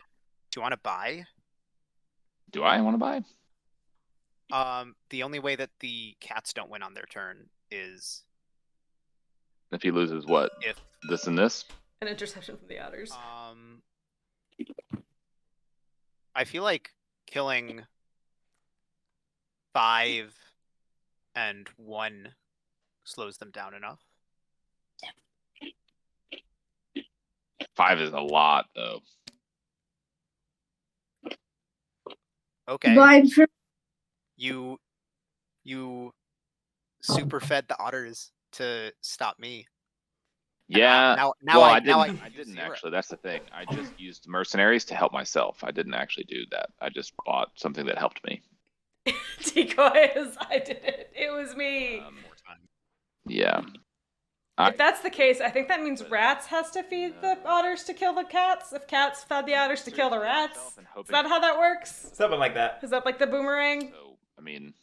Do you want to buy? Do I want to buy? The only way that the cats don't win on their turn is If he loses what? if This and this? An interception from the otters. I feel like killing 5 and 1 slows them down enough. 5 is a lot, though. Okay. Blind for You super fed the otters to stop me. Yeah. Now well, I now didn't. I use didn't 0. actually. That's the thing. I just used mercenaries to help myself. I didn't actually do that. I just bought something that helped me. Decoy is, I did it. It was me. More time. Yeah. If that's the case, I think that means rats has to feed the otters to kill the cats. If cats fed the otters to kill the rats, is that how that works? Something like that. Is that like the boomerang? So, I mean,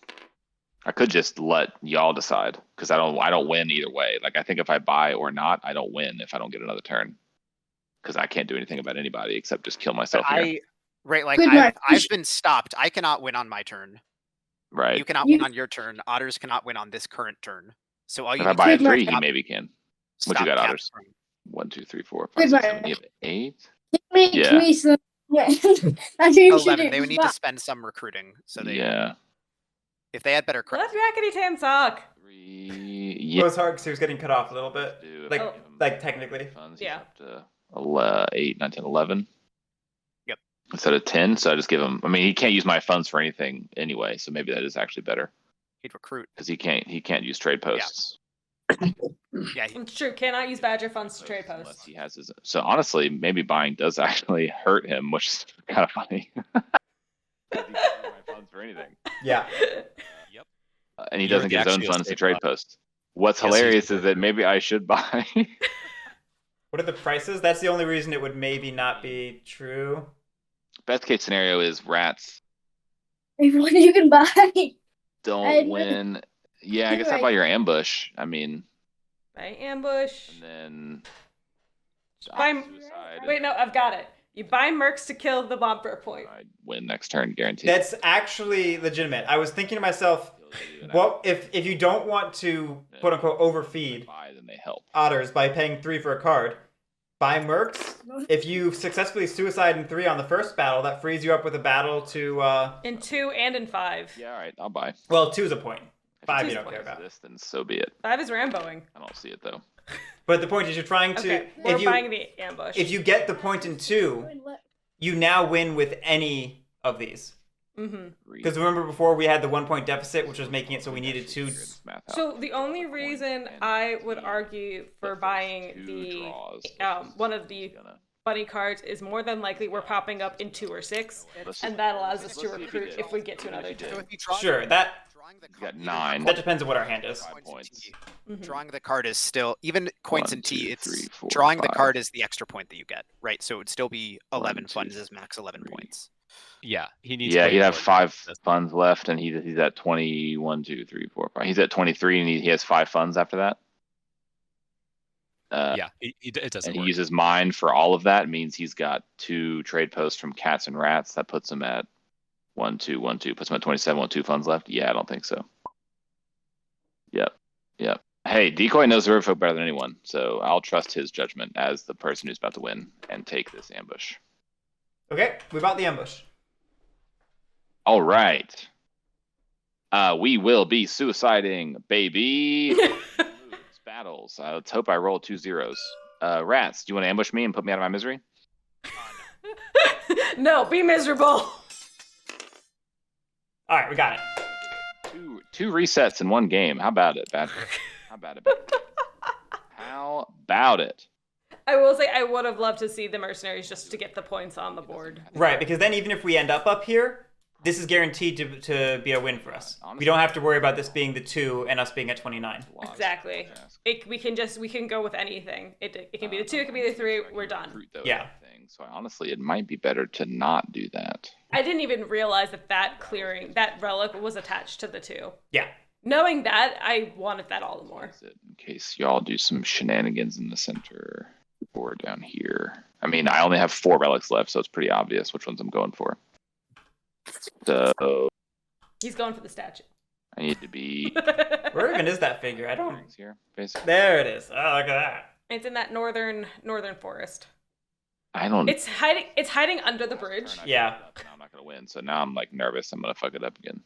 I could just let y'all decide because I don't win either way. Like I think if I buy or not, I don't win if I don't get another turn because I can't do anything about anybody except just kill myself here. Like Skwidmark, I've been stopped. I cannot win on my turn. Right. You cannot win on your turn. Otters cannot win on this current turn. So all you If I need buy a to do is 3, he stop- maybe can. What you stop got, cats Otters? from- 1, 2, 3, 4, 5, 6, 7. You have 8. Give me some. Yeah. That's what you should 11. do. They would need to spend some recruiting. So they, Yeah. if they had better Let credit. RakketyTam talk. 3. It Yeah. was hard because he was getting cut off a little bit. Do if Like, I give him like technically. funds, Yeah. he's up to 8, 9, 10, 11. Yep. Instead of 10, so I just give him. I mean, he can't use my funds for anything anyway, so maybe that is actually better He'd recruit. because he can't use trade posts. Yeah. It's true. Cannot use Badger funds to trade Unless posts. he has his. So honestly, maybe buying does actually hurt him, which is kind of funny. 'Cause he can't use my funds for anything, Yeah. and he You're doesn't the get his own actual funds to safe trade buy. posts. What's Yes, he's hilarious the is that maybe I should buy. What are the prices? That's the only reason it would maybe not be true. Best case scenario is rats What you can buy. don't win. Yeah, I guess I Right. buy your ambush. I mean, By ambush. and then Buy- suicide. Wait, no, I've got it. You buy mercs to kill the bumper point. I win next turn, guaranteed. That's actually legitimate. I was thinking to myself, well, if you don't want to quote unquote overfeed buy, then they help. otters by paying 3 for a card, buy mercs. If you successfully suicide in 3 on the first battle, that frees you up with a battle to In 2 and in 5. Yeah, all right, I'll buy. well, 2 is a point. If 5 it's you don't care as about. this, then so be it. 5 is Ramboing. I don't see it though. But the point is you're trying to Okay, we're if buying the ambush. you get the point in 2, you now win with any of these. Mm-hmm. Because remember before we had the 1 point deficit, which was making it so we needed 2. So the only reason I would argue for buying the one of the bunny cards is more than likely we're popping up in 2 or 6, and that allows us to recruit if we get to another So turn. if you draw Sure, that drawing the You card, got even 9. that depends on what our hand is. 5 points. Mhm. drawing the card is still even coins 1, and T. 2, It's 3, 4, drawing the 5. card is the extra point that you get, right? So it would still be 11 1, 2, funds is max 11 3. points. Yeah, he needs. Yeah, way he'd have more than 5 this. funds left, and he's at 21, 2, 3, 4, 5. He's at 23, and he has 5 funds after that. Yeah, it doesn't And he work. uses mine for all of that. It means he's got 2 trade posts from cats and rats. That puts him at 1, 2, 1, 2. Puts him at 27 with 2 funds left. Yeah, I don't think so. Yep. Hey, Decoy knows the Riverfolk better than anyone, so I'll trust his judgment as the person who's about to win and take this ambush. Okay, we bought the ambush. All right. We will be suiciding, baby. Moves, battles. Let's hope I roll 2 zeros. Rats, do you want to ambush me and put me out of my misery? No, be miserable. All right, we got it. Two resets in one game. How about it, Badger? How about it? How about it? I will say I would have loved to see the mercenaries just to get the points on the board. Right, because then even if we end up here, this is guaranteed to be a win for us. We don't have to worry about this being the 2 and us being at 29. Exactly. We can go with anything. It can be the 2, it can be the 3. We're done. Yeah. So honestly, it might be better to not do that. I didn't even realize that relic was attached to the 2. Yeah. Knowing that, I wanted that all the more. Is it in case y'all do some shenanigans in the center or down here? I mean, I only have 4 relics left, so it's pretty obvious which ones I'm going for. So He's going for the statue. I need to be Where even is that figure? I don't. here, basically. There it is. Oh, look at that. It's in that northern forest. I don't. It's hiding under the bridge. Yeah. Now I'm not gonna win, so now I'm like nervous. I'm gonna fuck it up again.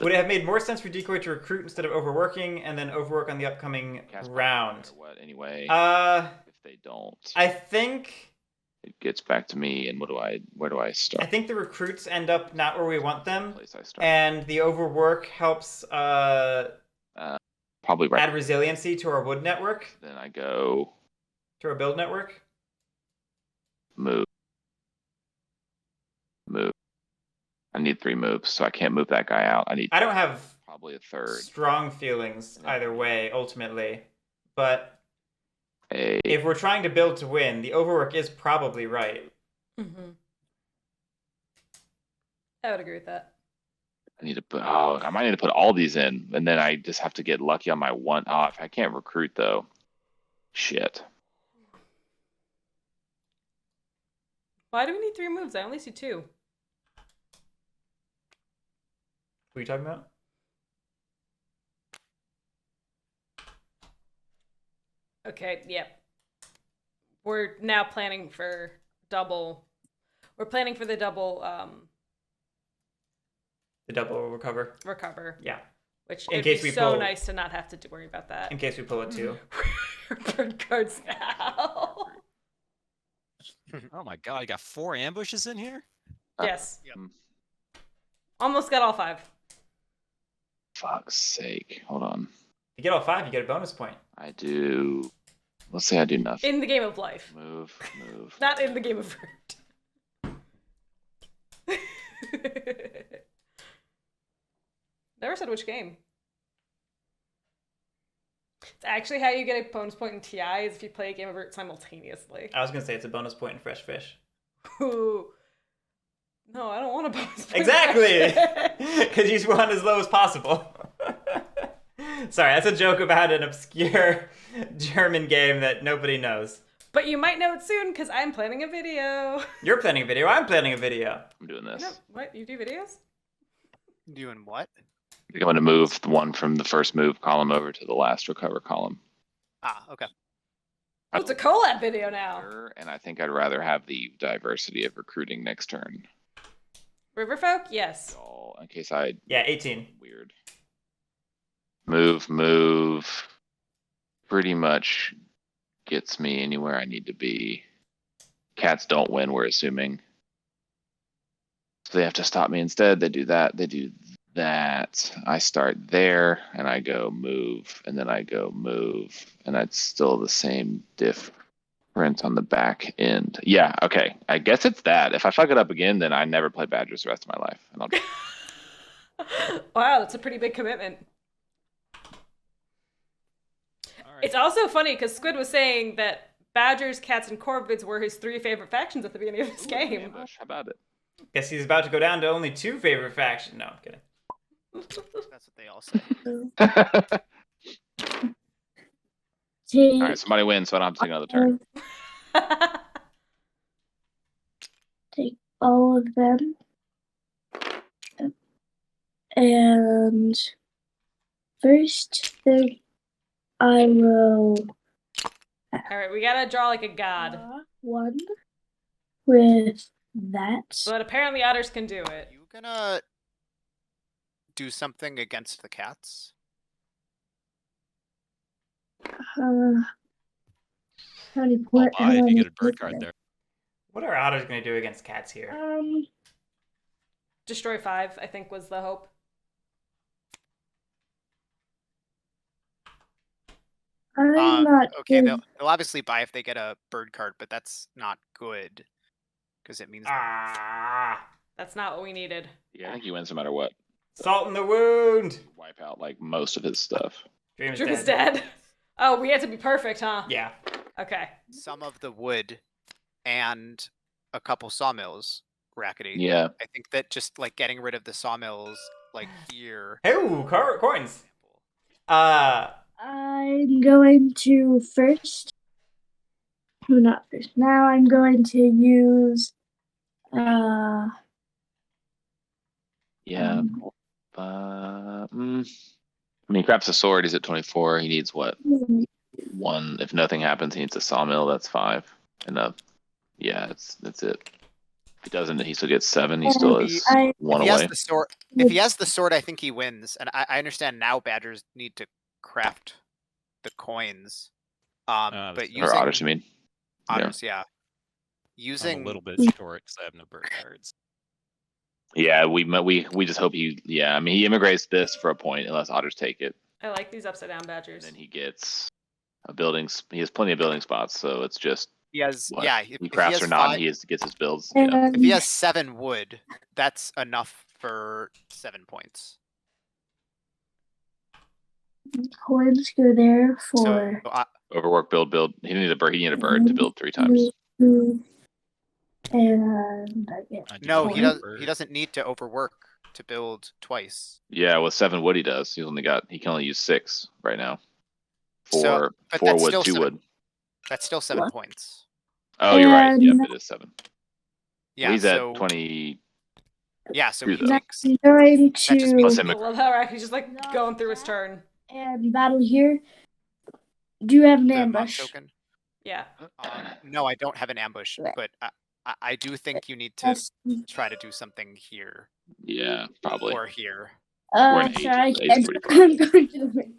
Would it have made more sense for Decoy to recruit instead of overworking and then overwork on the upcoming round? Or what? Anyway, If they don't, I think it gets back to me. And where do I start? I think the recruits end up not where we want them, Place I start. and the overwork helps Probably right. add resiliency to our wood network, Then I go to our build network. move. I need 3 moves, so I can't move that guy out. I don't have probably probably a third. strong feelings either way, ultimately. But A if we're trying to build to win, the overwork is probably right. Mm-hmm. I would agree with that. I need to put. Oh, I might need to put all these in, and then I just have to get lucky on my one. Oh, if I can't recruit though, shit. Why do we need 3 moves? I only see 2. What are you talking about? Okay, yep. We're now planning for double. We're planning for the double The double recover. recover, Yeah. which In would case be we so pull- nice to not have to worry about that. In case we pull it too. Bird cards now. Oh my god, you got 4 ambushes in here? Yes. Yep. Almost got all 5. Fuck's sake. Hold on. You get all 5, you get a bonus point. I do. Let's say I do nothing. In the game of life. Move. Not in the game of Bird. Never said which game. It's actually how you get a bonus point in TI is if you play a game of Bird simultaneously. I was gonna say it's a bonus point in Fresh Fish. Ooh. No, I don't want a bonus point. Exactly! Because you want as low as possible. Sorry, that's a joke about an obscure German game that nobody knows. But you might know it soon because I'm planning a video. You're planning a video, I'm planning a video. I'm doing this. No, what? You do videos? Doing what? I'm going to move the one from the first move column over to the last recover column. Ah, okay. Oh, it's a collab video now. And I think I'd rather have the diversity of recruiting next turn. Riverfolk? Yes. All in case I Yeah, 18. weird. Move. Pretty much gets me anywhere I need to be. Cats don't win, we're assuming. So they have to stop me instead. They do that. They do that. I start there and I go move, and then I go move, and it's still the same difference on the back end. Yeah, okay. I guess it's that. If I fuck it up again, then I never play Badgers the rest of my life. And I'll Wow, that's a pretty big commitment. Alright. It's also funny because Squid was saying that Badgers, Cats, and Corvids were his 3 favorite factions at the beginning of this game. ambush. How about it? Guess he's about to go down to only 2 favorite factions. No, I'm kidding. That's what they all say. Take, All right, somebody wins, so I don't have to take another turn. take all of them. And first thing I will Alright, we gotta draw like a god. draw one with that. But apparently otters can do it. You gonna do something against the cats? How many I'll point? buy if you get a bird card there. What are otters gonna do against cats here? Destroy 5, I think, was the hope. I'm not Okay, good. they'll obviously buy if they get a bird card, but that's not good because it means Ah, That's not what we needed. Yeah, I think he wins no matter what. salt in the wound. Wipe out like most of his stuff. Dream is Drew is dead. dead. Oh, we had to be perfect, huh? Yeah. Okay. some of the wood and a couple sawmills, Rackety. Yeah. I think that just like getting rid of the sawmills like here. Ooh, coins. I'm going to first. No, not first. Now I'm going to use. Yeah. I mean, he grabs a sword. He's at 24. He needs what? 1. If nothing happens, he needs a sawmill. That's 5. Enough. Yeah, that's it. If he doesn't, he still gets 7. He still has I- 1 If he has away. the sword, if he has the sword, I think he wins. And I understand now Badgers need to craft the coins. But that's- Or using otters, I mean. Yeah. otters, yeah. I'm Using a little bit short because I have no bird cards. Yeah, we just hope he. Yeah, I mean, he immigrates this for a point unless otters take it. I like these upside down badgers. Then he gets a building. He has plenty of building spots, so it's just he has what yeah. he If he crafts has or not. 5 He gets his builds. Yeah. And if he has 7 wood, that's enough for 7 points. coins go there for. So Overwork, build. He needed a bird. He needed a bird to build 3 times. And I get I do no, not he like does. bird. He doesn't need to overwork to build twice. Yeah, with 7 wood he does. He can only use 6 right now. So, but 4 that's wood, still 2 7. wood. That's still 7 What? points. Oh, you're right. And- Yep, it is 7. Yeah, He's so at 20. yeah, so Two, he though. takes. I'm going That just to makes him I love how Rackety's just like going through his turn. and battle here. Do you have an the mob ambush? token. Yeah. No, I don't have an ambush, Right. but I do think you need to Yes. try to do something here Yeah, probably. or here. Or an Sorry, eight. I Eight's can't. pretty I'm going to the ring.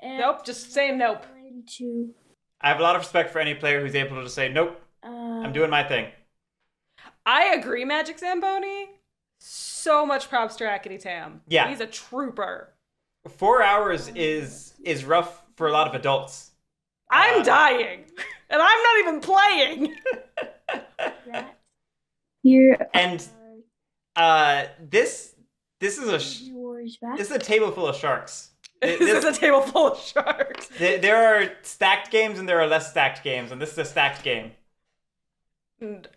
And Nope, just saying nope. I'm going to. I have a lot of respect for any player who's able to say, nope, I'm doing my thing. I agree, Magic Zamboni. So much props to RakketyTam. Yeah. He's a trooper. 4 hours is rough for a lot of adults. I'm dying. And I'm not even playing. Here. And this is a table full of sharks. This is a table full of sharks. There are stacked games and there are less stacked games, and this is a stacked game. And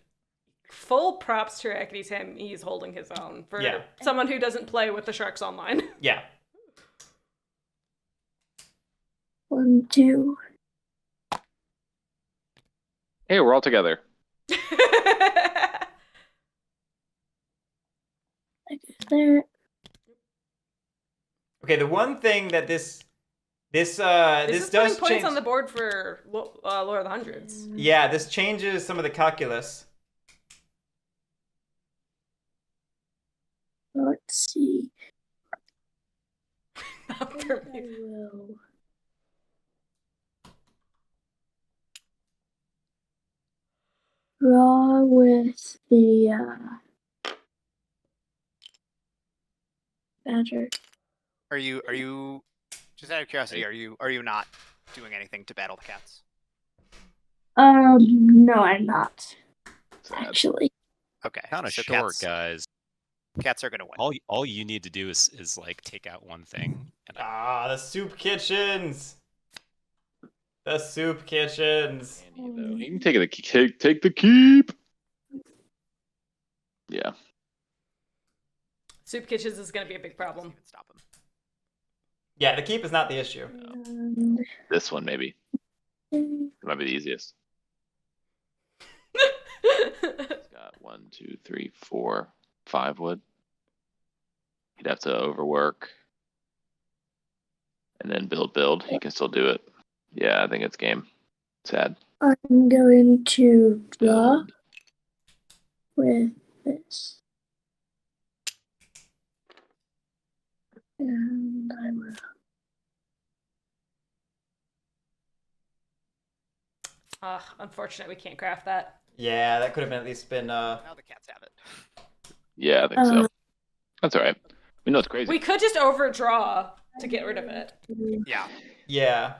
full props to RakketyTam. He's holding his own for Yeah. someone who doesn't play with the sharks online. Yeah. 1, 2. Hey, we're all together. There. Okay, the one thing that this This is does putting points change. on the board for Lord of the Hundreds. Yeah, this changes some of the calculus. Let's see. Not for I me. will. Draw with the badger. Are you just out of curiosity, are you not doing anything to battle the cats? No, I'm not. Sad. Actually. Okay. Kind of so short, cats, guys. cats are gonna win. All you need to do is like take out one thing. And Ah, the soup kitchens. The soup kitchens. He can take the keep. Yeah. Soup Kitchens is going to be a big problem. Even stop him. Yeah, the keep is not the issue. And This one maybe. It might be the easiest. He's got 1, 2, 3, 4, 5 wood. He'd have to overwork. And then build. He can still do it. Yeah, I think it's game. Sad. I'm going to draw Build. with this. And I will. Unfortunate we can't craft that. Yeah, that could have been at least been Now the cats have it. Yeah, I think so. That's alright. We know it's crazy. We could just overdraw to get rid of it. Yeah. yeah.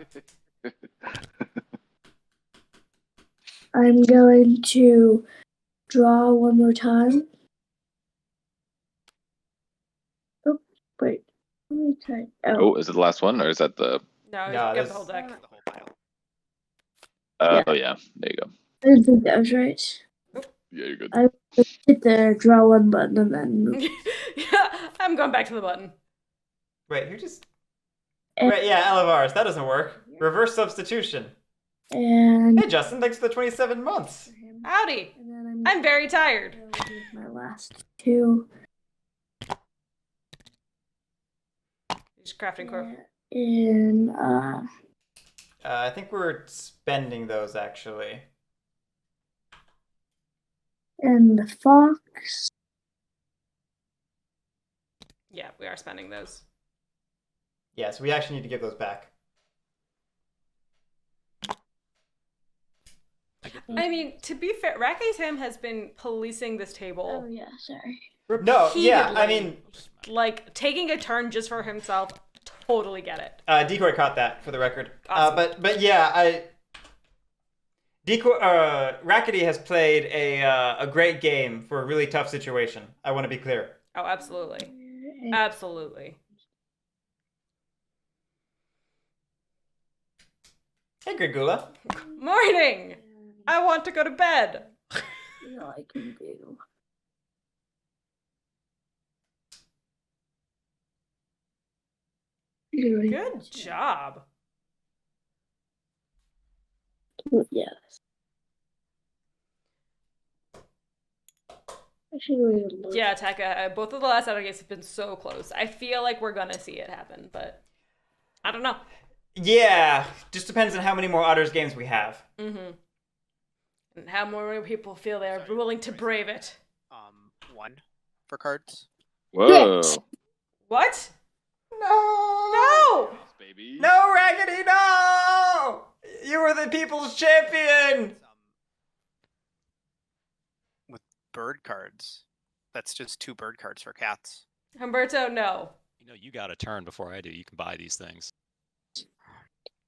I'm going to draw one more time. Oh, wait. Let me try. Oh, is it the last one or is that the No, No, you get this- the whole deck. The whole pile. Oh yeah, there you go. I didn't think that was right. Yeah, you're good. I hit the draw one button and then move. Yeah, I'm going back to the button. Wait, who just... And, Right, yeah, Elevars, that doesn't work. Reverse substitution. and, Hey, Justin, thanks for the 27 months. Howdy. and then I'm very tired. going to use my last 2. Just crafting core. In I think we're spending those, actually. and the fox. Yeah, we are spending those. Yeah, so we actually need to give those back. I mean, to be fair, RakketyTam has been policing this Oh table. yeah, sorry. No, yeah, I repeatedly. mean, Like, taking a turn just for himself, totally get it. Decoy caught that, for the record. Awesome. But yeah, Decoy, Rackety has played a great game for a really tough situation. I want to be clear. Oh, absolutely. Absolutely. Hey, Grigula. Morning! I want to go to bed. No, I can do. Good job. Yes. Actually, Yeah, Taka, both of the last auto games have been so close. I feel like we're gonna see it happen, but I don't know. Yeah, just depends on how many more Otters games we have. Mm-hmm. And how more people feel they're Sorry, willing to Bryce. brave it. 1 for cards. Whoa. Yes. What? No! No! Yes, baby. No, Raggedy, no! You were the people's champion! With bird cards. That's just 2 bird cards for cats. Humberto, no. You know, you got a turn before I do. You can buy these things.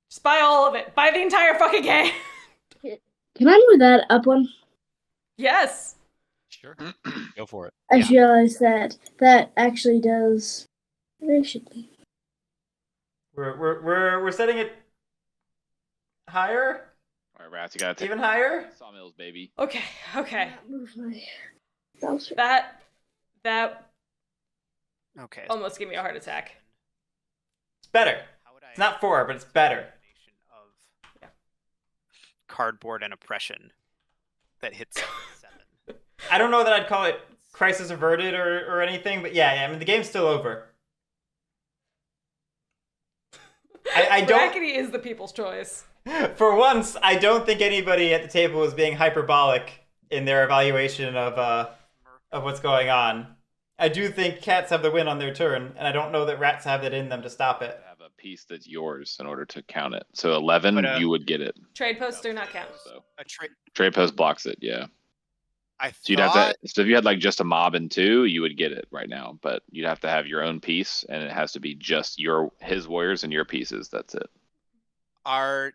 Just buy all of it. Buy the entire fucking game. Can I do that up one? Yes. Sure. Go for it. I just realized that actually does. Where should be? We're setting it higher? All right, Rats, you gotta take Even higher? Sawmills, baby. Okay. Okay. Move my mouse. That Okay. almost gave me a heart attack. It's better. How would I It's not 4, but it's better. combination of cardboard and oppression that hits 7? I don't know that I'd call it crisis averted or anything, but yeah, I mean, the game's still over. I don't... Rackety is the people's choice. For once, I don't think anybody at the table is being hyperbolic in their evaluation of what's going on. I do think cats have the win on their turn, and I don't know that rats have it in them to stop it. Have a piece that's yours in order to count it. So 11, But, you would get it. Trade posts do not count. So A trade. trade post blocks it, yeah. I So you'd have thought to. So if you had like just a mob and 2, you would get it right now. But you'd have to have your own piece, and it has to be just his warriors and your pieces. That's it.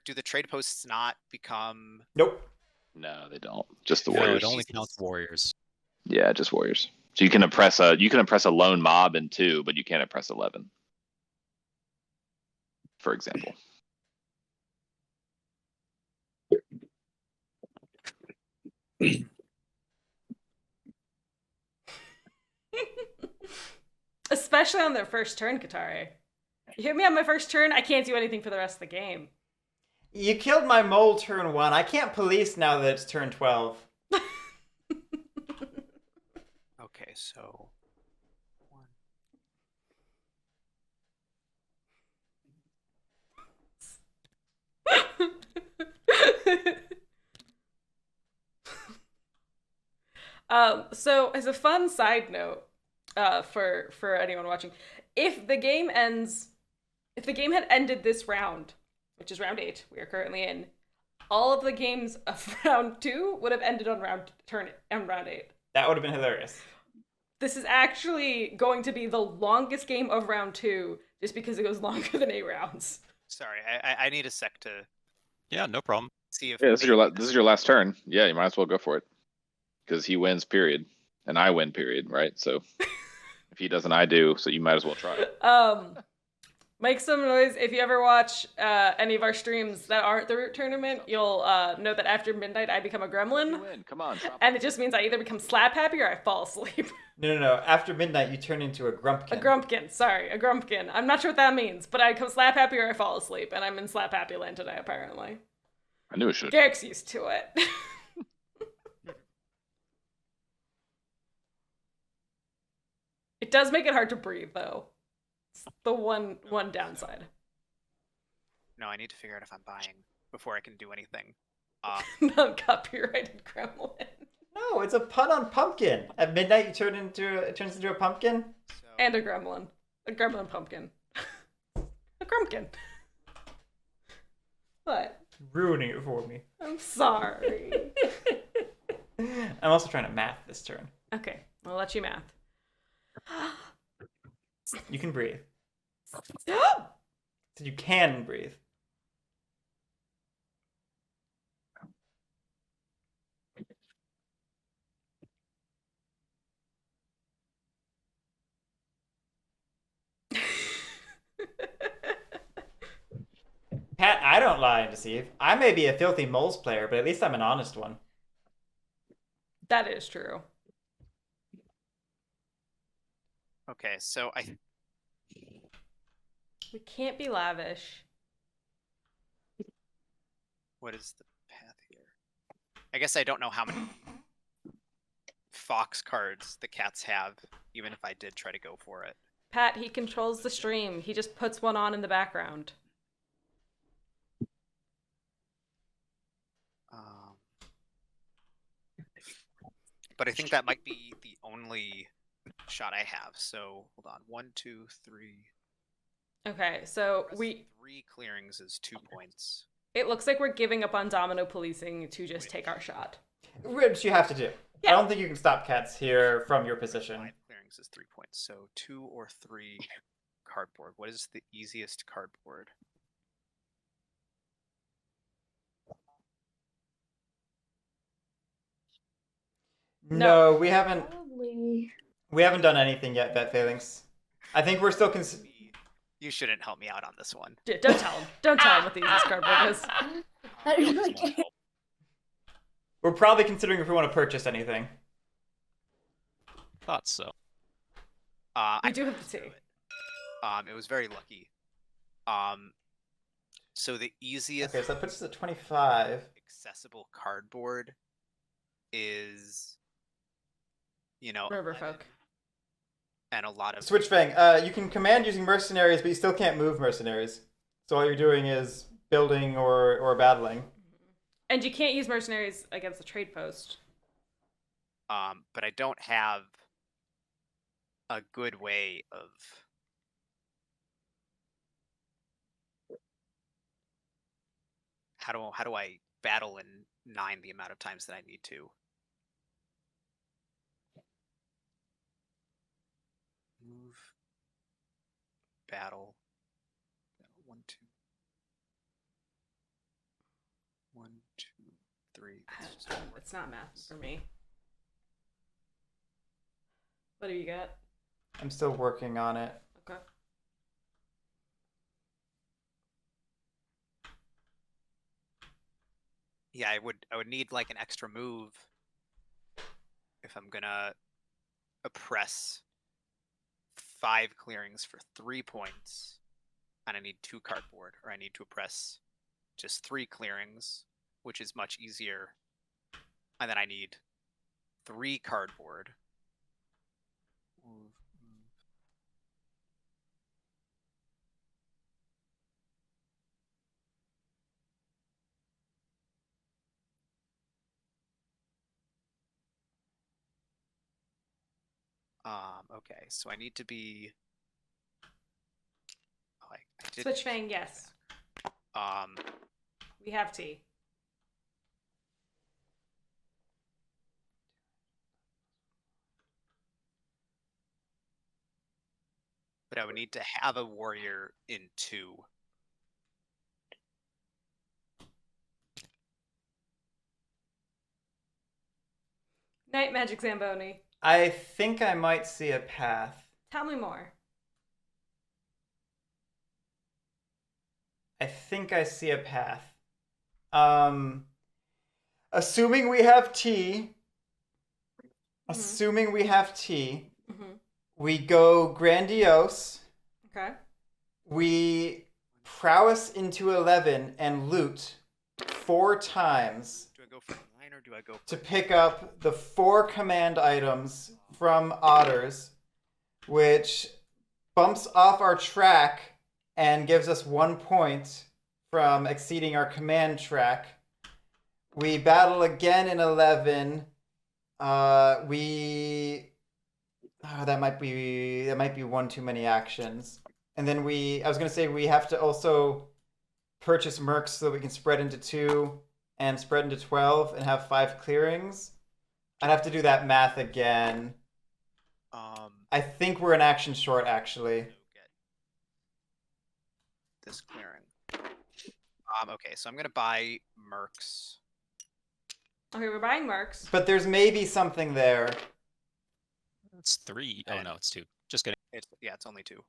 do the trade posts not become Nope. No, they don't. Just the No, warriors. it only counts warriors. Yeah, just warriors. So you can oppress a lone mob in 2, but you can't oppress 11. For example. Especially on their first turn, Katari. You hit me on my first turn, I can't do anything for the rest of the game. You killed my mole turn 1. I can't police now that it's turn 12. okay, so 1. So as a fun side note, for anyone watching, if the game had ended this round, which is round 8, we are currently in, all of the games of round 2 would have ended on round 8. That would have been hilarious. This is actually going to be the longest game of round 2, just because it goes longer than 8 rounds. Sorry, I need a sec to Yeah, no problem. see if Yeah, this is your last turn. Yeah, you might as well go for it. Because he wins, period. And I win, period, right? So if he doesn't, I do, so you might as well try it. Make some noise. If you ever watch any of our streams that aren't the Root Tournament, you'll know that after midnight I become a You gremlin. win. Come on, stop. And it just means I either become slap happy or I fall asleep. No. After midnight, you turn into a grumpkin. A grumpkin. Sorry, a grumpkin. I'm not sure what that means, but I become slap happy or I fall asleep. And I'm in slap happy land today, apparently. I knew it should. Guerric's used to it. It does make it hard to breathe, though. It's the one downside. No, I need to figure out if I'm buying before I can do anything. Non-copyrighted gremlin. No, it's a pun on pumpkin. At midnight, it turns into a pumpkin. So And a gremlin. A gremlin pumpkin. A grumpkin. What? Ruining it for me. I'm sorry. I'm also trying to math this turn. Okay, I'll let you math. You can breathe. So you can breathe. Pat, I don't lie and deceive. I may be a filthy moles player, but at least I'm an honest one. That is true. Okay, so We can't be lavish. what is the path here? I guess I don't know how many fox cards the cats have, even if I did try to go for it. Pat, he controls the stream. He just puts one on in the background. But I think that might be the only shot I have. So hold on, 1, 2, 3. Okay, so Press we. 3 clearings is 2 points. It looks like we're giving up on domino policing to just take our shot. Which you have to do. Yeah. I don't think you can stop cats here from your position. 5 clearings is 3 points. So 2 or 3 cardboard. What is the easiest cardboard? No, we haven't. Probably. We haven't done anything yet, Bet Failings. I think we're still You shouldn't help me out on this one. Yeah, don't tell him. Don't tell him what the easiest cardboard is. I don't Just like want it. help. We're probably considering if we want to purchase anything. Thought so. We do have the tea. It was very lucky. So the easiest Okay, so that puts us at 25. accessible cardboard is, Riverfolk. and a lot of Switchfang, you can command using mercenaries, but you still can't move mercenaries. So all you're doing is building or battling. And you can't use mercenaries against the trade post. but I don't have a good way of how do I battle in 9 the amount of times that I need to? Move, battle, 1, 2, 1, 2, 3. It's not math for me. What do you got? I'm still working on it. Okay. Yeah, I would need like an extra move if I'm gonna oppress 5 clearings for 3 points, and I need 2 cardboard, or I need to oppress just 3 clearings, which is much easier, and then I need 3 cardboard. Move. Okay, so I need to be. Oh, I did. Switchfang, yes. We have tea. But I would need to have a warrior in 2. Night Magic Zamboni. I think I might see a path. Tell me more. I think I see a path. Assuming we have tea. Assuming we have tea. We go grandiose. Okay. We prowess into 11 and loot 4 times Do I go for 9 or do I go? to pick up the 4 command items from otters, which bumps off our track and gives us 1 point from exceeding our command track. We battle again in 11. That might be 1 too many actions. And then I was gonna say we have to also purchase mercs so that we can spread into 2 and spread into 12 and have 5 clearings. I'd have to do that math again. I think we're an action short, actually. Get this clearing. Okay, so I'm gonna buy mercs. Okay, we're buying mercs. But there's maybe something there. It's 3. Oh no, it's 2. Just kidding. It's only 2.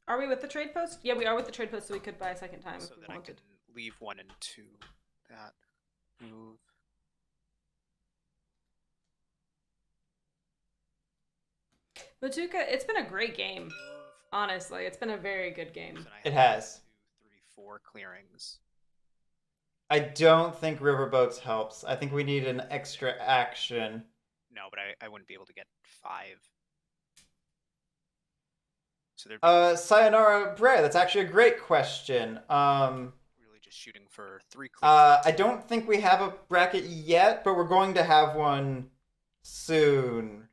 Are we with the trade post? Yeah, we are with the trade post, so we could buy a second time So if we then I wanted. can leave 1 and 2. That move. Matuka, it's been a great game. Honestly, it's been a very good game. So then I It have has. 2, 3, 4 clearings. I don't think riverboats helps. I think we need an extra action. No, but I wouldn't be able to get 5. So they're Sayonara Bray, that's actually a great question. really just shooting for 3 clearings. I don't think we have a bracket yet, but we're going to have one soon.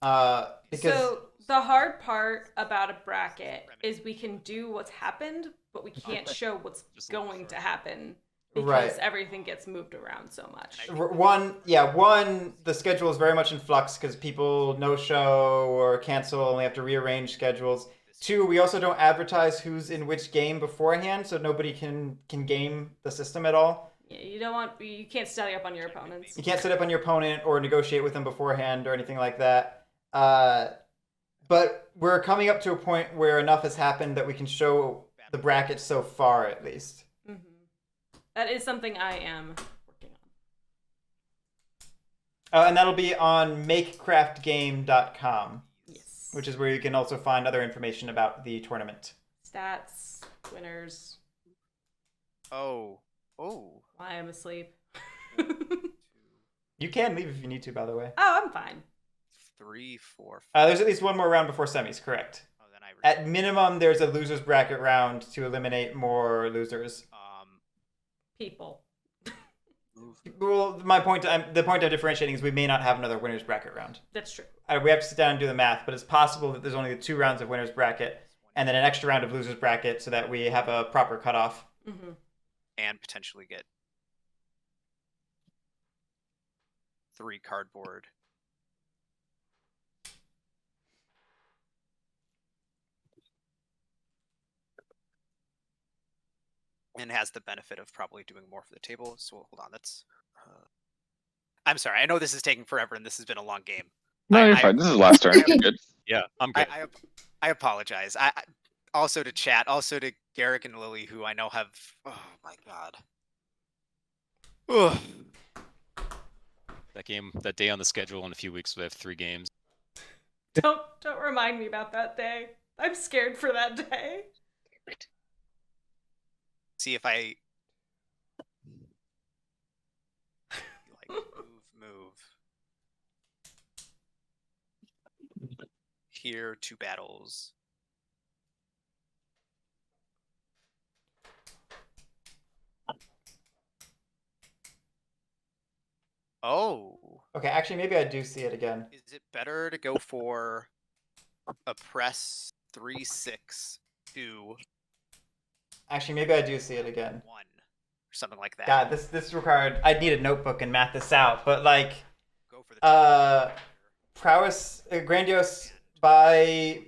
Because So the hard part about a bracket is we can do what's happened, but we can't show what's Just a little going to further. happen because Right. everything gets moved around so much. one, the schedule is very much in flux because people no show or cancel, and we have to rearrange schedules. 2, we also don't advertise who's in which game beforehand, so nobody can game the system at all. Yeah, you can't study up on your opponents. You can't sit up on your opponent or negotiate with them beforehand or anything like that. But we're coming up to a point where enough has happened that we can show the bracket so far, at least. Hmm. That is something I am working on. And that'll be on makecraftgame.com, Yes. which is where you can also find other information about the tournament. Stats, winners, Oh. why I'm asleep. 2, You can leave if you need to, by the way. Oh, I'm fine. 3, 4. There's at least one more round before semis, correct? Oh, then I At minimum, there's a loser's bracket round to eliminate more losers. People. Move. Well, the point I'm differentiating is we may not have another winner's bracket round. That's true. We have to sit down and do the math, but it's possible that there's only 2 rounds of winner's bracket and then an extra round of loser's bracket so that we have a proper cutoff. Mm-hmm. And potentially get 3 cardboard. And has the benefit of probably doing more for the table. So hold on, that's. I'm sorry. I know this is taking forever, and this has been a long game. No, you're fine. This is the last turn. You're good. Yeah, I'm good. I apologize. I also to chat, also to Guerric and Lily, who I know have. Oh my god. Ugh. That day on the schedule in a few weeks, we have 3 games. Don't remind me about that day. I'm scared for that day. See if I like move. Here 2 battles. Oh. Okay, actually, maybe I do see it again. Is it better to go for a press 3-6 2 Actually, maybe I do see it again. 1 or something like that? God, this required. I'd need a notebook and math this out, but like, Go for the prowess, grandiose by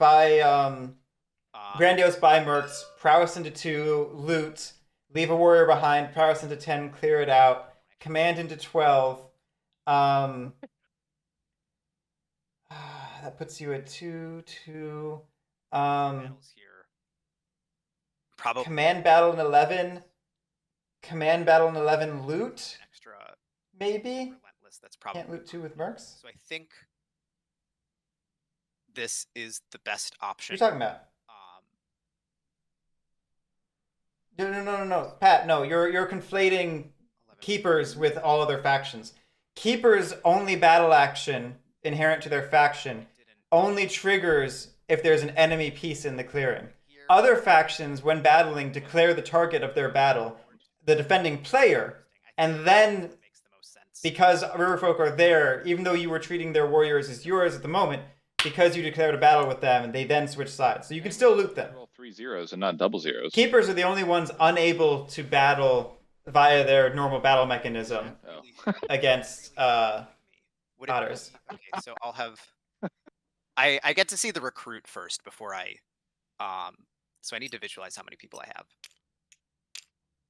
grandiose by mercs, prowess into 2, loot, leave a warrior behind, prowess into 10, clear it out, command into 12. That puts you at 2, 2. battles here. Probably Command battle in 11. Command battle in 11 loot, an extra maybe? relentless. That's probably Can't loot 2 with mercs? So I think this is the best option. What are you talking about? No. Pat, no, you're conflating 11. keepers with all other factions. Keepers only battle action inherent to their faction only triggers if there's an enemy piece in the clearing. Other factions, when battling, declare the target of their battle, the defending player, and then Makes the most sense. because Riverfolk are there, even though you were treating their warriors as yours at the moment, because you declared a battle with them, and they then switch sides. So you can still loot them. Roll 3 zeros and not double zeros. Keepers are the only ones unable to battle via their normal battle mechanism Oh. against Would it otters. be- okay, so I'll have. I get to see the recruit first before I. So I need to visualize how many people I have.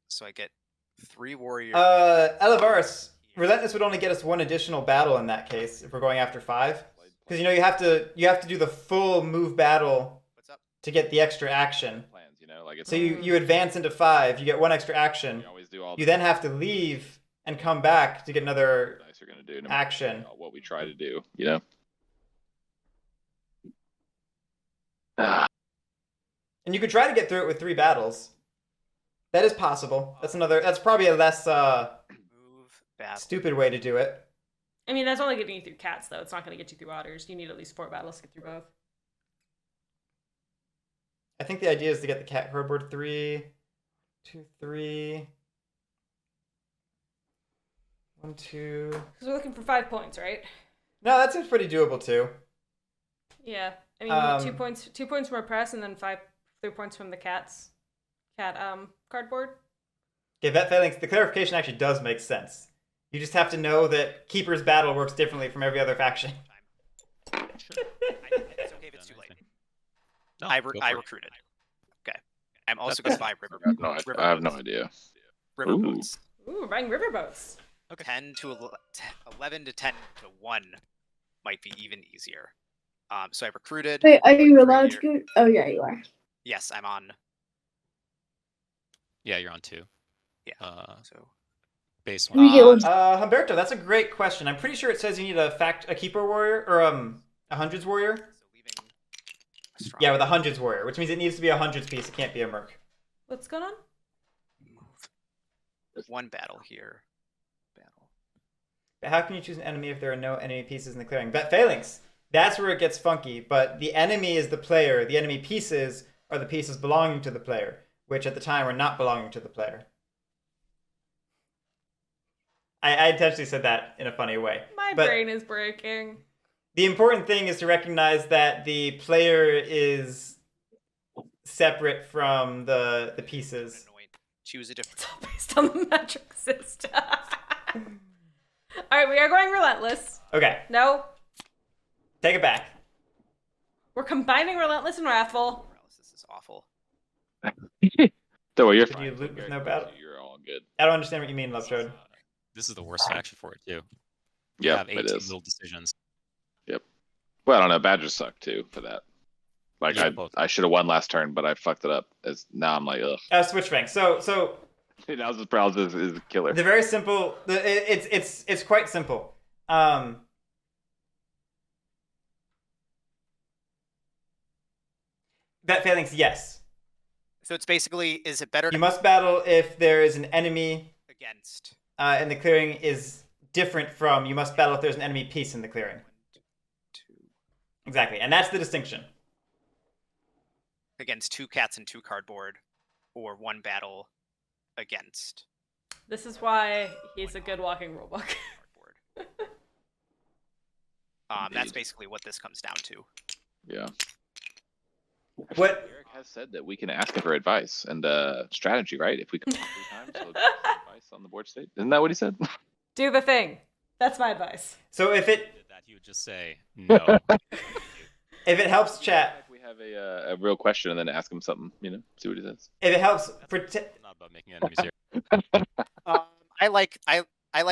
So I get 3 warriors. Elevaris, Relentless would only get us 1 additional battle in that case if we're going after 5. Because you have to do the full move battle What's up? to get the extra action. Plans, you know, like it's So you advance into 5, you get 1 extra action. you always do all. You then have to leave and come back to get another dice are gonna do no matter action. what we try to do, you know. And you could try to get through it with 3 battles. That is possible. That's probably a less Move, battle. stupid way to do it. I mean, that's only getting you through cats, though. It's not going to get you through otters. You need at least 4 battles to get through both. I think the idea is to get the cat cardboard 3, 2, 3. 1, 2. Because we're looking for 5 points, right? No, that seems pretty doable too. Yeah. I mean, you get 2 points from a press, and then 3 points from the cat cardboard. Okay, Vet Phalanx, the clarification actually does make sense. You just have to know that Keeper's Battle works differently from every other faction. It's okay if it's too late. No, I go for it. recruited. Okay. I'm also going to buy river. I have no idea. River Ooh. boats. Ooh, we're buying riverboats. 10 to 11 to 10 to 1 might be even easier. So I recruited. Wait, are you for a allowed to year. go? Oh, yeah, you are. Yes, I'm on. Yeah, you're on 2. Yeah. So Base We get one. one. Humberto, that's a great question. I'm pretty sure it says you need a Keeper Warrior, or a Hundreds Warrior. so leaving a strong Yeah, with a Hundreds Warrior, which means it needs to be a Hundreds piece. It can't be a Merc. What's going on? move. 1 battle here. Battle. But how can you choose an enemy if there are no enemy pieces in the clearing? Vet Phalanx, that's where it gets funky. But the enemy is the player. The enemy pieces are the pieces belonging to the player, which at the time were not belonging to the player. I intentionally said that in a funny way. My But brain is breaking. the important thing is to recognize that the player is separate from the pieces. Annoying. Choose a different. It's all based on the metric system. All right, we are going relentless. Okay, No, take it back. we're combining relentless and wrathful. This is awful. So you're Did fine. you loot with no battle? You're all good. I don't understand what you mean, Love Showed. This is the worst faction for it too. You Yeah, have it 18 is. little decisions. Well, I don't know. Badgers suck too for that. Like Yeah, both. I should have won last turn, but I fucked it up. Now I'm like, ugh. Switch rank. So Now this paralysis is a killer. the very simple. It's quite simple. Vet Phalanx, yes. So it's basically, is it better You must battle if there is an enemy against and the clearing is different from. You must battle if there's an enemy piece in the clearing. 1, 2, Exactly, and that's the distinction. against 2 cats and 2 cardboard, or 1 battle against This is why he's a good walking rulebook. cardboard. That's Indeed. basically what this comes down to. Yeah. What? Eric has said that we can ask him for advice and strategy, right? If we come on 3 times, he'll give us advice on the board state. Isn't that what he said? Do the thing. That's my advice. So if it Did that, you would just say no. helps, chat. We have a real question and then ask him something. You know, see what he says. If it helps It's not about making enemies here. I like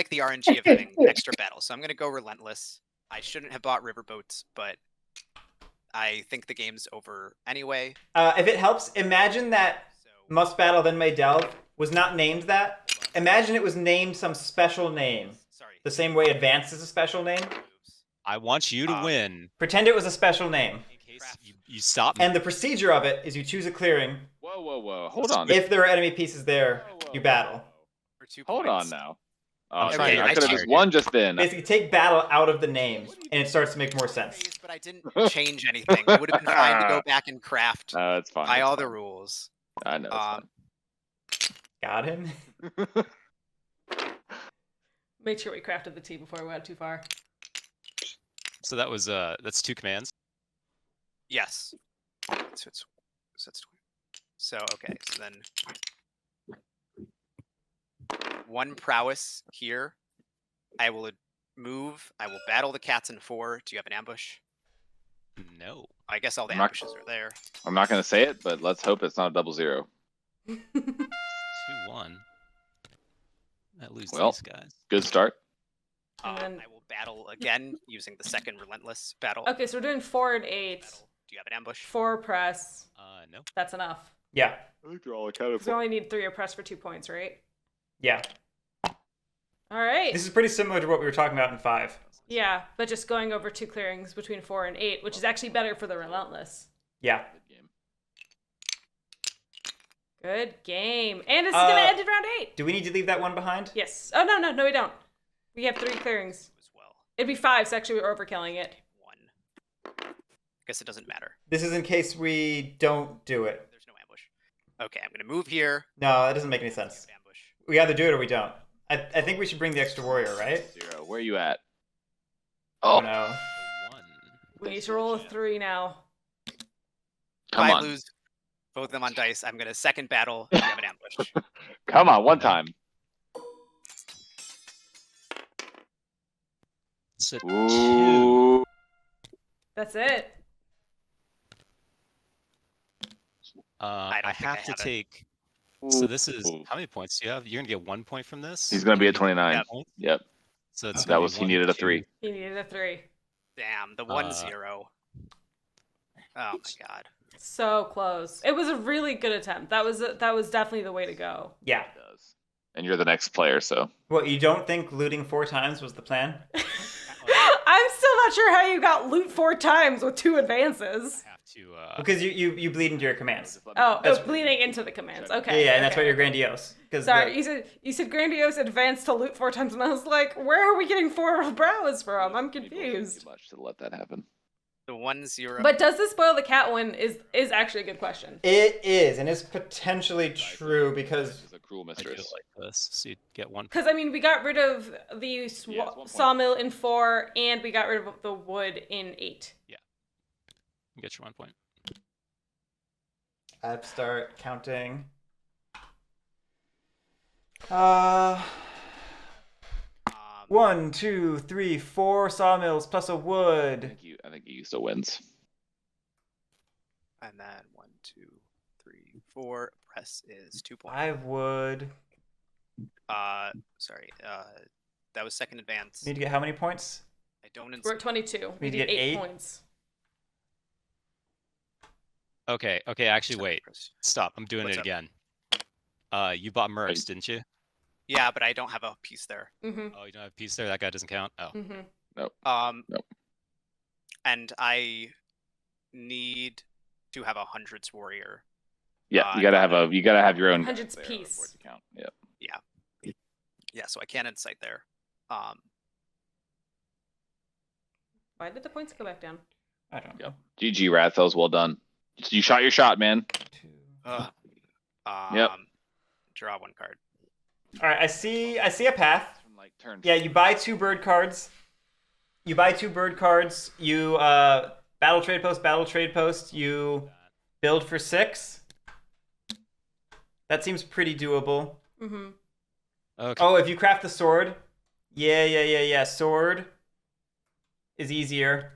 the RNG of having extra battles, so I'm gonna go relentless. I shouldn't have bought riverboats, but I think the game's over anyway. If it helps, imagine that So Must Battle Then May Delve was not named that. Imagine it was named some special name. sorry. The same way Advance is a special name. Moves. I want you to win Pretend it was a special name. in case you stop me. And the procedure of it is you choose a clearing. Whoa. Hold on. If there are enemy pieces there, you battle. For 2 Hold points. on now. I'm Oh, trying dang, to- I could have I just won just then. Basically, take battle out of the name, and it starts to make more sense. But I didn't change anything. It would have been fine to go back and craft It's fine. by it's all the fine. rules. I know. Got him? It's fine. Make sure we crafted the tea before we went too far. So that was that's 2 commands. Yes. So that's 20. So okay. So then 1 prowess here. I will move. I will battle the cats in 4. Do you have an ambush? No. I guess all the I'm not- ambushes are there. I'm not gonna say it, but let's hope it's not a 0-0. 2-1. I lose Well. these guys. Good start. And then- I will battle again using the second relentless battle. Okay, so we're doing 4 and 8. Battle. Do you have an ambush? 4 press. No. That's enough. Yeah. I think they're all accounted Because we only need 3 press for 2 points, right? Yeah. All right. This is pretty similar to what we were talking about in 5. Yeah, but just going over 2 clearings between 4 and 8, which is actually better for the Relentless. Yeah. Good game. Good game. And this is going to end in round 8. Do we need to leave that one behind? Yes. Oh, no, we don't. We have 3 clearings. As well. It'd be 5, so actually we're overkilling it. 1. Guess it doesn't matter. This is in case we don't do it. There's no ambush. Okay, I'm gonna move here. No, that doesn't make any sense. Ambush. We either do it or we don't. I think we should bring the extra warrior, right? 0. Where are you at? Oh Oh, no. 1. We need to roll a 3 now. come if I on. lose both of them on dice, I'm gonna second battle if you have an ambush. Come on, one time. It's a 2. Ooh. That's it. I don't I think I have to have it. take. So this is Ooh. how many points do you have? You're gonna get 1 point from this. He's gonna be at 29. Yeah. Points? Yep. So it's That gonna be was he 1, needed a 2. 3. He needed a 3. Damn, the 1-0. Oh my god. So close. It was a really good attempt. That was definitely the way to go. Yeah. It does. And you're the next player, so What, you don't think looting 4 times was the plan? I'm still not sure how you got loot 4 times with 2 advances. I have to. Because you bleed into your commands. Oh, That's- it's bleeding into the commands. Yeah, Okay. and that's okay. why you're grandiose. Because Sorry, you said grandiose advance to loot 4 times, and I was like, where are we getting 4 brows from? I'm You both did confused. too much to let that happen. The 1-0. But does this spoil the cat win is actually a good question. it is, and it's potentially true because It's a cruel I do it mistress. like this, so you get 1. Because, I mean, we got rid of the Yeah, it's 1 point. sawmill in 4, and we got rid of the wood in 8. You get your 1 point. I start counting. 1, 2, 3, 4 sawmills plus a I wood. think you still wins. And then 1, 2, 3, 4. Press is 2 points. 5 wood. Sorry. That was second advance. Need to get how many points? I don't. We're at 22. We Need to need get 8 8? points. Okay. Actually, Sorry, wait. Chris. Stop. I'm doing What's it up? again. You bought mercs, didn't you? Yeah, but I don't have a piece there. Mm-hmm. Oh, you don't have a piece there. That guy doesn't count. Oh. Mm-hmm. Nope. And I need to have a hundreds warrior. Yeah, you gotta have your own Hundreds there piece. for it to count. Yeah. Yeah, so I can't insight there. Why did the points go back down? I don't know. GG Rathels, well done. You shot your shot, man. 2. Yep. Draw 1 card. All right, I see a path. From like turn. Yeah, you buy 2 bird cards. You battle trade post. You build for 6. That seems pretty doable. Mm-hmm. Okay. Oh, if you craft the sword. Yeah. Sword is easier.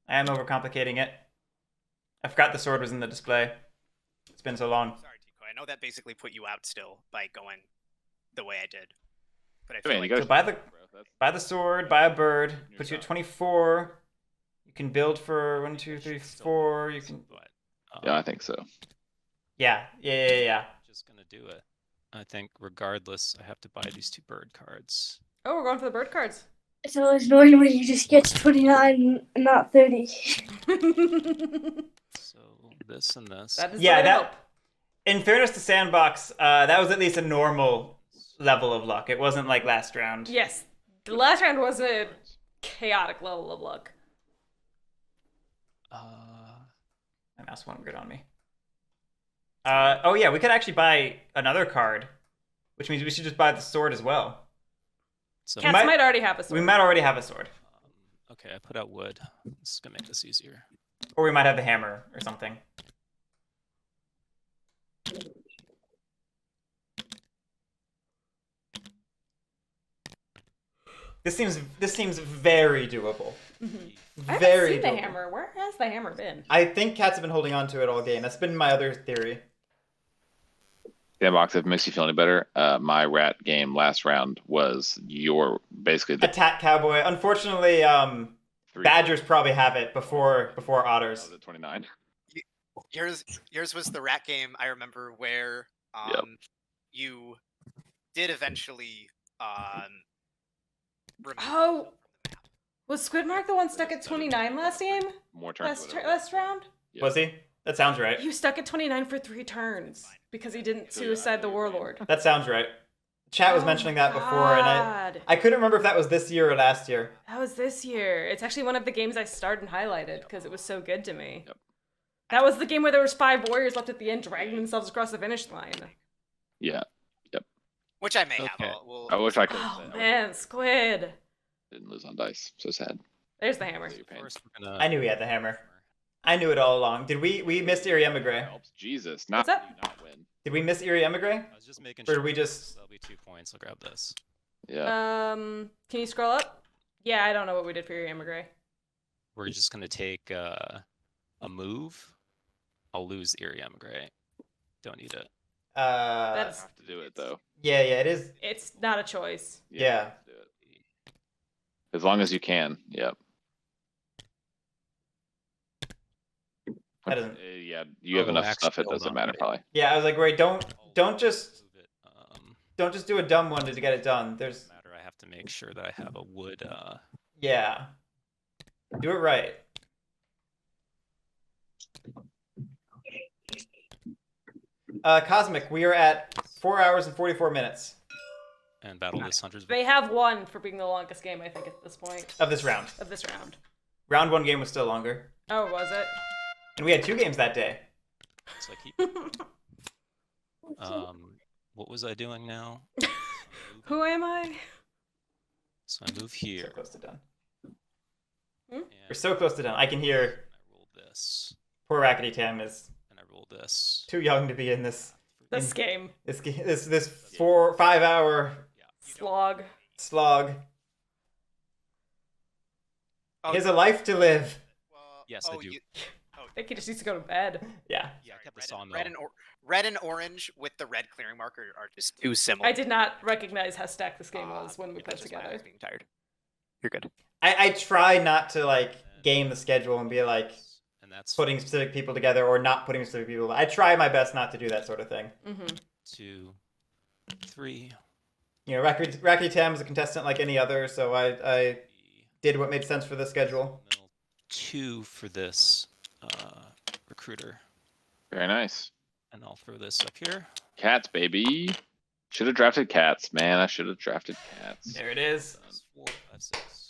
I am overcomplicating it. I forgot the sword was in the display. It's been so long. Sorry, Decoy. I know that basically put you out still by going the way I did. But I I feel mean, like you gotta, So buy the sword, buy a bird, puts you at 24. You can build for 1, 2, 3, 4. You can. But, yeah, I think so. Yeah. I'm just gonna do it. I think regardless, I have to buy these 2 bird cards. Oh, we're going for the bird cards. It's always annoying when you just get to 29 and not 30. So this and this. That is Yeah, the way to that- help. In fairness to Sandbox, that was at least a normal level of luck. It wasn't like last round. Yes. The last round was a chaotic level of luck. My mouse went weird on me. Oh yeah, we could actually buy another card, which means we should just buy the sword as well. So Cats might- might already have a sword. We might already have a sword, okay, I put out wood. This is gonna make this easier. or we might have the hammer or something. This seems very doable. I haven't Very seen the doable. hammer. Where has the hammer been? I think cats have been holding on to it all game. That's been my other theory. Sandbox, if it makes you feel any better, my rat game last round was your basically the Attack cowboy. Unfortunately, Badgers probably have it before otters. Was it 29? Yours was the rat game I remember where Yep. you did eventually remove Oh. from the map. Was Skwidmark the one stuck at 29 last game? More turns. Last round? Yep. Was he? That sounds right. You stuck at 29 for 3 turns because he didn't suicide the warlord. That sounds right. Chat was mentioning that before, and God. I couldn't remember if that was this year or last year. That was this year. It's actually one of the games I started and highlighted because it was so good to me. Yep. That was the game where there was 5 warriors left at the end dragging themselves across the finish line. Yeah. Which I may Okay. have. We'll, I wish I could. Oh man, Squid. Didn't lose on dice. So sad. There's the hammer. First, we're gonna... I knew he had the hammer. I knew it all along. Did we miss Erie Emigre? Helps. Jesus. What's Not up? you not win. Did we miss Erie Emigre? I was just making Or sure. did we just- That'll be 2 points. I'll grab this. Yeah. Can you scroll up? Yeah, I don't know what we did for your Emigre. We're just gonna take a move. I'll lose Erie Emigre. Don't need it. That's- Have to do it though. Yeah, it is. It's not a choice. Yeah. have to do it. As long as you can. Yep. That doesn't. Yeah. You have Oh, enough actually, stuff. It hold doesn't on, matter wait. probably. Yeah, I was like, wait, don't just Move it. do a dumb one to get it done. There's Matter. I have to make sure that I have a wood. yeah. Do it right. Cosmic, we are at 4 hours and 44 minutes And battle this hunter's. They have won for being the longest game, I think, at this point of this round. of this round. Round 1 game was still longer, Oh, was it? and we had 2 games that day. So I keep. What was I doing now? Who am I? So I move So here. close to done. And We're so close to done. I can hear I roll this, poor RakketyTam is and I roll this. too young to be in this This game. this 5 hour Slog. slog. Oh, He has a life to live. Yes, I do. I think he just needs to go to bed. Yeah. Yeah, I kept the red, sawmill. red and orange with the red clearing marker are just too similar. I did not recognize how stacked this game was when we Yeah, put it that's just why I together. was being tired. You're good. I try not to like game the schedule and be like And that's putting specific people together or not putting specific people. I try my best not to do that sort of thing. Mm-hmm. 2, 3. You know, RakketyTam is a contestant like any other, so I did what made sense for the schedule. 2 for this recruiter, Very nice. and I'll throw this up here. Cats, baby. Should have drafted cats, man. I should have drafted cats. There it is. That's 4, 5, 6.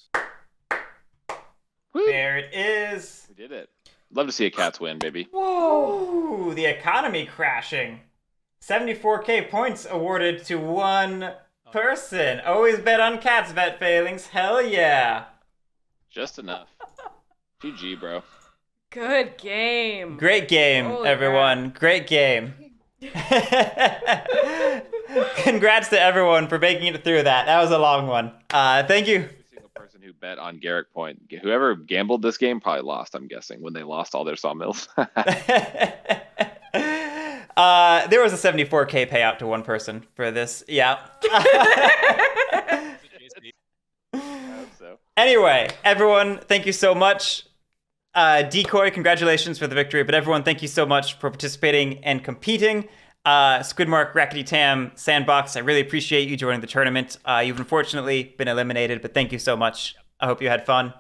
Woo! There it is. We did it. Love to see a cats win, baby. Whoa! The economy crashing. 74k points awarded to one person. Always bet on cats, bet failings. Hell yeah. Just enough. GG, bro. Good game. Great game, Holy everyone. Great game. Congrats to everyone for making it through that. That was a long one. Thank you. Every single person who bet on Guerric Point, whoever gambled this game probably lost, I'm guessing, when they lost all their sawmills. There was a 74k payout to one person for this. Yeah. I hope so. Anyway, everyone, thank you so much. Decoy, congratulations for the victory. But everyone, thank you so much for participating and competing. Skwidmark, RakketyTam, Sandbox, I really appreciate you joining the tournament. You've unfortunately been eliminated, but thank you so much. I hope you had fun.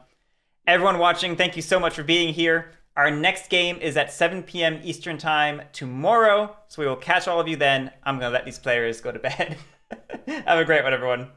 Everyone watching, thank you so much for being here. Our next game is at 7 p.m. Eastern Time tomorrow, so we will catch all of you then. I'm going to let these players go to bed. Have a great one, everyone.